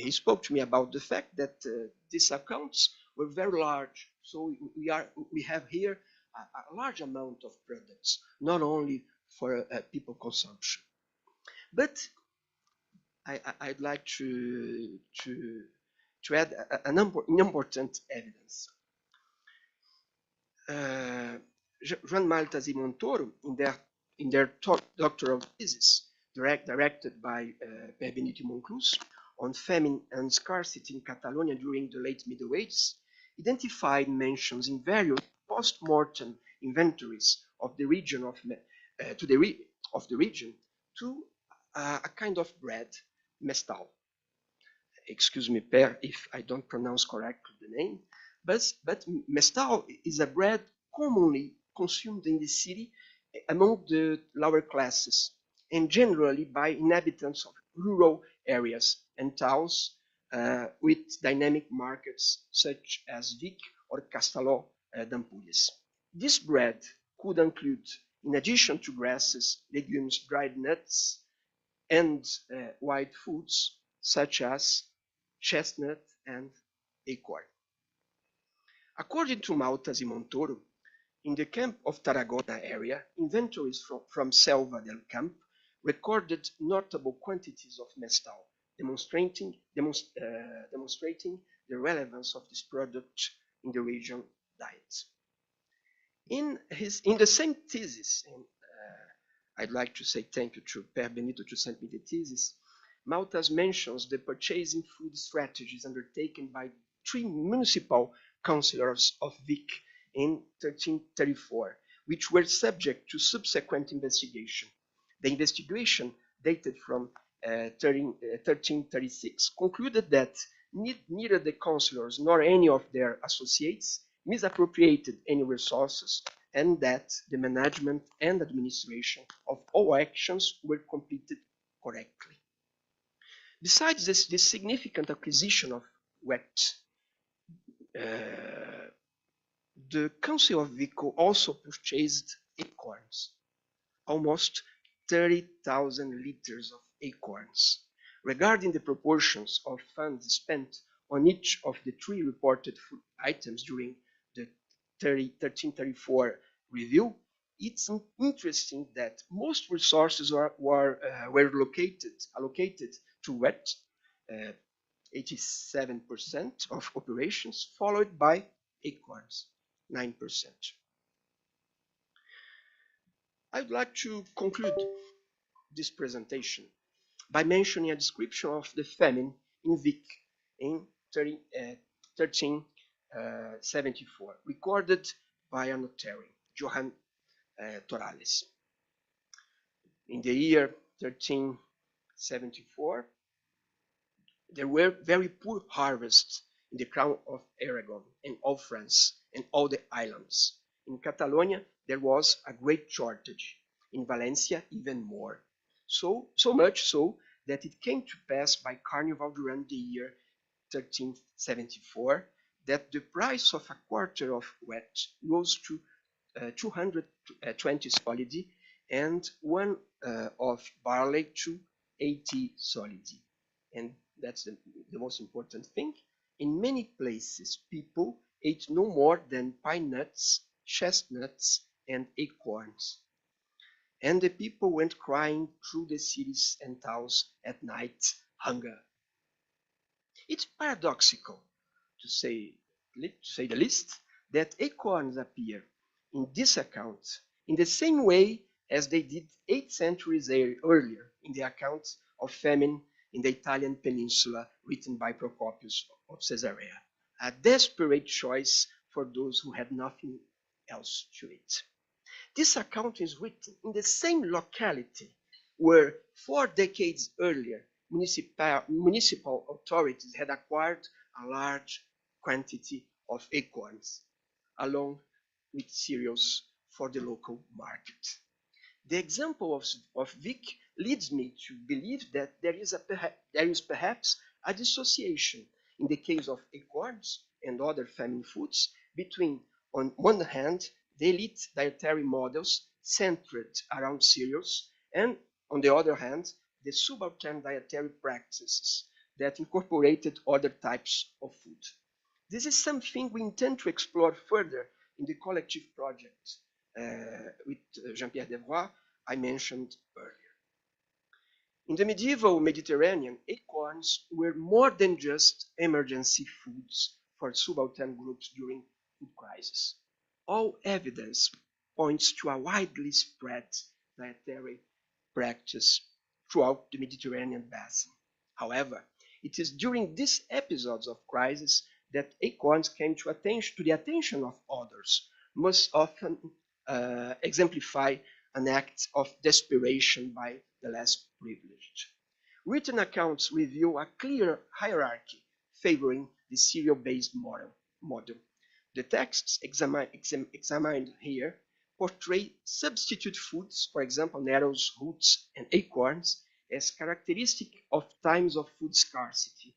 spoke to me about the fact that these accounts were very large. So we have here a large amount of products, not only for people consumption. But I'd like to add an important evidence. Joan Maltas y Montoro, in their doctoral thesis, directed by Per Benito Monclús on famine and scarcity in Catalonia during the late Middle Ages, identified mentions in various post-mortem inventories of the region to a kind of bread, mestal. Excuse me, Per, if I don't pronounce correctly the name, but mestal is a bread commonly consumed in the city among the lower classes and generally by inhabitants of rural areas and towns with dynamic markets such as Vic or Castelló d'Empúries. This bread could include, in addition to grasses, legumes, dried nuts, and wild foods such as chestnut and acorn. According to Maltas y Montoro, in the camp of Tarragona area, inventories from Selva del Camp recorded notable quantities of mestal, demonstrating the relevance of this product in the region diet. In the same thesis, and I'd like to say thank you to Per Benito to send me the thesis, Maltas mentions the purchasing food strategies undertaken by 3 municipal councillors of Vic in 1334, which were subject to subsequent investigation. The investigation, dated from 1336, concluded that neither the councillors nor any of their associates misappropriated any resources, and that the management and administration of all actions were completed correctly. Besides this significant acquisition of wheat, the Council of Vico also purchased acorns, almost 30,000 liters of acorns. Regarding the proportions of funds spent on each of the 3 reported food items during the 1334 review, it's interesting that most resources were allocated to wheat, 87% of operations, followed by acorns, 9%. I'd like to conclude this presentation by mentioning a description of the famine in Vic in 1374, recorded by a notary, Johann Torales. In the year 1374, there were very poor harvests in the crown of Aragon and all France and all the islands. In Catalonia, there was a great shortage. In Valencia, even more. So much so that it came to pass by Carnival during the year 1374 that the price of a quarter of wheat rose to 220 solidi and one of barley to 80 solidi. And that's the most important thing. In many places, people ate no more than pine nuts, chestnuts, and acorns. And the people went crying through the cities and towns at night, hunger. It's paradoxical, to say the least, that acorns appear in this account in the same way as they did 8 centuries earlier in the account of famine in the Italian peninsula written by Procopius of Caesarea, a desperate choice for those who had nothing else to eat. This account is written in the same locality where 4 decades earlier municipal authorities had acquired a large quantity of acorns along with cereals for the local market. The example of Vic leads me to believe that there is perhaps a dissociation in the case of acorns and other famine foods between, on one hand, the elite dietary models centered around cereals, and on the other hand, the subaltern dietary practices that incorporated other types of food. This is something we intend to explore further in the collective project with Jean-Pierre Devroy I mentioned earlier. In the medieval Mediterranean, acorns were more than just emergency foods for subaltern groups during food crisis. All evidence points to a widely spread dietary practice throughout the Mediterranean basin. However, it is during these episodes of crisis that acorns came to the attention of others, most often exemplify an act of desperation by the less privileged. Written accounts reveal a clear hierarchy favoring the cereal-based model. The texts examined here portray substitute foods, for example, nettles, roots, and acorns, as characteristic of times of food scarcity.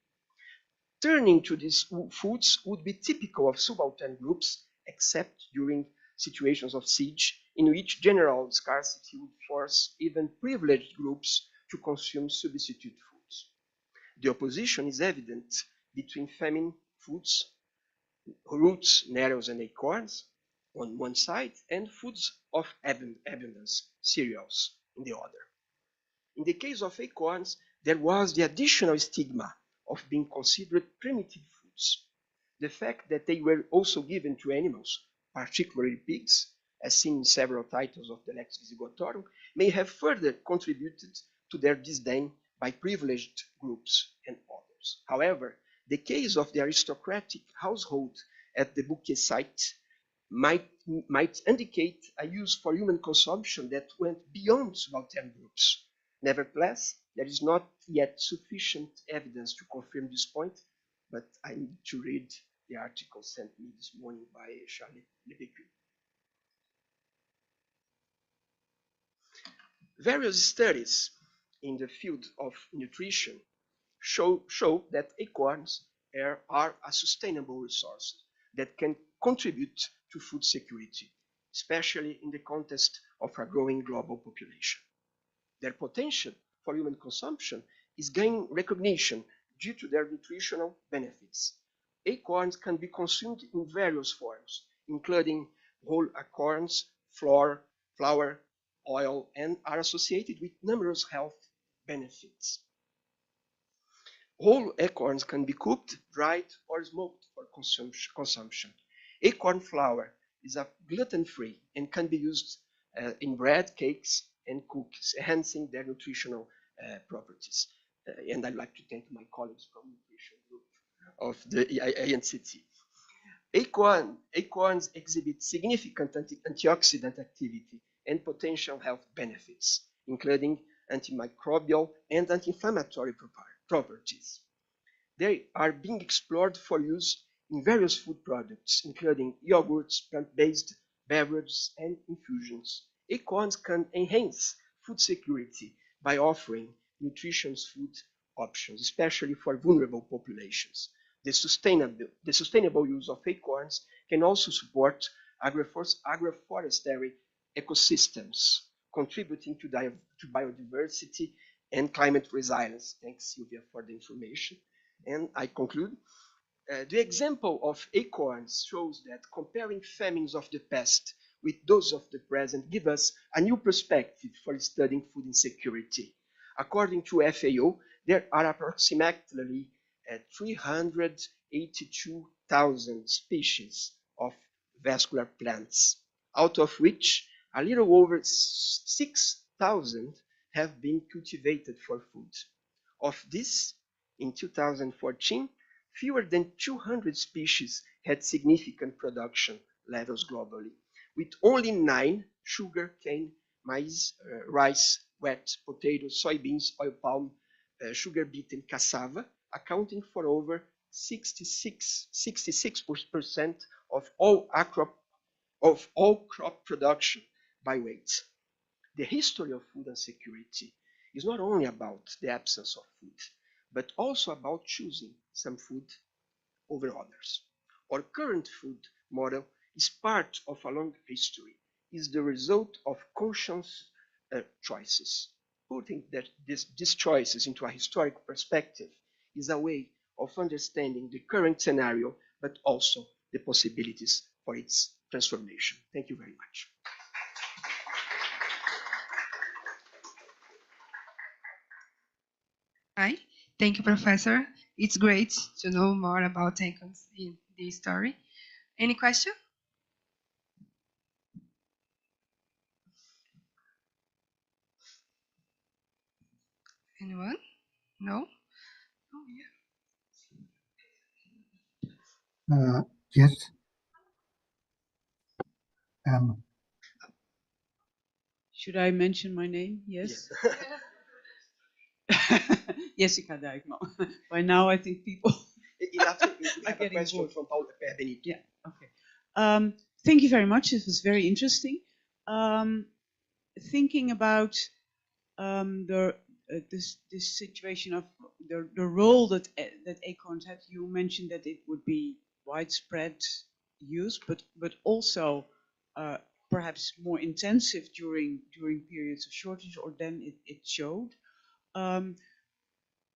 Turning to these foods would be typical of subaltern groups, except during situations of siege, in which general scarcity would force even privileged groups to consume substitute foods. The opposition is evident between famine foods, roots, nettles, and acorns on one side, and foods of abundance, cereals, on the other. In the case of acorns, there was the additional stigma of being considered primitive foods. The fact that they were also given to animals, particularly pigs, as seen in several titles of the Lex Visigotorum, may have further contributed to their disdain by privileged groups and others. However, the case of the aristocratic household at the bouquet site might indicate a use for human consumption that went beyond subaltern groups. Nevertheless, there is not yet sufficient evidence to confirm this point, but I need to read the article sent me this morning by Charlie Lebecu. Various studies in the field of nutrition show that acorns are a sustainable resource that can contribute to food security, especially in the context of a growing global population. Their potential for human consumption is gaining recognition due to their nutritional benefits. Acorns can be consumed in various forms, including whole acorns, flour, oil, and are associated with numerous health benefits. Whole acorns can be cooked, dried, or smoked for consumption. Acorn flour is gluten-free and can be used in bread, cakes, and cookies, enhancing their nutritional properties. And I'd like to thank my colleagues from the nutrition group of the ANCT. Acorns exhibit significant antioxidant activity and potential health benefits, including antimicrobial and anti-inflammatory properties. They are being explored for use in various food products, including yogurts, plant-based beverages, and infusions. Acorns can enhance food security by offering nutritious food options, especially for vulnerable populations. The sustainable use of acorns can also support agroforestry ecosystems, contributing to biodiversity and climate resilience. Thanks, Sylvia, for the information. And I conclude. The example of acorns shows that comparing famines of the past with those of the present give us a new perspective for studying food insecurity. According to FAO, there are approximately 382,000 species of vascular plants, out of which a little over 6,000 have been cultivated for food. Of this, in 2014, fewer than 200 species had significant production levels globally, with only 9 sugar cane, maize, rice, wheat, potatoes, soybeans, oil palm, sugar beet, and cassava, accounting for over 66% of all crop production by weight. The history of food insecurity is not only about the absence of food, but also about choosing some food over others. Our current food model is part of a long history, is the result of conscious choices. Putting these choices into a historical perspective is a way of understanding the current scenario, but also the possibilities for its transformation. Thank you very much. Hi, thank you, Professor. It's great to know more about acorns in this story. Any question? Anyone? No? Oh, yeah. Yes. Should I mention my name? Yes. Jessica Dijkman. By now, I think people are getting a question from Paul Benito. Yeah. Okay. Thank you very much. It was very interesting. Thinking about this situation of the role that acorns had. You mentioned that it would be widespread use, but also perhaps more intensive during periods of shortage, or then it showed.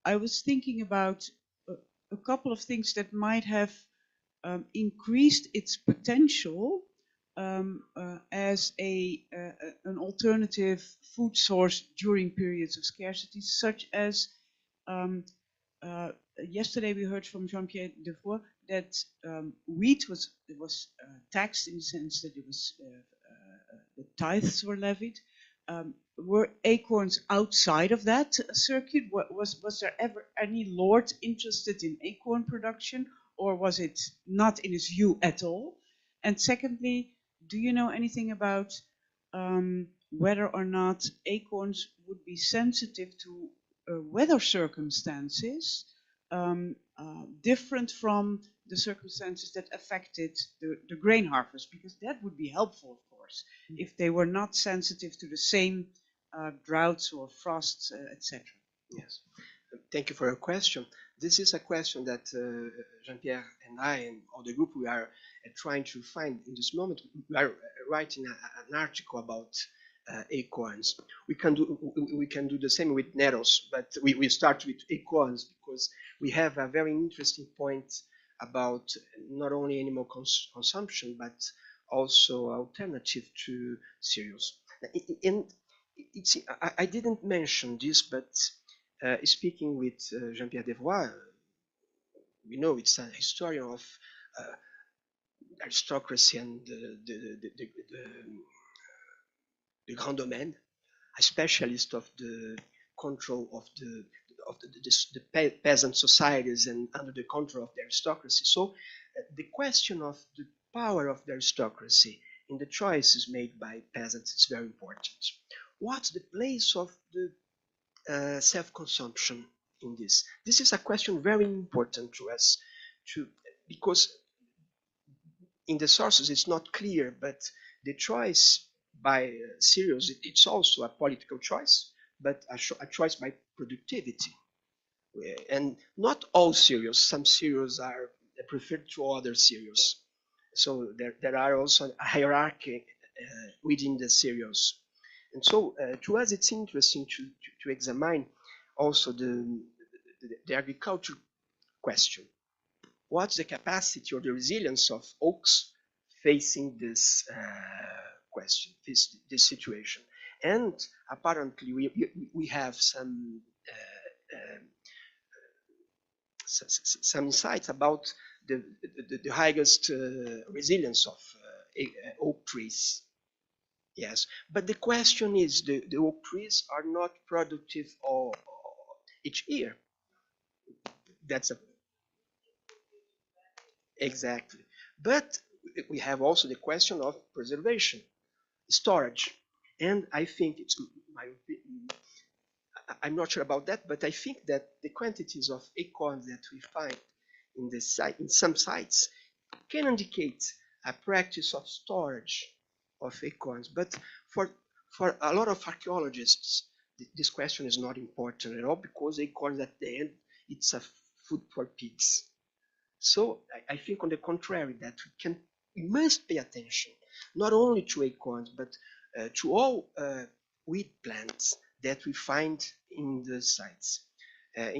I was thinking about a couple of things that might have increased its potential as an alternative food source during periods of scarcity, such as Um, yesterday we heard from Jean-Pierre Devroy that wheat was taxed in the sense that it was the tithes were levied. Were acorns outside of that circuit? Was there ever any lord interested in acorn production, or was it not in his view at all? And secondly, do you know anything about whether or not acorns would be sensitive to weather circumstances different from the circumstances that affected the grain harvest? Because that would be helpful, of course, if they were not sensitive to the same droughts or frosts, etc. Yes, thank you for your question. This is a question that Jean-Pierre and I and all the group, we are trying to find in this moment. We are writing an article about acorns. We can do the same with nettles, but we start with acorns because we have a very interesting point about not only animal consumption but also alternative to cereals. And I didn't mention this, but speaking with Jean-Pierre Devroy, we know it's a historian of aristocracy and the grand domaine, a specialist of the control of the peasant societies and under the control of the aristocracy. So the question of the power of the aristocracy in the choices made by peasants is very important. What's the place of the self-consumption in this? This is a question very important to us, because in the sources it's not clear, but the choice by cereals, it's also a political choice, but a choice by productivity. And not all cereals, some cereals are preferred to other cereals. So there are also a hierarchy within the cereals. And so to us it's interesting to examine also the agriculture question. What's the capacity or the resilience of oaks facing this question, this situation? And apparently we have some insights about the highest resilience of oak trees. Yes, but the question is, the oak trees are not productive each year. That's exactly. But we have also the question of preservation, storage, and I think it's my opinion. I'm not sure about that, but I think that the quantities of acorns that we find in the site, in some sites, can indicate a practice of storage of acorns. But for a lot of archaeologists, this question is not important at all, because acorns at the end, it's a food for pigs. So I think on the contrary, that we must pay attention not only to acorns, but to all weed plants that we find in the sites. At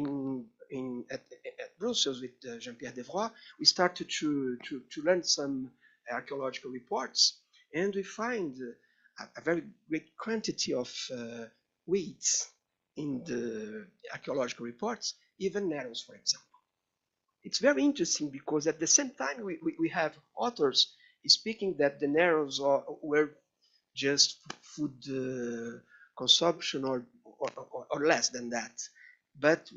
Brussels with Jean-Pierre Devroy, we started to learn some archaeological reports, and we find a very great quantity of weeds in the archaeological reports, even nettles, for example. It's very interesting because at the same time we have authors speaking that the nettles were just food consumption or less than that, but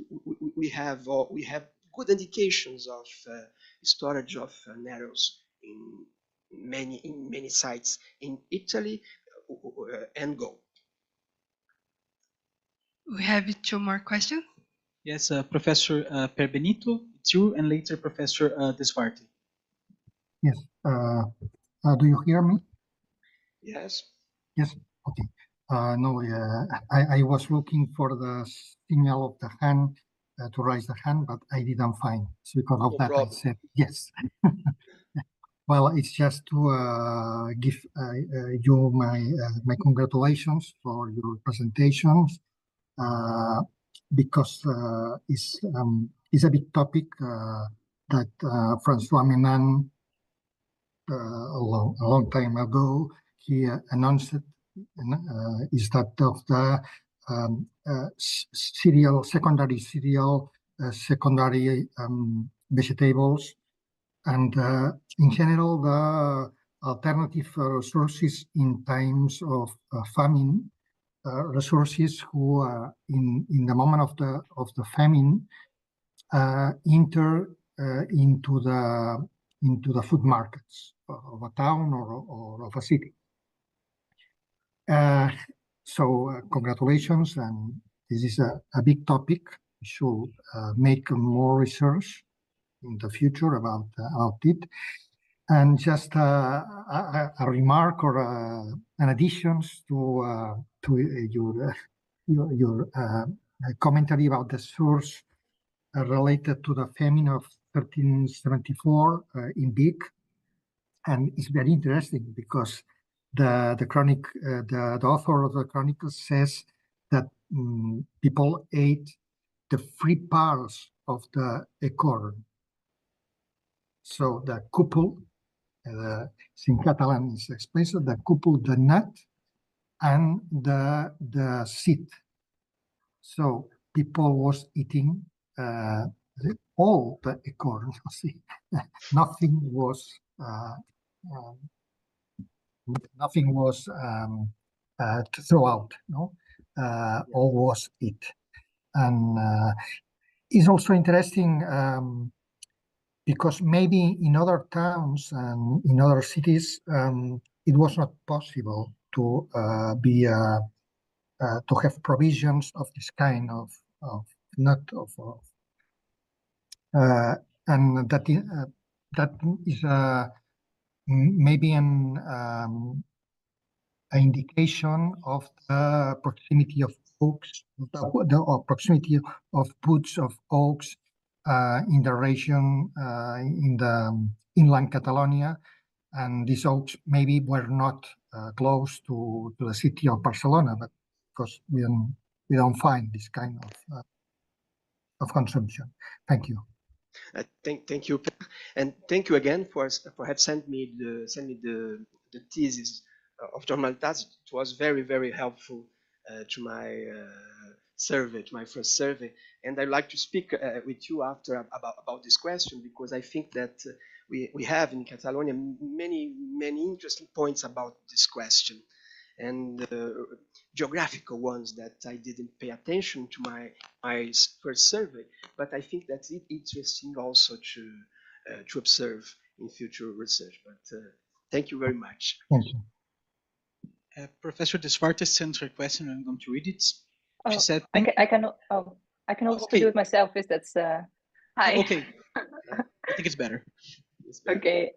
we have good indications of storage of nettles in many sites in Italy and Gaul. We have 2 more questions. Yes, Professor Per Benito, it's you, and later Professor Desvarte. Yes. Do you hear me? Yes. Yes. Okay. No, I was looking for the signal of the hand to raise the hand, but I didn't find. So because of that, I said yes. Well, it's just to give you my congratulations for your presentations, because it's a big topic that François Menon, a long time ago, he announced is that of the secondary cereal, secondary vegetables, and in general, the alternative resources in times of famine, resources who, in the moment of the famine, enter into the food markets of a town or of a city. So congratulations, and this is a big topic. We should make more research in the future about it. And just a remark or an addition to your commentary about the source related to the famine of 1374 in Big, and it's very interesting because the author of the chronicle says that people ate the free parts of the acorn. So the cúpul, in Catalan is expressed, the cúpul, the nut, and the seed. So people was eating all the acorn. Nothing was to throw out. No, all was eat, and it's also interesting. Because maybe in other towns and in other cities, it was not possible to to have provisions of this kind of and that is maybe an indication of the proximity of oaks, the proximity of woods of oaks. In the region, in the inland Catalonia, and these oaks maybe were not close to the city of Barcelona, but because we don't find this kind of consumption. Thank you. Thank you, and thank you again for have sent me the thesis of John Maltaz. It was very helpful to my survey, to my first survey, and I'd like to speak with you after about this question, because I think that we have in Catalonia many interesting points about this question, and geographical ones that I didn't pay attention to my first survey, but I think that's interesting also to observe in future research. But thank you very much. Thank you. Professor De Suartes sent her question. I'm going to read it. She said, I can also do it myself. If that's hi. Okay. I think it's better. Okay.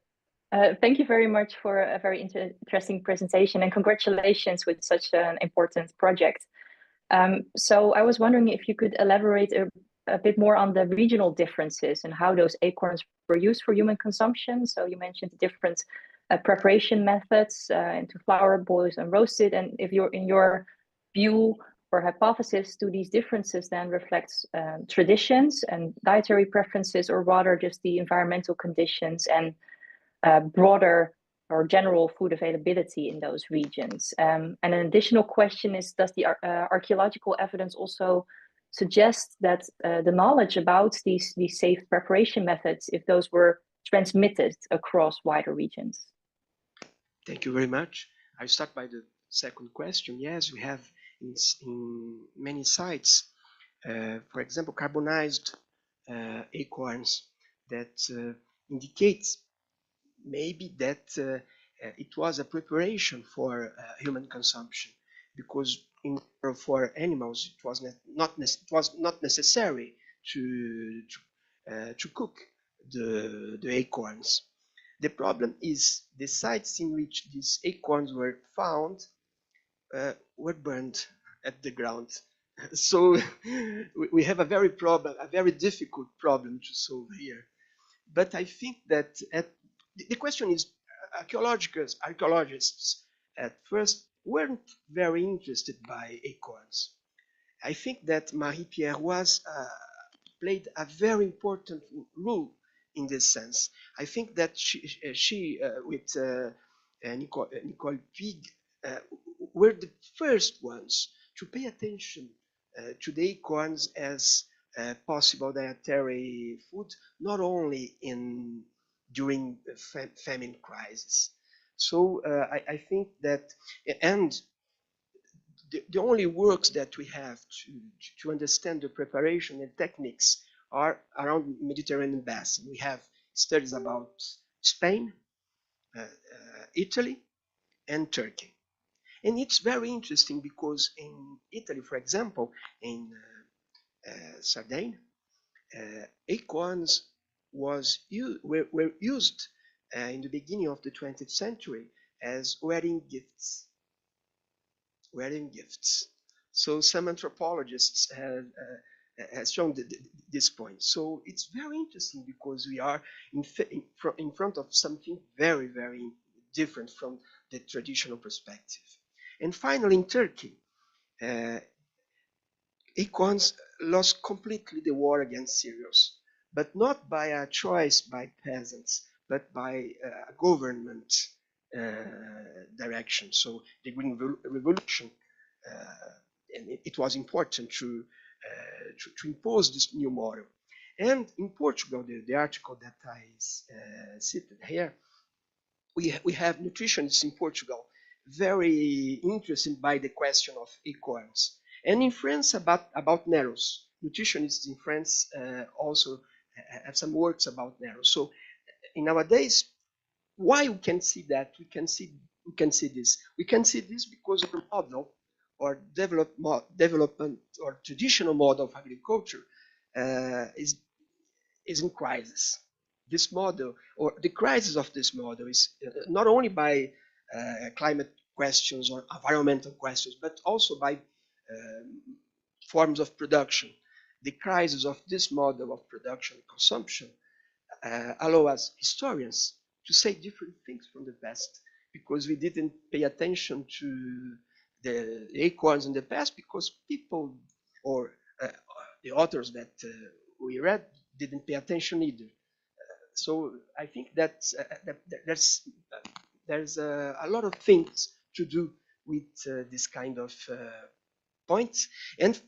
Thank you very much for a very interesting presentation, and congratulations with such an important project. So I was wondering if you could elaborate a bit more on the regional differences and how those acorns were used for human consumption. So you mentioned the different preparation methods into flour, boiled, and roasted, and if you're in your view or hypothesis, do these differences then reflect traditions and dietary preferences, or rather just the environmental conditions and broader or general food availability in those regions? And an additional question is, does the archaeological evidence also suggest that the knowledge about these safe preparation methods, if those were transmitted across wider regions? Thank you very much. I start by the second question. Yes, we have in many sites, for example, carbonized acorns that indicates maybe that it was a preparation for human consumption, because for animals it was not necessary to cook the acorns. The problem is the sites in which these acorns were found were burned at the ground. So we have a very difficult problem to solve here. But I think that the question is, archaeologists at first weren't very interested by acorns. I think that Marie-Pierre played a very important role in this sense. I think that she with Nicole Pig, were the first ones to pay attention to the acorns as possible dietary food, not only during famine crisis. So I think that, and the only works that we have to understand the preparation and techniques are around Mediterranean basin. We have studies about Spain, Italy, and Turkey. And it's very interesting because in Italy, for example, in Sardinia, acorns were used in the beginning of the 20th century as wedding gifts. Wedding gifts. So some anthropologists have shown this point. So it's very interesting because we are in front of something very, very different from the traditional perspective. And finally, in Turkey, acorns lost completely the war against cereals, but not by a choice by peasants, but by a government direction. So the Green Revolution, and it was important to impose this new model. And in Portugal, the article that I cited here, we have nutritionists in Portugal very interested by the question of acorns. And in France, about narrows. Nutritionists in France also have some works about narrows. So in nowadays, why we can see that? We can see this. We can see this because of the model or development or traditional model of agriculture is in crisis. This model, or the crisis of this model, is not only by climate questions or environmental questions, but also by forms of production. The crisis of this model of production and consumption allow us historians to say different things from the past, because we didn't pay attention to the acorns in the past, because people or the authors that we read didn't pay attention either. So I think that there's a lot of things to do with this kind of points. And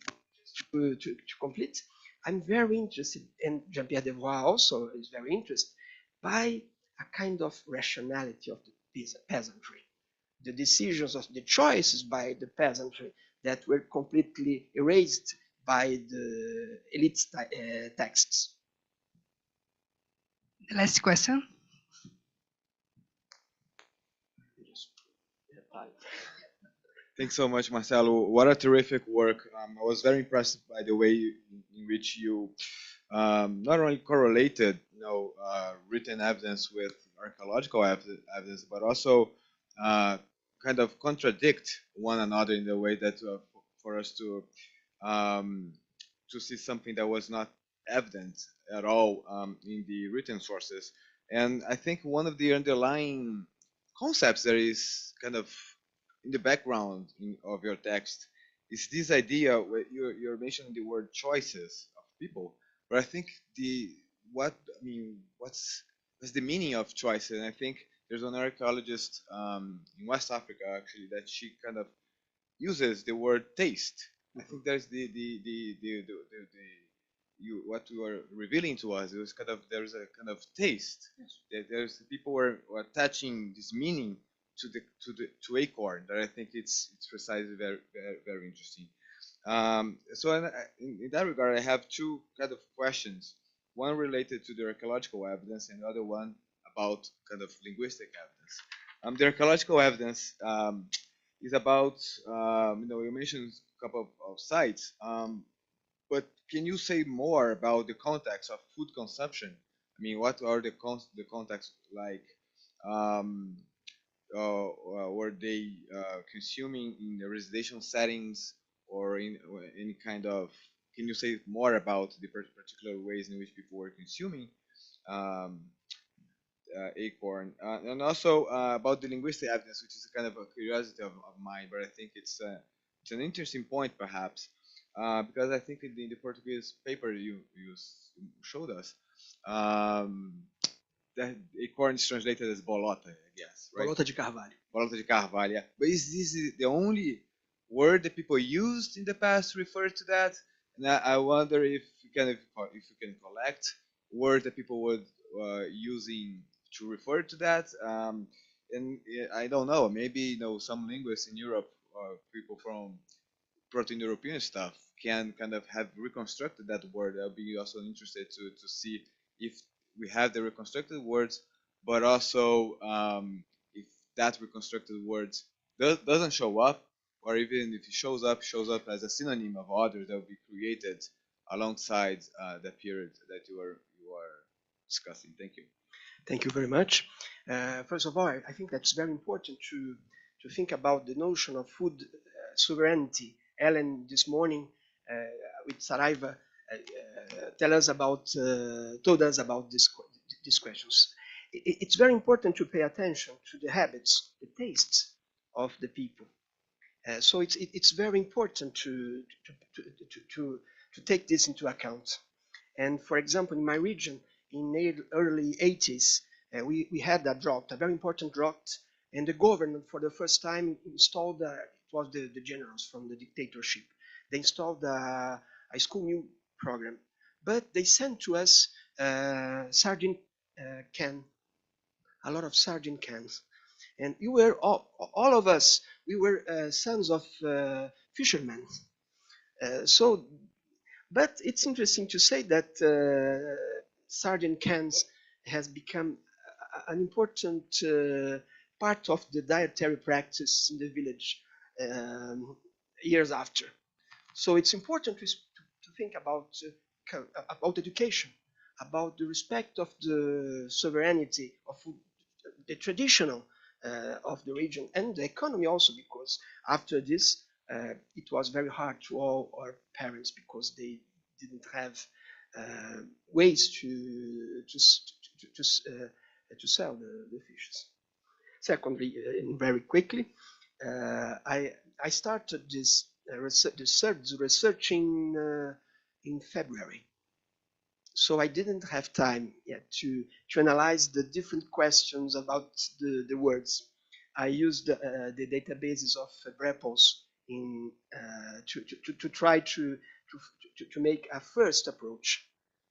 to complete, I'm very interested, and Jean-Pierre Devroy also is very interested, by a kind of rationality of the peasantry. The decisions of the choices by the peasantry that were completely erased by the elite texts. The last question. Thanks so much, Marcelo. What a terrific work. I was very impressed by the way in which you not only correlated, written evidence with archaeological evidence, but also kind of contradict one another in the way that for us to see something that was not evident at all in the written sources. And I think one of the underlying concepts that is kind of in the background of your text is this idea where you're mentioning the word choices of people, but I think what's the meaning of choices? And I think there's an archaeologist in West Africa actually that she kind of uses the word taste. I think there's what you are revealing to us. It was kind of there's a kind of taste. Yes. There's people were attaching this meaning to acorn that I think it's precisely very, very, very interesting. So in that regard, I have two kind of questions. One related to the archaeological evidence, and the other one about kind of linguistic evidence. The archaeological evidence is about you mentioned a couple of sites, but can you say more about the context of food consumption? I mean, what are the context like? Were they consuming in the residential settings or in any kind of, can you say more about the particular ways in which people were consuming acorn? And also about the linguistic evidence, which is kind of a curiosity of mine, but I think it's an interesting point perhaps, because I think in the Portuguese paper you showed us, that acorn is translated as bolota, I guess, right? Bolota de carvalho. Bolota de carvalho, yeah. But is this the only word that people used in the past to refer to that. And I wonder if you can collect words that people would using to refer to that. And I don't know, maybe some linguists in Europe, people from Proto-European stuff, can kind of have reconstructed that word. I'll be also interested to see if we have the reconstructed words, but also if that reconstructed words doesn't show up, or even if it shows up as a synonym of others that will be created alongside the period that you are discussing. Thank you. Thank you very much. First of all, I think that's very important to think about the notion of food sovereignty. Ellen this morning with Saraiva told us about these questions. It's very important to pay attention to the habits, the tastes of the people. So it's very important to take this into account. And for example, in my region, in the early 80s, we had a drought, a very important drought, and the government for the first time installed, it was the generals from the dictatorship, they installed a school meal program. But they sent to us sardine can, a lot of sardine cans. And we were all of us, we were sons of fishermen. But it's interesting to say that sardine cans has become an important part of the dietary practice in the village years after. So it's important to think about education, about the respect of the sovereignty of the traditional of the region, and the economy also, because after this it was very hard to all our parents because they didn't have ways to sell the fishes. Secondly, very quickly, I started this research in February. So I didn't have time yet to analyze the different questions about the words. I used the databases of Brepos to try to make a first approach,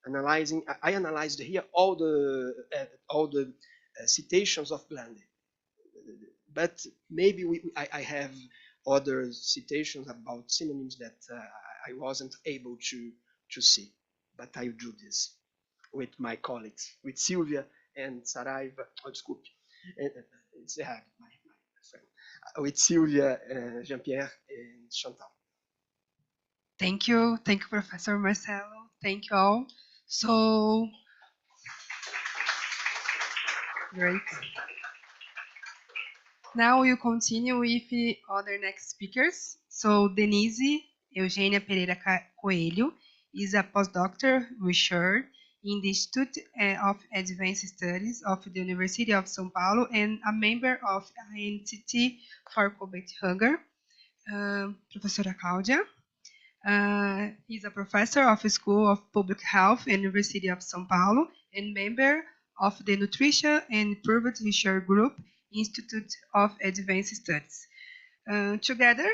analyzing. I analyzed here all the citations of Blande, but maybe I have other citations about synonyms that I wasn't able to see. But I do this with my colleagues, with Sylvia and Saraiva. Oh, desculpe, it's my friend. With Sylvia, Jean-Pierre, and Chantal. Thank you, Professor Marcelo. Thank you all. So, great. Now we'll continue with the other next speakers. So, Denise Eugênia Pereira Coelho is a postdoctoral researcher in the Institute of Advanced Studies of the University of São Paulo and a member of Institute for Combate Hunger. Professora Cláudia is a professor of the School of Public Health at the University of São Paulo and member of the Nutrition and Private Research Group, Institute of Advanced Studies. Together,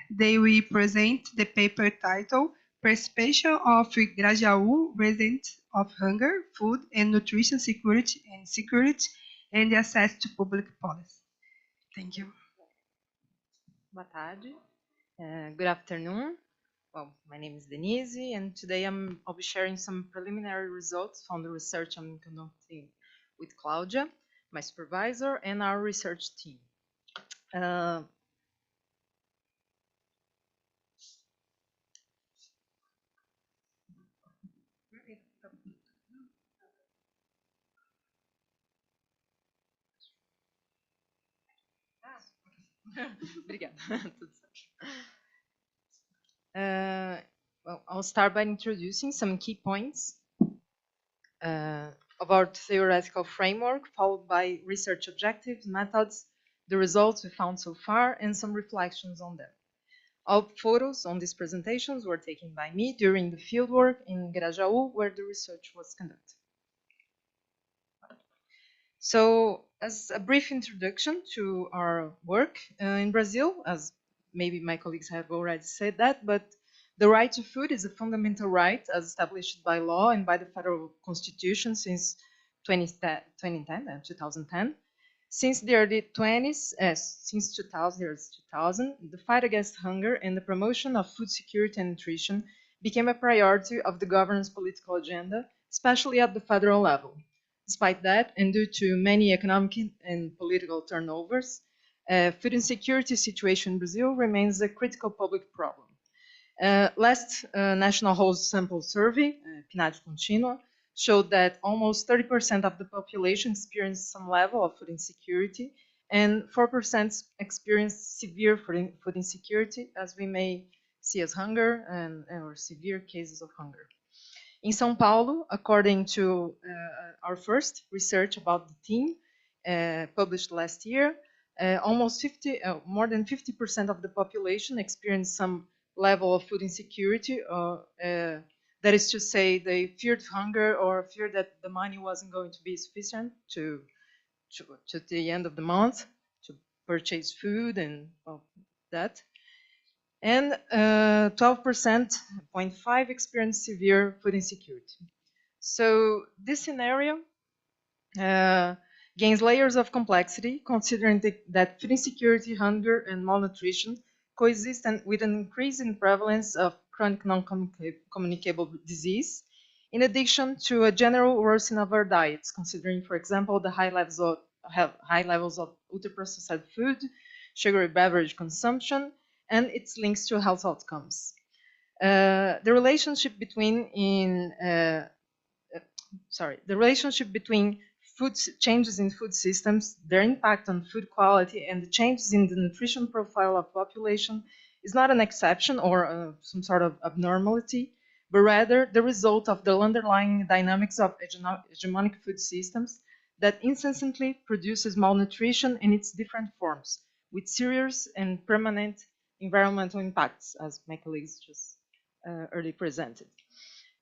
they will present the paper titled Perception of Grajaú Residents of Hunger, Food and Nutrition Security and Access to Public Policy. Thank you. Boa tarde. Good afternoon. Well, my name is Denise, and today I'll be sharing some preliminary results from the research I'm conducting with Cláudia, my supervisor, and our research team. Obrigada. Well, I'll start by introducing some key points of our theoretical framework, followed by research objectives, methods, the results we found so far, and some reflections on them. All photos on these presentations were taken by me during the fieldwork in Grajaú, where the research was conducted. So, as a brief introduction to our work in Brazil, as maybe my colleagues have already said that, but the right to food is a fundamental right as established by law and by the federal constitution since 2010. Since the early 20s, since 2000, the fight against hunger and the promotion of food security and nutrition became a priority of the government's political agenda, especially at the federal level. Despite that, and due to many economic and political turnovers, food insecurity situation in Brazil remains a critical public problem. Last National Whole Sample Survey, PNAD Continua, showed that almost 30% of the population experienced some level of food insecurity, and 4% experienced severe food insecurity, as we may see as hunger or severe cases of hunger. In São Paulo, according to our first research about the theme published last year, more than 50% of the population experienced some level of food insecurity. That is to say, they feared hunger or feared that the money wasn't going to be sufficient to the end of the month to purchase food and that. And 12.5% experienced severe food insecurity. So this scenario gains layers of complexity, considering that food insecurity, hunger, and malnutrition coexist with an increase in prevalence of chronic non-communicable disease, in addition to a general worsening of our diets, considering, for example, the high levels of ultra-processed food, sugary beverage consumption, and its links to health outcomes. The relationship between changes in food systems, their impact on food quality, and the changes in the nutrition profile of population is not an exception or some sort of abnormality, but rather the result of the underlying dynamics of hegemonic food systems that incessantly produces malnutrition in its different forms, with serious and permanent environmental impacts, as my colleagues just earlier presented.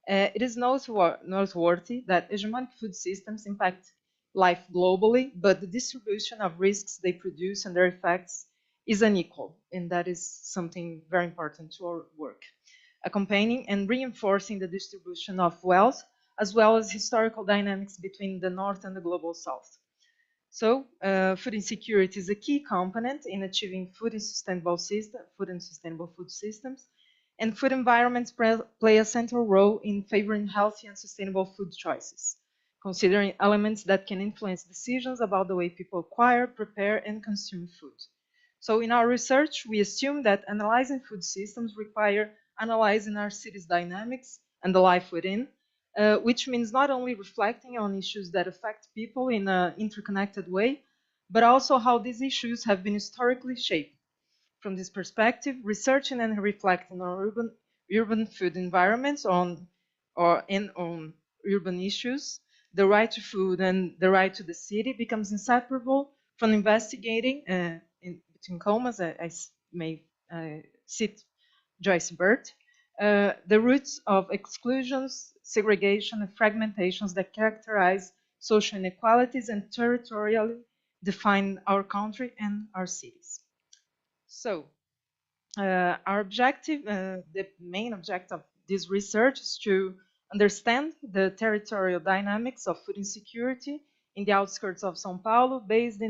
It is noteworthy that hegemonic food systems impact life globally, but the distribution of risks they produce and their effects is unequal, and that is something very important to our work, accompanying and reinforcing the distribution of wealth, as well as historical dynamics between the North and the Global South. So, food insecurity is a key component in achieving food and sustainable food systems, and food environments play a central role in favoring healthy and sustainable food choices, considering elements that can influence decisions about the way people acquire, prepare, and consume food. So in our research, we assume that analyzing food systems require analyzing our city's dynamics and the life within, which means not only reflecting on issues that affect people in an interconnected way, but also how these issues have been historically shaped. From this perspective, researching and reflecting on urban food environments on urban issues, the right to food and the right to the city becomes inseparable from investigating, between commas, I may cite Joyce Burt, the roots of exclusions, segregation, and fragmentations that characterize social inequalities and territorially define our country and our cities. So, our objective, the main objective of this research is to understand the territorial dynamics of food insecurity in the outskirts of São Paulo based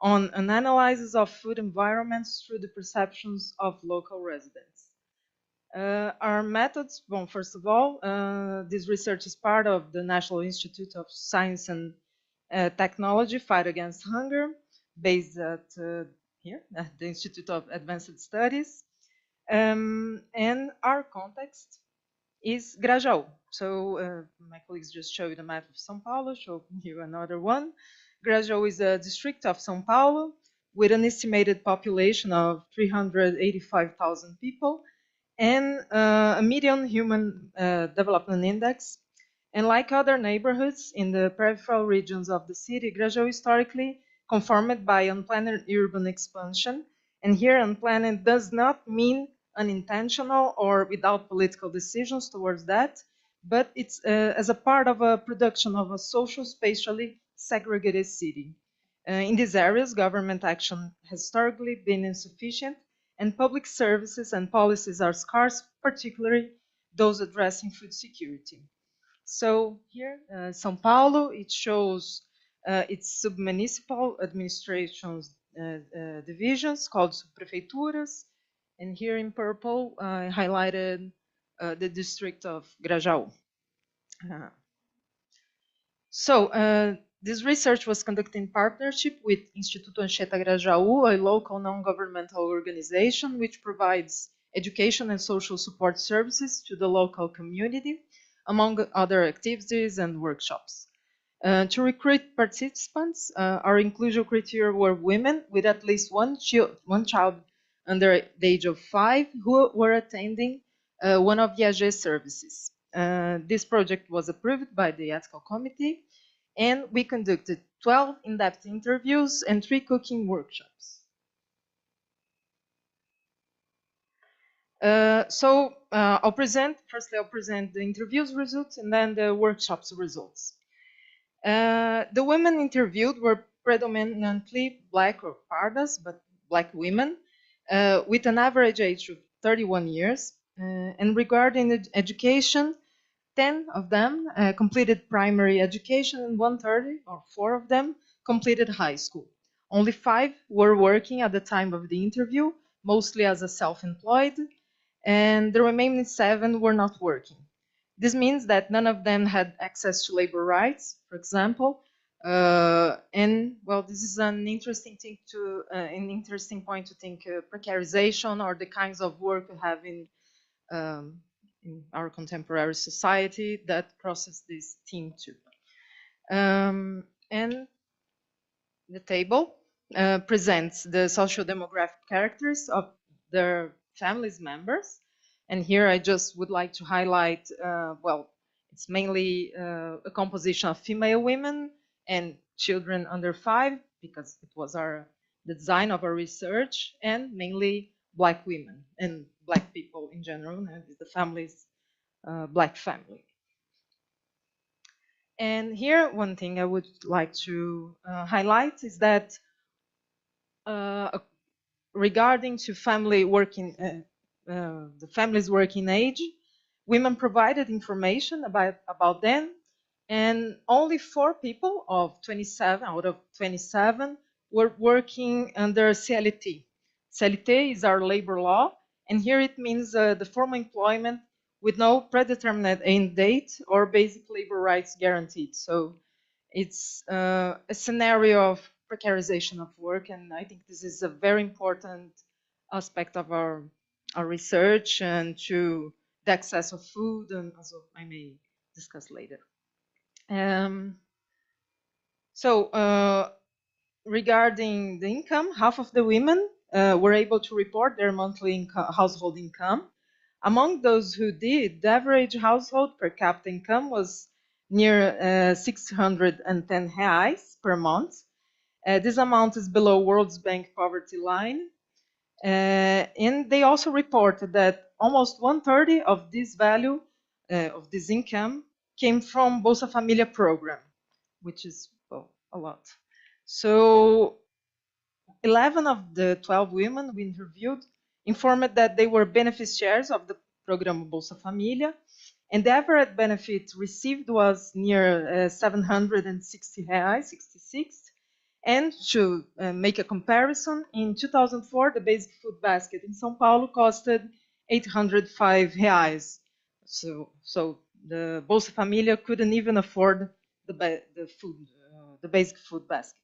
on an analysis of food environments through the perceptions of local residents. Our methods, well, first of all, this research is part of the National Institute of Science and Technology Fight Against Hunger, based at here, at the Institute of Advanced Studies. And our context is Grajaú. So my colleagues just showed a map of São Paulo, show you another one. Grajaú is a district of São Paulo with an estimated population of 385,000 people and a median human development index. And like other neighborhoods in the peripheral regions of the city, Grajaú historically conformed by unplanned urban expansion. And here unplanned does not mean unintentional or without political decisions towards that, but it's as a part of a production of a social spatially segregated city. In these areas, government action has historically been insufficient and public services and policies are scarce, particularly those addressing food security. So here, São Paulo, it shows its submunicipal administrations divisions called subprefeituras, and here in purple, I highlighted the district of Grajaú. This research was conducted in partnership with Instituto Grajaú, a local non-governmental organization which provides education and social support services to the local community, among other activities and workshops. To recruit participants, our inclusion criteria were women with at least one child under the age of 5 who were attending one of the AG services. This project was approved by the ethical committee, and we conducted 12 in-depth interviews and 3 cooking workshops. I'll present the interviews results and then the workshops results. The women interviewed were predominantly Black or Pardas, but Black women, with an average age of 31 years. And regarding education, 10 of them completed primary education and 1/3, or 4 of them, completed high school. Only 5 were working at the time of the interview, mostly as a self-employed, and the remaining 7 were not working. This means that none of them had access to labor rights, for example, and well, this is an interesting thing an interesting point to think precarization or the kinds of work we have in our contemporary society that crosses this theme too. And the table presents the socio-demographic characters of their families members. And here I just would like to highlight, well, it's mainly a composition of female women and children under 5, because it was the design of our research, and mainly Black women and Black people in general, and the family's Black family. And here, one thing I would like to highlight is that regarding to family working, the family's working age, women provided information about them, and only 4 people of 27 out of 27 were working under CLT. CLT is our labor law, and here it means the formal employment with no predetermined end date or basic labor rights guaranteed. So it's a scenario of precarization of work, and I think this is a very important aspect of our research and to the access of food, and also I may discuss later. Regarding the income, half of the women were able to report their monthly household income. Among those who did, the average household per capita income was near 610 reais per month. This amount is below World Bank poverty line. And they also reported that almost 1/3 of this value, of this income, came from Bolsa Família program, which is, well, a lot. So 11 of the 12 women we interviewed informed that they were beneficiaries of the program Bolsa Família, and the average benefit received was near 760 reais, 66. And to make a comparison, in 2004, the basic food basket in São Paulo costed 805 reais. So the Bolsa Família couldn't even afford the basic food basket.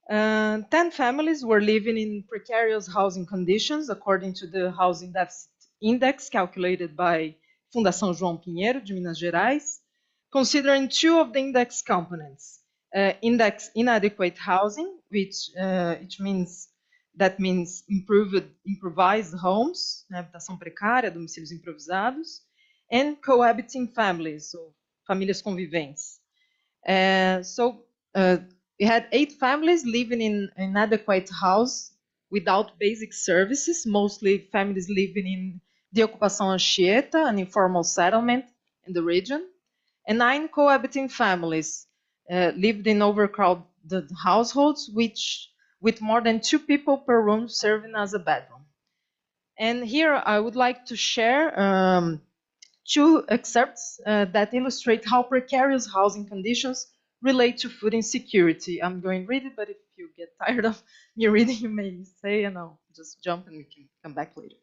10 families were living in precarious housing conditions, according to the Housing Deficit Index calculated by Fundação João Pinheiro de Minas Gerais, considering 2 of the index components. Index inadequate housing, which means improvised homes, habitação precária, domicílios improvisados, and cohabiting families, so famílias conviventes. We had 8 families living in inadequate house without basic services, mostly families living in de ocupação Anchieta, an informal settlement in the region, and 9 cohabiting families lived in overcrowded households, with more than 2 people per room serving as a bedroom. And here I would like to share two excerpts that illustrate how precarious housing conditions relate to food insecurity. I'm going to read it, but if you get tired of me reading, you may say, and I'll just jump and we can come back later.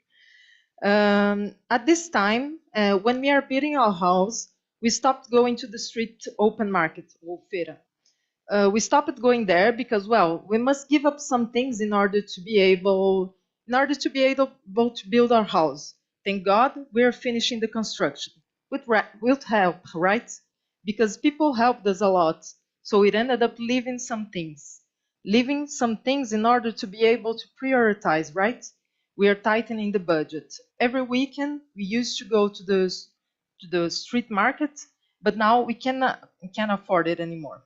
At this time, when we are building our house, we stopped going to the street open market, or feira. We stopped going there because, well, we must give up some things in order to be able to build our house. Thank God we are finishing the construction with help, right? Because people helped us a lot, so it ended up leaving some things in order to be able to prioritize, right? We are tightening the budget. Every weekend we used to go to the street market, but now we can't afford it anymore.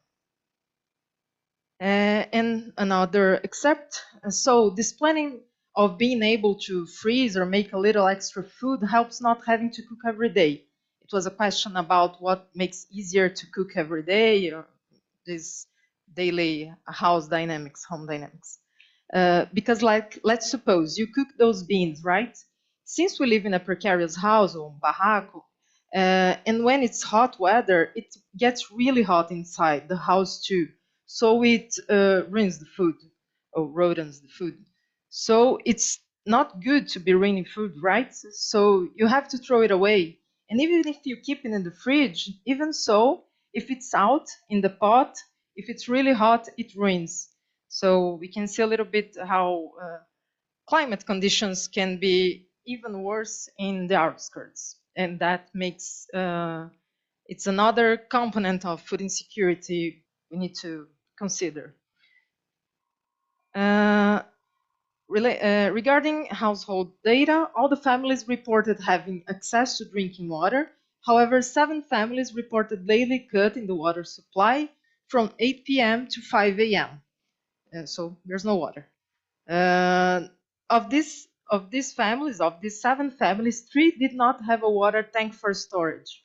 And another except, so this planning of being able to freeze or make a little extra food helps not having to cook every day. It was a question about what makes easier to cook every day, or this daily house dynamics, home dynamics. Because like, let's suppose you cook those beans, right? Since we live in a precarious house or barraco, and when it's hot weather, it gets really hot inside the house too. So it ruins the food, or rodents the food. So it's not good to be ruining food, right? So you have to throw it away. And even if you keep it in the fridge, even so, if it's out in the pot, if it's really hot, it ruins. So we can see a little bit how climate conditions can be even worse in the outskirts. And that makes, it's another component of food insecurity we need to consider. Regarding household data, all the families reported having access to drinking water. However, 7 families reported daily cut in the water supply from 8 p.m. to 5 a.m. So there's no water. Of these 7 families, 3 did not have a water tank for storage.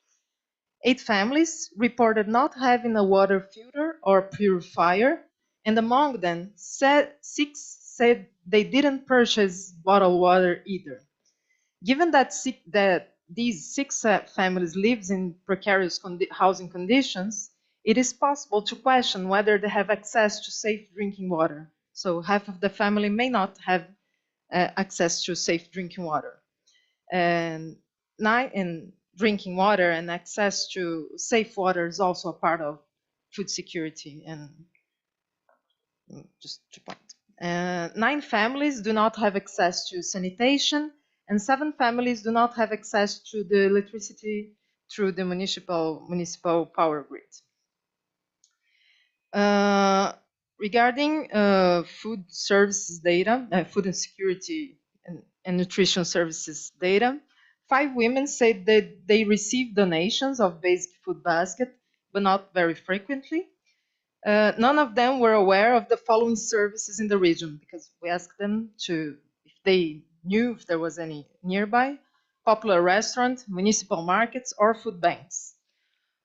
8 families reported not having a water filter or purifier, and among them, 6 said they didn't purchase bottled water either. Given that these 6 families live in precarious housing conditions, it is possible to question whether they have access to safe drinking water. So half of the family may not have access to safe drinking water. And drinking water and access to safe water is also a part of food security. And just to point, 9 families do not have access to sanitation, and 7 families do not have access to the electricity through the municipal power grid. Regarding food services data, food insecurity and nutrition services data, 5 women said that they received donations of basic food basket, but not very frequently. None of them were aware of the following services in the region, because we asked them if they knew if there was any nearby: popular restaurant, municipal markets, or food banks.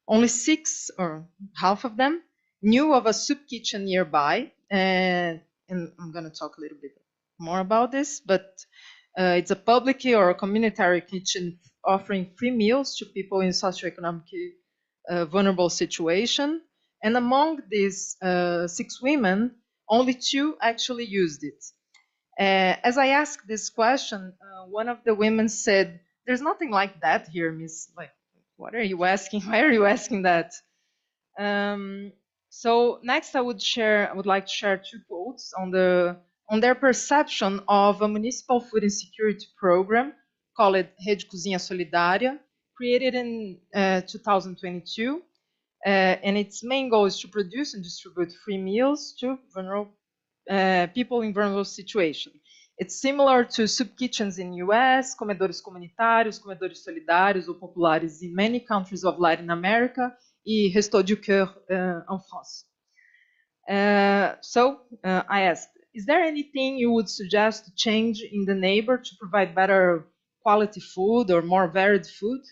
Only 6, or half of them, knew of a soup kitchen nearby, and I'm going to talk a little bit more about this, but it's a public or a communitary kitchen offering free meals to people in socioeconomically vulnerable situation. And among these 6 women, only 2 actually used it. As I asked this question, one of the women said, "There's nothing like that here, Miss. Like, what are you asking? Why are you asking that?" So next, I would like to share 2 quotes on their perception of a municipal food insecurity program called Rede Cozinha Solidária, created in 2022. And its main goal is to produce and distribute free meals to people in vulnerable situations. It's similar to soup kitchens in US, comedores comunitários, comedores solidários ou populares in many countries of Latin America, e Restos du Cœur en France. So I asked, is there anything you would suggest to change in the neighbor to provide better quality food or more varied food?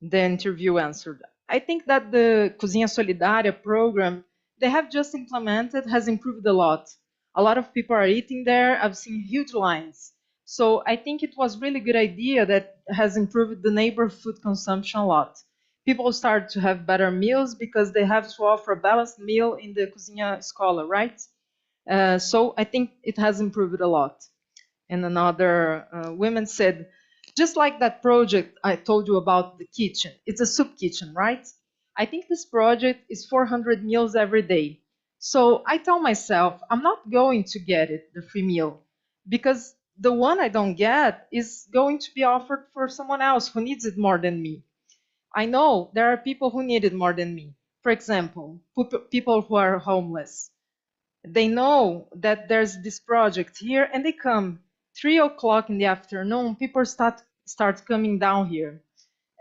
The interview answered, I think that the Cozinha Solidária program they have just implemented has improved a lot. A lot of people are eating there. I've seen huge lines. So I think it was really good idea that has improved the neighborhood food consumption a lot. People start to have better meals because they have to offer a balanced meal in the Cozinha Escola, right? So I think it has improved a lot. And another woman said, just like that project I told you about the kitchen, it's a soup kitchen, right? I think this project is 400 meals every day. So I tell myself, I'm not going to get it, the free meal, because the one I don't get is going to be offered for someone else who needs it more than me. I know there are people who need it more than me. For example, people who are homeless. They know that there's this project here and they come. 3 o'clock in the afternoon, people start coming down here.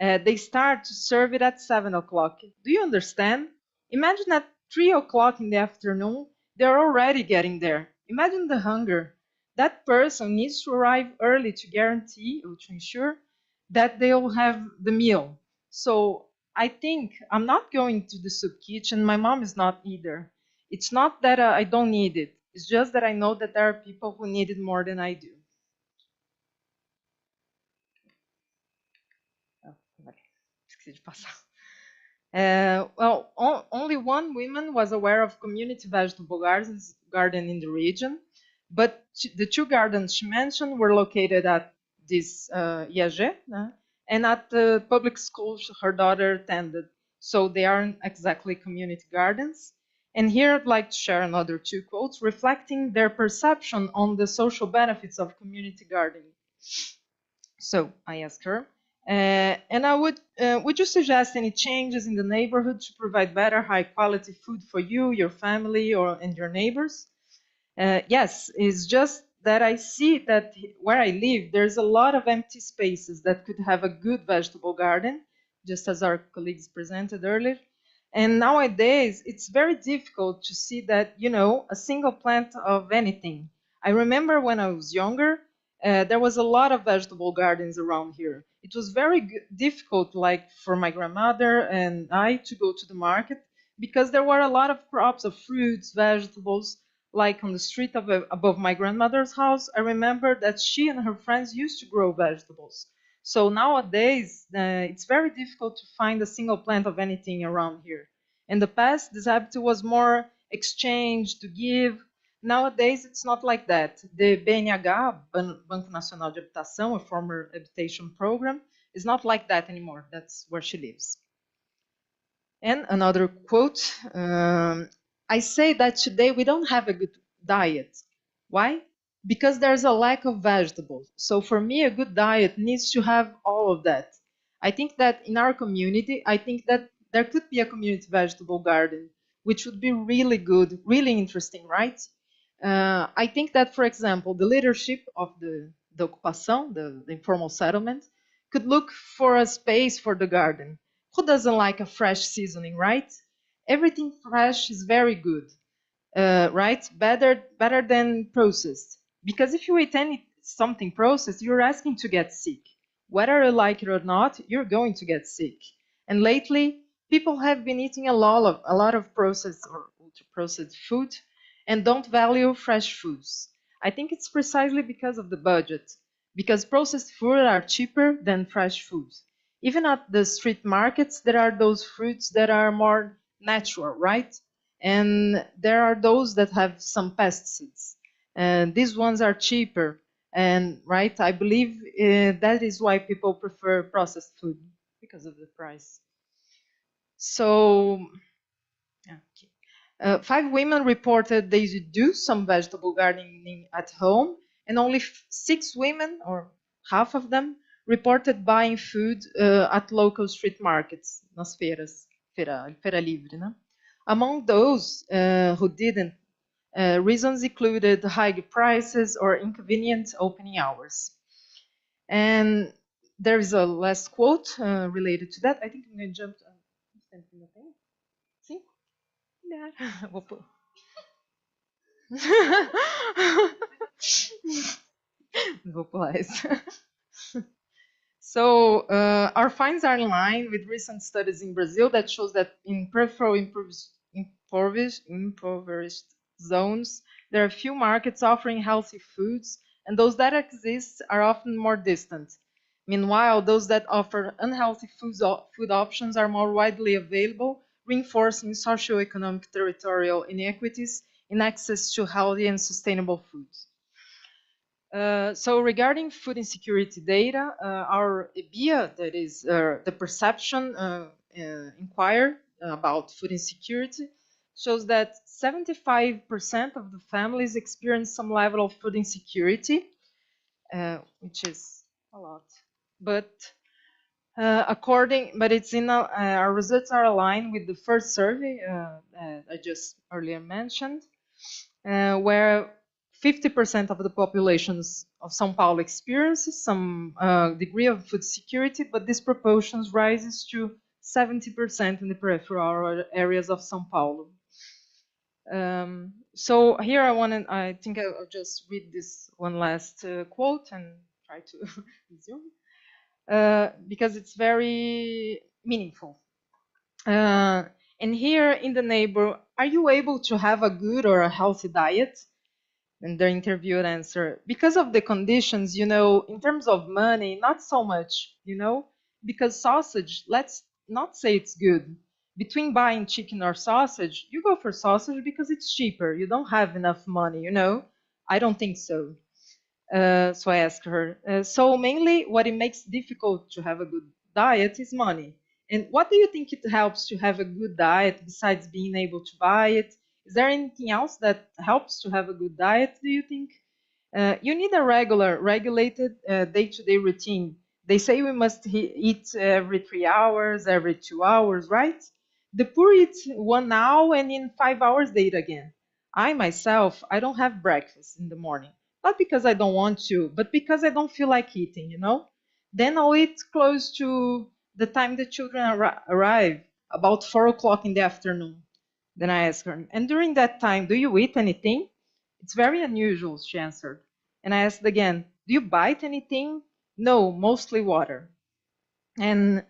They start to serve it at 7 o'clock. Do you understand? Imagine at 3 o'clock in the afternoon, they're already getting there. Imagine the hunger. That person needs to arrive early to guarantee or to ensure that they'll have the meal. So I think I'm not going to the soup kitchen. My mom is not either. It's not that I don't need it. It's just that I know that there are people who need it more than I do. Oh, esqueci de passar. Well, only one woman was aware of community vegetable garden in the region, but the two gardens she mentioned were located at this IAG, and at the public school her daughter attended. So they aren't exactly community gardens. And here I'd like to share another two quotes reflecting their perception on the social benefits of community gardening. So I asked her, and would you suggest any changes in the neighborhood to provide better, high quality food for you, your family, and your neighbors? Yes, it's just that I see that where I live, there's a lot of empty spaces that could have a good vegetable garden, just as our colleagues presented earlier. And nowadays, it's very difficult to see that, a single plant of anything. I remember when I was younger, there was a lot of vegetable gardens around here. It was very difficult, like for my grandmother and I, to go to the market because there were a lot of crops of fruits, vegetables, like on the street above my grandmother's house. I remember that she and her friends used to grow vegetables. So nowadays, it's very difficult to find a single plant of anything around here. In the past, this habit was more exchange, to give. Nowadays, it's not like that. The BNH, Banco Nacional de Habitação, a former habitation program, is not like that anymore. That's where she lives. And another quote, I say that today we don't have a good diet. Why? Because there's a lack of vegetables. So for me, a good diet needs to have all of that. I think that in our community, I think that there could be a community vegetable garden, which would be really good, really interesting, right? I think that, for example, the leadership of the ocupação, the informal settlement, could look for a space for the garden. Who doesn't like a fresh seasoning, right? Everything fresh is very good, right? Better than processed. Because if you eat something processed, you're asking to get sick. Whether you like it or not, you're going to get sick. And lately, people have been eating a lot of processed or ultra-processed food and don't value fresh foods. I think it's precisely because of the budget, because processed food are cheaper than fresh foods. Even at the street markets, there are those fruits that are more natural, right? And there are those that have some pesticides. And these ones are cheaper. And right, I believe that is why people prefer processed food, because of the price. So, okay. 5 women reported they do some vegetable gardening at home, and only 6 women, or half of them, reported buying food at local street markets, nas feiras, feira livre, né? Among those who didn't, reasons included high prices or inconvenient opening hours. And there is a last quote related to that. I think I'm going to jump. Sim? Vou pôr. Vou pular essa. So our finds are in line with recent studies in Brazil that shows that in peripheral impoverished zones, there are few markets offering healthy foods and those that exist are often more distant. Meanwhile, those that offer unhealthy food options are more widely available, reinforcing socioeconomic territorial inequities in access to healthy and sustainable foods. So regarding food insecurity data, our EBIA, that is the perception inquiry about food insecurity, shows that 75% of the families experience some level of food insecurity, which is a lot. But our results are aligned with the first survey I just earlier mentioned, where 50% of the populations of São Paulo experiences some degree of food security, but this proportion rises to 70% in the peripheral areas of São Paulo. So here I think I'll just read this one last quote and try to resume, because it's very meaningful. And here in the neighbor, are you able to have a good or a healthy diet? And the interviewer answer, because of the conditions, you know, in terms of money, not so much, you know, because sausage, let's not say it's good. Between buying chicken or sausage, you go for sausage because it's cheaper. You don't have enough money, you know. I don't think so. So I asked her, so mainly what it makes difficult to have a good diet is money. And what do you think it helps to have a good diet besides being able to buy it? Is there anything else that helps to have a good diet, do you think? You need a regulated day-to-day routine. They say we must eat every 3 hours, every 2 hours, right? The poor eat 1 hour and in 5 hours they eat again. I myself, I don't have breakfast in the morning. Not because I don't want to, but because I don't feel like eating, you know? Then I'll eat close to the time the children arrive, about 4 o'clock in the afternoon. Then I asked her, and during that time, do you eat anything? It's very unusual, she answered. And I asked again, do you bite anything? No, mostly water. And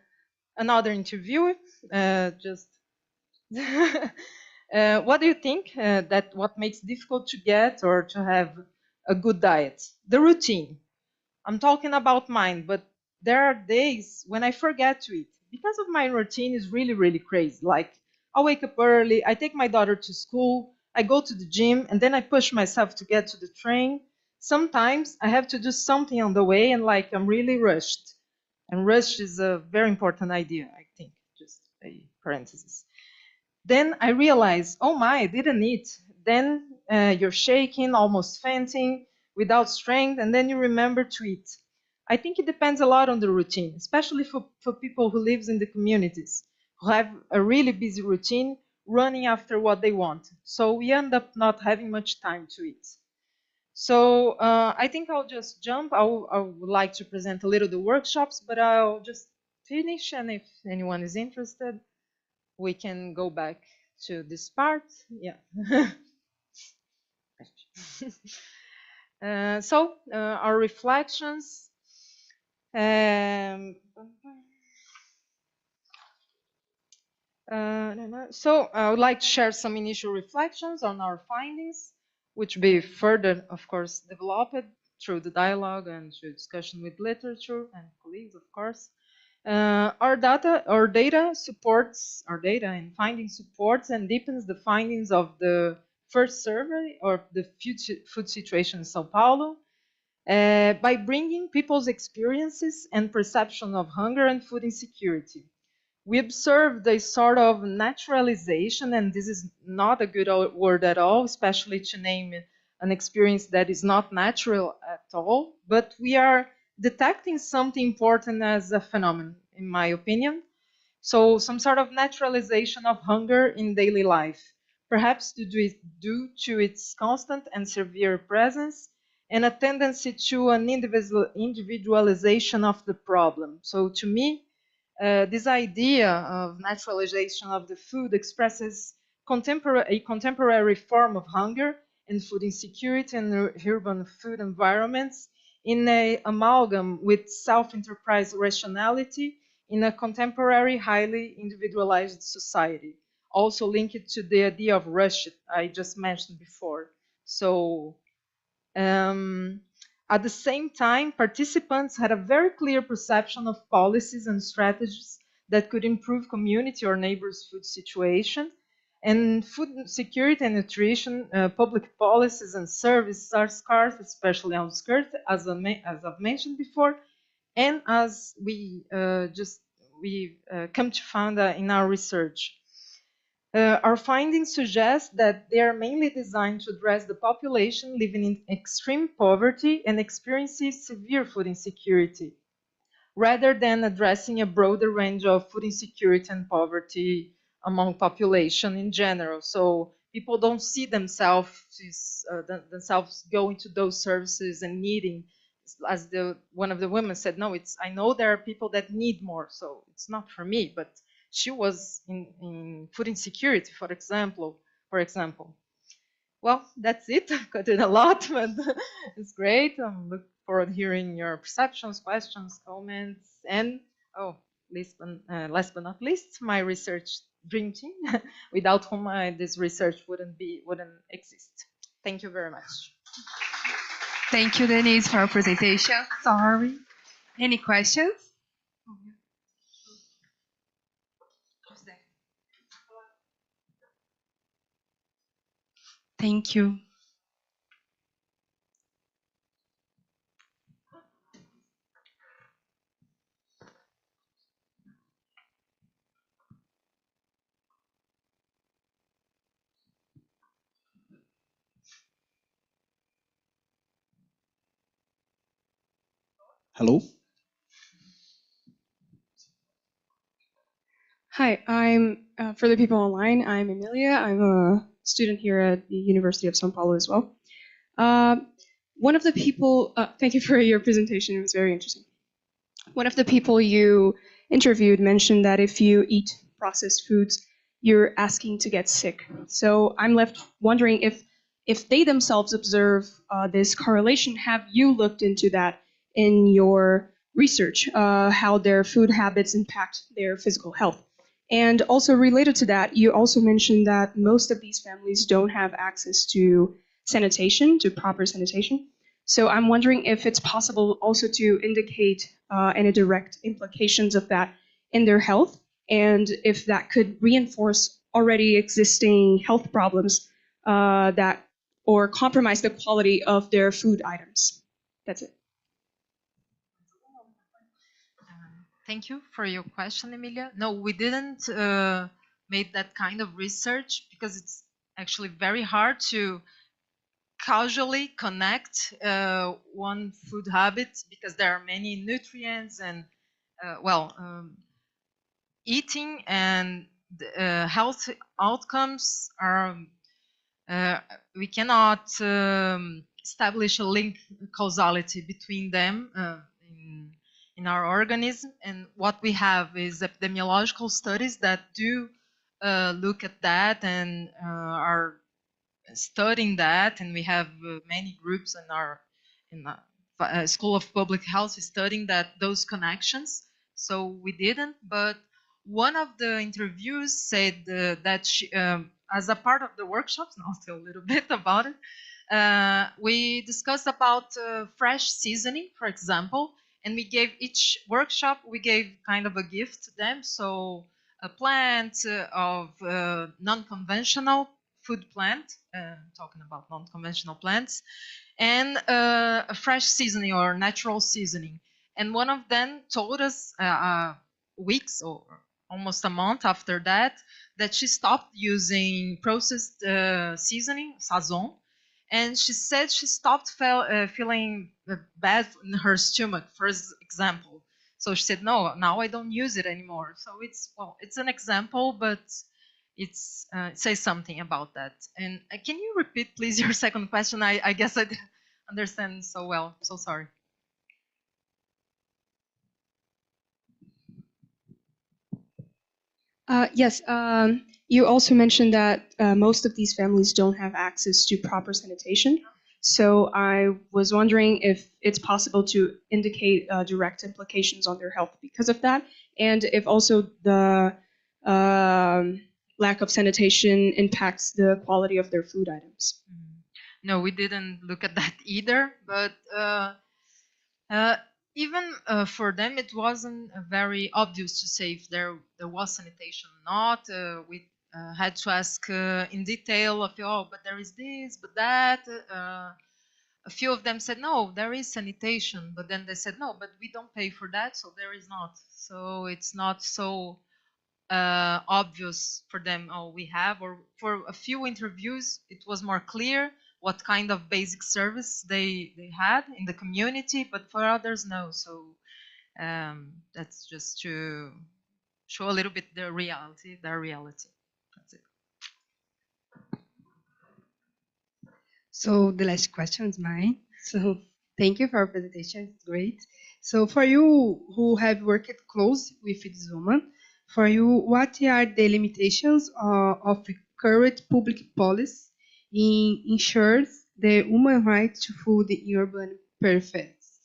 another interview, just what do you think that what makes difficult to get or to have a good diet? The routine. I'm talking about mine, but there are days when I forget to eat because of my routine is really, really crazy. Like I wake up early, I take my daughter to school, I go to the gym, and then I push myself to get to the train. Sometimes I have to do something on the way, and like I'm really rushed. And rush is a very important idea, I think. Just a parenthesis. Then I realize, oh my, I didn't eat. Then you're shaking, almost fainting, without strength, and then you remember to eat. I think it depends a lot on the routine, especially for people who live in the communities, who have a really busy routine, running after what they want. So we end up not having much time to eat. So I think I'll just jump. I would like to present a little the workshops, but I'll just finish, and if anyone is interested, we can go back to this part. Yeah. So our reflections. So I would like to share some initial reflections on our findings, which will be further, of course, developed through the dialogue and through discussion with literature and colleagues, of course. Our data and findings supports and deepens the findings of the first survey of the food situation in Sao Paulo by bringing people's experiences and perception of hunger and food insecurity. We observed a sort of naturalization, and this is not a good word at all, especially to name an experience that is not natural at all, but we are detecting something important as a phenomenon, in my opinion. So some sort of naturalization of hunger in daily life, perhaps due to its constant and severe presence and a tendency to an individualization of the problem. So to me, this idea of naturalization of the food expresses a contemporary form of hunger and food insecurity in urban food environments in an amalgam with self-enterprise rationality in a contemporary, highly individualized society, also linked to the idea of rush I just mentioned before. So At the same time, participants had a very clear perception of policies and strategies that could improve community or neighbors' food situation. And food security and nutrition, public policies and services are scarce, especially on skirts, as I've mentioned before, and as we come to find in our research. Our findings suggest that they are mainly designed to address the population living in extreme poverty and experiencing severe food insecurity, rather than addressing a broader range of food insecurity and poverty among population in general. So people don't see themselves going to those services and needing, as one of the women said, no, I know there are people that need more, so it's not for me. But she was in food insecurity, for example. Well, that's it. I cut it a lot, but it's great. I'm looking forward to hearing your perceptions, questions, comments, and last but not least, my research dream team, without whom this research wouldn't exist. Thank you very much. Thank you, Denise, for our presentation. Sorry. Any questions? Thank you. Hello? Hi, I'm, for the people online, I'm Emilia. I'm a student here at the University of São Paulo as well. One of the people, thank you for your presentation, it was very interesting. One of the people you interviewed mentioned that if you eat processed foods, you're asking to get sick. So I'm left wondering if they themselves observe this correlation, have you looked into that in your research, how their food habits impact their physical health? And also related to that, you also mentioned that most of these families don't have access to sanitation, to proper sanitation. So I'm wondering if it's possible also to indicate any direct implications of that in their health, and if that could reinforce already existing health problems or compromise the quality of their food items. That's it. Thank you for your question, Emilia. No, we didn't make that kind of research because it's actually very hard to causally connect one food habit, because there are many nutrients and eating and health outcomes are we cannot establish a link, causality between them in our organism. And what we have is epidemiological studies that do look at that and are studying that, and we have many groups in the School of Public Health studying those connections. So we didn't, but one of the interviews said that she, as a part of the workshops, and I'll tell a little bit about it, we discussed about fresh seasoning, for example, and we gave each workshop, we gave kind of a gift to them. So a plant of non-conventional food plant, talking about non-conventional plants, and a fresh seasoning or natural seasoning. And one of them told us weeks or almost a month after that she stopped using processed seasoning, sazon, and she said she stopped feeling bad in her stomach, for example. So she said, no, now I don't use it anymore. So it's an example, but it says something about that. And can you repeat, please, your second question? I guess I didn't understand so well. So sorry. Yes, you also mentioned that most of these families don't have access to proper sanitation. So I was wondering if it's possible to indicate direct implications on their health because of that, and if also the lack of sanitation impacts the quality of their food items. no, we didn't look at that either. But even for them, it wasn't very obvious to say if there was sanitation or not. We had to ask in detail of, oh, but there is this, but that. A few of them said, no, there is sanitation. But then they said, no, but we don't pay for that, so there is not. So it's not so obvious for them, oh, we have. Or for a few interviews, it was more clear what kind of basic service they had in the community, but for others, no. So that's just to show a little bit their reality. That's it. So the last question is mine. So thank you for your presentation. It's great. So for you who have worked close with this woman, for you, what are the limitations of current public policy in ensures the human right to food in urban perfects?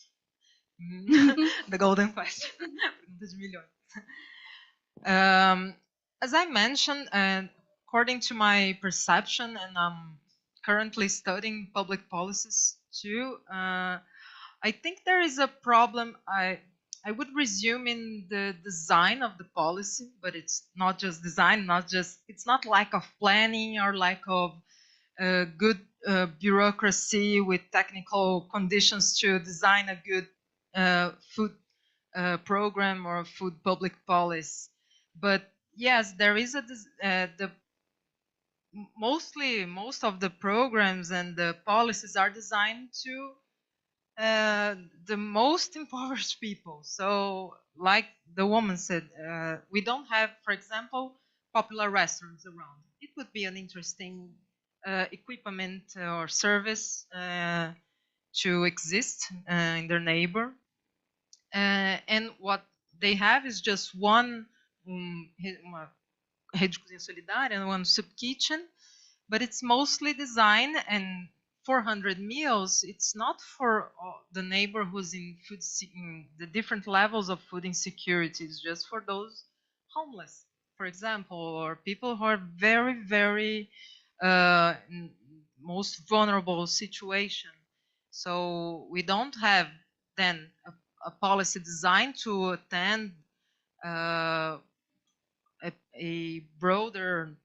The golden question. Pergunta de milhões. As I mentioned, according to my perception, and I'm currently studying public policies too, I think there is a problem. I would resume in the design of the policy, but it's not just design, it's not lack of planning or lack of good bureaucracy with technical conditions to design a good food program or food public policy. But yes, there is most of the programs and the policies are designed to the most impoverished people. So, like the woman said, we don't have, for example, popular restaurants around. It would be an interesting equipment or service to exist in their neighbor. And what they have is just one uma rede de cozinha solidária and one soup kitchen, but it's mostly designed, and 400 meals, it's not for the neighbor who's in the different levels of food insecurity. It's just for those homeless, for example, or people who are very, very in most vulnerable situation. So we don't have then a policy designed to attend a broader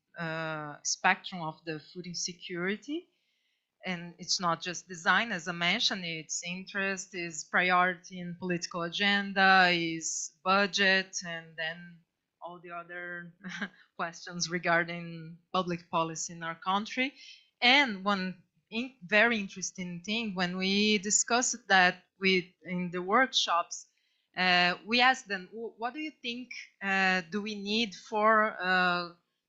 spectrum of the food insecurity. And it's not just design, as I mentioned, it's interest, is priority in political agenda, is budget, and then all the other questions regarding public policy in our country. And one very interesting thing, when we discussed that in the workshops, we asked them, what do you think do we need for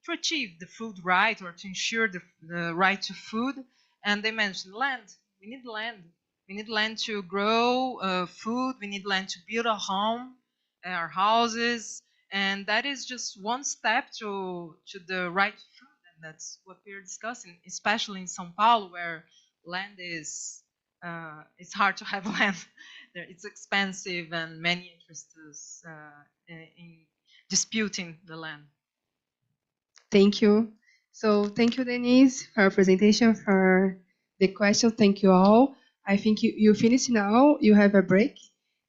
to achieve the food right, or to ensure the right to food? And they mentioned land. We need land. We need land to grow food. We need land to build a home, our houses. And that is just one step to the right to food. And that's what we're discussing, especially in São Paulo, where land is, it's hard to have land. It's expensive, and many interests in disputing the land. Thank you. So thank you, Denise, for your presentation, for the question. Thank you all. I think you finished now. You have a break.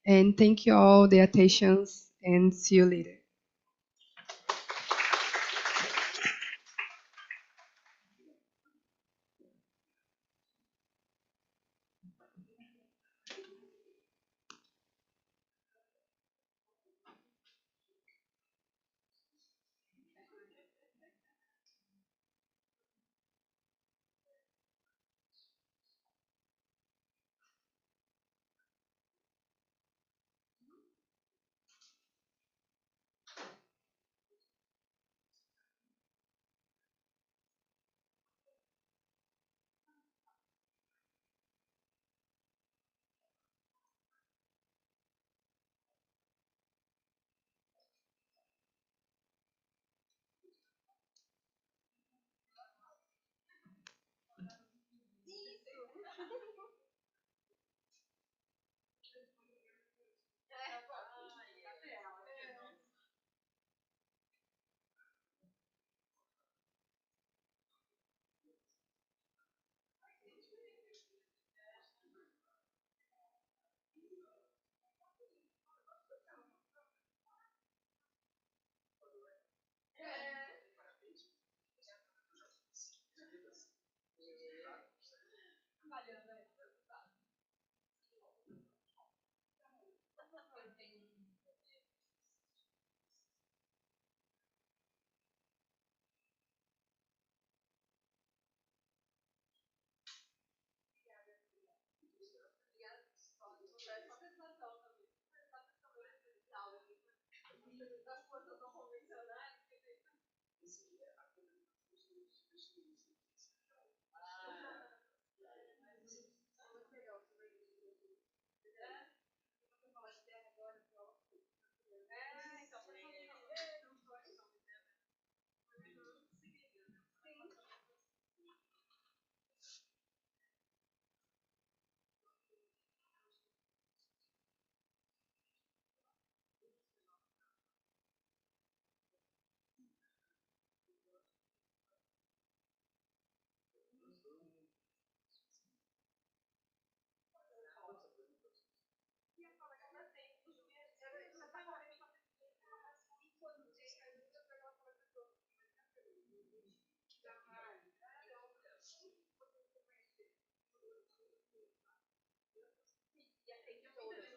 And thank you all the attentions, and see you later.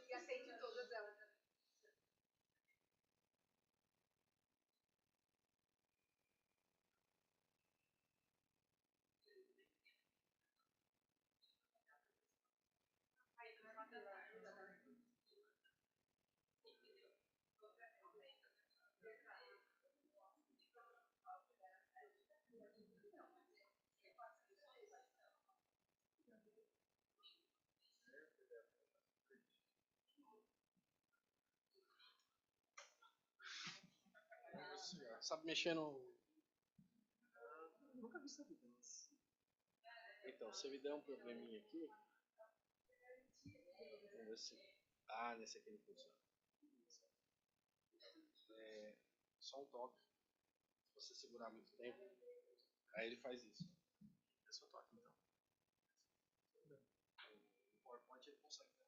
E aceite todas elas. Assim, ó, sabe mexer no. Nunca vi servidão. Então, se me der um probleminha aqui. Vamos ver se. Ah, nesse aqui não funciona. É, só um toque. Se você segurar muito tempo, aí ele faz isso. É só toque então. O PowerPoint ele consegue tentar.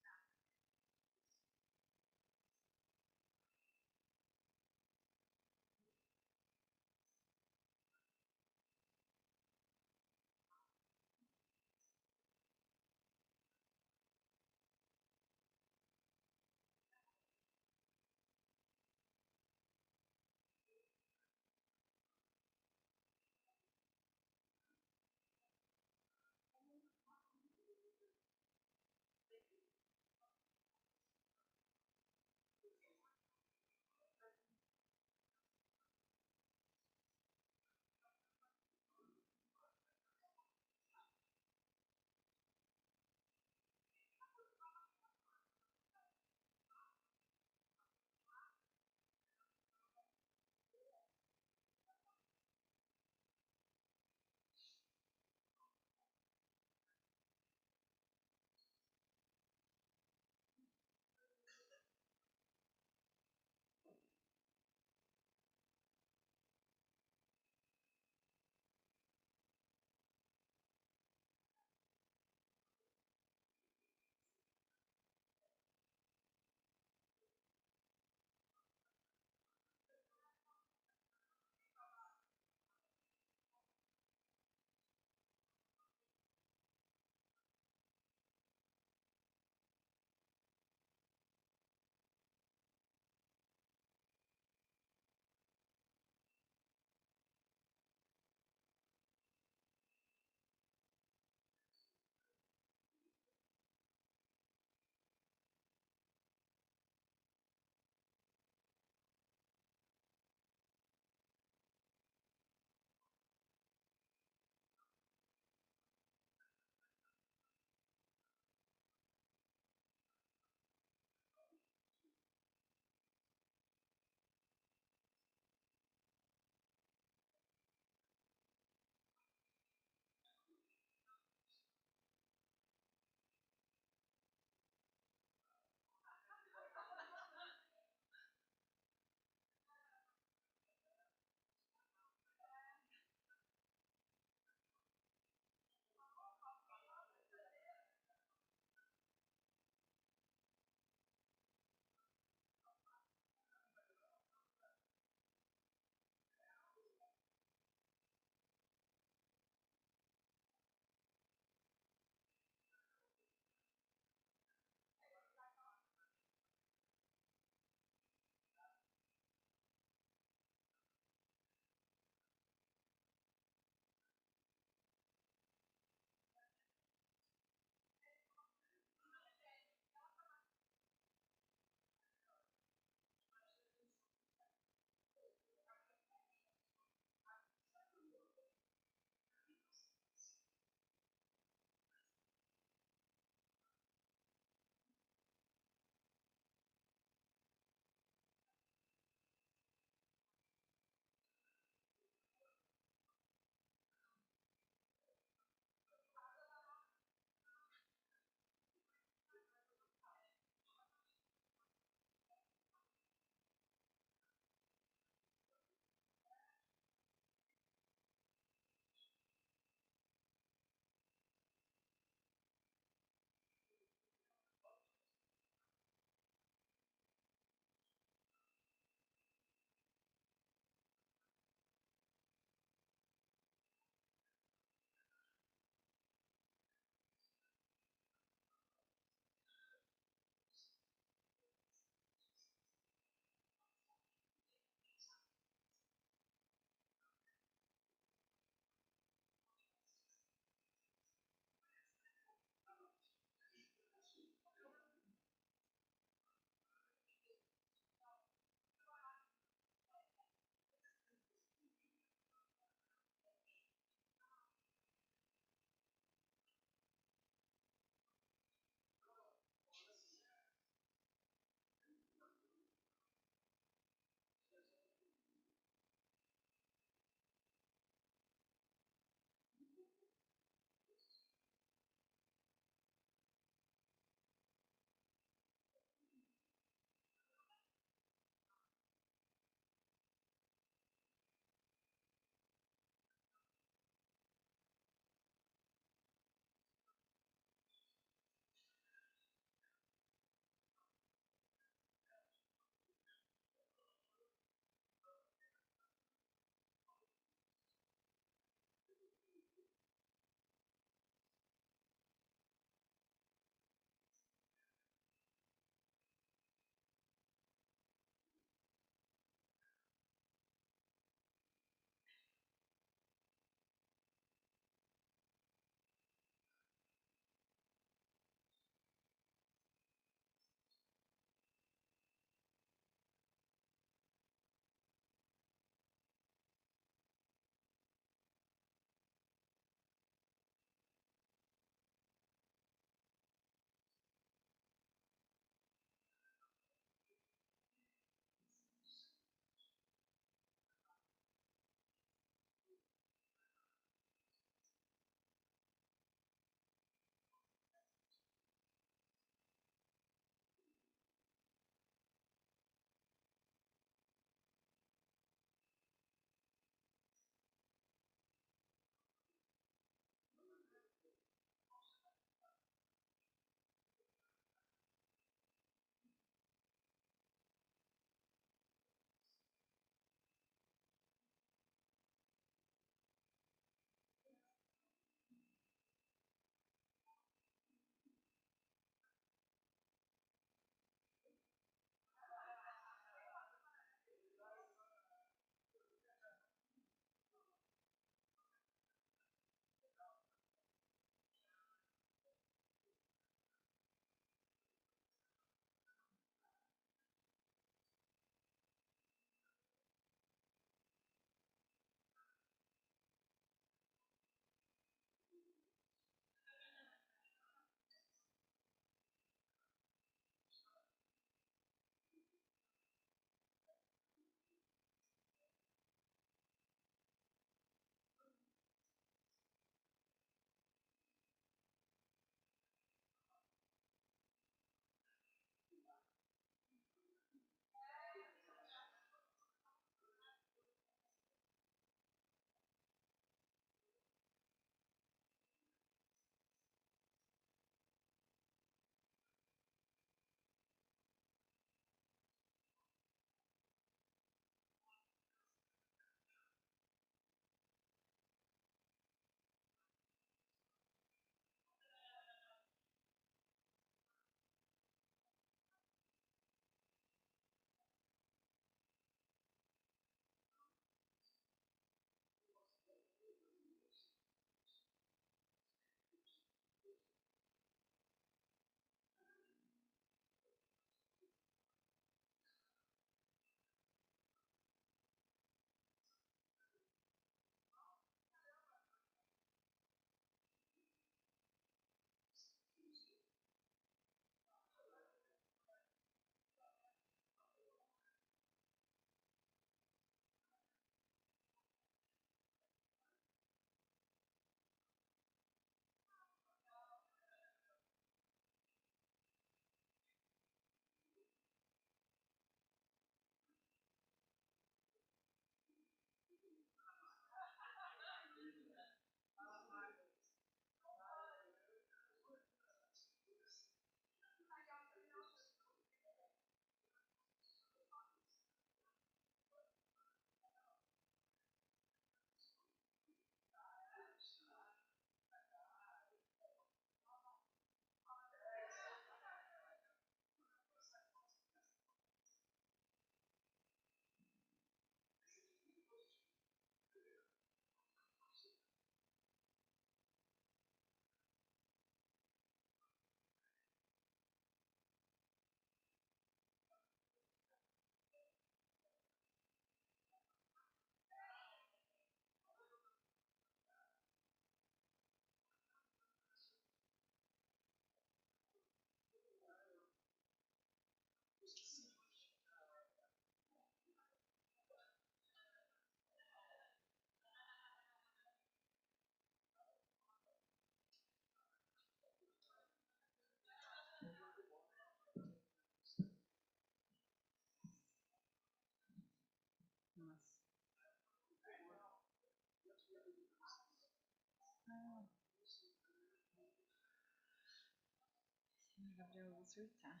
Gabriel, eu vou surtar.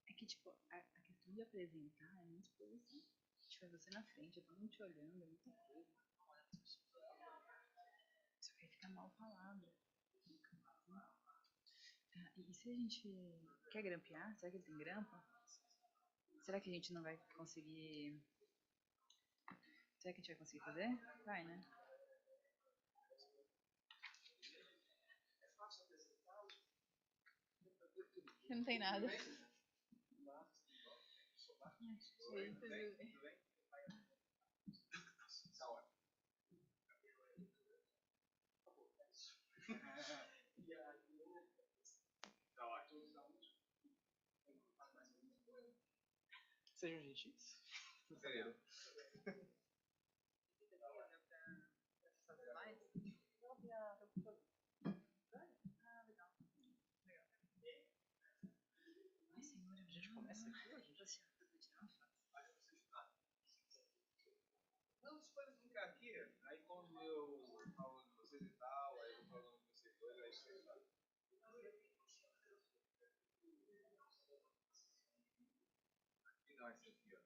É que, tipo, a questão de apresentar é muita exposição. Tipo, é você na frente, é todo mundo te olhando, é muita coisa. Isso vai ficar mal falado. E se a gente quer grampear? Será que ele tem grampa? Será que a gente não vai conseguir... Será que a gente vai conseguir fazer? Vai, né? Não tem nada. Sejam gentis. Sério. Ah, legal. Legal. Ai, senhora, A gente começa aqui hoje? Vou tirar uma foto. Não, vocês podem ficar aqui, aí quando eu falo de vocês e tal, aí eu falo de vocês dois, aí vocês falam. Aqui não, esse aqui, ó.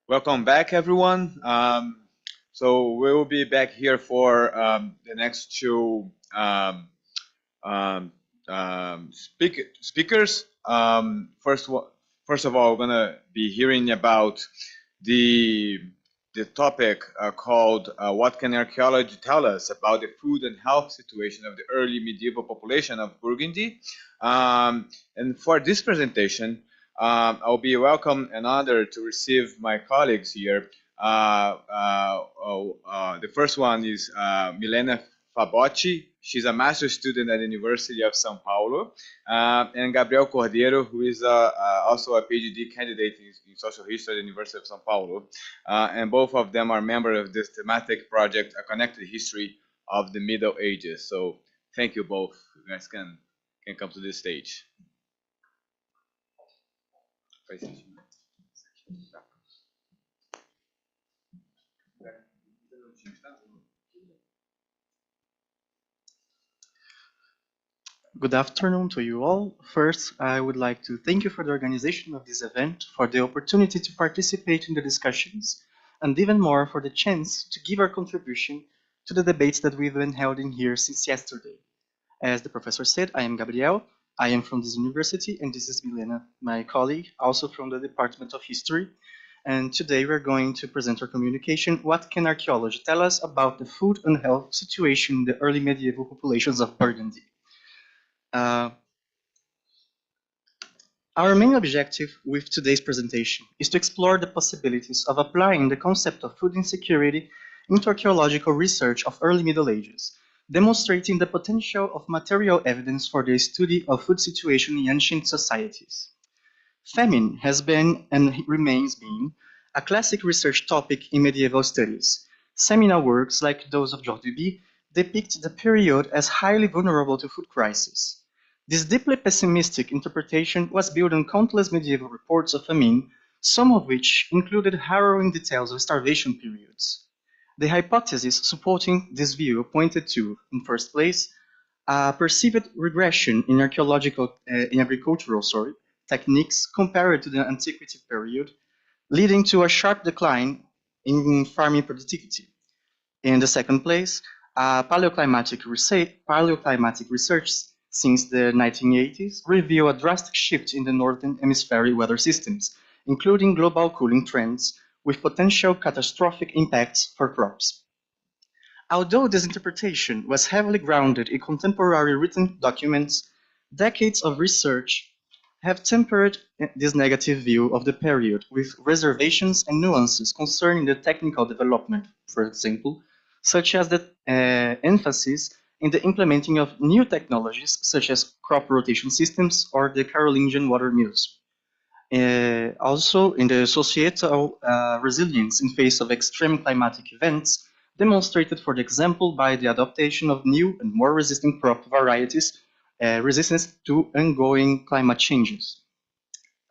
Welcome back, everyone. So we will be back here for the next two speakers. First of all, we're gonna be hearing about the topic called "What can archaeology tell us about the food and health situation of the early medieval population of Burgundy?" And for this presentation, I'll be welcome and honored to receive my colleagues here. The first one is Milena Fabotti. She's a master's student at the University of São Paulo, and Gabriel Cordeiro, who is also a PhD candidate in social history at the University of São Paulo. And both of them are members of this thematic project, A Connected History of the Middle Ages. So thank you both. You guys can come to this stage. Good afternoon to you all. First, I would like to thank you for the organization of this event, for the opportunity to participate in the discussions, and even more for the chance to give our contribution to the debates that we've been holding here since yesterday. As the professor said, I am Gabriel. I am from this university, and this is Milena, my colleague, also from the Department of History. And today we're going to present our communication, What Can Archaeology Tell Us About the Food and Health Situation in the Early Medieval Populations of Burgundy? Our main objective with today's presentation is to explore the possibilities of applying the concept of food insecurity into archaeological research of early Middle Ages, demonstrating the potential of material evidence for the study of food situation in ancient societies. Famine has been and remains being a classic research topic in medieval studies. Seminal works like those of George Duby depict the period as highly vulnerable to food crisis. This deeply pessimistic interpretation was built on countless medieval reports of famine, some of which included harrowing details of starvation periods. The hypothesis supporting this view pointed to, in first place, a perceived regression in agricultural techniques compared to the antiquity period, leading to a sharp decline in farming productivity. In the second place, paleoclimatic research since the 1980s reveal a drastic shift in the northern hemisphere weather systems, including global cooling trends with potential catastrophic impacts for crops. Although this interpretation was heavily grounded in contemporary written documents, decades of research have tempered this negative view of the period with reservations and nuances concerning the technical development, for example, such as the emphasis in the implementing of new technologies such as crop rotation systems or the Carolingian water mills. Also, in the societal resilience in face of extreme climatic events, demonstrated, for example, by the adoption of new and more resistant crop varieties, resistance to ongoing climate changes,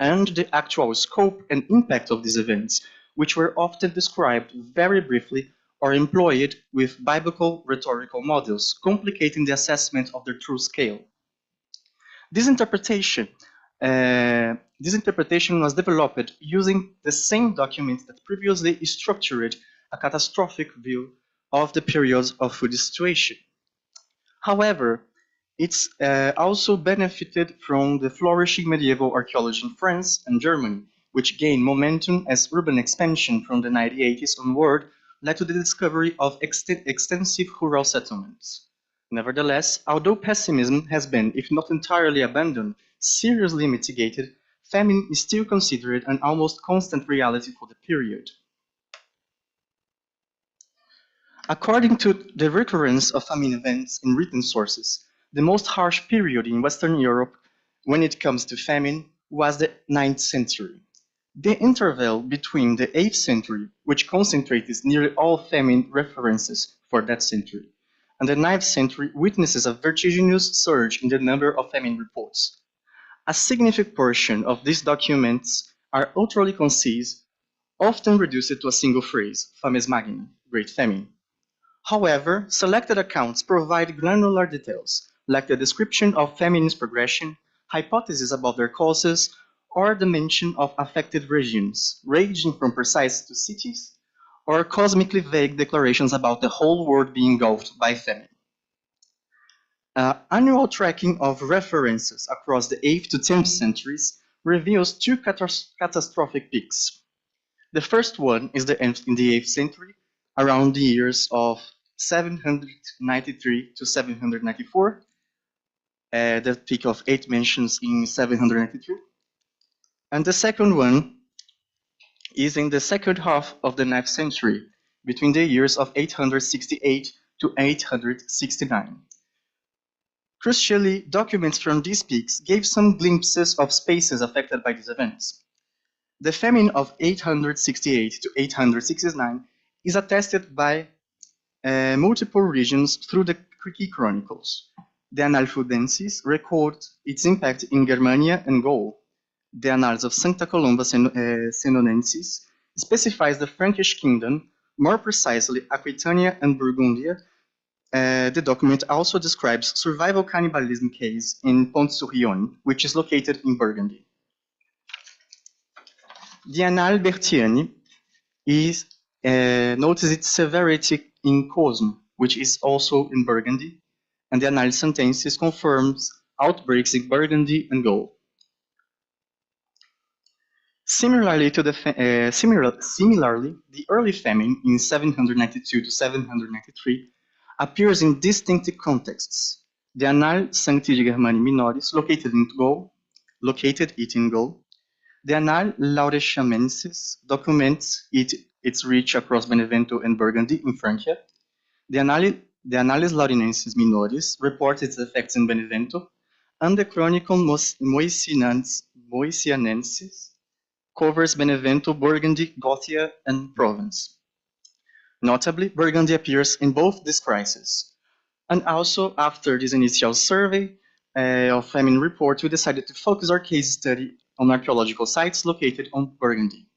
and the actual scope and impact of these events, which were often described very briefly or employed with biblical rhetorical models, complicating the assessment of their true scale. This interpretation was developed using the same documents that previously structured a catastrophic view of the periods of food situation. However, it's also benefited from the flourishing medieval archaeology in France and Germany, which gained momentum as urban expansion from the 1980s onward led to the discovery of extensive rural settlements. Nevertheless, although pessimism has been, if not entirely abandoned, seriously mitigated, famine is still considered an almost constant reality for the period. According to the recurrence of famine events in written sources, the most harsh period in Western Europe when it comes to famine was the 9th century. The interval between the 8th century, which concentrates nearly all famine references for that century, and the 9th century witnesses a vertiginous surge in the number of famine reports. A significant portion of these documents are utterly concise, often reduced to a single phrase, fames magna, great famine. However, selected accounts provide granular details, like the description of famine's progression, hypotheses about their causes, or the mention of affected regions, ranging from precise to cities, or cosmically vague declarations about the whole world being engulfed by famine. Annual tracking of references across the 8th to 10th centuries reveals two catastrophic peaks. The first one is in the 8th century, around the years of 793 to 794, the peak of 8 mentions in 792. And the second one is in the second half of the 9th century, between the years of 868 to 869. Crucially, documents from these peaks gave some glimpses of spaces affected by these events. The famine of 868 to 869 is attested by multiple regions through the key chronicles. The Analfudensis record its impact in Germania and Gaul. The Annals of Sancta Columba Senonensis specifies the Frankish kingdom, more precisely Aquitania and Burgundia. The document also describes survival cannibalism case in Pont-sur-Yonne, which is located in Burgundy. The Annales Bertiani notices its severity in Cosme, which is also in Burgundy, and the Annales Sentensis confirms outbreaks in Burgundy and Gaul. Similarly, the early famine in 792 to 793 appears in distinct contexts. The Annales Sancti Germani Minoris, located it in Gaul. The Annales Lauretiamensis documents its reach across Benevento and Burgundy in Francia. The Annales Laurinensis Minoris reports its effects in Benevento, and the Chronicon Moesianensis covers Benevento, Burgundy, Gothia, and Provence. Notably, Burgundy appears in both these crises. And also, after this initial survey of famine report, we decided to focus our case study on archaeological sites located on Burgundy.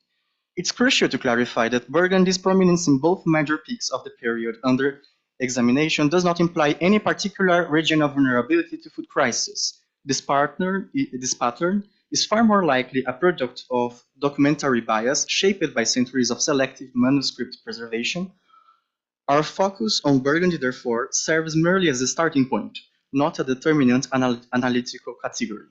It's crucial to clarify that Burgundy's prominence in both major peaks of the period under examination does not imply any particular region of vulnerability to food crisis. This pattern is far more likely a product of documentary bias shaped by centuries of selective manuscript preservation. Our focus on Burgundy, therefore, serves merely as a starting point, not a determinant analytical category.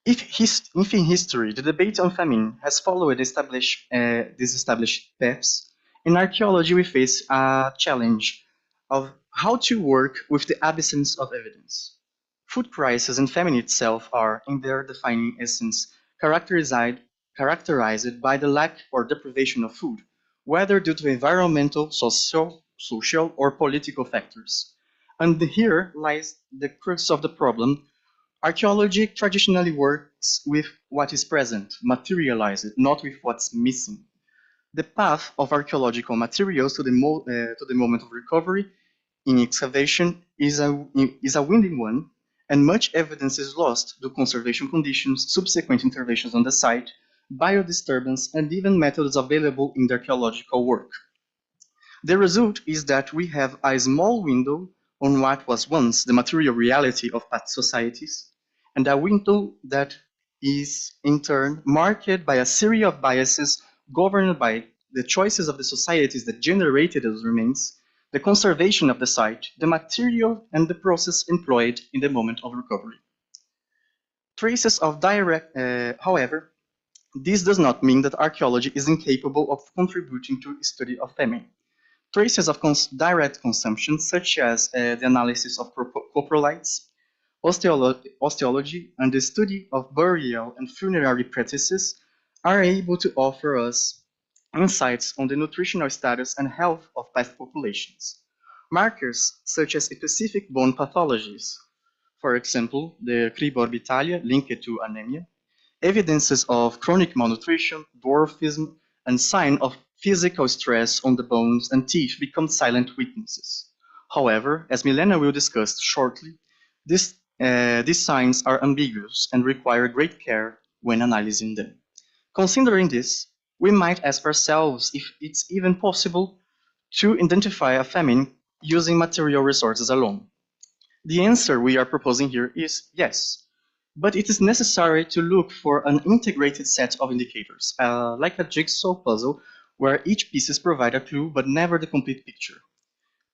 If in history the debate on famine has followed these established paths, in archaeology we face a challenge of how to work with the absence of evidence. Food crisis and famine itself are, in their defining essence, characterized by the lack or deprivation of food, whether due to environmental, social, or political factors. And here lies the crux of the problem. Archaeology traditionally works with what is present, materialized, not with what's missing. The path of archaeological materials to the moment of recovery in excavation is a winding one, and much evidence is lost due to conservation conditions, subsequent interventions on the site, biodisturbance, and even methods available in the archaeological work. The result is that we have a small window on what was once the material reality of past societies, and a window that is, in turn, marked by a series of biases governed by the choices of the societies that generated those remains, the conservation of the site, the material, and the process employed in the moment of recovery. Traces of however, this does not mean that archaeology is incapable of contributing to the study of famine. Traces of direct consumption, such as the analysis of coprolites, osteology, and the study of burial and funerary practices, are able to offer us insights on the nutritional status and health of past populations. Markers such as specific bone pathologies, for example, the criborbitalia linked to anemia, evidences of chronic malnutrition, dwarfism, and sign of physical stress on the bones and teeth become silent witnesses. However, as Milena will discuss shortly, these signs are ambiguous and require great care when analyzing them. Considering this, we might ask ourselves if it's even possible to identify a famine using material resources alone. The answer we are proposing here is yes. But it is necessary to look for an integrated set of indicators, like a jigsaw puzzle where each pieces provide a clue but never the complete picture.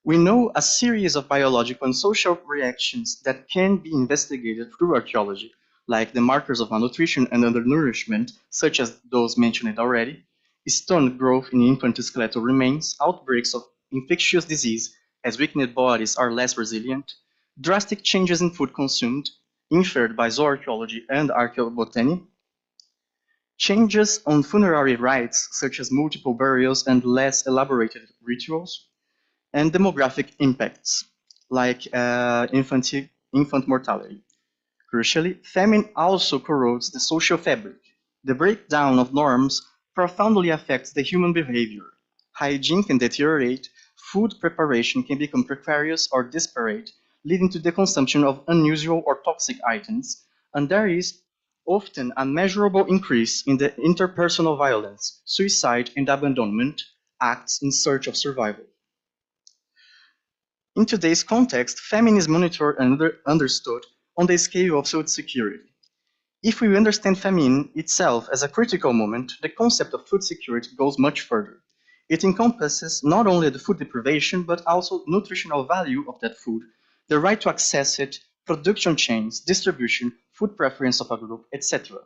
We know a series of biological and social reactions that can be investigated through archaeology, like the markers of malnutrition and undernourishment, such as those mentioned already, stunted growth in infant skeletal remains, outbreaks of infectious disease as weakened bodies are less resilient, drastic changes in food consumed, inferred by zooarchaeology and archaeobotany, changes on funerary rites, such as multiple burials and less elaborated rituals, and demographic impacts, like infant mortality. Crucially, famine also corrodes the social fabric. The breakdown of norms profoundly affects the human behavior. Hygiene can deteriorate, food preparation can become precarious or disparate, leading to the consumption of unusual or toxic items, and there is often a measurable increase in the interpersonal violence, suicide, and abandonment acts in search of survival. In today's context, famine is monitored and understood on the scale of food security. If we understand famine itself as a critical moment, the concept of food security goes much further. It encompasses not only the food deprivation, but also nutritional value of that food, the right to access it, production chains, distribution, food preference of a group, etc.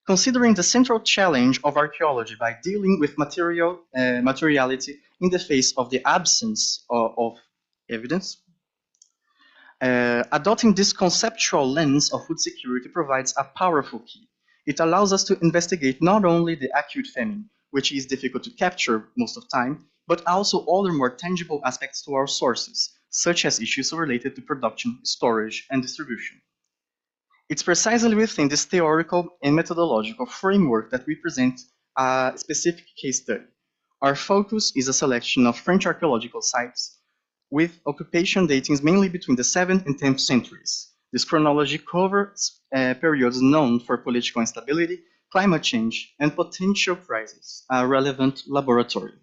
Considering the central challenge of archaeology by dealing with materiality in the face of the absence of evidence, adopting this conceptual lens of food security provides a powerful key. It allows us to investigate not only the acute famine, which is difficult to capture most of the time, but also other more tangible aspects to our sources, such as issues related to production, storage, and distribution. It's precisely within this theoretical and methodological framework that we present a specific case study. Our focus is a selection of French archaeological sites with occupation datings mainly between the 7th and 10th centuries. This chronology covers periods known for political instability, climate change, and potential crises, a relevant laboratory.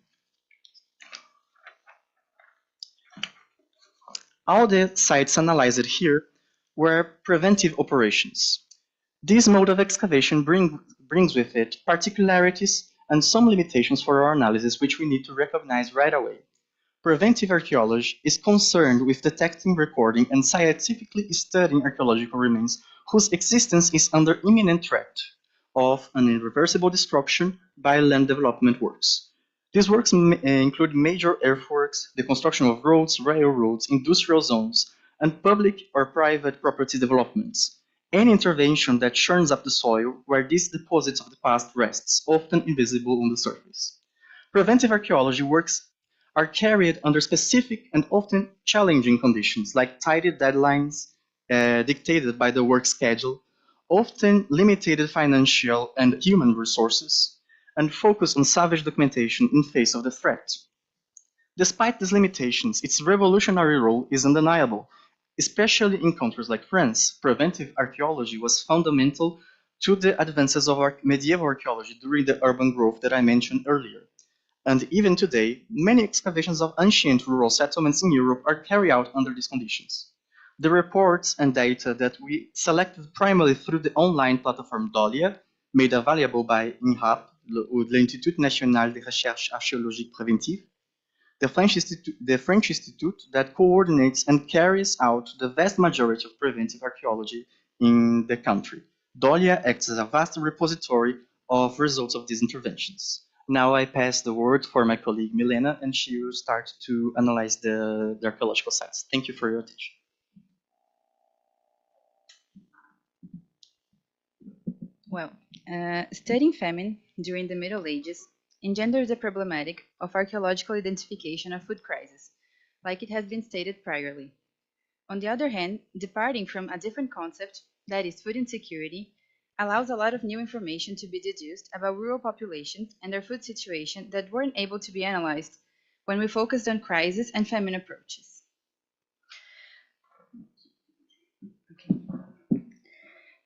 All the sites analyzed here were preventive operations. This mode of excavation brings with it particularities and some limitations for our analysis, which we need to recognize right away. Preventive archaeology is concerned with detecting, recording, and scientifically studying archaeological remains whose existence is under imminent threat of an irreversible destruction by land development works. These works include major earthworks, the construction of roads, railroads, industrial zones, and public or private property developments. Any intervention that churns up the soil where these deposits of the past rests, often invisible on the surface. Preventive archaeology works are carried under specific and often challenging conditions, like tight deadlines dictated by the work schedule, often limited financial and human resources, and focus on savage documentation in face of the threat. Despite these limitations, its revolutionary role is undeniable. Especially in countries like France, preventive archaeology was fundamental to the advances of medieval archaeology during the urban growth that I mentioned earlier. And even today, many excavations of ancient rural settlements in Europe are carried out under these conditions. The reports and data that we selected primarily through the online platform Dolia, made available by INRAP, l'Institut National de Recherche Archéologique Préventive, the French Institute that coordinates and carries out the vast majority of preventive archaeology in the country. Dolia acts as a vast repository of results of these interventions. Now I pass the word for my colleague Milena, and she will start to analyze the archaeological sites. Thank you for your attention. Well, studying famine during the Middle Ages engenders the problematic of archaeological identification of food crisis, like it has been stated priorly. On the other hand, departing from a different concept, that is food insecurity, allows a lot of new information to be deduced about rural populations and their food situation that weren't able to be analyzed when we focused on crisis and famine approaches.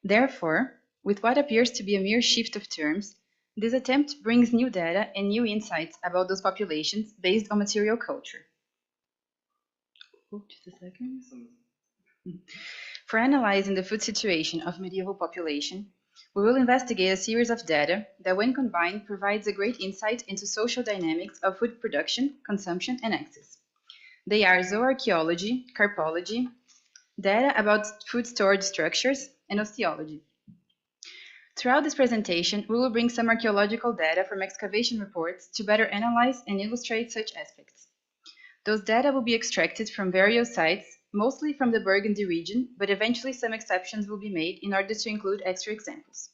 Therefore, with what appears to be a mere shift of terms, this attempt brings new data and new insights about those populations based on material culture. Just a second. For analyzing the food situation of medieval population, we will investigate a series of data that, when combined, provides a great insight into social dynamics of food production, consumption, and access. They are zooarchaeology, carpology, data about food storage structures, and osteology. Throughout this presentation, we will bring some archaeological data from excavation reports to better analyze and illustrate such aspects. Those data will be extracted from various sites, mostly from the Burgundy region, but eventually some exceptions will be made in order to include extra examples.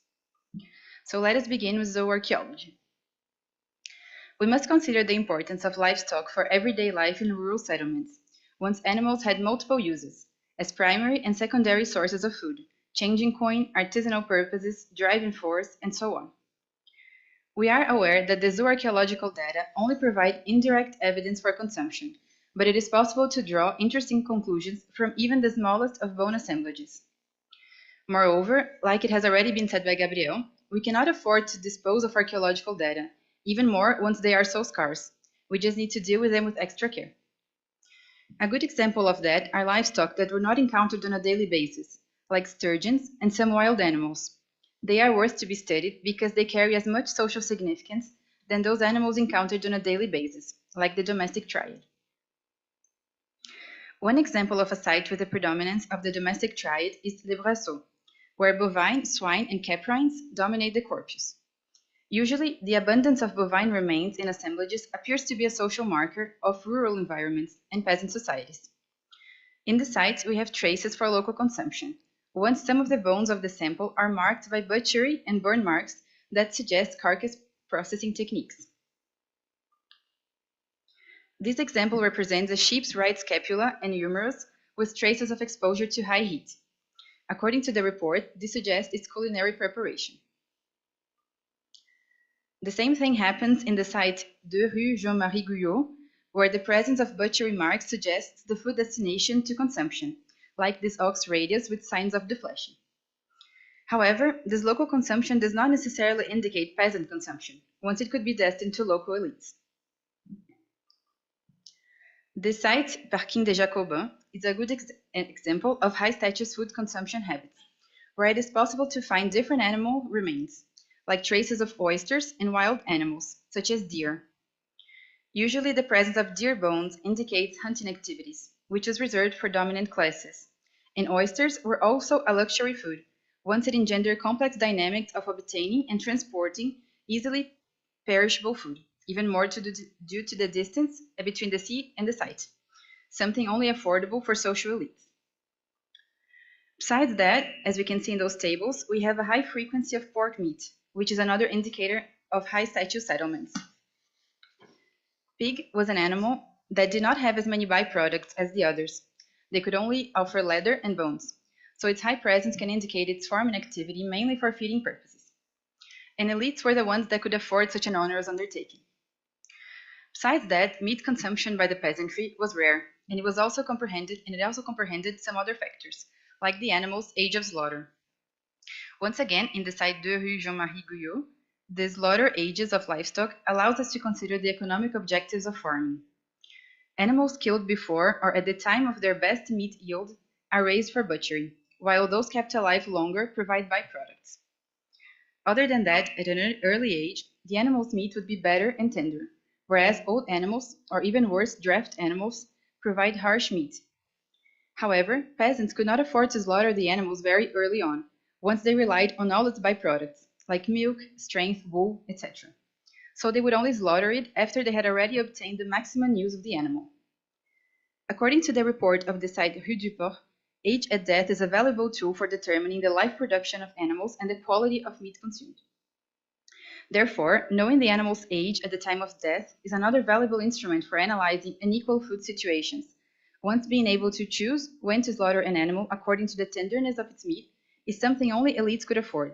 So let us begin with zooarchaeology. We must consider the importance of livestock for everyday life in rural settlements, once animals had multiple uses, as primary and secondary sources of food, changing coin, artisanal purposes, driving force, and so on. We are aware that the zooarchaeological data only provide indirect evidence for consumption, but it is possible to draw interesting conclusions from even the smallest of bone assemblages. Moreover, like it has already been said by Gabriel, we cannot afford to dispose of archaeological data, even more once they are so scarce. We just need to deal with them with extra care. A good example of that are livestock that were not encountered on a daily basis, like sturgeons and some wild animals. They are worth to be studied because they carry as much social significance than those animals encountered on a daily basis, like the domestic triad. One example of a site with the predominance of the domestic triad is Le Brasseau, where bovine, swine, and caprines dominate the corpus. Usually, the abundance of bovine remains in assemblages appears to be a social marker of rural environments and peasant societies. In the sites, we have traces for local consumption, once some of the bones of the sample are marked by butchery and burn marks that suggest carcass processing techniques. This example represents a sheep's right scapula and humerus with traces of exposure to high heat. According to the report, this suggests its culinary preparation. The same thing happens in the site 2 Rue Jean-Marie Guyot, where the presence of butchery marks suggests the food destination to consumption, like this ox radius with signs of deflation. However, this local consumption does not necessarily indicate peasant consumption, once it could be destined to local elites. The site Parking des Jacobins is a good example of high-status food consumption habits, where it is possible to find different animal remains, like traces of oysters and wild animals, such as deer. Usually the presence of deer bones indicates hunting activities, which is reserved for dominant classes, and oysters were also a luxury food, once it engendered complex dynamics of obtaining and transporting easily perishable food, even more due to the distance between the sea and the site, something only affordable for social elites. Besides that, as we can see in those tables, we have a high frequency of pork meat, which is another indicator of high-status settlements. Pig was an animal that did not have as many byproducts as the others. They could only offer leather and bones, so its high presence can indicate its farming activity mainly for feeding purposes. And elites were the ones that could afford such an onerous undertaking. Besides that, meat consumption by the peasantry was rare, and it also comprehended some other factors, like the animal's age of slaughter. Once again, in the site 2 Rue Jean-Marie Guyot, the slaughter ages of livestock allows us to consider the economic objectives of farming. Animals killed before or at the time of their best meat yield are raised for butchery, while those kept alive longer provide byproducts. Other than that, at an early age, the animal's meat would be better and tender, whereas old animals, or even worse, draft animals, provide harsh meat. However, peasants could not afford to slaughter the animals very early on, once they relied on all its byproducts, like milk, strength, wool, etc. So they would only slaughter it after they had already obtained the maximum use of the animal. According to the report of the site Rue du Port, age at death is a valuable tool for determining the life production of animals and the quality of meat consumed. Therefore, knowing the animal's age at the time of death is another valuable instrument for analyzing unequal food situations, once being able to choose when to slaughter an animal according to the tenderness of its meat is something only elites could afford.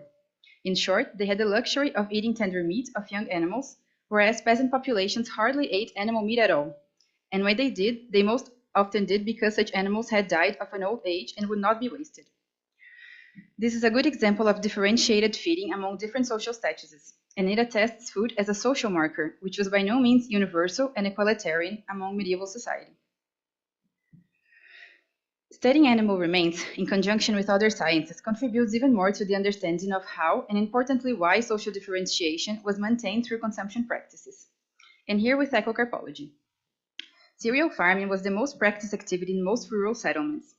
In short, they had the luxury of eating tender meat of young animals, whereas peasant populations hardly ate animal meat at all. And when they did, they most often did because such animals had died of an old age and would not be wasted. This is a good example of differentiated feeding among different social statuses, and it attests food as a social marker, which was by no means universal and equalitarian among medieval society. Studying animal remains in conjunction with other sciences contributes even more to the understanding of how, and importantly why, social differentiation was maintained through consumption practices. And here we tackle carpology. Cereal farming was the most practiced activity in most rural settlements.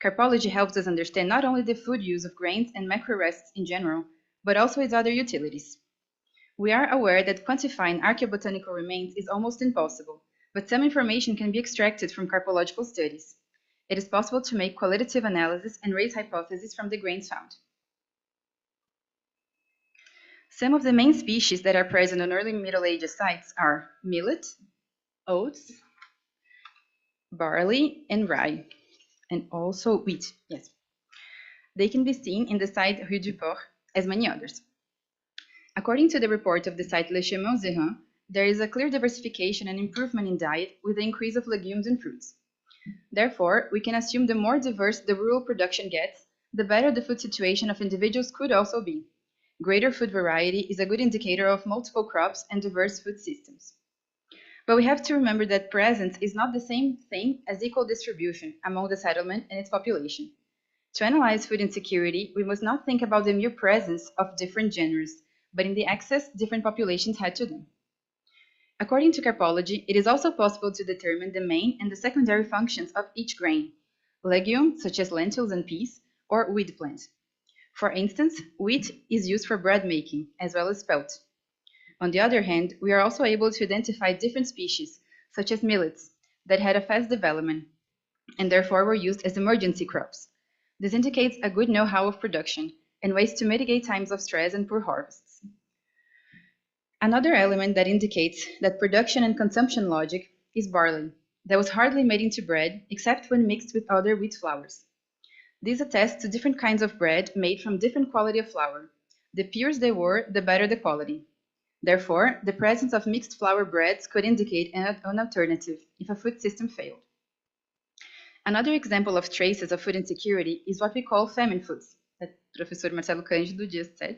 Carpology helps us understand not only the food use of grains and macrorests in general, but also its other utilities. We are aware that quantifying archaeobotanical remains is almost impossible, but some information can be extracted from carpological studies. It is possible to make qualitative analysis and raise hypotheses from the grains found. Some of the main species that are present on early Middle Ages sites are millet, oats, barley, and rye, and also wheat. Yes. They can be seen in the site Rue du Port, as many others. According to the report of the site Le Chemin Zérin, there is a clear diversification and improvement in diet with the increase of legumes and fruits. Therefore, we can assume the more diverse the rural production gets, the better the food situation of individuals could also be. Greater food variety is a good indicator of multiple crops and diverse food systems. But we have to remember that presence is not the same thing as equal distribution among the settlement and its population. To analyze food insecurity, we must not think about the mere presence of different genres, but in the access different populations had to them. According to carpology, it is also possible to determine the main and the secondary functions of each grain, legume, such as lentils and peas, or wheat plant. For instance, wheat is used for bread making, as well as spelt. On the other hand, we are also able to identify different species, such as millets, that had a fast development, and therefore were used as emergency crops. This indicates a good know-how of production, and ways to mitigate times of stress and poor harvests. Another element that indicates that production and consumption logic is barley, that was hardly made into bread except when mixed with other wheat flours. This attests to different kinds of bread made from different quality of flour. The purer they were, the better the quality. Therefore, the presence of mixed flour breads could indicate an alternative if a food system failed. Another example of traces of food insecurity is what we call famine foods, that Professor Marcelo Cândido just said,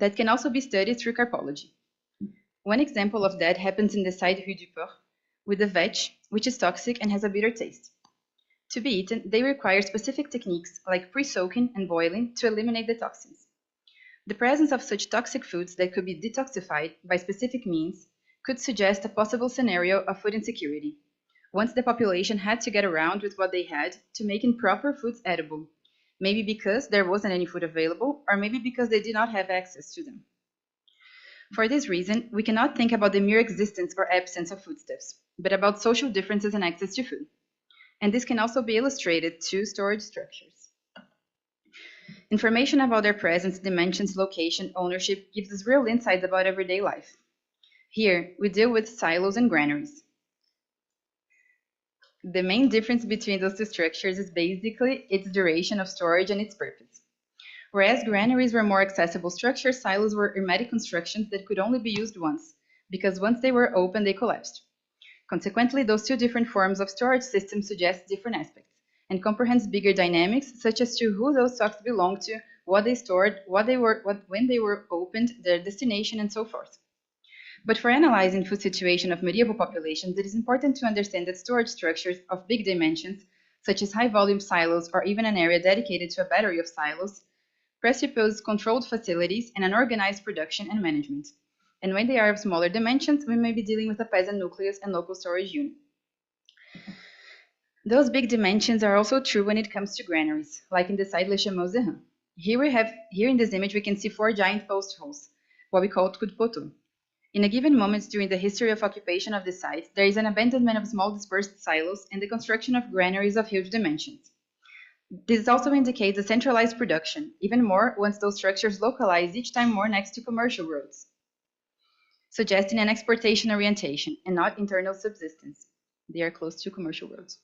that can also be studied through carpology. One example of that happens in the site Rue du Port, with the vetch, which is toxic and has a bitter taste. To be eaten, they require specific techniques like pre-soaking and boiling to eliminate the toxins. The presence of such toxic foods that could be detoxified by specific means could suggest a possible scenario of food insecurity, once the population had to get around with what they had to make improper foods edible, maybe because there wasn't any food available, or maybe because they did not have access to them. For this reason, we cannot think about the mere existence or absence of foodstuffs, but about social differences in access to food. And this can also be illustrated to storage structures. Information about their presence, dimensions, location, ownership gives us real insights about everyday life. Here, we deal with silos and granaries. The main difference between those two structures is basically its duration of storage and its purpose. Whereas granaries were more accessible structures, silos were hermetic constructions that could only be used once, because once they were open, they collapsed. Consequently, those two different forms of storage systems suggest different aspects, and comprehends bigger dynamics, such as to who those stocks belonged to, what they stored, when they were opened, their destination, and so forth. But for analyzing food situation of medieval populations, it is important to understand that storage structures of big dimensions, such as high-volume silos or even an area dedicated to a battery of silos, presuppose controlled facilities and an organized production and management. And when they are of smaller dimensions, we may be dealing with a peasant nucleus and local storage unit. Those big dimensions are also true when it comes to granaries, like in the site Le Chemin Zérin. Here in this image, we can see 4 giant post holes, what we call trous de poteau. In a given moment during the history of occupation of the site, there is an abandonment of small dispersed silos and the construction of granaries of huge dimensions. This also indicates a centralized production, even more once those structures localize each time more next to commercial roads, suggesting an exportation orientation and not internal subsistence. They are close to commercial roads.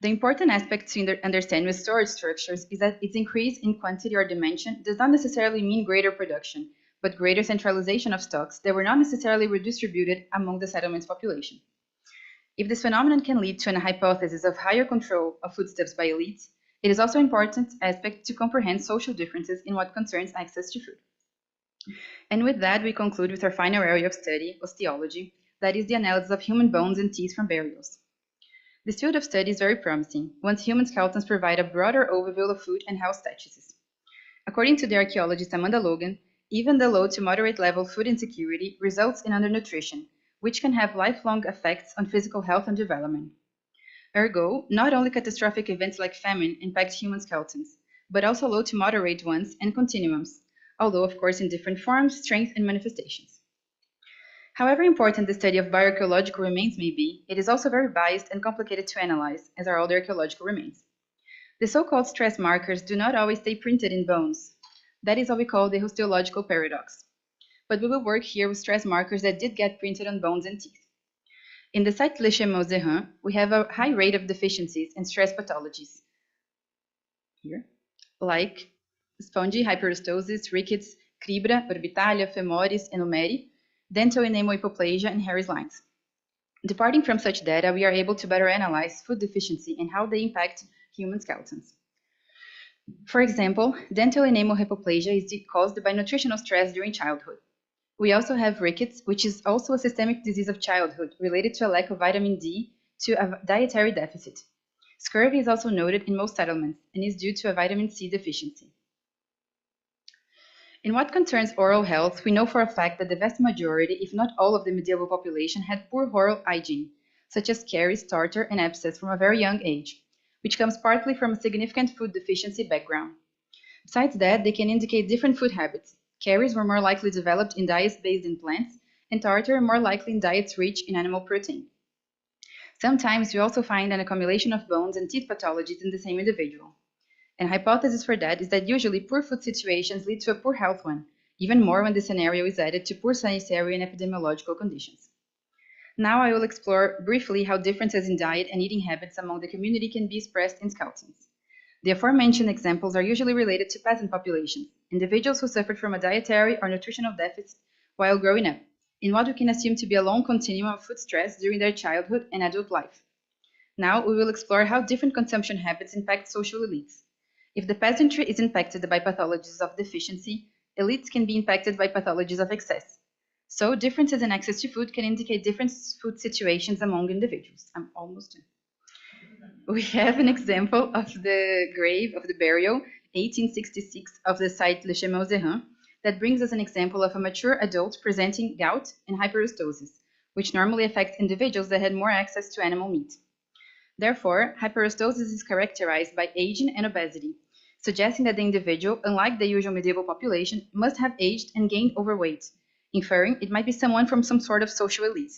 The important aspect to understand with storage structures is that its increase in quantity or dimension does not necessarily mean greater production, but greater centralization of stocks that were not necessarily redistributed among the settlement's population. If this phenomenon can lead to a hypothesis of higher control of foodstuffs by elites, it is also an important aspect to comprehend social differences in what concerns access to food. And with that, we conclude with our final area of study, osteology, that is the analysis of human bones and teeth from burials. This field of study is very promising, once human skeletons provide a broader overview of food and health statuses. According to the archaeologist Amanda Logan, even the low to moderate level food insecurity results in undernutrition, which can have lifelong effects on physical health and development. Ergo, not only catastrophic events like famine impact human skeletons, but also low to moderate ones and continuums, although of course in different forms, strength, and manifestations. However important the study of bioarchaeological remains may be, it is also very biased and complicated to analyze, as are all the archaeological remains. The so-called stress markers do not always stay printed in bones. That is what we call the osteological paradox. But we will work here with stress markers that did get printed on bones and teeth. In the site Le Chemin-Zérin, we have a high rate of deficiencies and stress pathologies, here, like spongy hyperostosis, rickets, cribra, orbitalia, femoris, and omeri, dental enemohypoplasia, and Harris lines. Departing from such data, we are able to better analyze food deficiency and how they impact human skeletons. For example, dental enemohypoplasia is caused by nutritional stress during childhood. We also have rickets, which is also a systemic disease of childhood related to a lack of vitamin D to a dietary deficit. Scurvy is also noted in most settlements and is due to a vitamin C deficiency. In what concerns oral health, we know for a fact that the vast majority, if not all of the medieval population had poor oral hygiene, such as caries, tartar, and abscess from a very young age, which comes partly from a significant food deficiency background. Besides that, they can indicate different food habits. Caries were more likely developed in diets based in plants, and tartar more likely in diets rich in animal protein. Sometimes we also find an accumulation of bones and teeth pathologies in the same individual. And hypothesis for that is that usually poor food situations lead to a poor health one, even more when the scenario is added to poor sanitary and epidemiological conditions. Now I will explore briefly how differences in diet and eating habits among the community can be expressed in skeletons. The aforementioned examples are usually related to peasant populations, individuals who suffered from a dietary or nutritional deficit while growing up, in what we can assume to be a long continuum of food stress during their childhood and adult life. Now we will explore how different consumption habits impact social elites. If the peasantry is impacted by pathologies of deficiency, elites can be impacted by pathologies of excess. So differences in access to food can indicate different food situations among individuals. I'm almost done. We have an example of the grave of the burial, 1866, of the site Le Chemin-Zérin, that brings us an example of a mature adult presenting gout and hyperostosis, which normally affect individuals that had more access to animal meat. Therefore, hyperostosis is characterized by aging and obesity, suggesting that the individual, unlike the usual medieval population, must have aged and gained overweight, inferring it might be someone from some sort of social elite.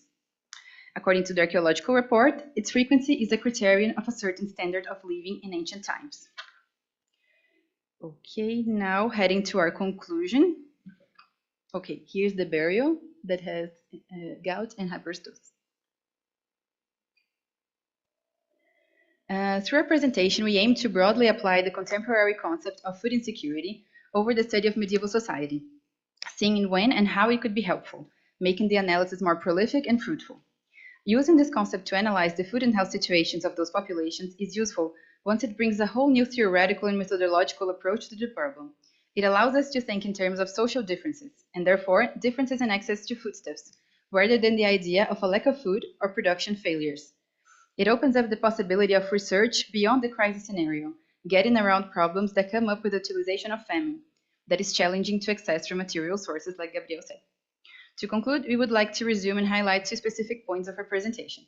According to the archaeological report, its frequency is a criterion of a certain standard of living in ancient times. Okay, now heading to our conclusion. Okay, here's the burial that has gout and hyperostosis. Through our presentation, we aim to broadly apply the contemporary concept of food insecurity over the study of medieval society, seeing when and how it could be helpful, making the analysis more prolific and fruitful. Using this concept to analyze the food and health situations of those populations is useful once it brings a whole new theoretical and methodological approach to the problem. It allows us to think in terms of social differences, and therefore differences in access to foodstuffs, rather than the idea of a lack of food or production failures. It opens up the possibility of research beyond the crisis scenario, getting around problems that come up with the utilization of famine, that is challenging to access from material sources, like Gabriel said. To conclude, we would like to resume and highlight two specific points of our presentation.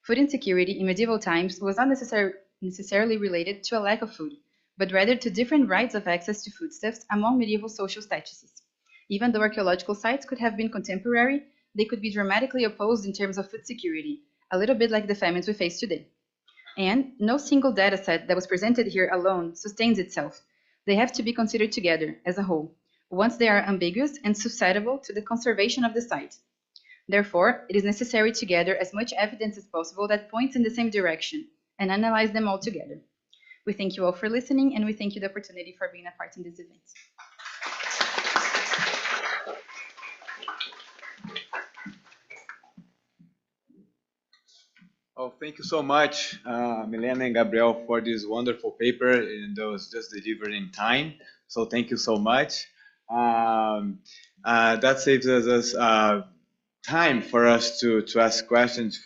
Food insecurity in medieval times was not necessarily related to a lack of food, but rather to different rights of access to foodstuffs among medieval social statuses. Even though archaeological sites could have been contemporary, they could be dramatically opposed in terms of food security, a little bit like the famines we face today. And no single data set that was presented here alone sustains itself. They have to be considered together as a whole, once they are ambiguous and susceptible to the conservation of the site. Therefore, it is necessary to gather as much evidence as possible that points in the same direction and analyze them all together. We thank you all for listening, and we thank you the opportunity for being a part in this event. Oh, thank you so much, Milena and Gabriel, for this wonderful paper, and that was just delivered in time. So thank you so much. That saves us time for us to ask questions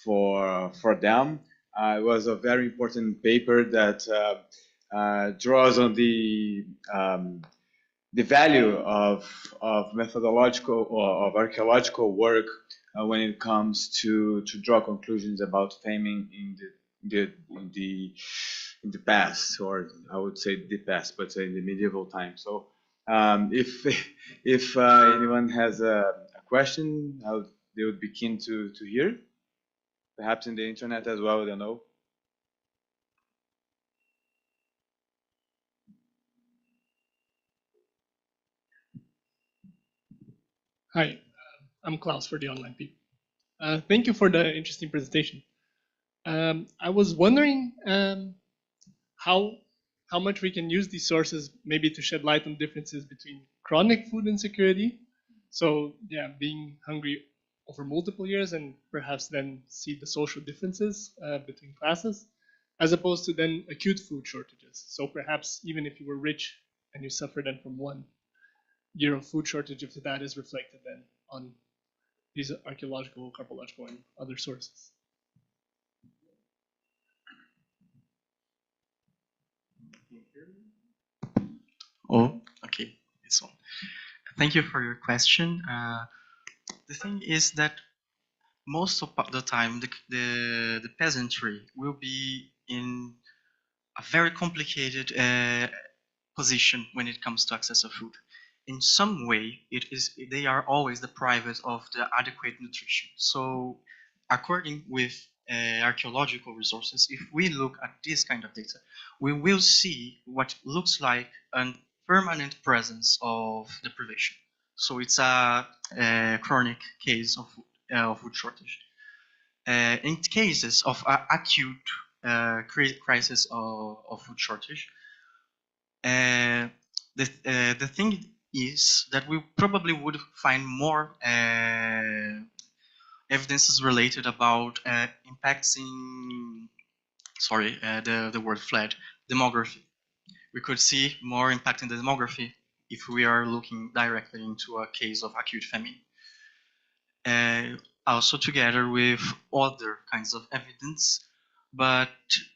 for them. It was a very important paper that draws on the value of methodological or of archaeological work when it comes to draw conclusions about famine in the past, or I would say the past, but in the medieval times. So if anyone has a question, they would be keen to hear. Perhaps in the internet as well, I don't know. Hi, I'm Klaus for the online people. Thank you for the interesting presentation. I was wondering how much we can use these sources maybe to shed light on differences between chronic food insecurity, so yeah, being hungry over multiple years, and perhaps then see the social differences between classes, as opposed to then acute food shortages. So perhaps even if you were rich and you suffered then from 1 year of food shortage, if that is reflected then on these archaeological, carpological, and other sources. Oh, okay, this one. Thank you for your question. The thing is that most of the time, the peasantry will be in a very complicated position when it comes to access of food. In some way, they are always deprived of the adequate nutrition. So, according with archaeological resources, if we look at this kind of data, we will see what looks like a permanent presence of deprivation. So it's a chronic case of food shortage. In cases of acute crisis of food shortage, the thing is that we probably would find more evidences related about impacts in, sorry, the word fled, demography. We could see more impact in the demography if we are looking directly into a case of acute famine. Also together with other kinds of evidence, but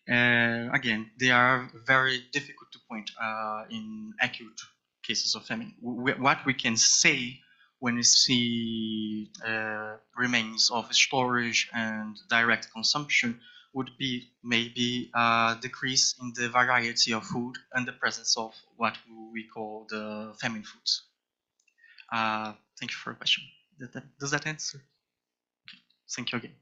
again, they are very difficult to point in acute cases of famine. What we can say when we see remains of storage and direct consumption would be maybe a decrease in the variety of food and the presence of what we call the famine foods. Thank you for your question. Does that answer? Okay. Thank you again.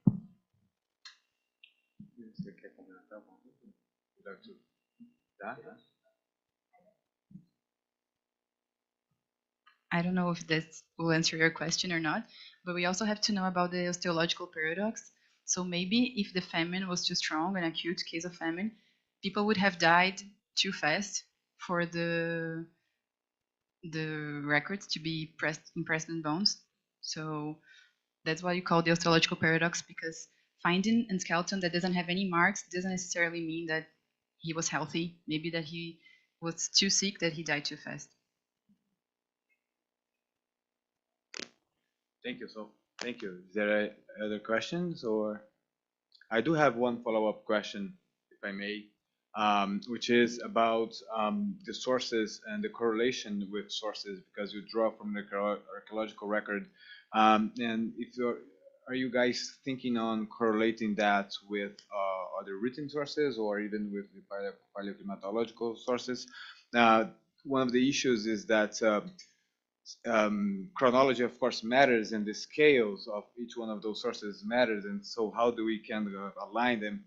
I don't know if this will answer your question or not, but we also have to know about the osteological paradox. So maybe if the famine was too strong, an acute case of famine, people would have died too fast for the records to be impressed in bones. So that's why you call the osteological paradox, because finding a skeleton that doesn't have any marks doesn't necessarily mean that he was healthy. Maybe that he was too sick that he died too fast. Thank you. So, thank you. Is there other questions, or I do have one follow-up question, if I may, which is about the sources and the correlation with sources, because you draw from the archaeological record, and if are you guys thinking on correlating that with other written sources or even with the paleoclimatological sources? One of the issues is that chronology, of course, matters, and the scales of each one of those sources matters, and so how do we can align them,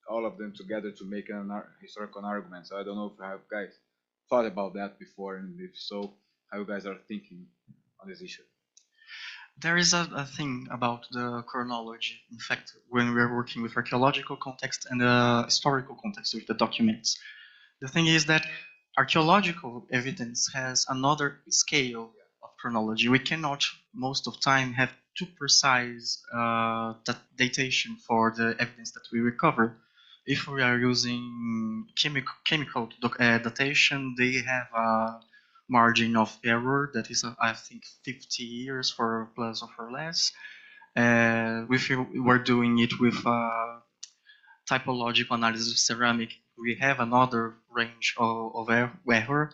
all of them together, to make an historical argument? So I don't know if you have guys thought about that before, and if so, how you guys are thinking on this issue. There is a thing about the chronology. In fact, when we're working with archaeological context and historical context with the documents, the thing is that archaeological evidence has another scale of chronology. We cannot, most of time, have too precise datation for the evidence that we recover. If we are using chemical datation, they have a margin of error that is, I think, 50 years for plus or for less. We're doing it with typological analysis of ceramic. We have another range of error.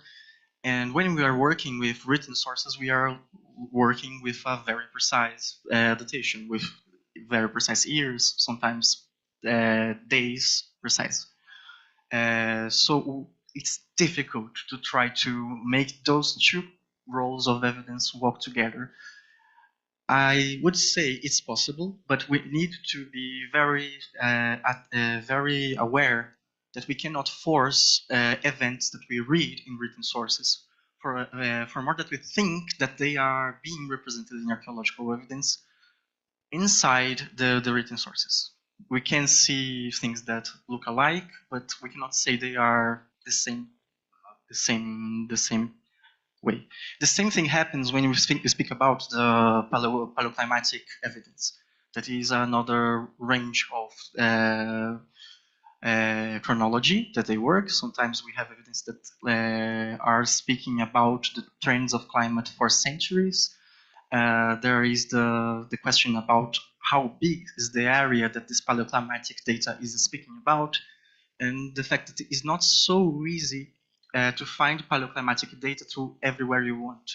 And when we are working with written sources, we are working with a very precise datation, with very precise years, sometimes days precise. So it's difficult to try to make those two roles of evidence work together. I would say it's possible, but we need to be very aware that we cannot force events that we read in written sources. For more that we think that they are being represented in archaeological evidence inside the written sources. We can see things that look alike, but we cannot say they are the same way. The same thing happens when we speak about the paleoclimatic evidence. That is another range of chronology that they work. Sometimes we have evidence that are speaking about the trends of climate for centuries. There is the question about how big is the area that this paleoclimatic data is speaking about, and the fact that it is not so easy to find paleoclimatic data to everywhere you want.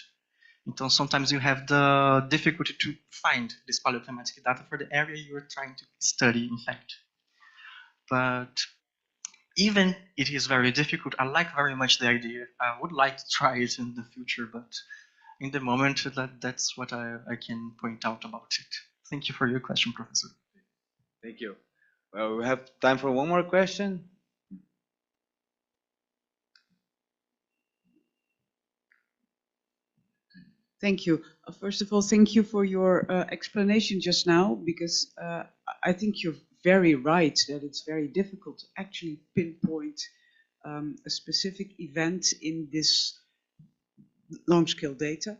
So sometimes you have the difficulty to find this paleoclimatic data for the area you are trying to study, in fact. But even it is very difficult, I like very much the idea. I would like to try it in the future, but in the moment, that's what I can point out about it. Thank you for your question, Professor. Thank you. Well, we have time for one more question. Thank you. First of all, thank you for your explanation just now, because I think you're very right that it's very difficult to actually pinpoint a specific event in this long-scale data.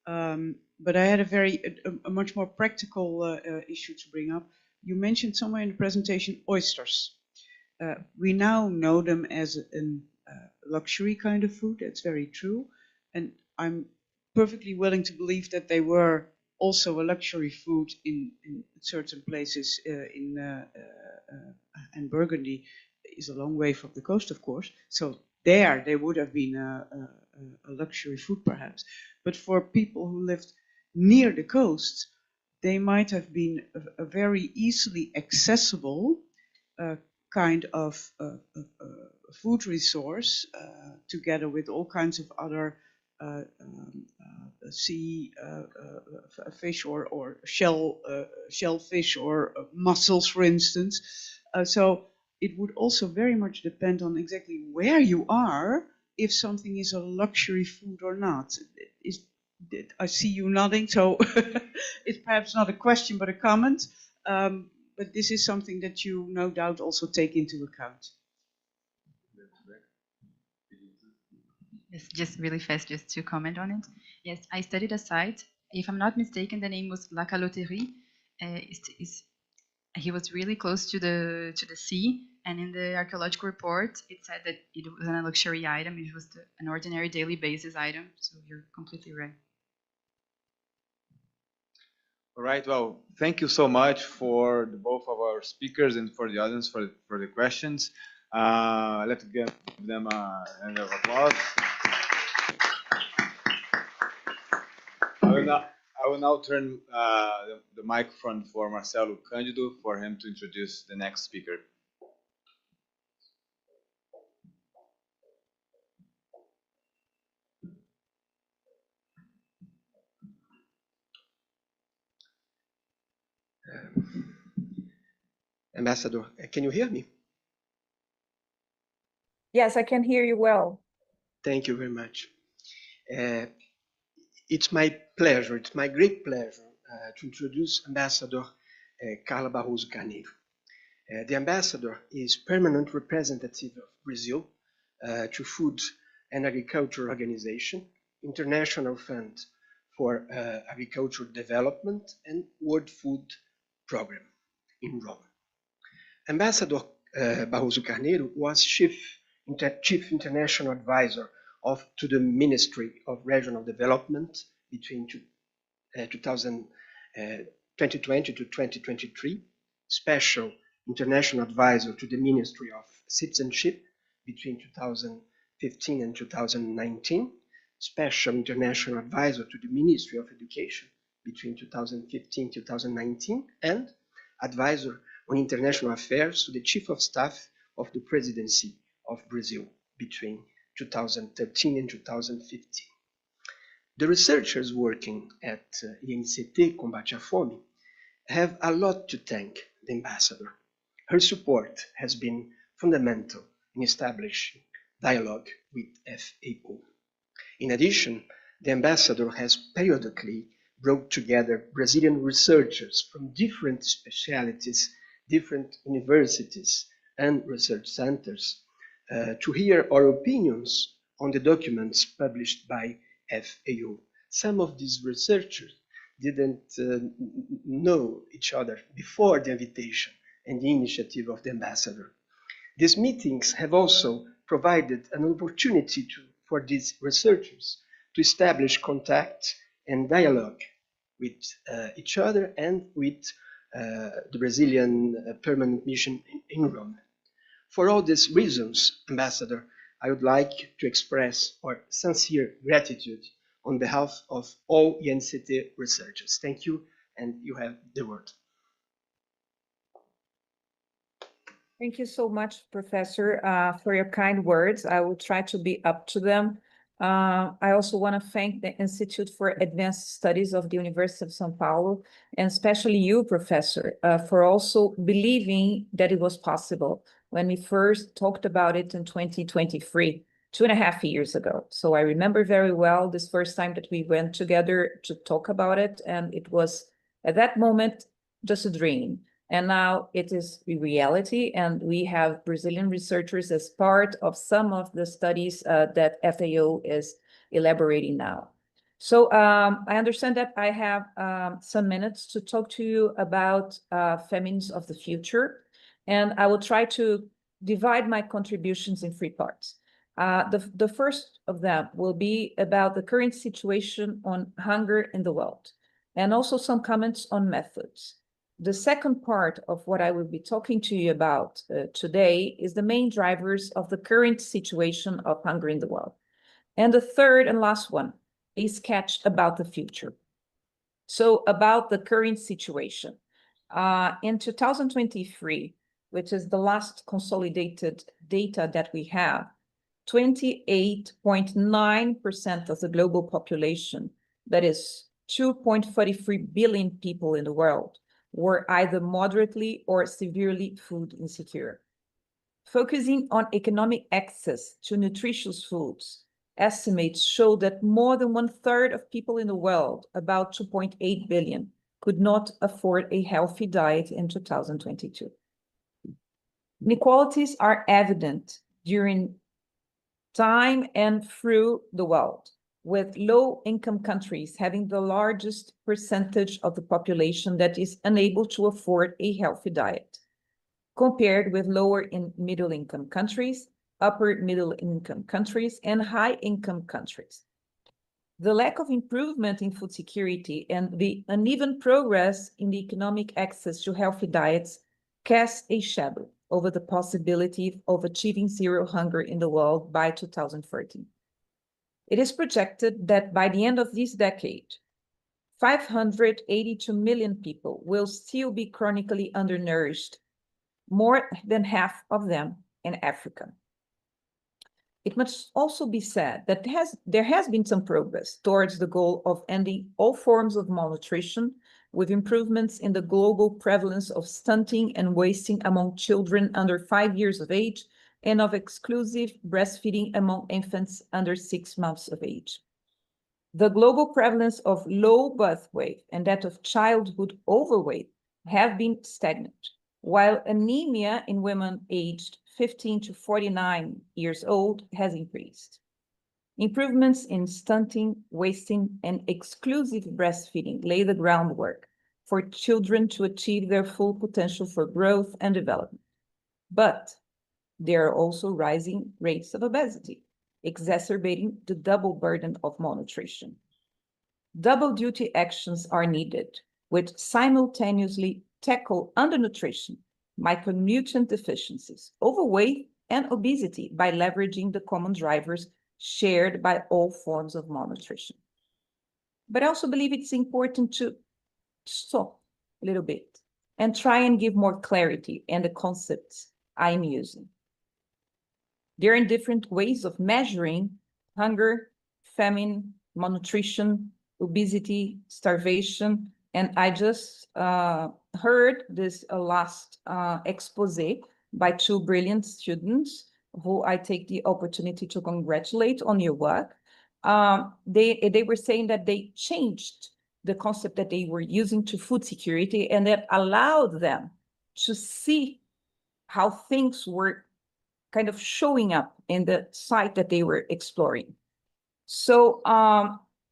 But I had a much more practical issue to bring up. You mentioned somewhere in the presentation oysters. We now know them as a luxury kind of food. That's very true. And I'm perfectly willing to believe that they were also a luxury food in certain places and Burgundy is a long way from the coast, of course. So there they would have been a luxury food perhaps. But for people who lived near the coast, they might have been a very easily accessible kind of food resource together with all kinds of other sea fish or shellfish or mussels, for instance. So it would also very much depend on exactly where you are if something is a luxury food or not. I see you nodding, so it's perhaps not a question but a comment. But this is something that you no doubt also take into account. Yes, just really fast, just to comment on it. Yes, I studied a site. If I'm not mistaken, the name was La Caloterie. He was really close to the sea, and in the archaeological report, it said that it was a luxury item. It was an ordinary daily basis item. So you're completely right. All right. Well, thank you so much for both of our speakers and for the audience for the questions. Let's give them a round of applause. I will now turn the microphone for Marcelo Cândido for him to introduce the next speaker. Ambassador, can you hear me? Yes, I can hear you well. Thank you very much. It's my pleasure, it's my great pleasure to introduce Ambassador Carla Barroso Carneiro. The ambassador is permanent representative of Brazil to Food and Agriculture Organization, International Fund for Agricultural Development, and World Food Program in Rome. Ambassador Barroso Carneiro was Chief International Advisor to the Ministry of Regional Development between 2010 2020 to 2023, special international advisor to the Ministry of Citizenship between 2015 and 2019, special international advisor to the Ministry of Education between 2015 and 2019, and advisor on international affairs to the Chief of Staff of the Presidency of Brazil between 2013 and 2015. The researchers working at INCT Combate a Fome have a lot to thank the ambassador. Her support has been fundamental in establishing dialogue with FAO. In addition, the ambassador has periodically brought together Brazilian researchers from different specialties, different universities and research centers to hear our opinions on the documents published by FAO. Some of these researchers didn't know each other before the invitation and the initiative of the ambassador. These meetings have also provided an opportunity for these researchers to establish contact and dialogue with each other and with the Brazilian permanent mission in Rome. For all these reasons, Ambassador, I would like to express our sincere gratitude on behalf of all INCT researchers. Thank you, and you have the word. Thank you so much, Professor, for your kind words. I will try to be up to them. I also want to thank the Institute for Advanced Studies of the University of São Paulo, and especially you, Professor, for also believing that it was possible when we first talked about it in 2023, 2.5 years ago. So I remember very well this first time that we went together to talk about it, and it was, at that moment, just a dream. And now it is a reality, and we have Brazilian researchers as part of some of the studies that FAO is elaborating now. So I understand that I have some minutes to talk to you about famines of the future, and I will try to divide my contributions in 3 parts. The first of them will be about the current situation on hunger in the world, and also some comments on methods. The second part of what I will be talking to you about today is the main drivers of the current situation of hunger in the world. And the third and last one is sketch about the future. So about the current situation. In 2023, which is the last consolidated data that we have, 28.9% of the global population, that is 2.43 billion people in the world, were either moderately or severely food insecure. Focusing on economic access to nutritious foods, estimates show that more than 1/3 of people in the world, about 2.8 billion, could not afford a healthy diet in 2022. Inequalities are evident during time and through the world, with low-income countries having the largest percentage of the population that is unable to afford a healthy diet, compared with lower in middle-income countries, upper middle-income countries, and high-income countries. The lack of improvement in food security and the uneven progress in the economic access to healthy diets cast a shadow over the possibility of achieving zero hunger in the world by 2030. It is projected that by the end of this decade, 582 million people will still be chronically undernourished, more than half of them in Africa. It must also be said that there has been some progress towards the goal of ending all forms of malnutrition, with improvements in the global prevalence of stunting and wasting among children under 5 years of age, and of exclusive breastfeeding among infants under 6 months of age. The global prevalence of low birth weight and that of childhood overweight have been stagnant, while anemia in women aged 15 to 49 years old has increased. Improvements in stunting, wasting, and exclusive breastfeeding lay the groundwork for children to achieve their full potential for growth and development. But there are also rising rates of obesity, exacerbating the double burden of malnutrition. Double duty actions are needed which simultaneously tackle undernutrition, micronutrient deficiencies, overweight, and obesity by leveraging the common drivers shared by all forms of malnutrition. But I also believe it's important to stop a little bit and try and give more clarity in the concepts I'm using. There are different ways of measuring hunger, famine, malnutrition, obesity, starvation, and I just heard this last expose by two brilliant students who I take the opportunity to congratulate on your work. They were saying that they changed the concept that they were using to food security, and that allowed them to see how things were kind of showing up in the site that they were exploring. So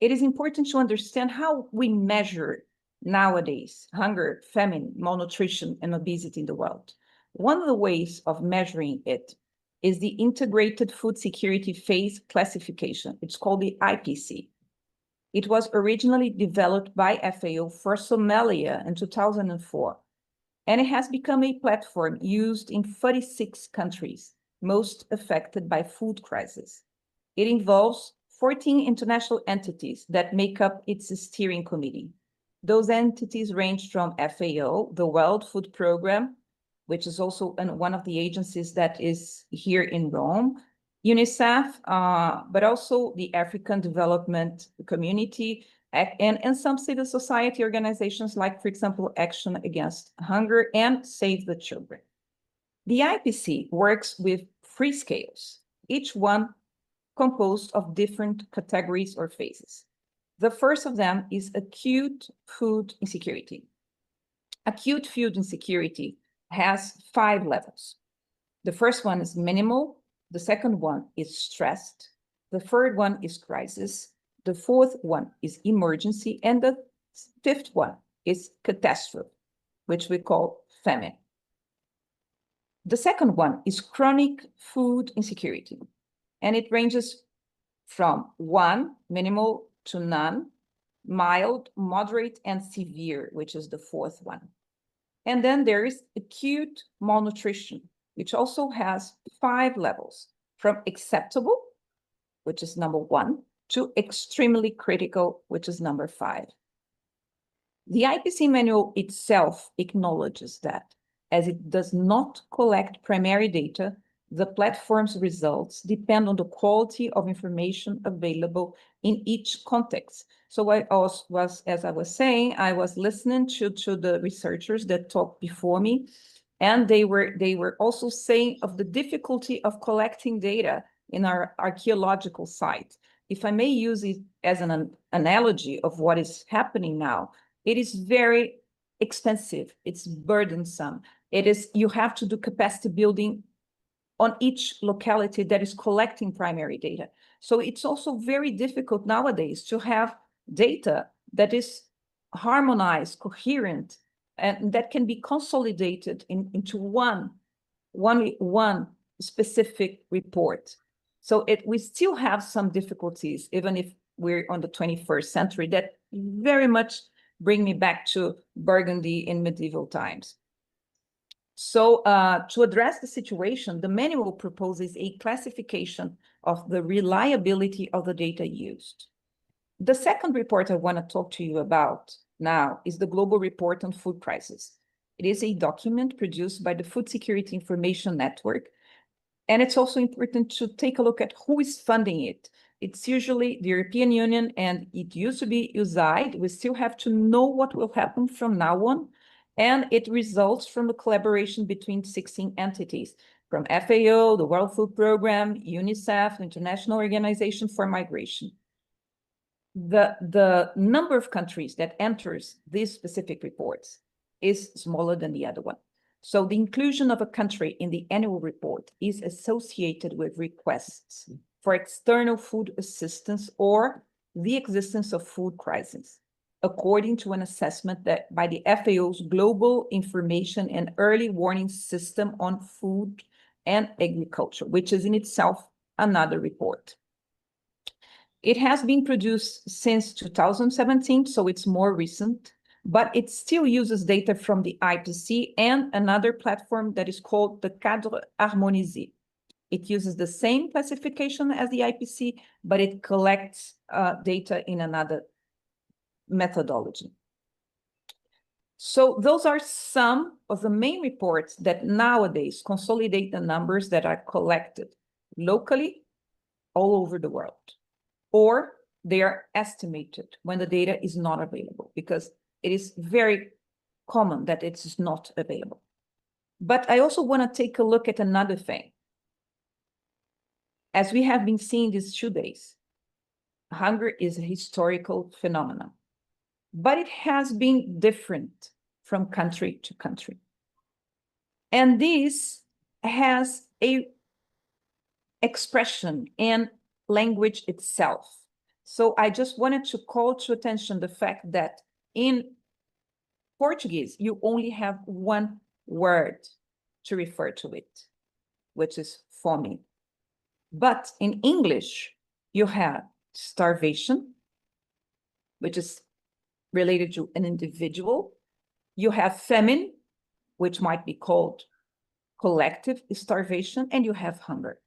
it is important to understand how we measure nowadays hunger, famine, malnutrition, and obesity in the world. One of the ways of measuring it is the Integrated Food Security Phase Classification. It's called the IPC. It was originally developed by FAO for Somalia in 2004, and it has become a platform used in 36 countries, most affected by food crisis. It involves 14 international entities that make up its steering committee. Those entities range from FAO, the World Food Programme, which is also one of the agencies that is here in Rome, UNICEF, but also the African Development Community, and some civil society organizations like, for example, Action Against Hunger and Save the Children. The IPC works with 3 scales, each one composed of different categories or phases. The first of them is acute food insecurity. Acute food insecurity has 5 levels. The first one is minimal, the second one is stressed, the third one is crisis, the fourth one is emergency, and the 5th one is catastrophe, which we call famine. The second one is chronic food insecurity, and it ranges from 1, minimal, to none, mild, moderate, and severe, which is the 4th one. And then there is acute malnutrition, which also has 5 levels, from acceptable, which is number 1, to extremely critical, which is number 5. The IPC manual itself acknowledges that, as it does not collect primary data, the platform's results depend on the quality of information available in each context. So as I was saying, I was listening to the researchers that talked before me, and they were also saying of the difficulty of collecting data in our archaeological site. If I may use it as an analogy of what is happening now, it is very expensive, it's burdensome. You have to do capacity building on each locality that is collecting primary data. So it's also very difficult nowadays to have data that is harmonized, coherent, and that can be consolidated into one specific report. So we still have some difficulties, even if we're on the 21st century, that very much bring me back to Burgundy in medieval times. So to address the situation, the manual proposes a classification of the reliability of the data used. The second report I want to talk to you about now is the Global Report on Food Crisis. It is a document produced by the Food Security Information Network, and it's also important to take a look at who is funding it. It's usually the European Union, and it used to be USAID. We still have to know what will happen from now on. And it results from a collaboration between 16 entities, from FAO, the World Food Programme, UNICEF, the International Organization for Migration. The number of countries that enters these specific reports is smaller than the other one. So the inclusion of a country in the annual report is associated with requests for external food assistance or the existence of food crisis, according to an assessment that by the FAO's Global Information and Early Warning System on Food and Agriculture, which is in itself another report. It has been produced since 2017, so it's more recent, but it still uses data from the IPC and another platform that is called the Cadre Harmonisé. It uses the same classification as the IPC, but it collects data in another methodology. So those are some of the main reports that nowadays consolidate the numbers that are collected locally all over the world, or they are estimated when the data is not available, because it is very common that it is not available. But I also want to take a look at another thing. As we have been seeing these 2 days, hunger is a historical phenomenon, but it has been different from country to country. And this has a expression in language itself. So I just wanted to call to attention the fact that in Portuguese, you only have one word to refer to it, which is fome. But in English, you have starvation, which is related to an individual. You have famine, which might be called collective starvation, and you have hunger.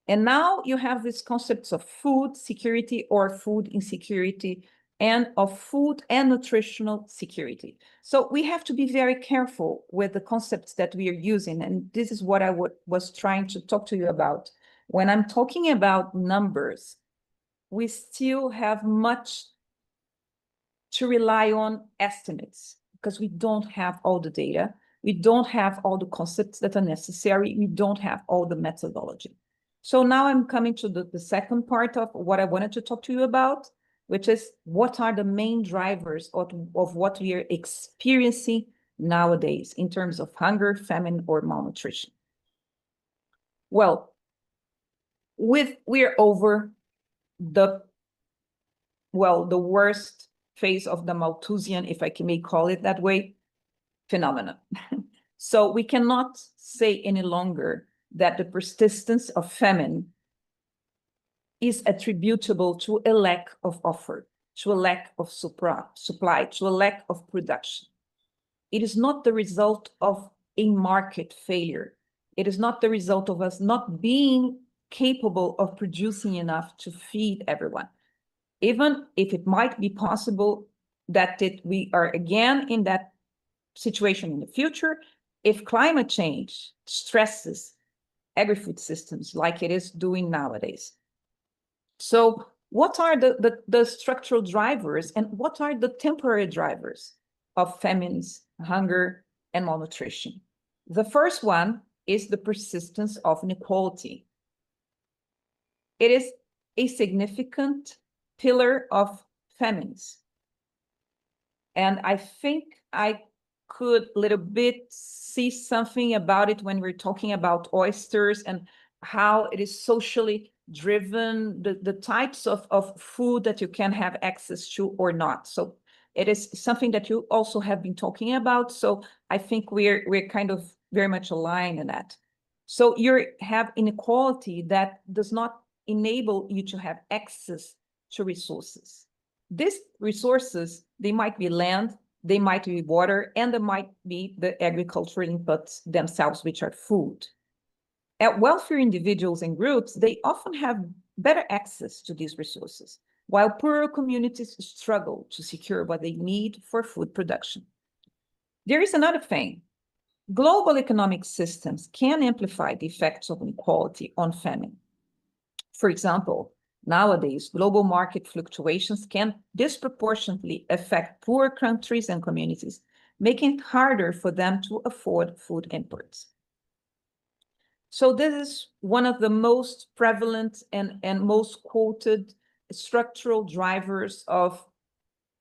And now you have these concepts of food security or food insecurity, and of food and nutritional security. So we have to be very careful with the concepts that we are using. And this is what I was trying to talk to you about. When I'm talking about numbers, we still have much to rely on estimates, because we don't have all the data. We don't have all the concepts that are necessary. We don't have all the methodology. So now I'm coming to the second part of what I wanted to talk to you about, which is what are the main drivers of what we are experiencing nowadays in terms of hunger, famine, or malnutrition. Well, we're over the worst phase of the Malthusian, if I may call it that way, phenomenon. So we cannot say any longer that the persistence of famine is attributable to a lack of offer, to a lack of supply, to a lack of production. It is not the result of a market failure. It is not the result of us not being capable of producing enough to feed everyone. Even if it might be possible that we are again in that situation in the future, if climate change stresses agri-food systems like it is doing nowadays. So what are the structural drivers, and what are the temporary drivers of famines, hunger, and malnutrition? The first one is the persistence of inequality. It is a significant pillar of famines. And I think I could a little bit see something about it when we're talking about oysters and how it is socially driven, the types of food that you can have access to or not. So it is something that you also have been talking about. So I think we're kind of very much aligned in that. So you have inequality that does not enable you to have access to resources. These resources, they might be land, they might be water, and they might be the agricultural inputs themselves, which are food. At wealthier individuals and groups, they often have better access to these resources, while poorer communities struggle to secure what they need for food production. There is another thing. Global economic systems can amplify the effects of inequality on famine. For example, nowadays, global market fluctuations can disproportionately affect poor countries and communities, making it harder for them to afford food imports. So this is one of the most prevalent and most quoted structural drivers of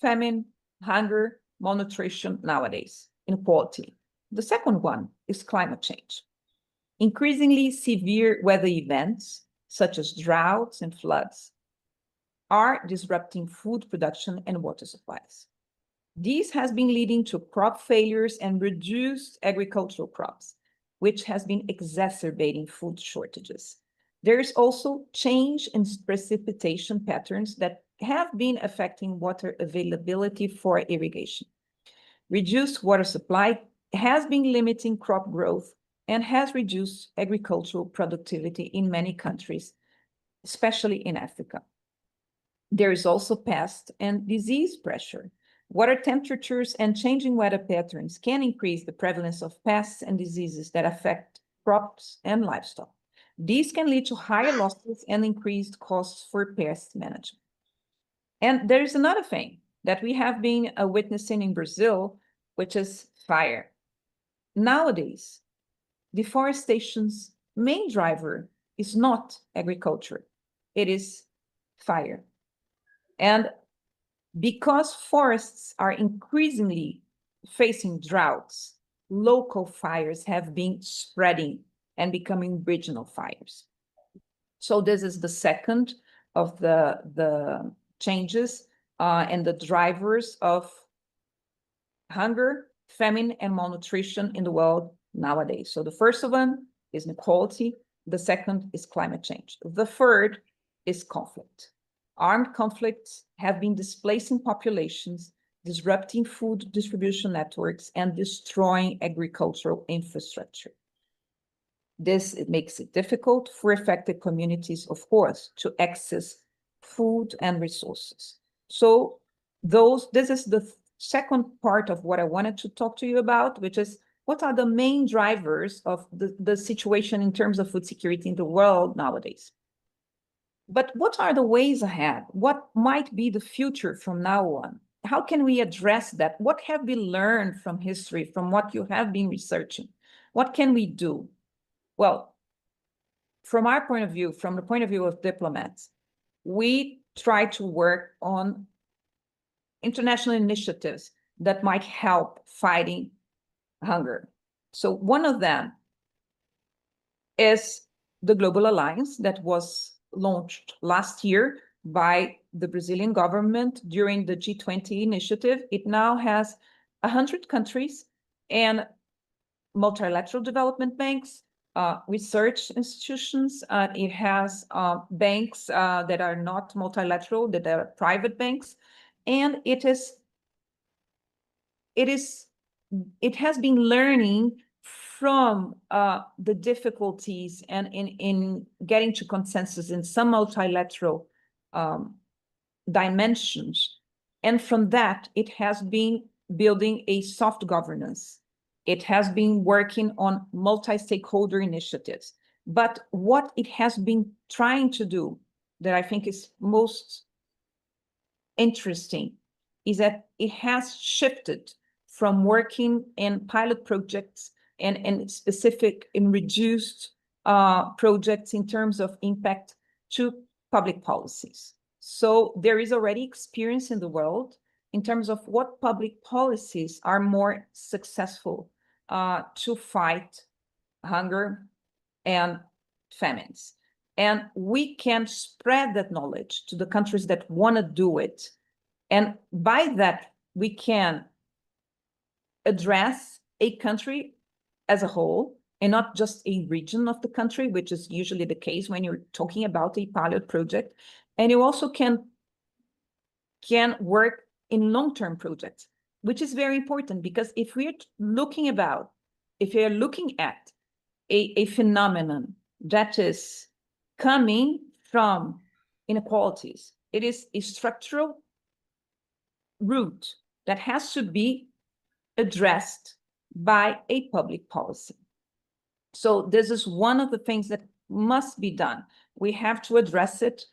famine, hunger, malnutrition nowadays, inequality. The second one is climate change. Increasingly severe weather events, such as droughts and floods, are disrupting food production and water supplies. This has been leading to crop failures and reduced agricultural crops, which has been exacerbating food shortages. There is also change in precipitation patterns that have been affecting water availability for irrigation. Reduced water supply has been limiting crop growth and has reduced agricultural productivity in many countries, especially in Africa. There is also pest and disease pressure. Water temperatures and changing weather patterns can increase the prevalence of pests and diseases that affect crops and livestock. These can lead to higher losses and increased costs for pest management. And there is another thing that we have been witnessing in Brazil, which is fire. Nowadays, deforestation's main driver is not agriculture, it is fire. And because forests are increasingly facing droughts, local fires have been spreading and becoming regional fires. So this is the second of the changes and the drivers of hunger, famine, and malnutrition in the world nowadays. So the first one is inequality. The second is climate change. The third is conflict. Armed conflicts have been displacing populations, disrupting food distribution networks, and destroying agricultural infrastructure. It makes it difficult for affected communities, of course, to access food and resources. So this is the second part of what I wanted to talk to you about, which is what are the main drivers of the situation in terms of food security in the world nowadays. But what are the ways ahead? What might be the future from now on? How can we address that? What have we learned from history, from what you have been researching? What can we do? Well, from our point of view, from the point of view of diplomats, we try to work on international initiatives that might help fighting hunger. So one of them is the Global Alliance that was launched last year by the Brazilian government during the G20 initiative. It now has 100 countries and multilateral development banks, research institutions. It has banks that are not multilateral, that are private banks, and it has been learning from the difficulties and in getting to consensus in some multilateral dimensions. And from that, it has been building a soft governance. It has been working on multi-stakeholder initiatives. But what it has been trying to do that I think is most interesting is that it has shifted from working in pilot projects and specific and reduced projects in terms of impact to public policies. So there is already experience in the world in terms of what public policies are more successful to fight hunger and famines. And we can spread that knowledge to the countries that want to do it. And by that, we can address a country as a whole and not just a region of the country, which is usually the case when you're talking about a pilot project. And you also can work in long-term projects, which is very important because if you're looking at a phenomenon that is coming from inequalities, it is a structural root that has to be addressed by a public policy. So this is one of the things that must be done. We have to address it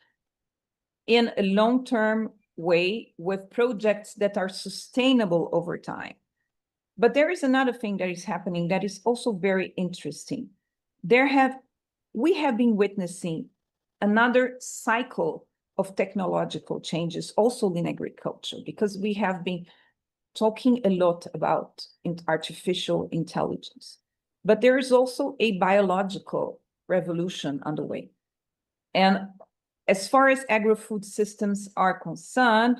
in a long-term way with projects that are sustainable over time. But there is another thing that is happening that is also very interesting. We have been witnessing another cycle of technological changes also in agriculture, because we have been talking a lot about artificial intelligence. But there is also a biological revolution underway. And as far as agri-food systems are concerned,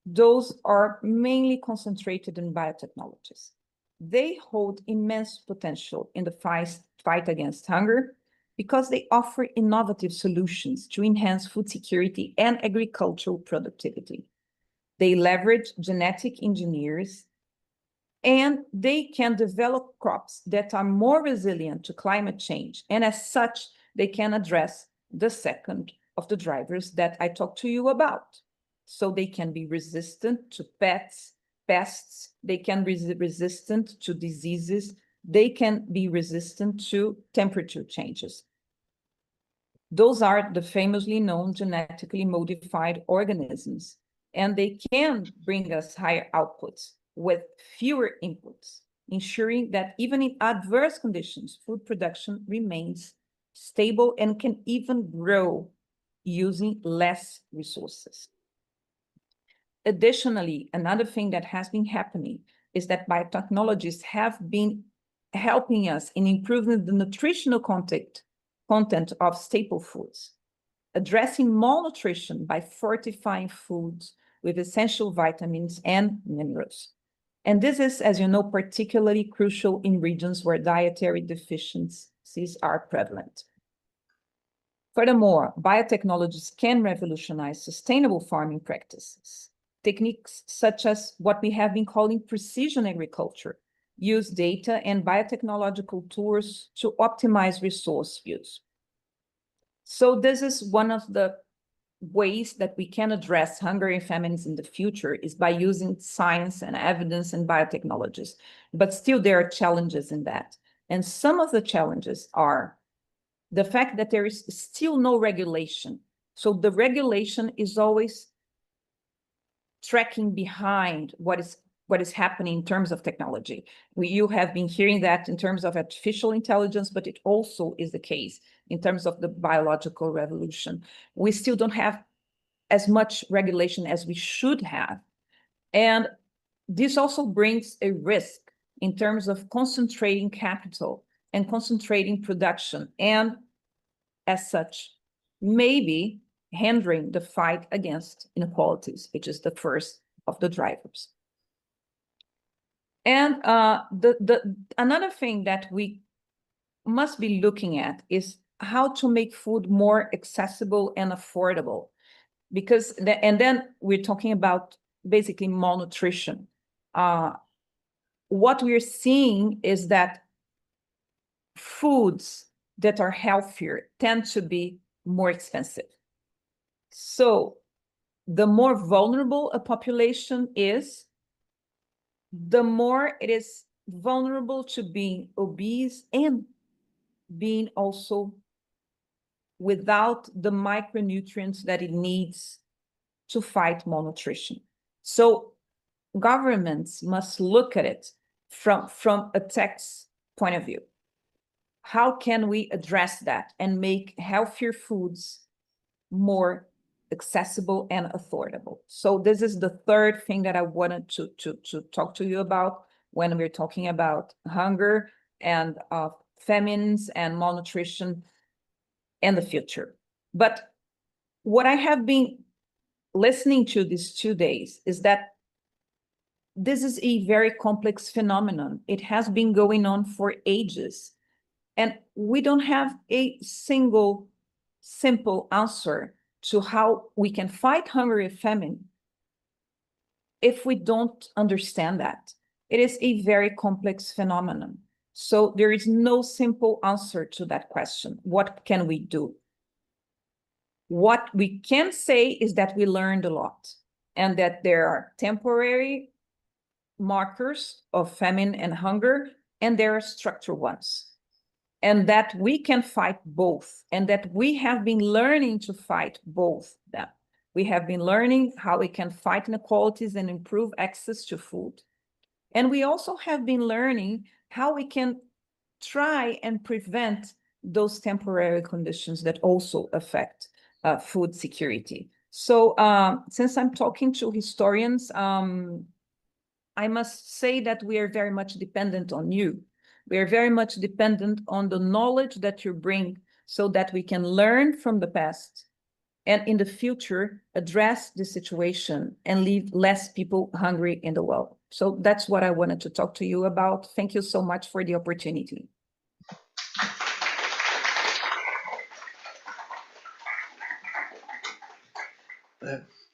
those are mainly concentrated in biotechnologies. They hold immense potential in the fight against hunger, because they offer innovative solutions to enhance food security and agricultural productivity. They leverage genetic engineers, and they can develop crops that are more resilient to climate change. And as such, they can address the second of the drivers that I talked to you about. So they can be resistant to pests, they can be resistant to diseases, they can be resistant to temperature changes. Those are the famously known genetically modified organisms, and they can bring us higher outputs with fewer inputs, ensuring that even in adverse conditions, food production remains stable and can even grow using less resources. Additionally, another thing that has been happening is that biotechnologies have been helping us in improving the nutritional content of staple foods, addressing malnutrition by fortifying foods with essential vitamins and minerals. And this is, as you know, particularly crucial in regions where dietary deficiencies are prevalent. Furthermore, biotechnologies can revolutionize sustainable farming practices. Techniques such as what we have been calling precision agriculture use data and biotechnological tools to optimize resource use. So this is one of the ways that we can address hunger and famines in the future, is by using science and evidence and biotechnologies. But still there are challenges in that. And some of the challenges are the fact that there is still no regulation. So the regulation is always tracking behind what is happening in terms of technology. You have been hearing that in terms of artificial intelligence, but it also is the case in terms of the biological revolution. We still don't have as much regulation as we should have. And this also brings a risk in terms of concentrating capital and concentrating production, and as such, maybe hindering the fight against inequalities, which is the first of the drivers. And another thing that we must be looking at is how to make food more accessible and affordable. Because, and then we're talking about basically malnutrition. What we're seeing is that foods that are healthier tend to be more expensive. So the more vulnerable a population is, the more it is vulnerable to being obese and being also without the micronutrients that it needs to fight malnutrition. So governments must look at it from a tax point of view. How can we address that and make healthier foods more accessible and affordable? So this is the third thing that I wanted to talk to you about when we're talking about hunger and famines and malnutrition and the future. But what I have been listening to these 2 days is that this is a very complex phenomenon. It has been going on for ages, and we don't have a single simple answer to how we can fight hunger and famine if we don't understand that. It is a very complex phenomenon. So there is no simple answer to that question. What can we do? What we can say is that we learned a lot, and that there are temporary markers of famine and hunger, and there are structural ones. And that we can fight both, and that we have been learning to fight both them. We have been learning how we can fight inequalities and improve access to food. And we also have been learning how we can try and prevent those temporary conditions that also affect food security. So since I'm talking to historians, I must say that we are very much dependent on you. We are very much dependent on the knowledge that you bring, so that we can learn from the past and in the future address the situation and leave less people hungry in the world. So that's what I wanted to talk to you about. Thank you so much for the opportunity.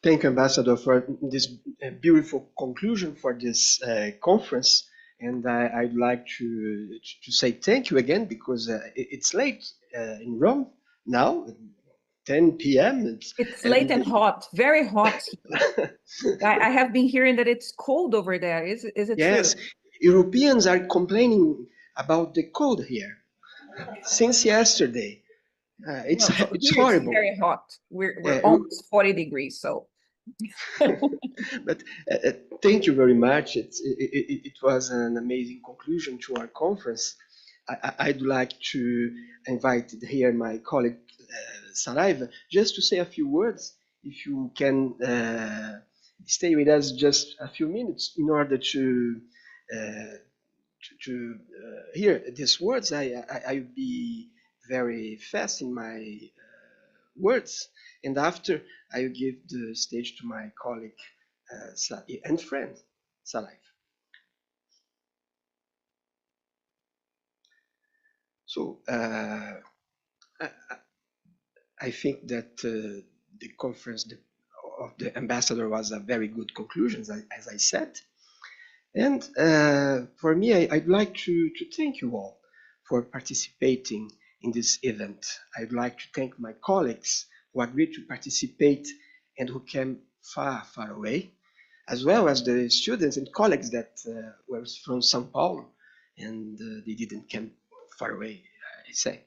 Thank you, Ambassador, for this beautiful conclusion for this conference. And I'd like to say thank you again, because it's late in Rome now, 10 p.m. It's late and hot, very hot. I have been hearing that it's cold over there. Is it yes, true? Europeans are complaining about the cold here since yesterday. It's Here horrible. It's very hot. We're almost 40 degrees, so. But thank you very much. It was an amazing conclusion to our conference. I'd like to invite here my colleague Saraiva just to say a few words. If you can stay with us just a few minutes in order to hear these words, I'll be very fast in my words, and after I will give the stage to my colleague and friend, Saraiva. So I think that the conference of the ambassador was a very good conclusion, as I said. And for me, I'd like to thank you all for participating in this event. I'd like to thank my colleagues who agreed to participate and who came far, far away, as well as the students and colleagues that were from São Paulo and they didn't come far away, I say.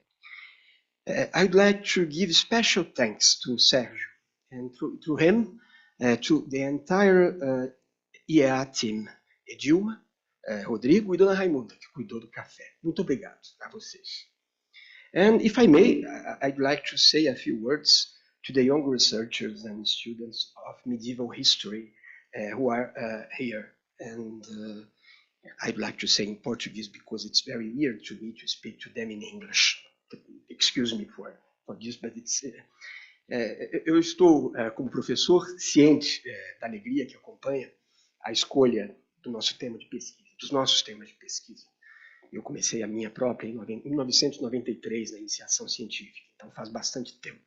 I'd like to give special thanks to Sergio and through him to the entire IEA team, Edilma, Rodrigo e Dona Raimunda, que cuidou do café. Muito obrigado a vocês. And if I may, I'd like to say a few words to the young researchers and students of medieval history who are here. And I'd like to say in Portuguese because it's very weird to me to speak to them in English. Excuse me for this, but it's... eu estou, como professor, ciente da alegria que acompanha a escolha do nosso tema de pesquisa, dos nossos temas de pesquisa. Eu comecei a minha própria em 1993, na iniciação científica, então faz bastante tempo.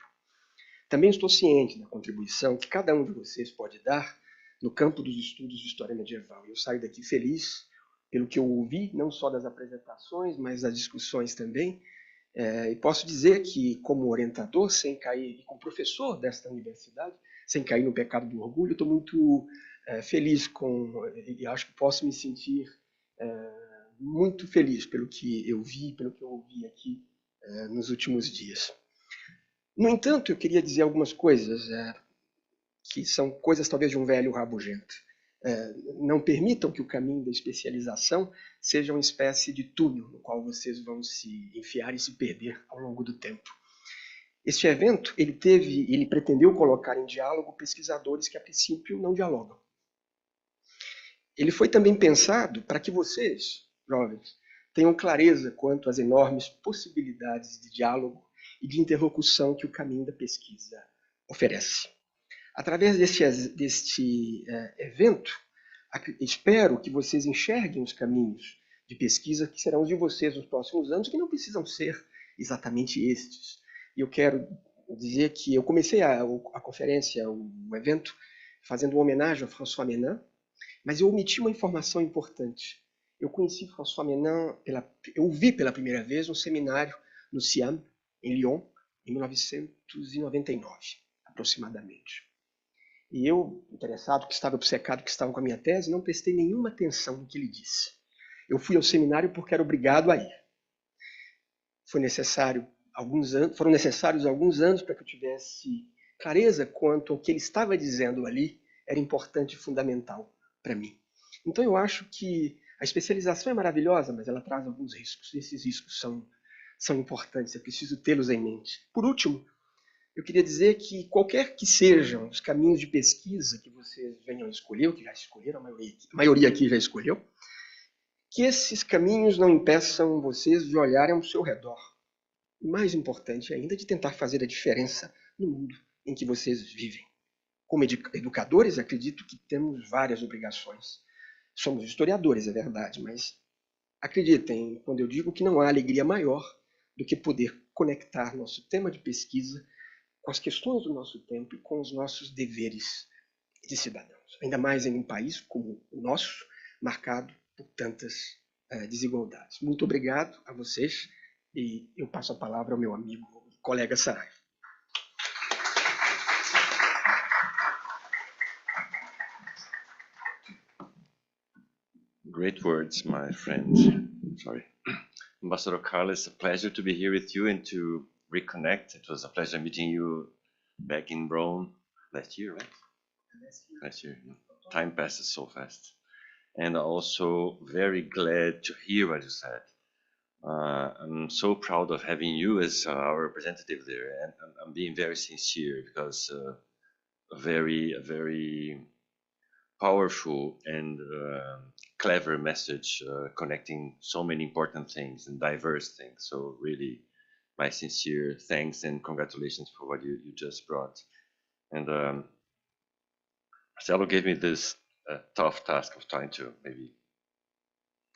Também estou ciente da contribuição que cada um de vocês pode dar no campo dos estudos de história medieval. Eu saio daqui feliz pelo que eu ouvi, não só das apresentações, mas das discussões também. E posso dizer que, como orientador, sem cair, e como professor desta universidade, sem cair no pecado do orgulho, estou muito feliz e acho que posso me sentir muito feliz pelo que eu vi, pelo que eu ouvi aqui nos últimos dias. No entanto, eu queria dizer algumas coisas que são coisas talvez de um velho rabugento. Não permitam que o caminho da especialização seja uma espécie de túnel no qual vocês vão se enfiar e se perder ao longo do tempo. Este evento, ele pretendeu colocar em diálogo pesquisadores que a princípio não dialogam. Ele foi também pensado para que vocês, jovens, tenham clareza quanto às enormes possibilidades de diálogo e de interlocução que o caminho da pesquisa oferece. Através deste evento, espero que vocês enxerguem os caminhos de pesquisa que serão os de vocês nos próximos anos, que não precisam ser exatamente estes. E eu quero dizer que eu comecei a conferência, o evento, fazendo uma homenagem ao François Menin, mas eu omiti uma informação importante. Eu conheci François Menin, eu o vi pela primeira vez no seminário no CIAM, em Lyon, em 1999, aproximadamente. E eu, interessado, que estava obcecado, que estava com a minha tese, não prestei nenhuma atenção no que ele disse. Eu fui ao seminário porque era obrigado a ir. Foram necessários alguns anos para que eu tivesse clareza quanto ao que ele estava dizendo ali era importante e fundamental para mim. Então eu acho que a especialização é maravilhosa, mas ela traz alguns riscos. E esses riscos são importantes, é preciso tê-los em mente. Por último, eu queria dizer que qualquer que sejam os caminhos de pesquisa que vocês venham a escolher, ou que já escolheram, a maioria aqui já escolheu, que esses caminhos não impeçam vocês de olharem ao seu redor. E mais importante ainda, de tentar fazer a diferença no mundo em que vocês vivem. Como educadores, acredito que temos várias obrigações. Somos historiadores, é verdade, mas acreditem quando eu digo que não há alegria maior do que poder conectar nosso tema de pesquisa com as questões do nosso tempo e com os nossos deveres de cidadãos, ainda mais em um país como o nosso, marcado por tantas desigualdades. Muito obrigado a vocês e eu passo a palavra ao meu amigo, colega Saraiva. Great words, my friend. Sorry. Ambassador Carlos, it's a pleasure to be here with you and to reconnect. It was a pleasure meeting you back in Rome last year, right? Last year. Time passes so fast. And also very glad to hear what you said. I'm so proud of having you as our representative there, and I'm being very sincere because a very powerful and clever message connecting so many important things and diverse things. So really, my sincere thanks and congratulations for what you just brought. And Marcelo gave me this tough task of trying to maybe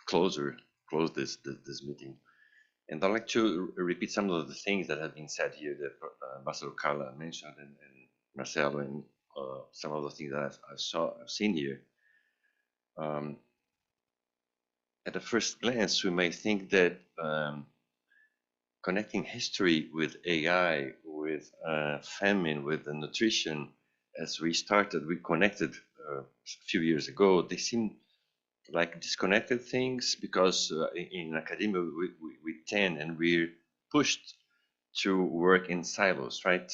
close this meeting. And I'd like to repeat some of the things that have been said here that Ambassador Carla mentioned and Marcelo, and some of the things that I've seen here. At the first glance, we may think that connecting history with AI, with famine, with the nutrition, as we connected a few years ago, they seem like disconnected things because in academia we tend and we're pushed to work in silos, right?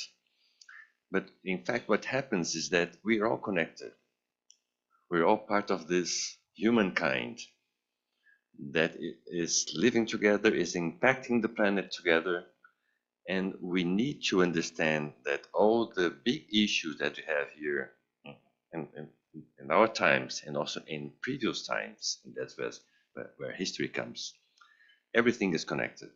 But in fact, what happens is that we're all connected. We're all part of this humankind that is living together, is impacting the planet together. And we need to understand that all the big issues that we have here in our times and also in previous times, and that's where history comes, everything is connected.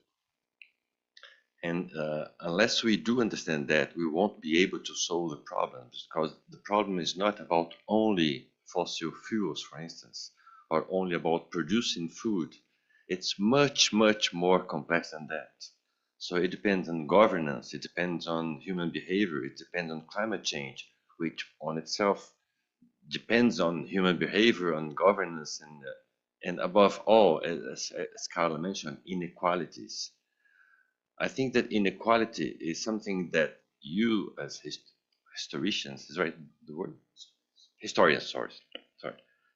And unless we do understand that, we won't be able to solve the problems, because the problem is not about only fossil fuels, for instance, or only about producing food. It's much, much more complex than that. So it depends on governance, it depends on human behavior, it depends on climate change, which on itself depends on human behavior, on governance, and above all, as Carla mentioned, inequalities. I think that inequality is something that you, as historians, is right the word? Historians, sorry.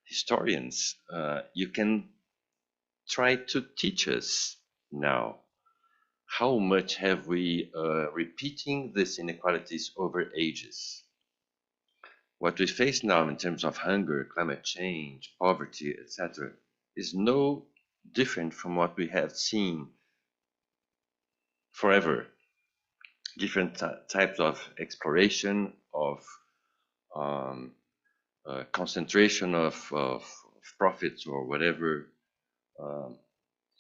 Historians, you can try to teach us now. How much have we repeating these inequalities over ages? What we face now in terms of hunger, climate change, poverty, etc., is no different from what we have seen forever. Different types of exploration, of concentration of profits or whatever.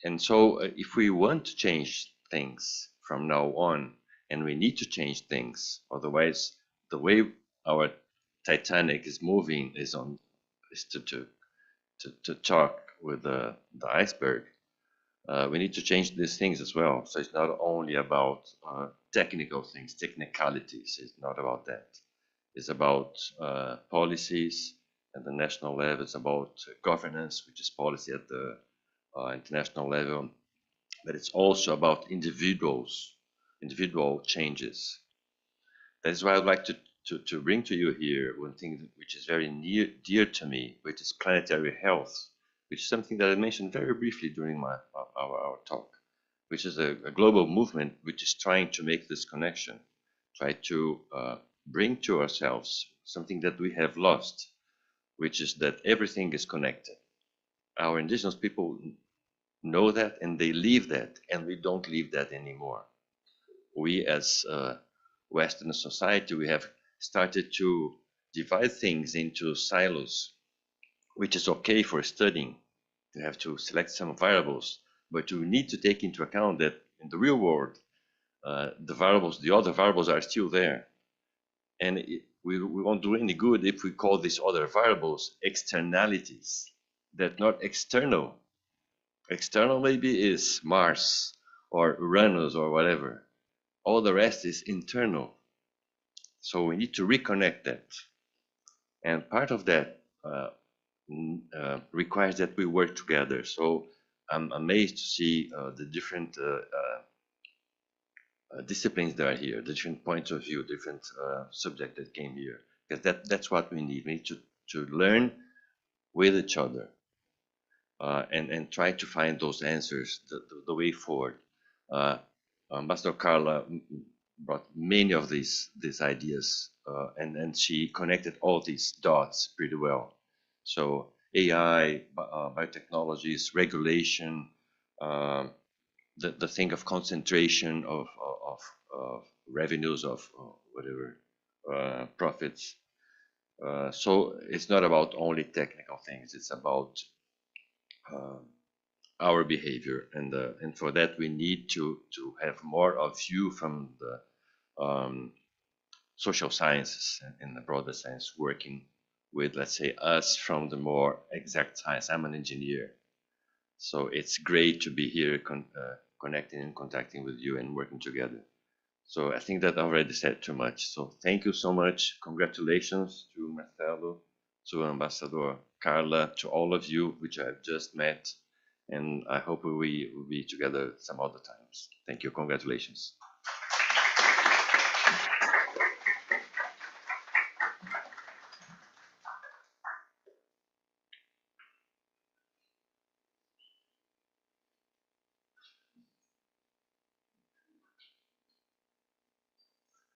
And so if we want to change things from now on, and we need to change things, otherwise the way our Titanic is moving is to talk with the iceberg. We need to change these things as well. So it's not only about technical things, technicalities. It's not about that. It's about policies at the national level. It's about governance, which is policy at the international level. But it's also about individual changes. That is why I'd like to bring to you here one thing which is very dear to me, which is planetary health, which is something that I mentioned very briefly during our talk, which is a global movement which is trying to make this connection, try to bring to ourselves something that we have lost, which is that everything is connected. Our indigenous people know that and they live that, and we don't live that anymore. We as Western society, we have started to divide things into silos, which is okay for studying. You have to select some variables, but you need to take into account that in the real world, the other variables are still there. And we won't do any good if we call these other variables externalities. They're not external. External maybe is Mars or Uranus or whatever. All the rest is internal. So we need to reconnect that. And part of that requires that we work together. So I'm amazed to see the different disciplines that are here, the different points of view, different subjects that came here. Because that's what we need. We need to learn with each other and try to find those answers, the way forward. Ambassador Carla brought many of these ideas, and she connected all these dots pretty well. So AI, biotechnologies, regulation, the thing of concentration of revenues, of whatever profits. So it's not about only technical things; it's about our behavior, and for that we need to have more of you from the social sciences in the broader sense, working with, let's say, us from the more exact science. I'm an engineer, so it's great to be here connecting and contacting with you and working together. So I think that I already said too much. So thank you so much. Congratulations to Marcelo, to Ambassador Carla, to all of you, which I've just met. And I hope we will be together some other times. Thank you. Congratulations.